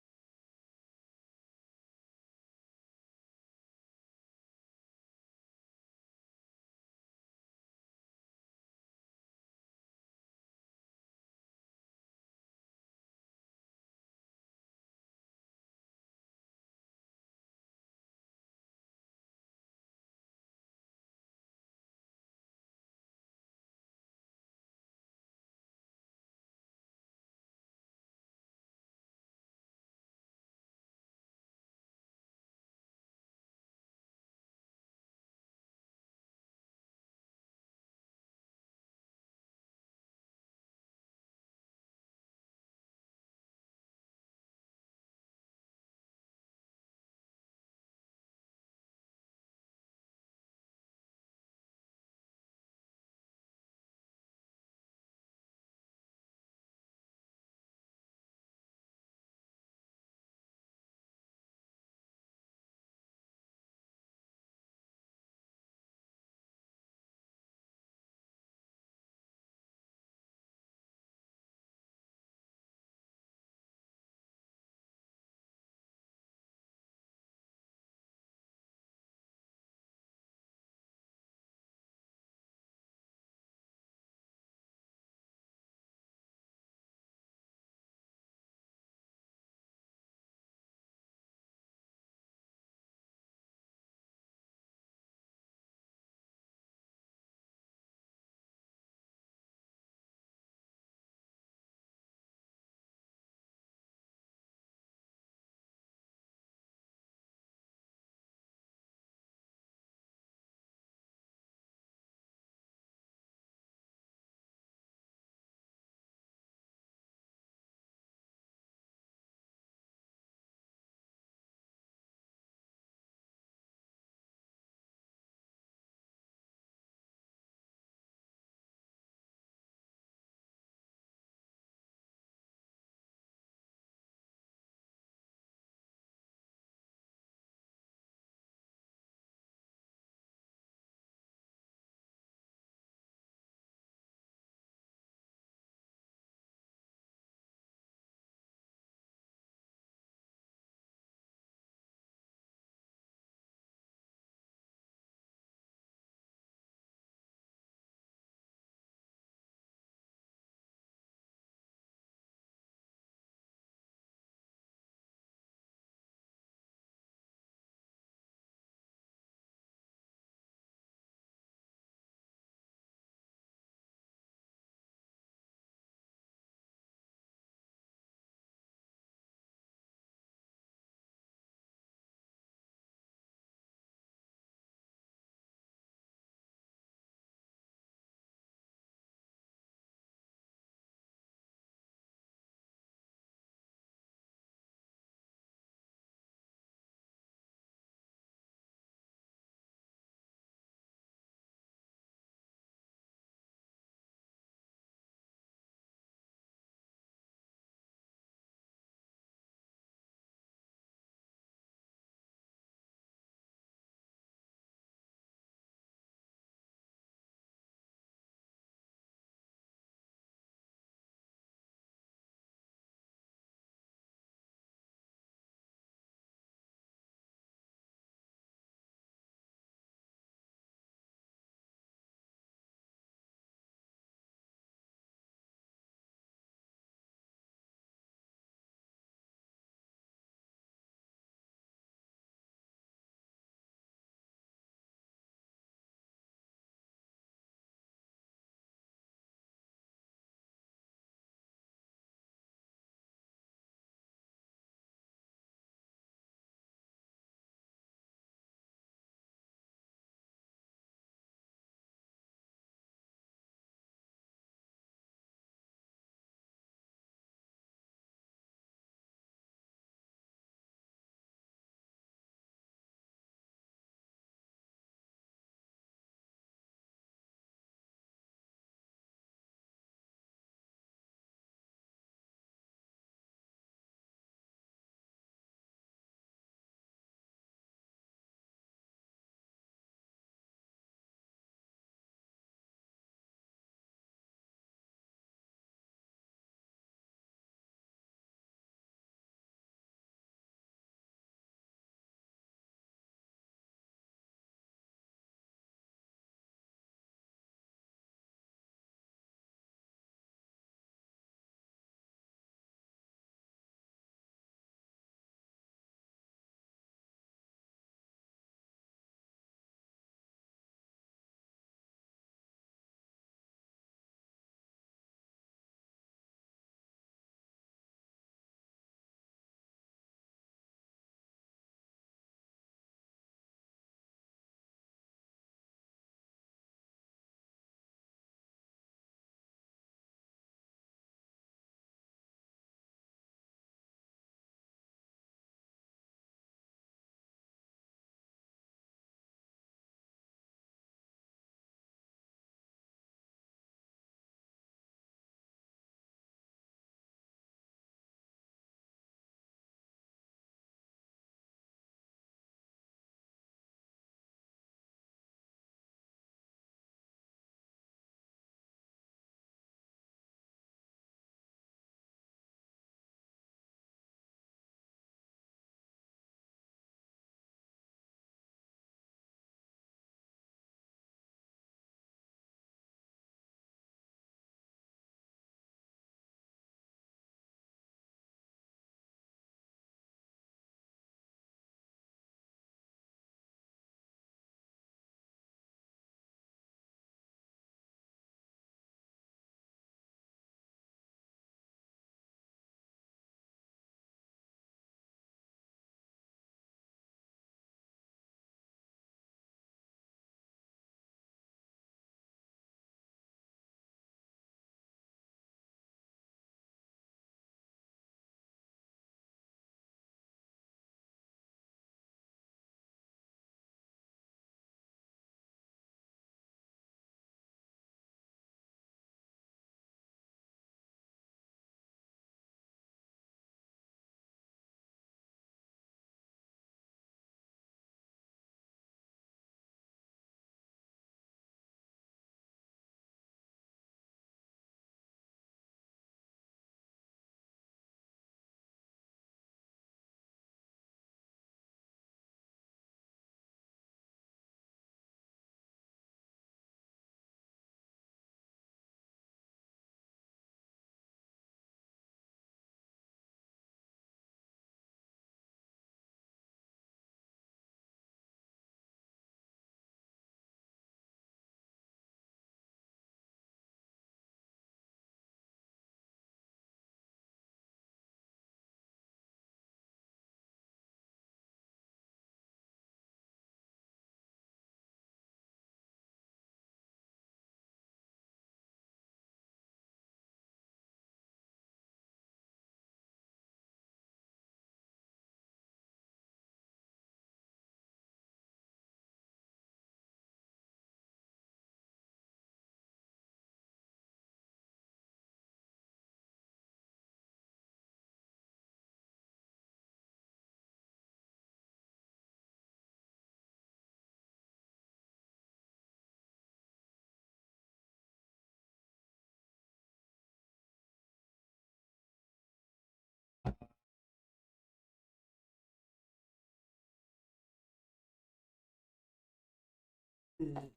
Hello,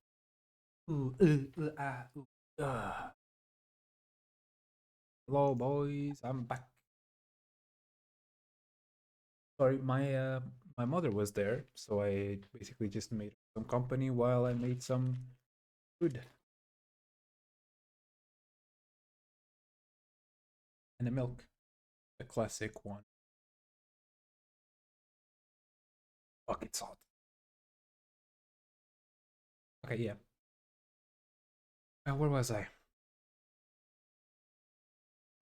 boys. I'm back. Sorry, my mother was there, so I basically just made some company while I made some food and the milk, the classic one. Fuck, it's hot. Okay, yeah. Where was I?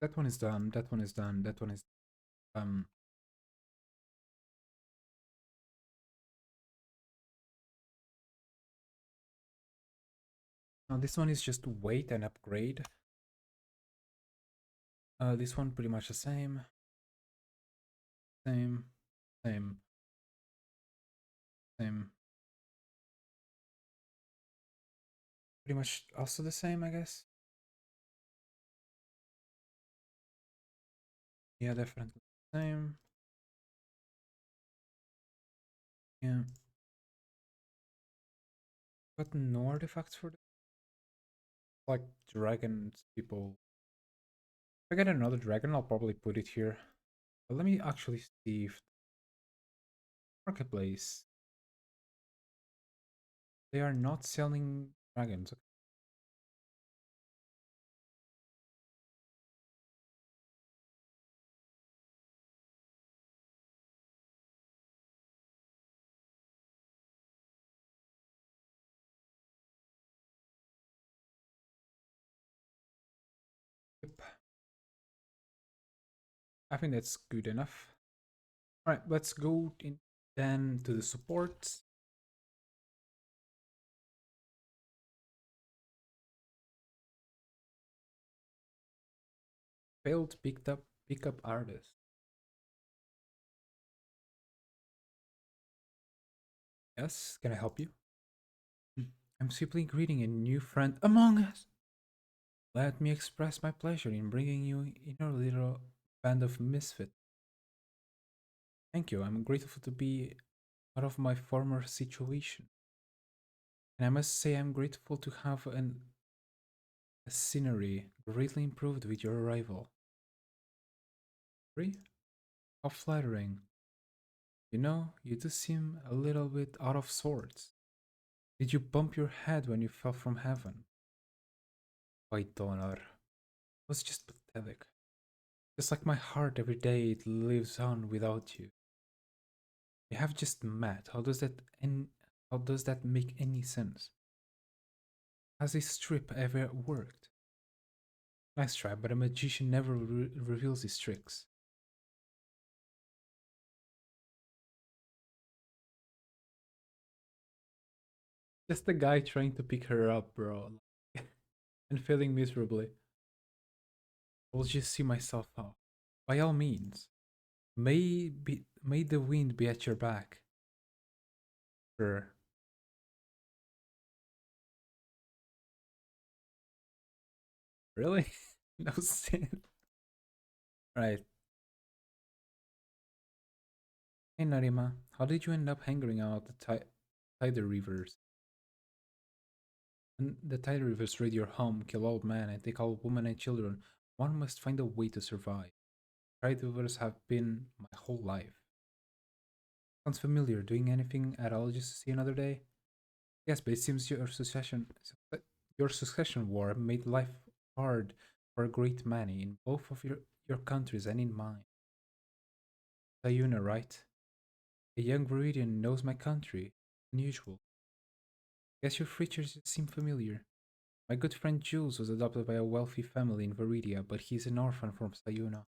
That one is done. That one is done. That one is um. No, this one is just wait and upgrade. This one pretty much the same. Same, same, same. Pretty much also the same, I guess. Yeah, definitely same. Yeah. Got no artifacts for this. Like dragons, people. If I get another dragon, I'll probably put it here. But let me actually see if marketplace. They are not selling dragons. Yep. I think that's good enough. Alright, let's go in then to the supports. Failed pick up artist. Yes, can I help you? I'm simply greeting a new friend among us. Let me express my pleasure in bringing you in our little band of misfits. Thank you. I'm grateful to be out of my former situation. And I must say I'm grateful to have a scenery greatly improved with your arrival. Really? How flattering. You know, you do seem a little bit out of sorts. Did you bump your head when you fell from heaven? Why, Donor? It was just pathetic. Just like my heart every day it lives on without you. We have just met. How does that make any sense? Has this trip ever worked? Nice try, but a magician never reveals his tricks. Just a guy trying to pick her up, bro, and failing miserably. I will just see myself off. By all means, may the wind be at your back. Sure. Really? No sin. Right. Hey Narima, how did you end up hanging out at the Tider Rivers? When the Tider Rivers raid your home, kill old men, and take all women and children, one must find a way to survive. Tider Rivers have been my whole life. Sounds familiar. Doing anything at all just to see another day? Yes, but it seems your succession war made life hard for a great many in both of your countries and in mine. Sayuna, right? A young Viridian knows my country. Unusual. Guess your features seem familiar. My good friend Jules was adopted by a wealthy family in Viridia, but he's an orphan from Sayuna.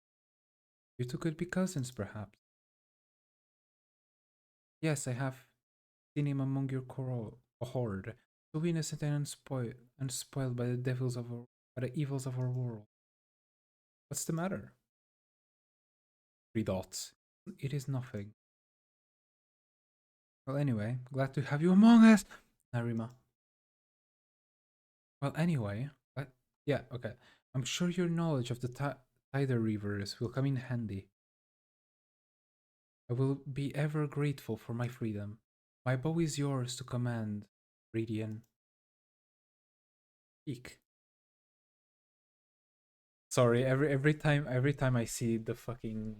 You two could be cousins, perhaps. Yes, I have seen him among your cohort, so innocent and unspoiled by the by the evils of our world. What's the matter? Three dots. It is nothing. Well, anyway, glad to have you among us, Narima. Well, anyway, yeah, okay. I'm sure your knowledge of the Tider Rivers will come in handy. I will be ever grateful for my freedom. My bow is yours to command. Radiant Peak. Sorry, every time I see the fucking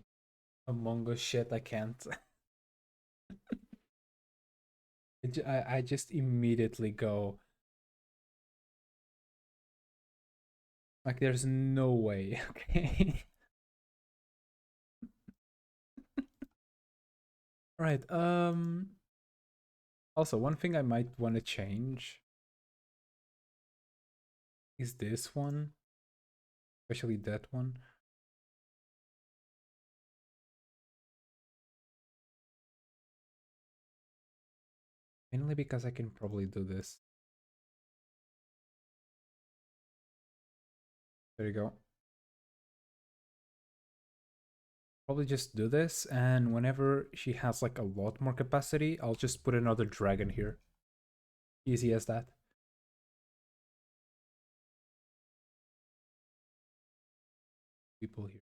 Among Us shit, I can't. I just immediately go like, there's no way. Okay. All right. Also, one thing I might want to change is this one, especially that one. Mainly because I can probably do this. There you go. Probably just do this, and whenever she has like a lot more capacity, I'll just put another dragon here. Easy as that. People here.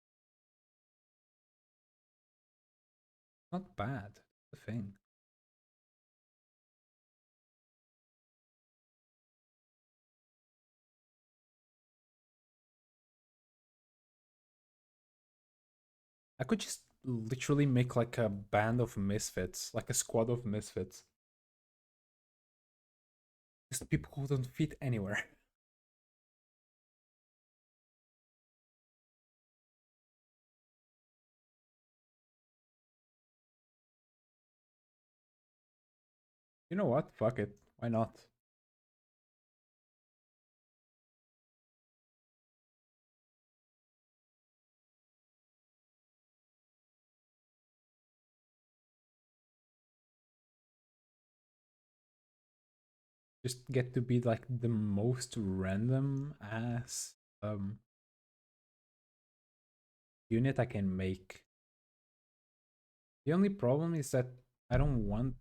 Not bad. The thing. I could just literally make like a band of misfits, like a squad of misfits. Just people who don't fit anywhere. You know what? Fuck it. Why not? Just get to be like the most random ass unit I can make. The only problem is that I don't want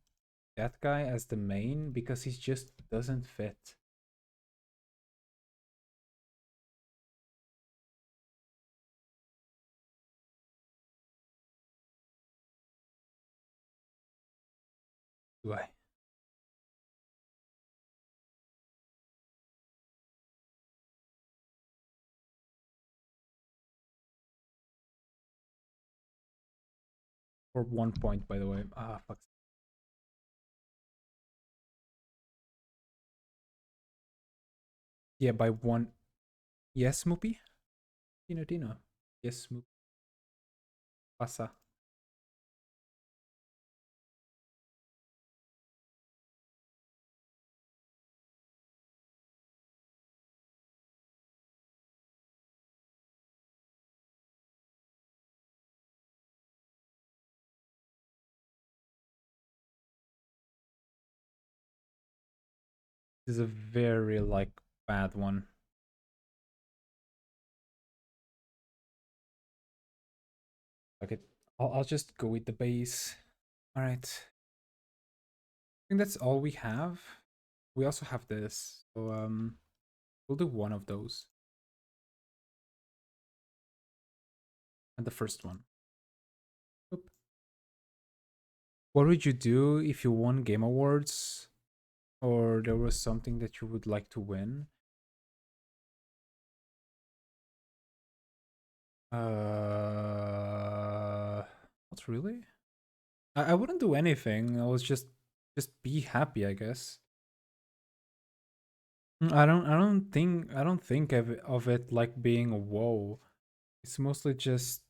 that guy as the main because he just doesn't fit. Do I? For 1 point, by the way. Ah, fuck. Yeah, by one. Yes, Smoopy? Tino. Yes, Smoopy. Pasa. This is a very, like, bad one. Okay, I'll just go with the base. Alright. I think that's all we have. We also have this. So, we'll do one of those. And the first one. Oop. What would you do if you won Game Awards? Or there was something that you would like to win? Not really. I wouldn't do anything. I was just be happy, I guess. I don't think of it like being a woe. It's mostly just,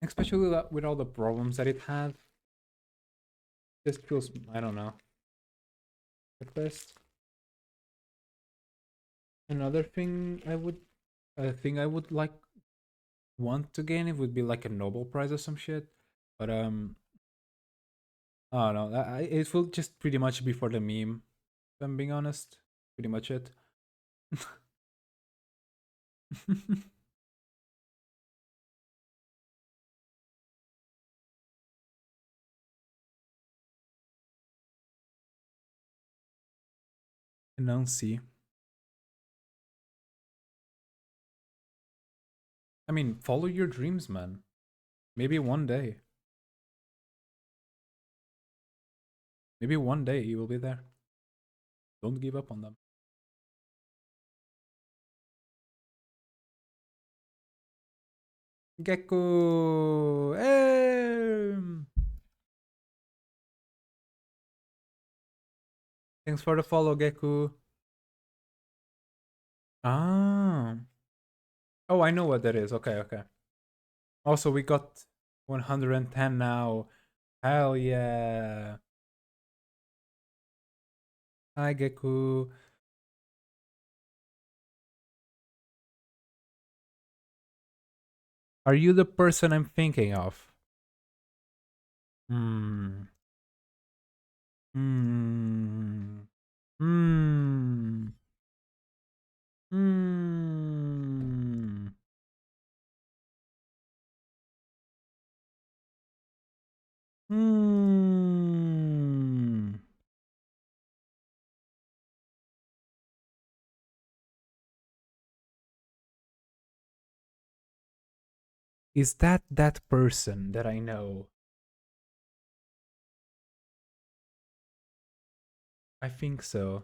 especially with all the problems that it had. Just feels, I don't know. Like this. Another thing I would like want to gain, it would be like a Nobel Prize or some shit. But I don't know. It will just pretty much be for the meme. If I'm being honest, pretty much it. Announce. I mean, follow your dreams, man. Maybe one day. Maybe one day you will be there. Don't give up on them. Gecko! Thanks for the follow, Gecko. Ah. Oh, I know what that is. Okay, okay. Also, we got 110 now. Hell yeah. Hi, Gecko. Are you the person I'm thinking of? Hmm. Hmm. Hmm. Hmm. Hmm. Is that person that I know? I think so.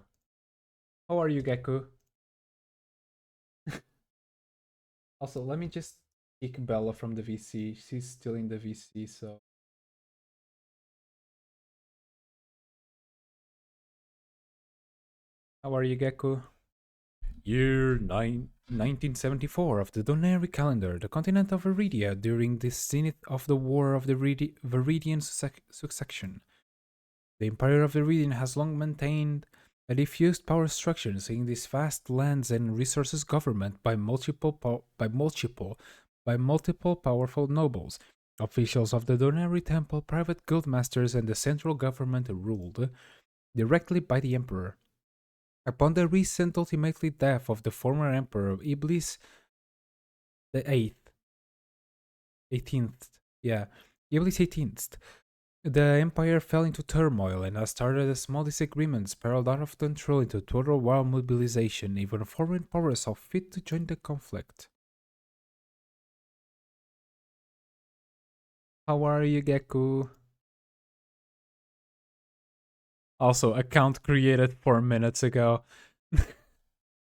How are you, Gecko? Also, let me just kick Bella from the VC. She's still in the VC, so. How are you, Gecko? Year 1974 of the Donary calendar, the continent of Viridia during the zenith of the War of the Viridian succession. The Empire of Viridian has long maintained a diffused power structure, seeing these vast lands and resources governed by multiple powerful nobles, officials of the Donary Temple, private guildmasters, and the central government ruled directly by the Emperor. Upon the recent ultimately death of the former Emperor Iblis the 18th, yeah, Iblis 18th, the empire fell into turmoil and has started a small disagreement spiraled out of control into total war mobilization. Even foreign powers saw fit to join the conflict. How are you, Geku? Also, account created 4 minutes ago.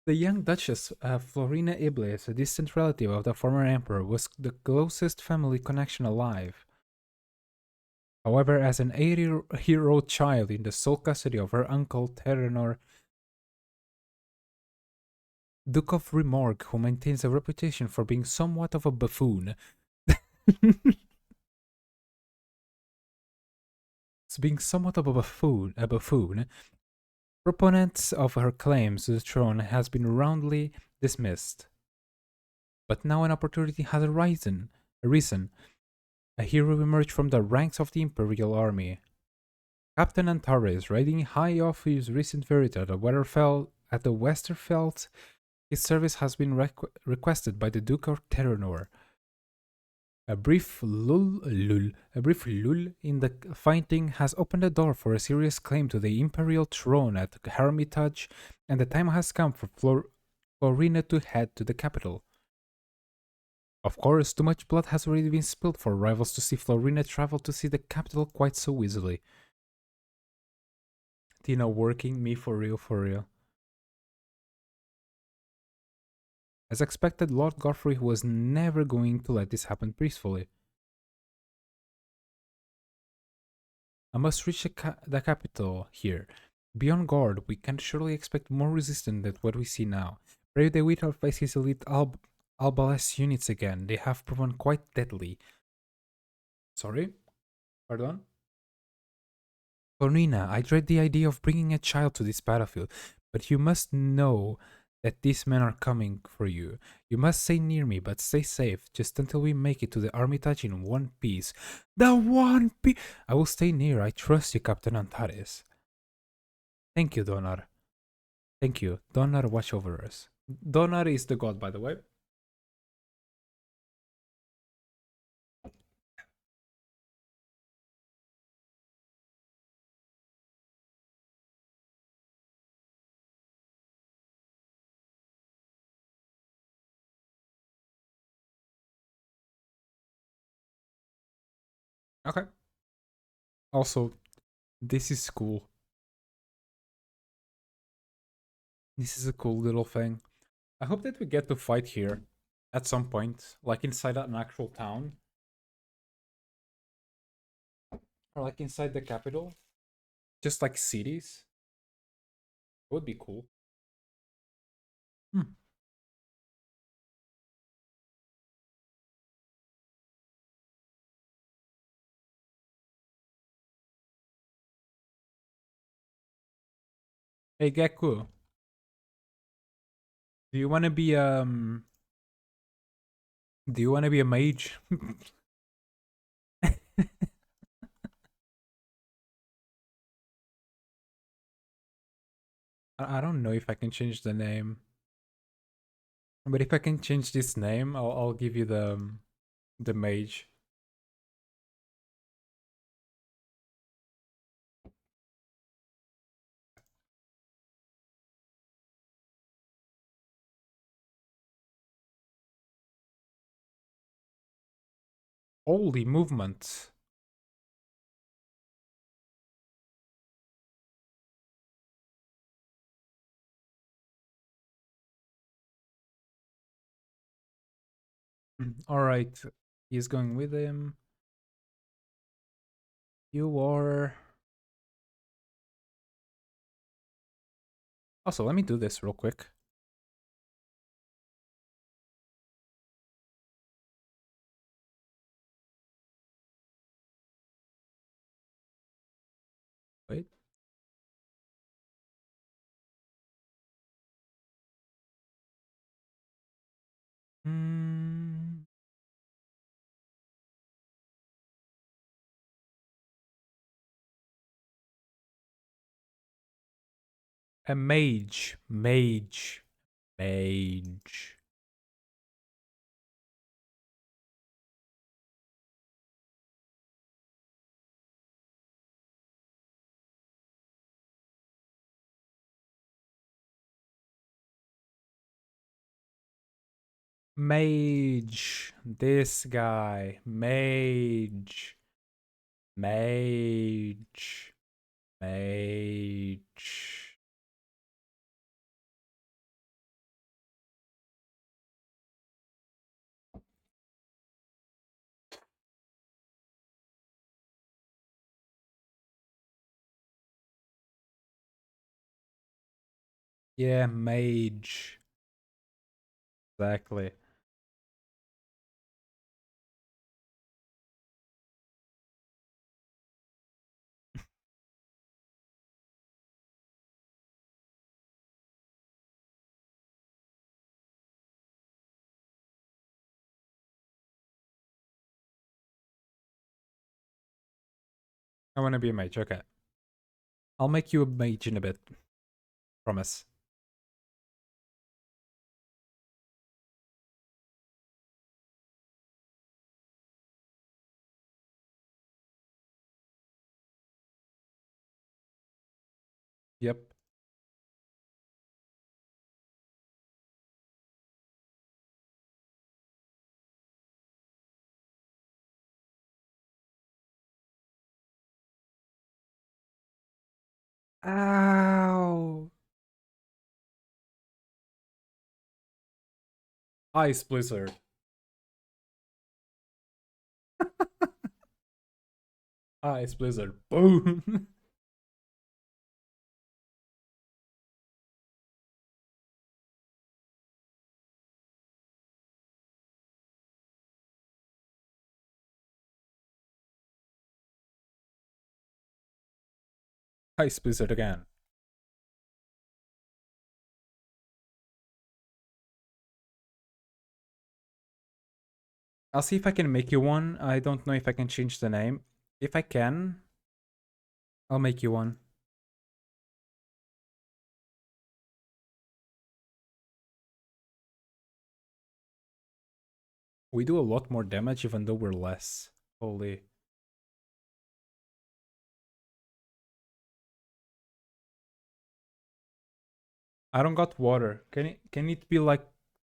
The young Duchess, Florina Iblis, a distant relative of the former emperor, was the closest family connection alive. However, as an 8-year-old child in the sole custody of her uncle Terranor, Duke of Remorque, who maintains a reputation for being somewhat of a buffoon. Being somewhat of a buffoon, proponents of her claims to the throne has been roundly dismissed. But now an opportunity has arisen. A hero emerged from the ranks of the Imperial Army. Captain Antares, riding high off his recent verity at the Westerfeld, his service has been requested by the Duke of Terranor. A brief lull in the fighting has opened the door for a serious claim to the imperial throne at the Hermitage, and the time has come for Florina to head to the capital. Of course, too much blood has already been spilled for rivals to see Florina travel to see the capital quite so easily. Tina working me for real, for real. As expected, Lord Godfrey was never going to let this happen peacefully. I must reach the capital here. Be on guard, we can surely expect more resistance than what we see now. Pray they will not face his elite Albalas units again, they have proven quite deadly. Sorry? Pardon? Florina, I dread the idea of bringing a child to this battlefield, but you must know that these men are coming for you. You must stay near me, but stay safe, just until we make it to the Armitage in one piece. The one piece! I will stay near, I trust you, Captain Antares. Thank you, Donar. Thank you. Donar, watch over us. Donar is the god, by the way. Okay. Also, This is cool. This is a cool little thing. I hope that we get to fight here at some point, like inside an actual town. Or like inside the capital. Just like cities. Would be cool. Hmm. Hey Gekko, do you wanna be do you wanna be a mage? I don't know if I can change the name. But if I can change this name, I'll give you the mage. Holy movement. Alright, he's going with him. You are... Also, let me do this real quick. Wait. Hmm. A mage. Mage. Mage. Mage. This guy. Mage. Mage. Mage. Yeah, mage. Exactly. I want to be a mage. Okay. I'll make you a mage in a bit. Promise. Yep. Ow. Ice Blizzard. Ice Blizzard. Boom. Ice Blizzard again. I'll see if I can make you one. I don't know if I can change the name. If I can, I'll make you one. We do a lot more damage even though we're less. Holy. I don't got water. Can it be like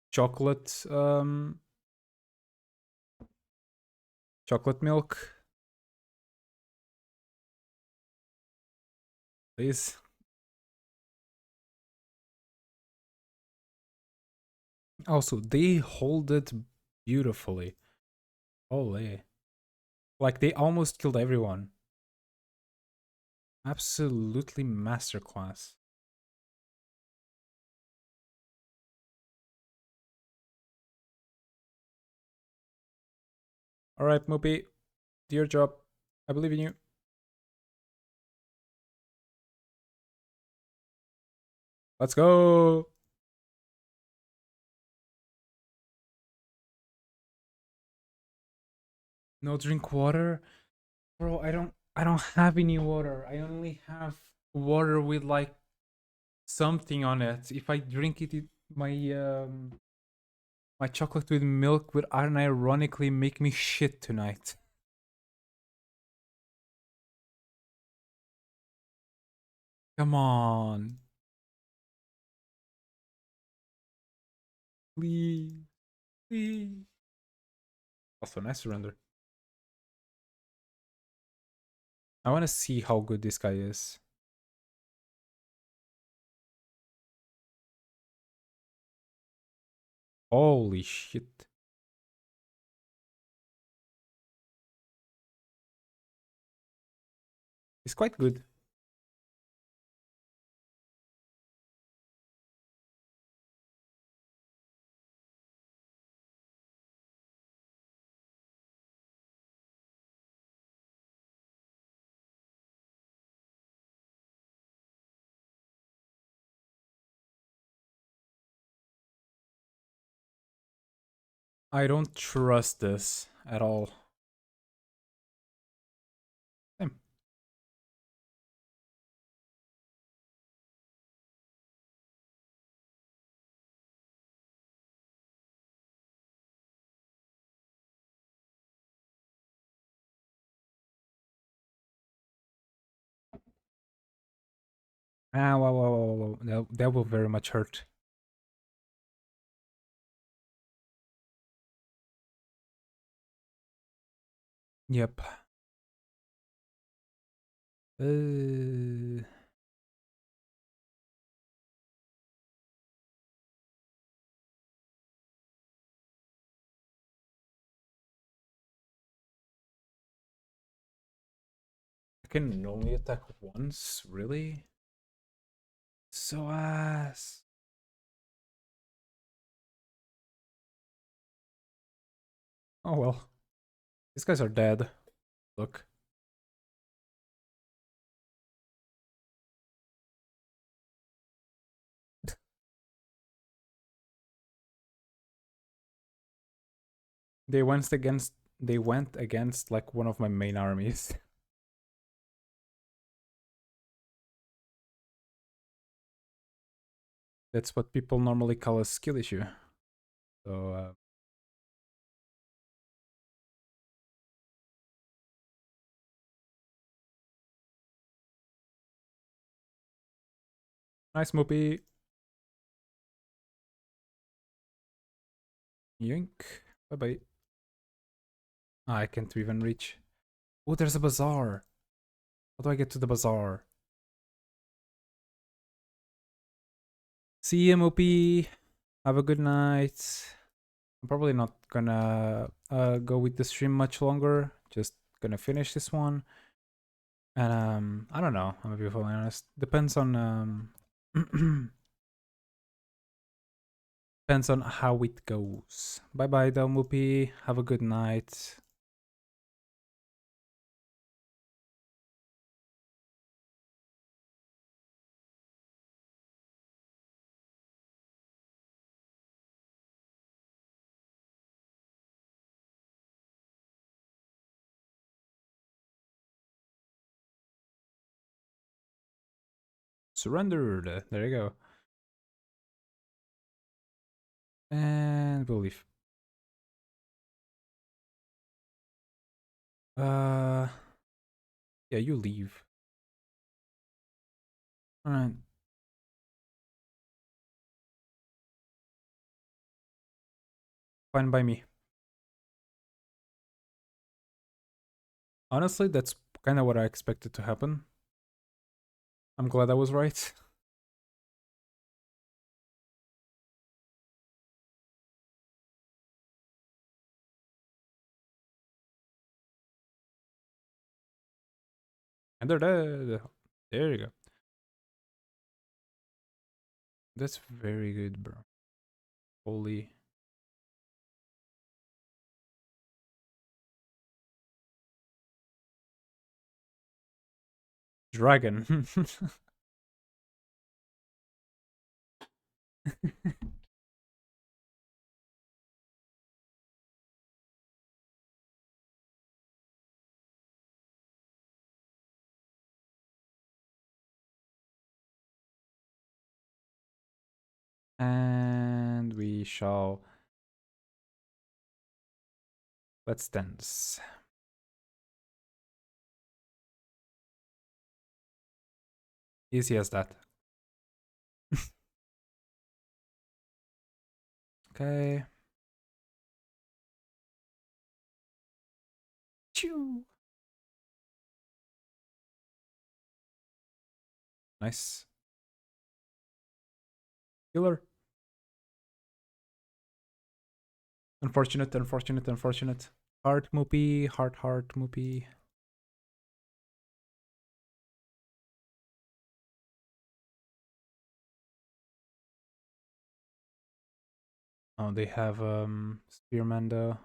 chocolate chocolate milk? Please. Also, they hold it beautifully. Holy. Like, they almost killed everyone. Absolutely masterclass. Alright, Moopy. Do your job. I believe in you. Let's go. No drink water? Bro, I don't have any water. I only have water with like something on it. If I drink it, my chocolate with milk would unironically make me shit tonight. Come on. Please. Please. Also, nice surrender. I want to see how good this guy is. Holy shit. He's quite good. I don't trust this at all. Same. Ah, wow, wow, wow, wow. That will very much hurt. Yep. I can only attack once? Really? So ass. Oh well. These guys are dead. Look. They went against like one of my main armies. That's what people normally call a skill issue. So nice Moopy. Yoink. Bye bye. I can't even reach. Oh, there's a bazaar. How do I get to the bazaar? See you, Moopy. Have a good night. I'm probably not gonna go with the stream much longer. Just gonna finish this one. And I don't know, I'm gonna be fully honest. Depends on depends on how it goes. Bye bye Dalmupi. Have a good night. Surrendered. There you go. And we'll leave. Yeah, you leave. Alright. Fine by me. Honestly, that's kind of what I expected to happen. I'm glad I was right. And they're dead. There you go. That's very good, bro. Holy. Dragon. And we shall. Let's dance. Easy as that. Okay. Choo. Nice. Killer. Unfortunate, unfortunate, unfortunate. Heart moopy, heart moopy. Oh, they have Spearman though.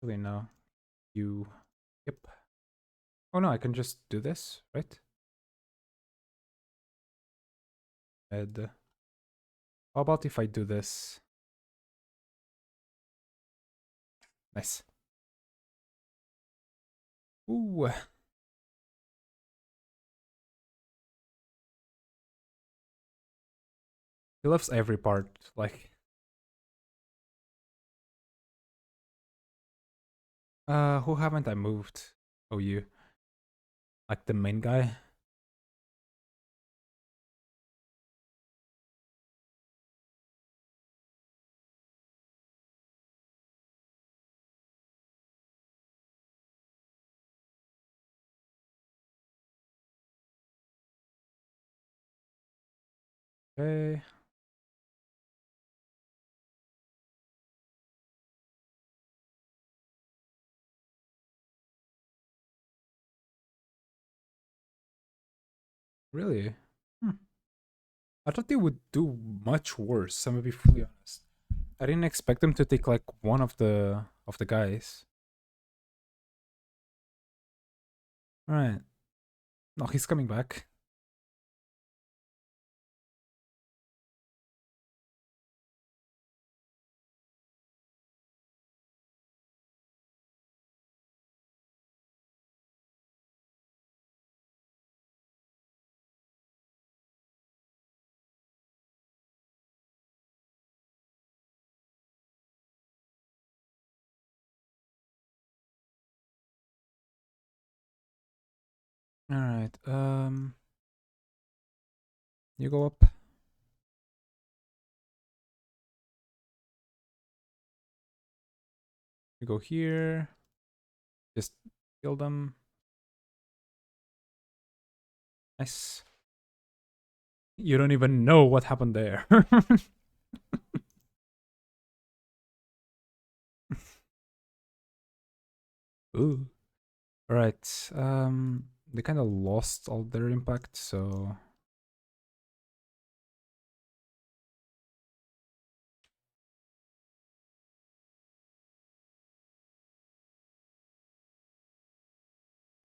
Really no. You. Yep. Oh no, I can just do this, right? And how about if I do this? Nice. Ooh. He loves every part. Like, who haven't I moved? Oh, you. Like the main guy. Okay. Really? Hmm. I thought they would do much worse. I'm gonna be fully honest. I didn't expect them to take like one of the guys. All right. No, he's coming back. All right. You go up. You go here. Just kill them. Nice. You don't even know what happened there. Ooh. All right. They kind of lost all their impact, so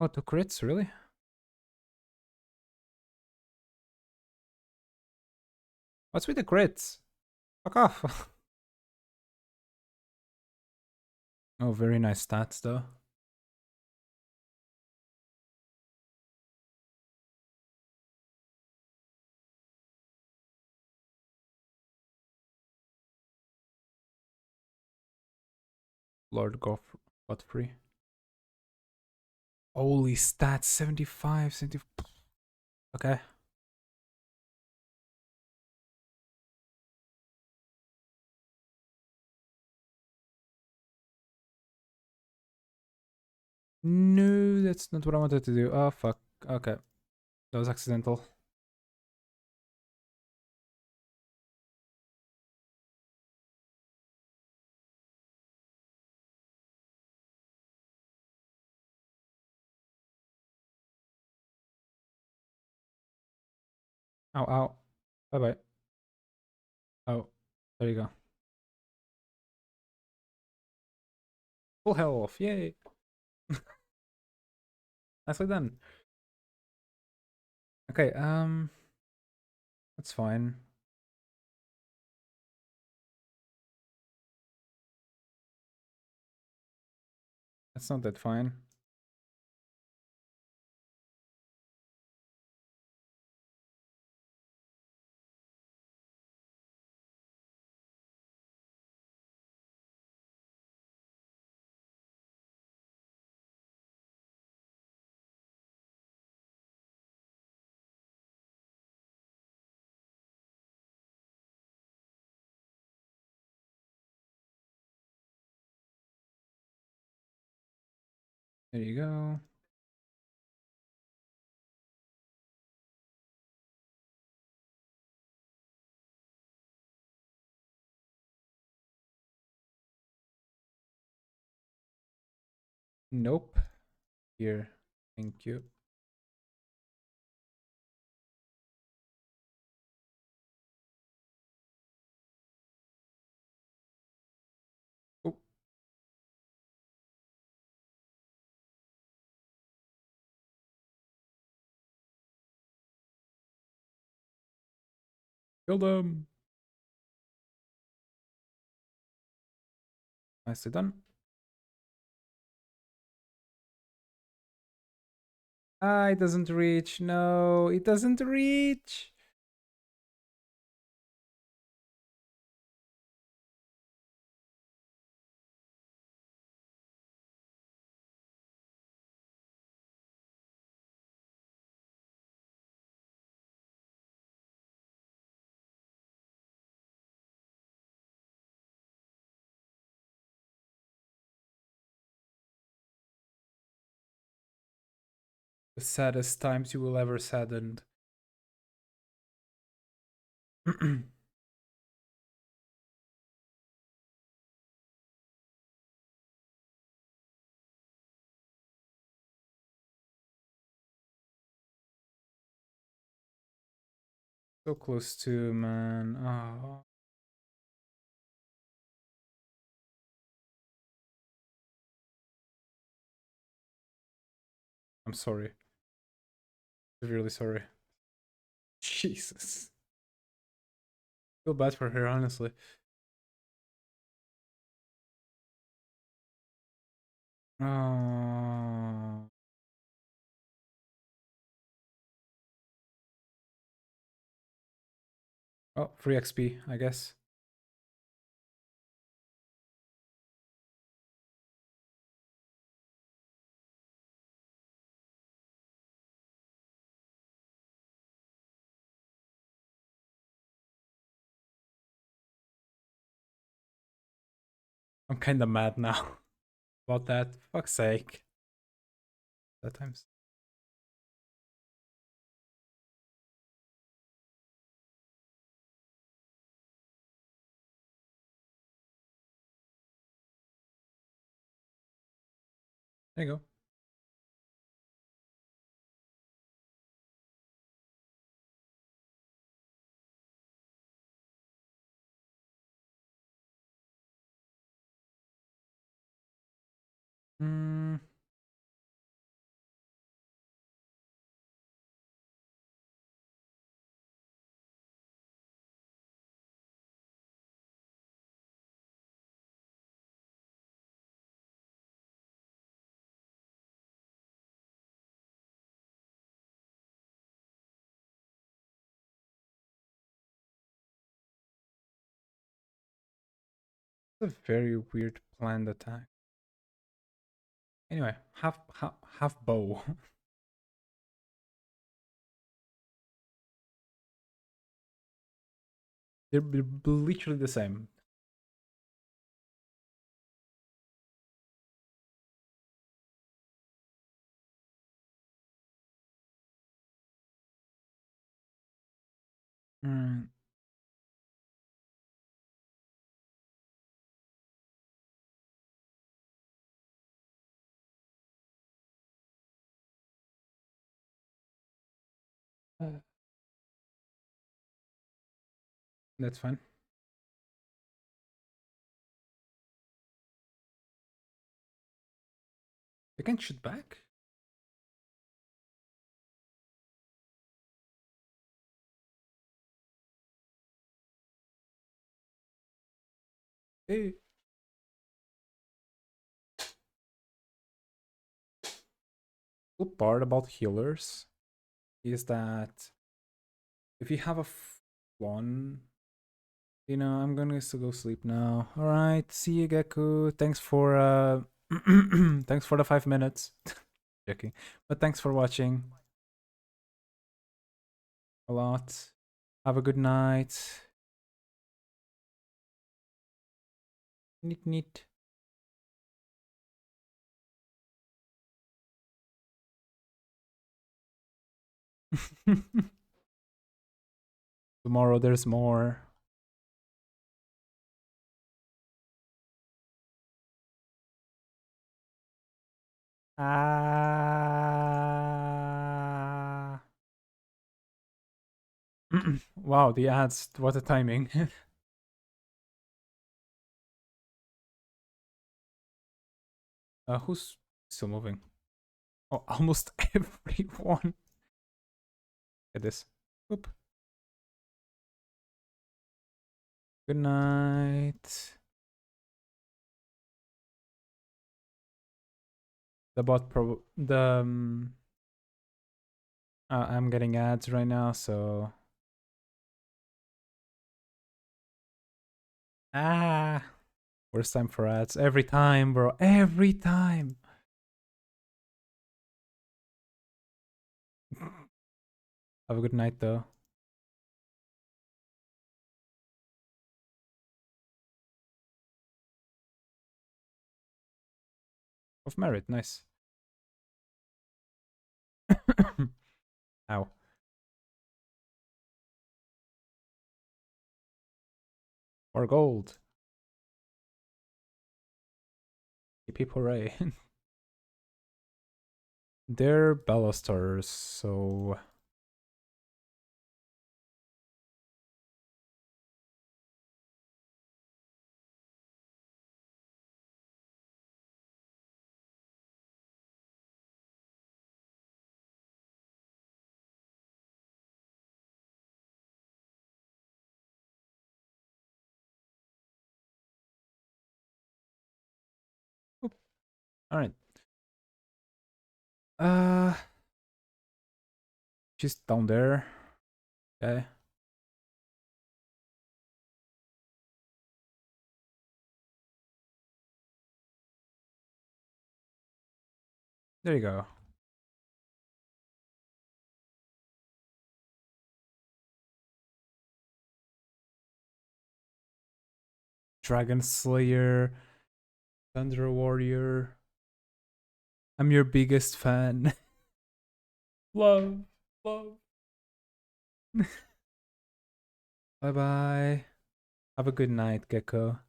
oh, two crits, really? What's with the crits? Fuck off. Oh, very nice stats though. Lord Godfrey. Holy stats, 75, 70. Okay. No, that's not what I wanted to do. Oh, fuck. Okay. That was accidental. Ow, ow. Bye-bye. Oh, there you go. Full health. Yay. Nicely done. Okay, that's fine. That's not that fine. There you go. Nope. Here. Thank you. Oh, kill them. Nicely done. Ah, it doesn't reach. No, it doesn't reach. The saddest times you will ever saddened. So close to, man. Oh. I'm sorry. Severely sorry. Jesus. Feel bad for her, honestly. Oh. Oh, free XP, I guess. I'm kinda mad now about that. Fuck's sake. That times. There you go. Mm, it's a very weird planned attack. Anyway, half bow. They're literally the same. Mm. That's fine. They can shoot back? Hey. Cool part about healers is that if you have a one, you know, I'm gonna still go sleep now. All right, see you, Gecko. Thanks for thanks for the 5 minutes. Joking, but thanks for watching a lot. Have a good night. Neat, neat. Tomorrow there's more. Ah. Wow, the ads. What a timing. Who's still moving? Oh, almost everyone. At this. Oop. Good night. The bot I'm getting ads right now, so worst time for ads. Every time, bro. Every time. Have a good night though. Of merit, nice. Ow. Or gold. Hip hip hooray. They're Ballastars, so alright. Uh she's down there. Okay. There you go. Dragon Slayer, Thunder Warrior. I'm your biggest fan. Love, love. Bye bye. Have a good night, Gecko.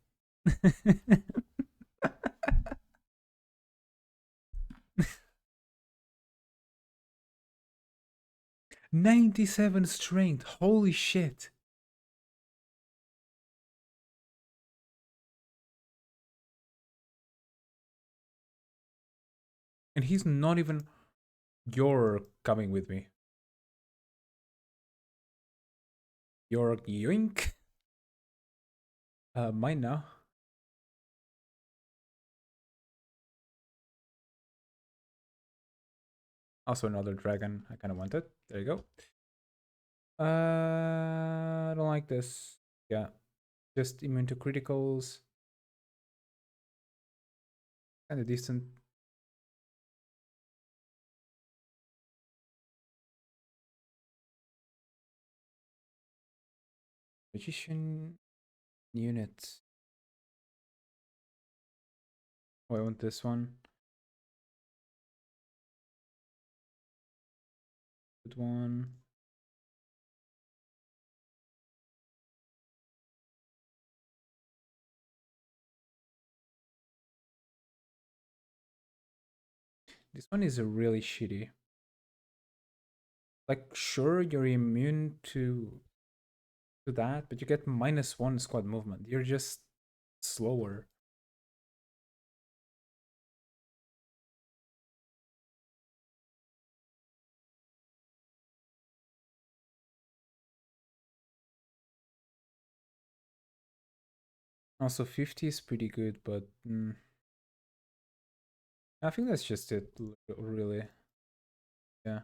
97 strength. Holy shit. And he's not even. You're coming with me. You're yoink. Mine now. Also another dragon. I kind of want it. There you go. I don't like this. Yeah. Just immune to criticals. Kind of decent. Magician unit. Oh, I want this one. Good one. This one is really shitty. Like, sure, you're immune to that, but you get -1 squad movement. You're just slower. Also, 50 is pretty good, but I think that's just it, really. Yeah.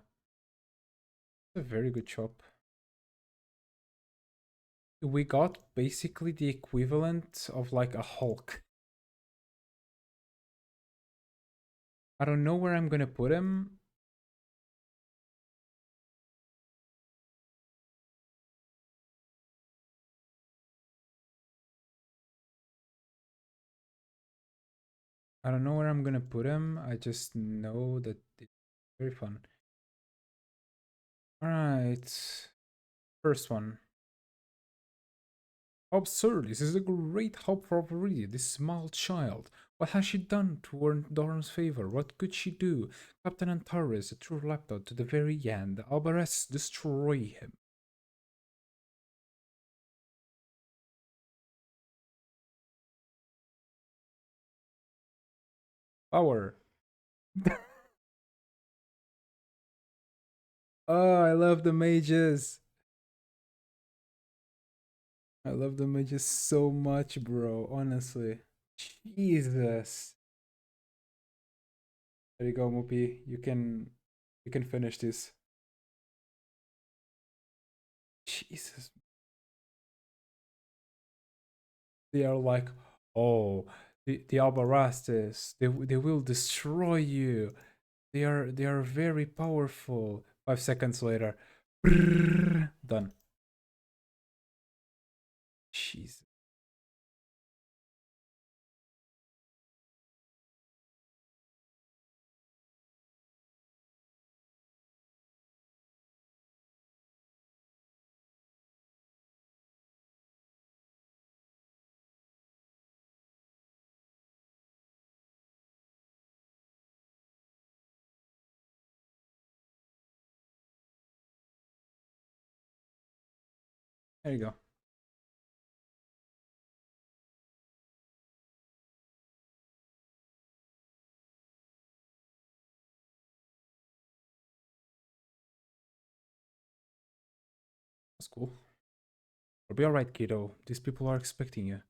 It's a very good chop. We got basically the equivalent of like a Hulk. I don't know where I'm gonna put him. I don't know where I'm gonna put him. I just know that it's very fun. Alright. First one. Absurd. This is a great hope for Viridia, this small child. What has she done to earn Doran's favor? What could she do? Captain Antares, a true lapdog to the very end. Alvarez, destroy him. Power. Oh, I love the mages. I love the mages so much, bro. Honestly. Jesus. There you go, Mupi. You can finish this. Jesus. They are like, oh, the Albarastes, they will destroy you. They are very powerful. 5 seconds later. Brrr, done. Jeez. There you go. That's cool. You'll be alright, kiddo. These people are expecting you.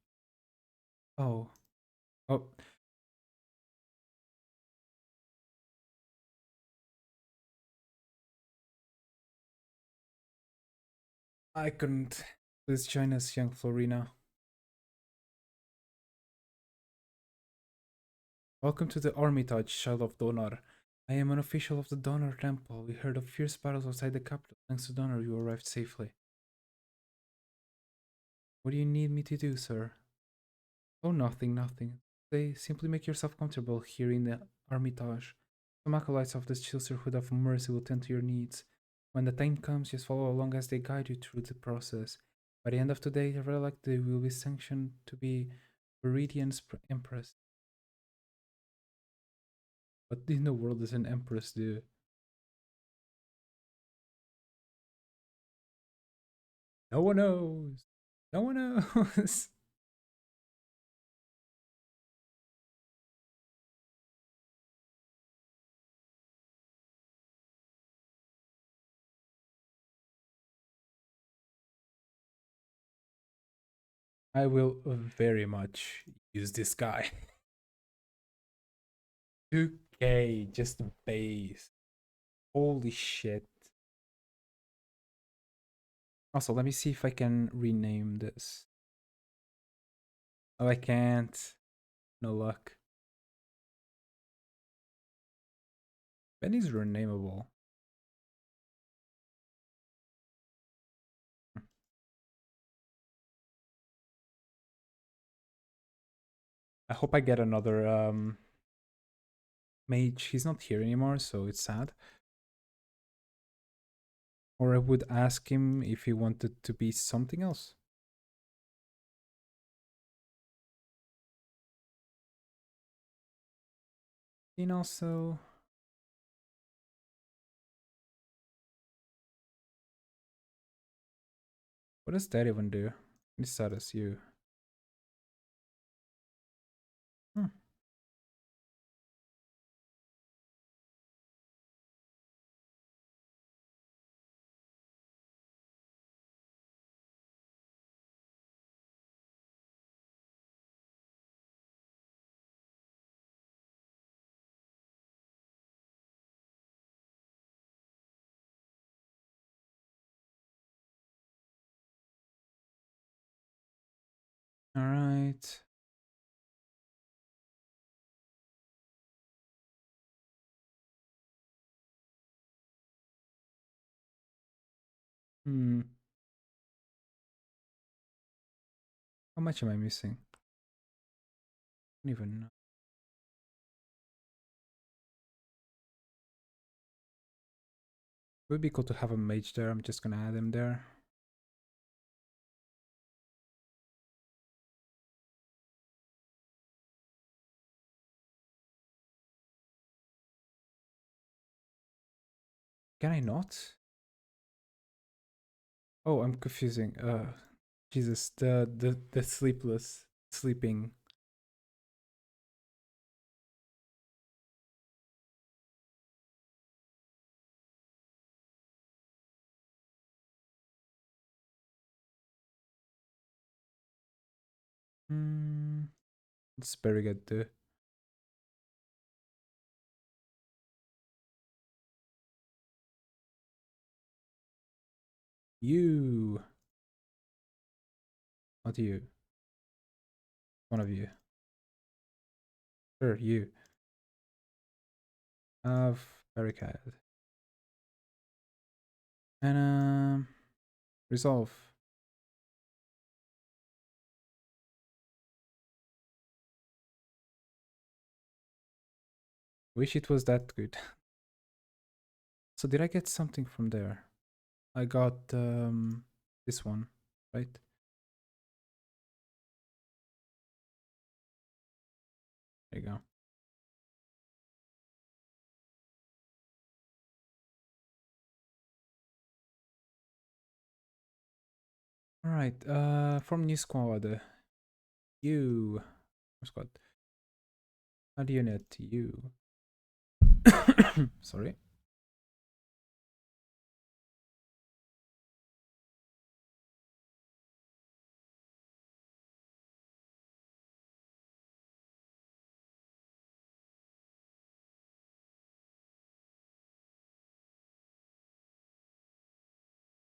Oh. Oh. I couldn't. Please join us, young Florina. Welcome to the Armitage, child of Donar. I am an official of the Donar Temple. We heard of fierce battles outside the capital. Thanks to Donar, you arrived safely. What do you need me to do, sir? Oh, nothing, nothing. Simply make yourself comfortable here in the Armitage. Some acolytes of the Sisterhood of Mercy will tend to your needs. When the time comes, just follow along as they guide you through the process. By the end of today, the relic will be sanctioned to be Viridian's Empress. What in the world does an Empress do? No one knows. No one knows. I will very much use this guy. 2k, just base. Holy shit. Also, let me see if I can rename this. Oh, I can't. No luck. Benny's renameable. I hope I get another mage. He's not here anymore, so it's sad. Or I would ask him if he wanted to be something else. And also, What does that even do? This status you. Hmm. All right. Hmm. How much am I missing? I don't even know. It would be cool to have a mage there. I'm just gonna add him there. Can I not? Oh, I'm confusing. Jesus, the sleeping. Hmm. It's very good too. You, not you. One of you. Sure, you. Have barricade. And resolve. Wish it was that good. So did I get something from there? I got this one, right? There you go. All right. From new squad, you squad. Add unit you. Sorry.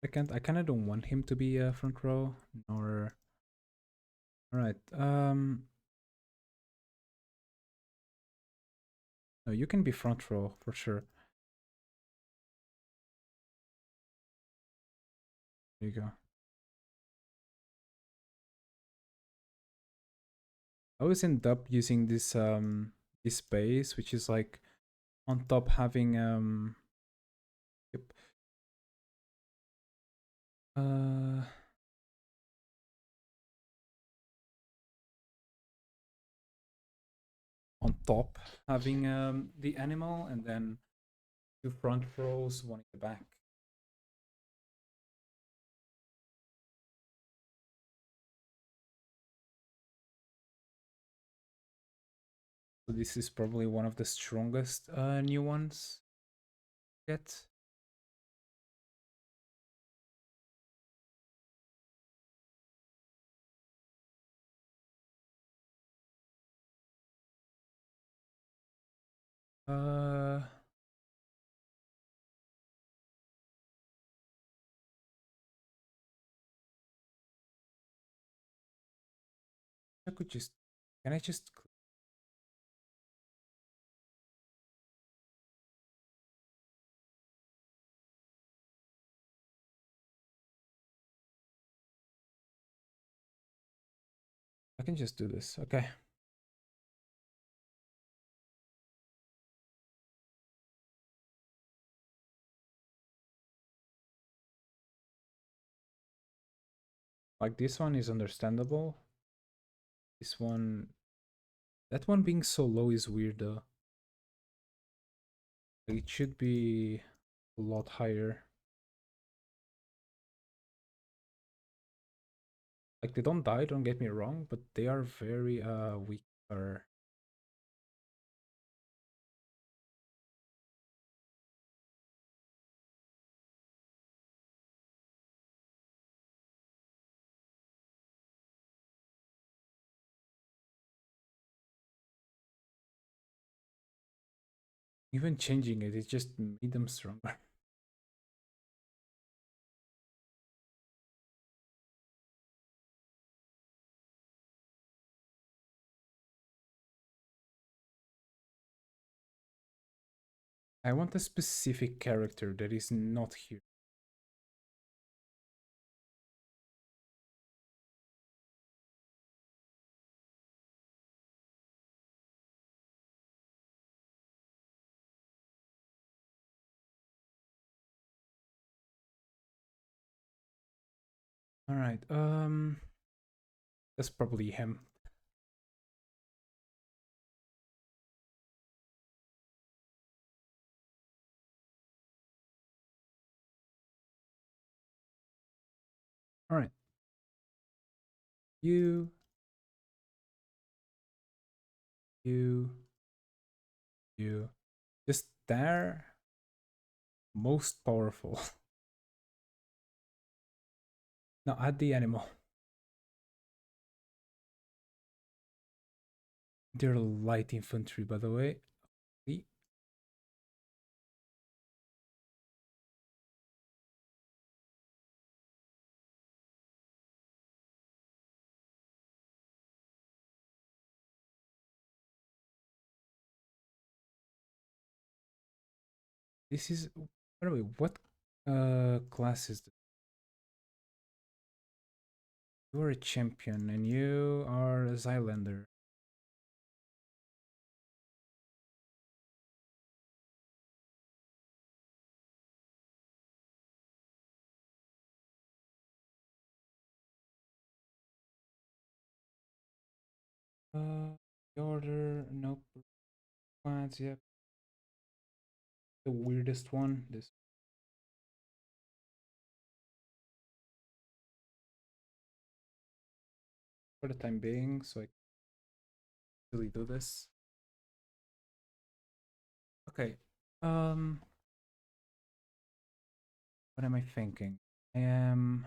I kind of don't want him to be front row, nor. All right. No, you can be front row for sure. There you go. I always end up using this base, which is like on top having yep. On top having the animal, and then two front rows, one in the back. So this is probably one of the strongest new ones yet. Uh, I could just, can I just, I can just do this. Okay. Like this one is understandable. This one, that one being so low is weird though. It should be a lot higher. Like, they don't die, don't get me wrong, but they are very weaker. Even changing it, it just made them stronger. I want a specific character that is not here. All right, that's probably him. All right, you, you, you, just there, most powerful. Now add the animal. They're light infantry, by the way. This is, by the way, what class is this? You are a champion and you are a Zylander. The order, nope. Plans, yep. The weirdest one, this for the time being, so I can really do this. Okay. What am I thinking? I am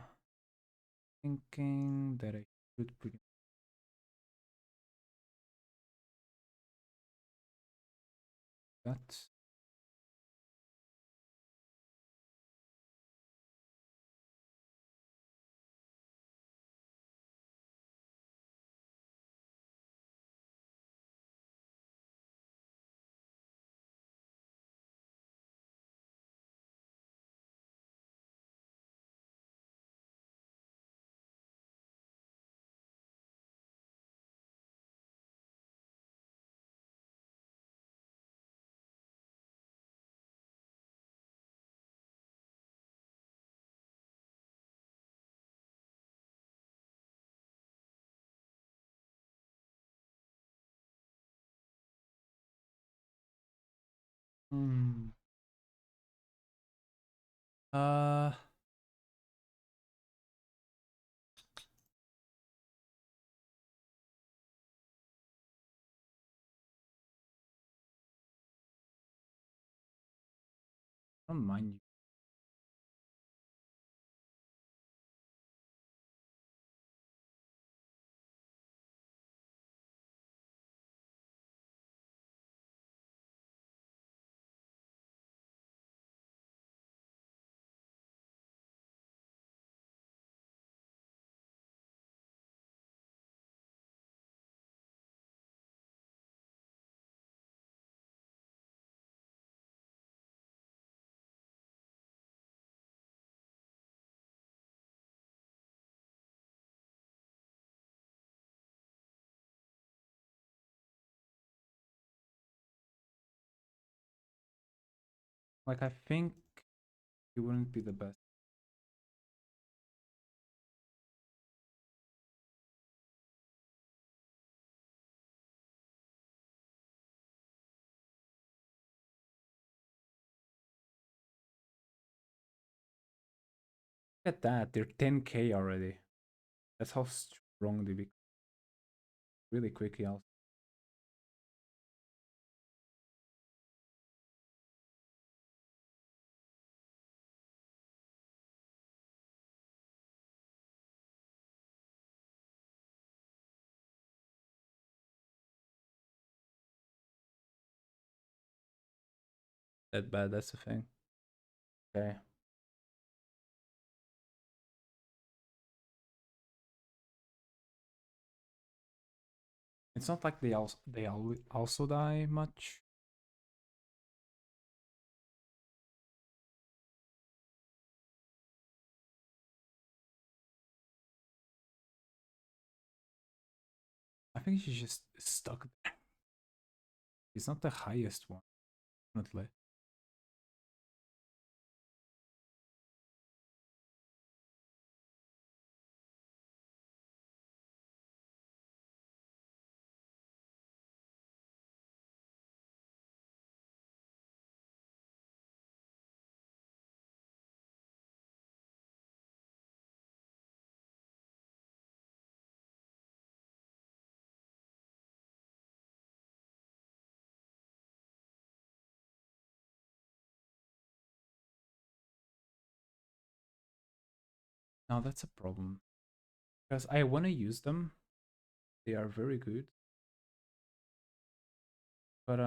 thinking that I should bring that. Hmm. Uh, I don't mind you. Like, I think you wouldn't be the best. Look at that, they're 10k already. That's how strong they become really quickly. Also, that bad. That's the thing. Okay. It's not like they also die much. I think she's just stuck there. He's not the highest one, definitely. Now that's a problem because I want to use them. They are very good, but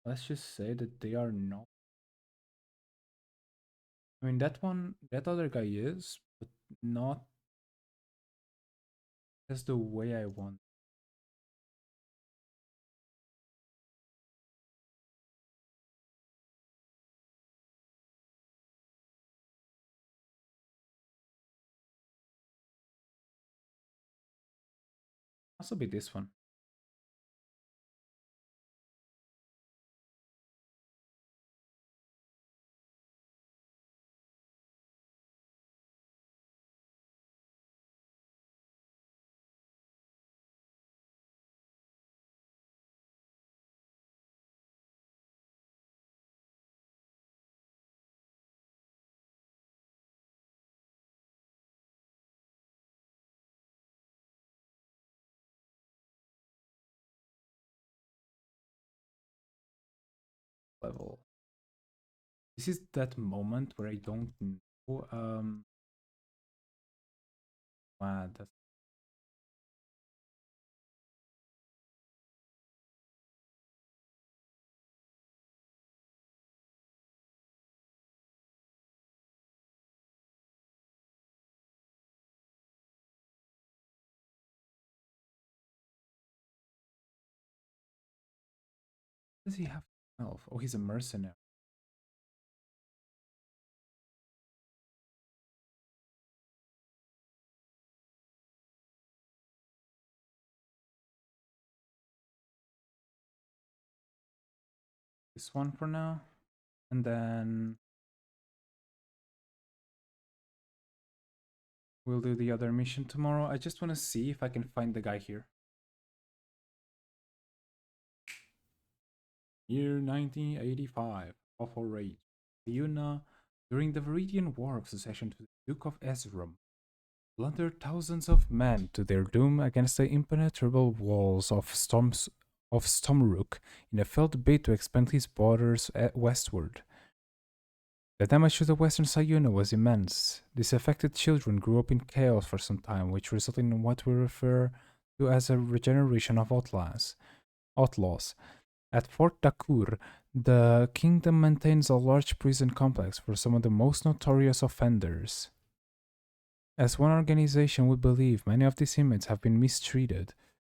let's just say that they are not. I mean, that other guy is, but not as the way I want. Also be this one. Level. This is that moment where I don't know. Wow, that's does he have 12? Oh, he's a mercenary. This one for now. And then we'll do the other mission tomorrow. I just want to see if I can find the guy here. Year 1985. Awful Rage. Leona, during the Viridian War of Succession to the Duke of Ezrom, plundered thousands of men to their doom against the impenetrable walls of Stormrook in a failed bid to expand his borders westward. The damage to the western Sayuna was immense. Disaffected children grew up in chaos for some time, which resulted in what we refer to as a regeneration of outlaws. At Fort Dakur, the kingdom maintains a large prison complex for some of the most notorious offenders. As one organization would believe, many of these inmates have been mistreated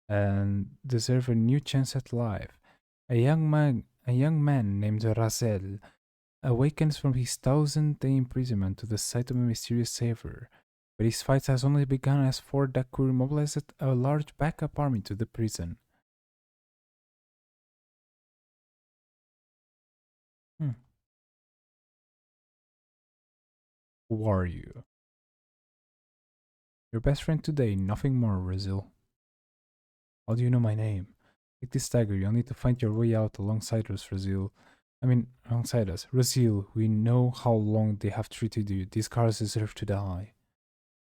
and deserve a new chance at life. A young man named Razel awakens from his 1,000-day imprisonment to the sight of a mysterious savior. But his fight has only begun as Fort Dakur mobilized a large backup army to the prison. Hmm. Who are you? Your best friend today, nothing more, Razil. How do you know my name? Take this dagger, you'll need to find your way out alongside us, Razil. I mean, alongside us. Rasil, we know how long they have treated you. These cars deserve to die.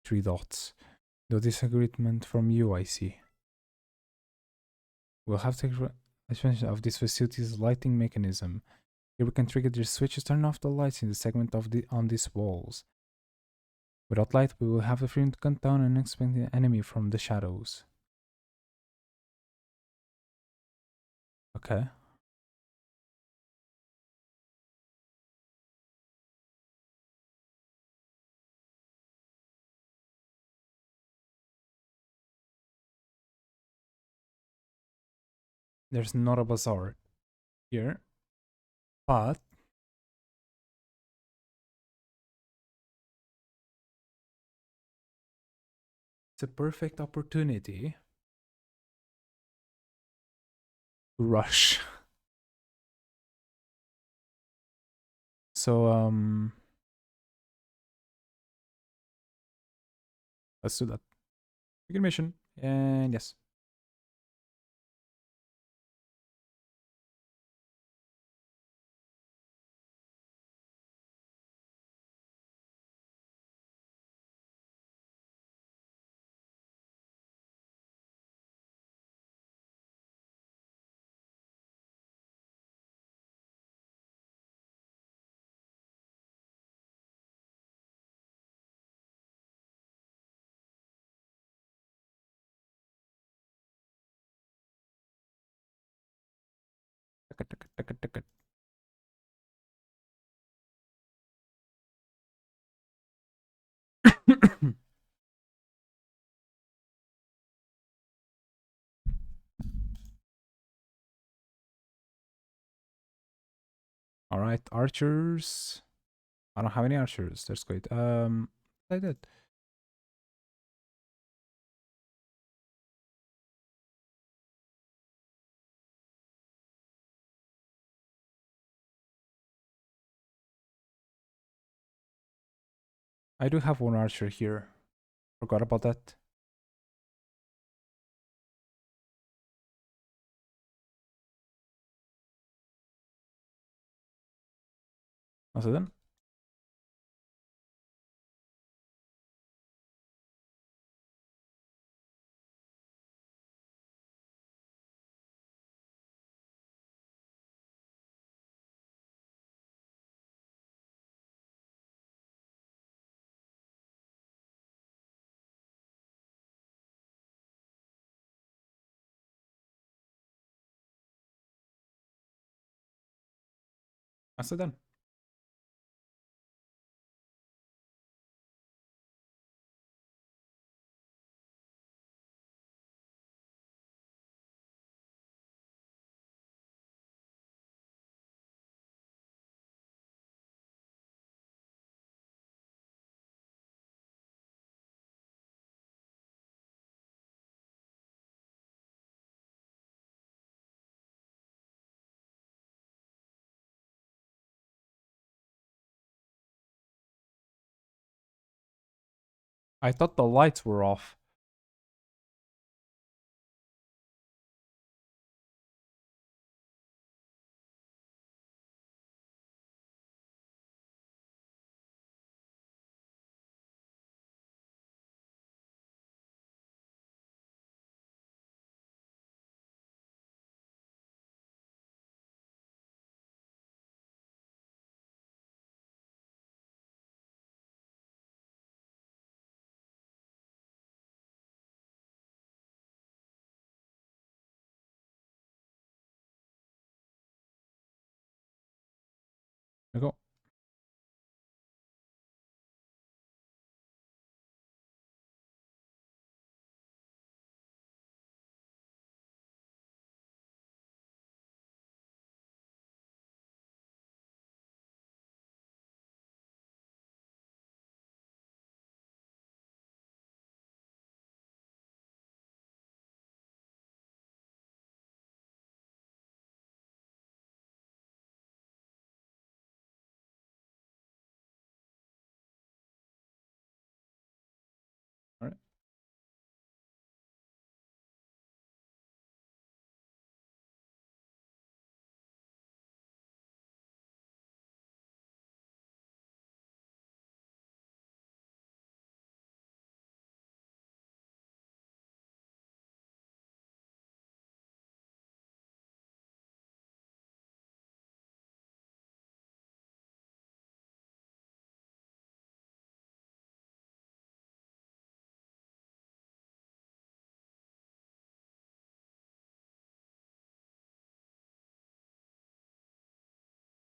3 dots. No disagreement from you, I see. We'll have to take advantage of this facility's lighting mechanism. Here we can trigger the switches, turn off the lights in the segment of on these walls. Without light, we will have the freedom to cut down and expect the enemy from the shadows. Okay. There's not a bazaar here, but it's a perfect opportunity to rush. So let's do that. Begin mission. And yes. All right, archers. I don't have any archers. That's great. I did. I do have one archer here. Forgot about that. Also then. Also then. I thought the lights were off. I go.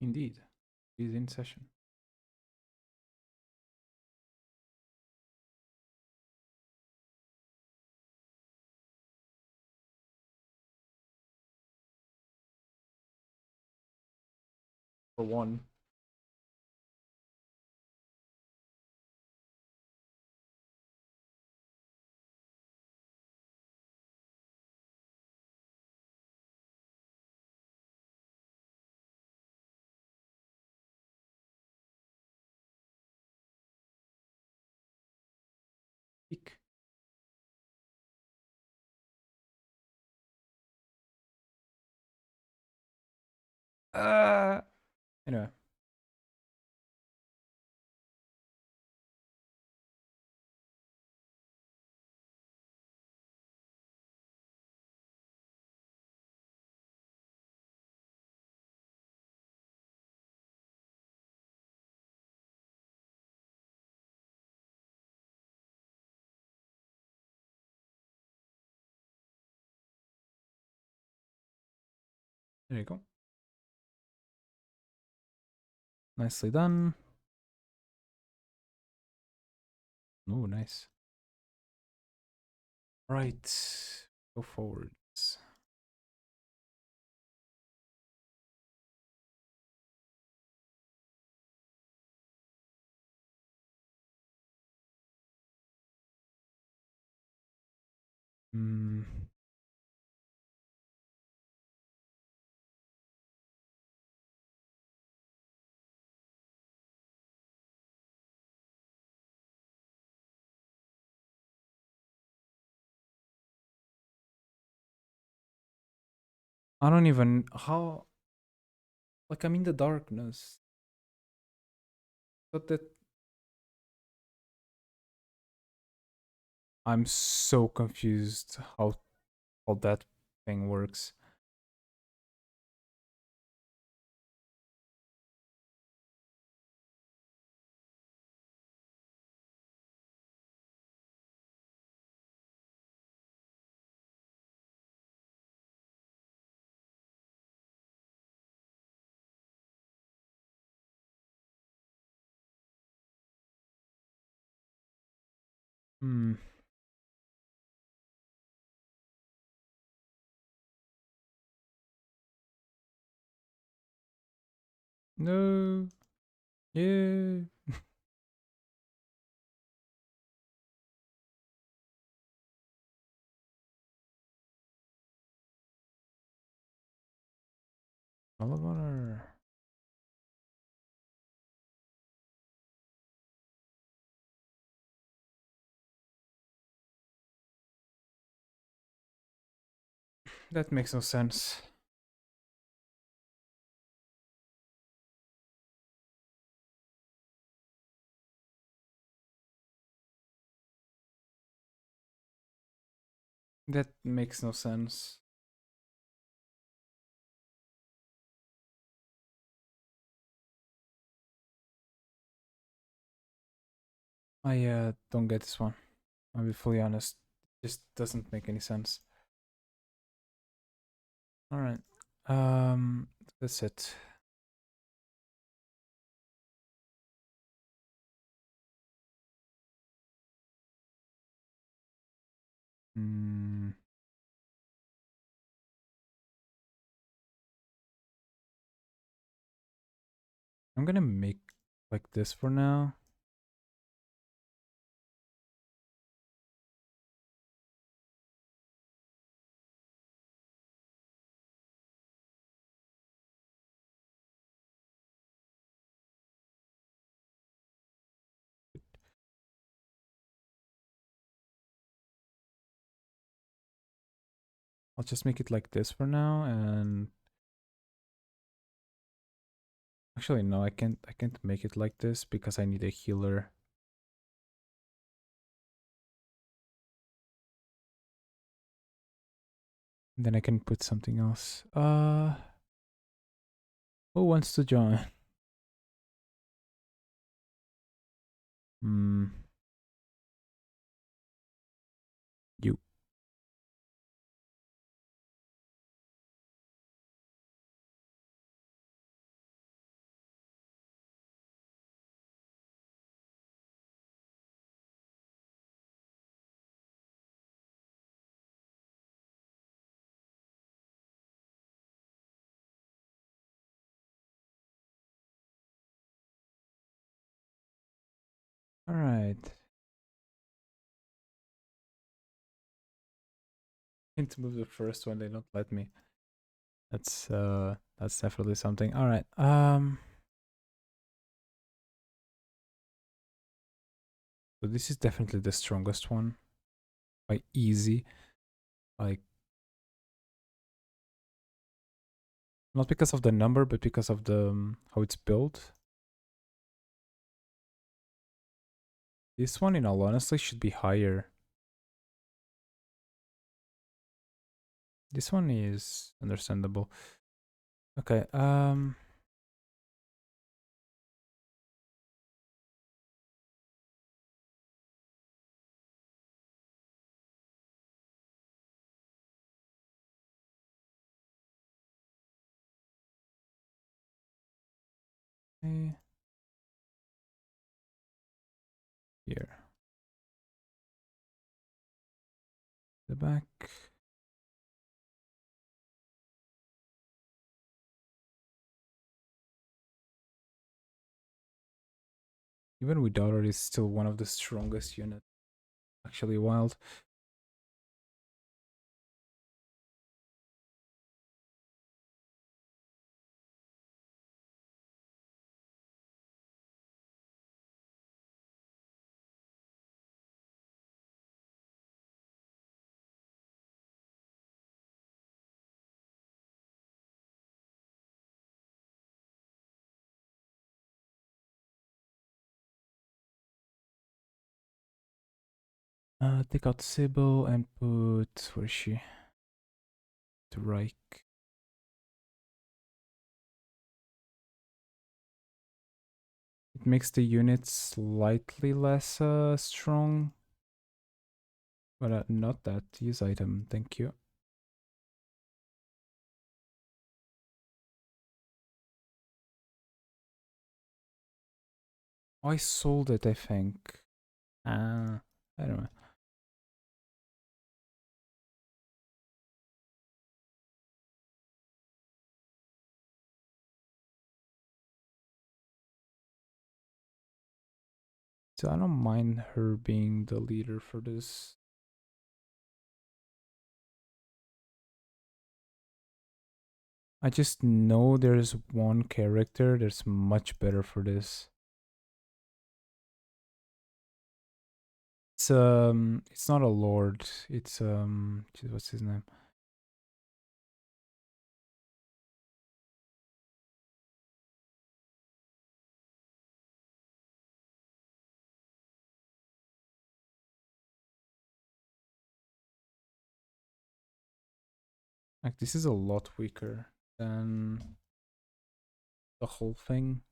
Indeed, he's in session. For one. Peek. Anyway. There you go. Nicely done. Oh, nice. Right. Go forwards. Hmm. I don't even how like I'm in the darkness. But that I'm so confused how that thing works. Hmm. No. Yeah. Water. That makes no sense. That makes no sense. I don't get this one. I'll be fully honest. It just doesn't make any sense. Alright. That's it. Hmm. I'm gonna make like this for now. I'll just make it like this for now, and actually no, I can't make it like this because I need a healer. Then I can put something else. Who wants to join? Hmm. You. All right. Need to move the first one. They don't let me. That's definitely something. All right. So this is definitely the strongest one by easy. Like, not because of the number, but because of the how it's built. This one, in all honesty, should be higher. This one is understandable. Okay, here. The back. Even without it, it's still one of the strongest units. Actually wild. Take out Sybil and put, where is she? To Reich. It makes the unit slightly less strong. But not that. Use item, thank you. Oh, I sold it, I think. I don't know. So I don't mind her being the leader for this. I just know there's one character that's much better for this. It's not a lord. It's what's his name? Like, this is a lot weaker than the whole thing.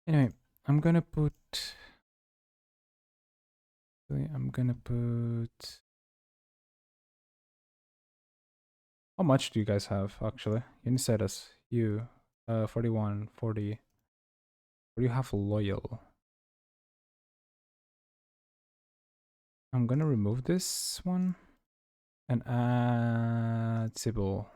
Anyway, I'm gonna put. How much do you guys have actually? Unicetus, you, 41, 40. What do you have loyal? I'm gonna remove this one and add Sybil.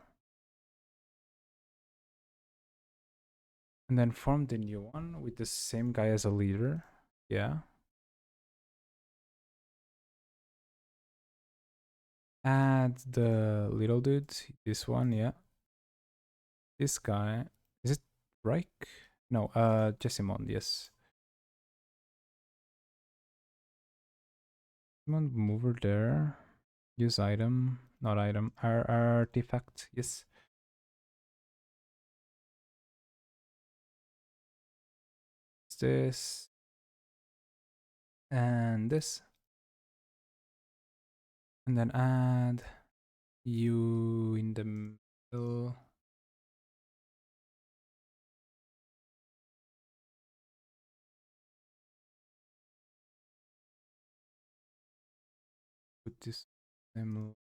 And then form the new one with the same guy as a leader. Yeah. Add the little dude. This one, yeah. This guy. Is it Reich? No, Jessimond, yes. Jessimond, move her there. Use item. Not item. Artifact, yes. This. And this. And then add you in the middle. Put this same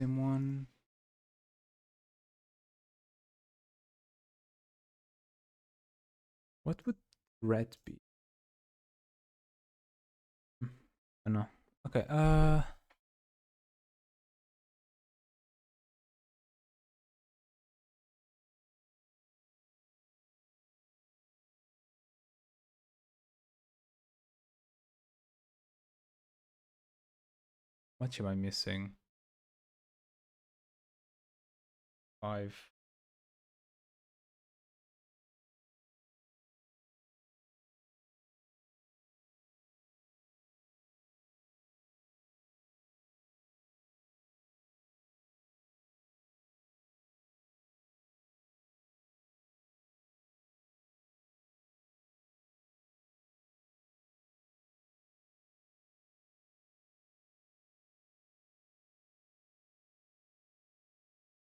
one. What would red be? I don't know. Okay, much am I missing? 5.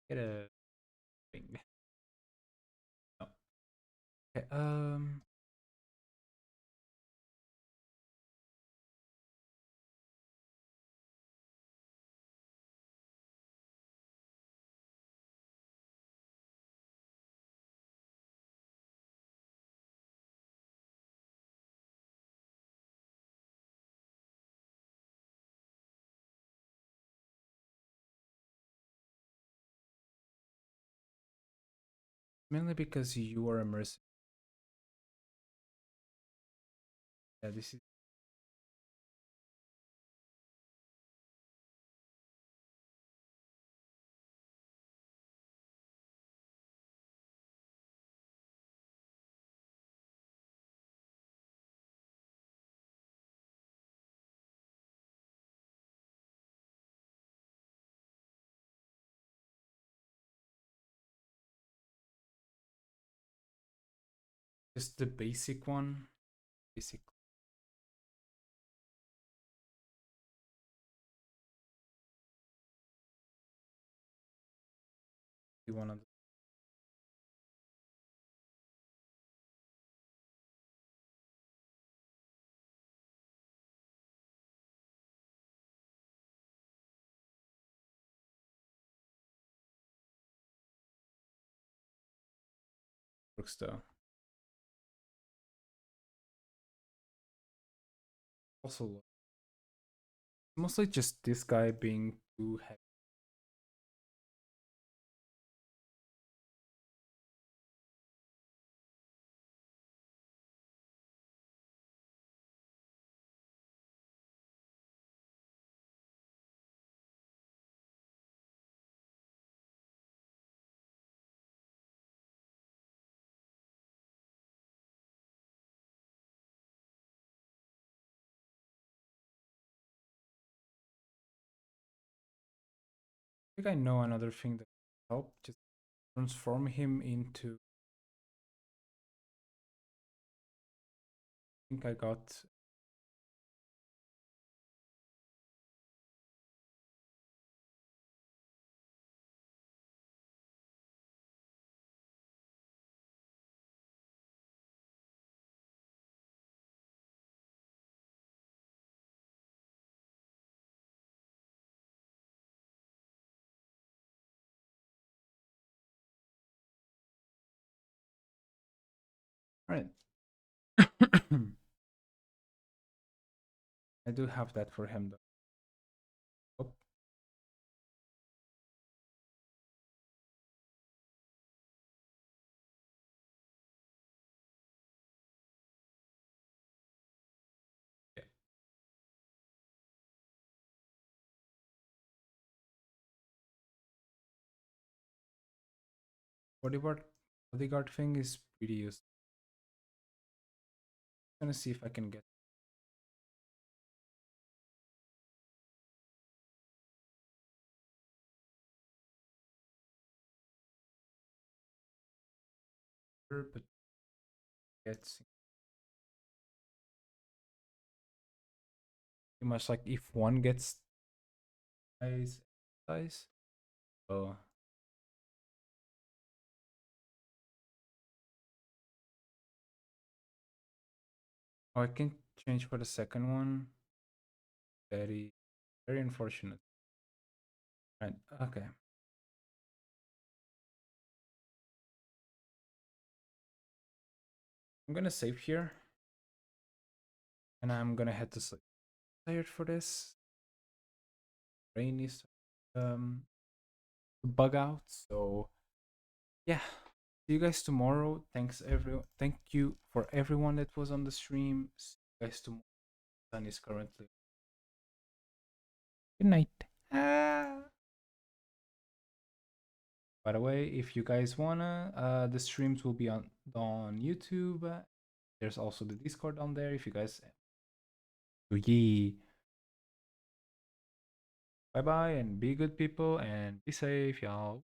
Get a ring. No. Okay, mainly because you are a mercenary. Yeah, this is just the basic one. Basic. One of the works though. Also, mostly just this guy being too heavy. I think I know another thing that help just transform him into. I think I got. All right. I do have that for him though. Oh, yeah. Bodyguard, bodyguard thing is pretty useful. Gonna see if I can get. Her, but gets pretty much like if one gets size. So oh, I can change for the second one. Very, very unfortunate. Right. Okay. I'm gonna save here, and I'm gonna head to sleep. Tired for this. Brain is bug out. So yeah. See you guys tomorrow. Thank you for everyone that was on the stream. See you guys tomorrow. Sun is currently Good night. By the way, if you guys wanna, the streams will be on YouTube. There's also the Discord on there. If you guys, yeah. Bye bye and be good people and be safe, y'all.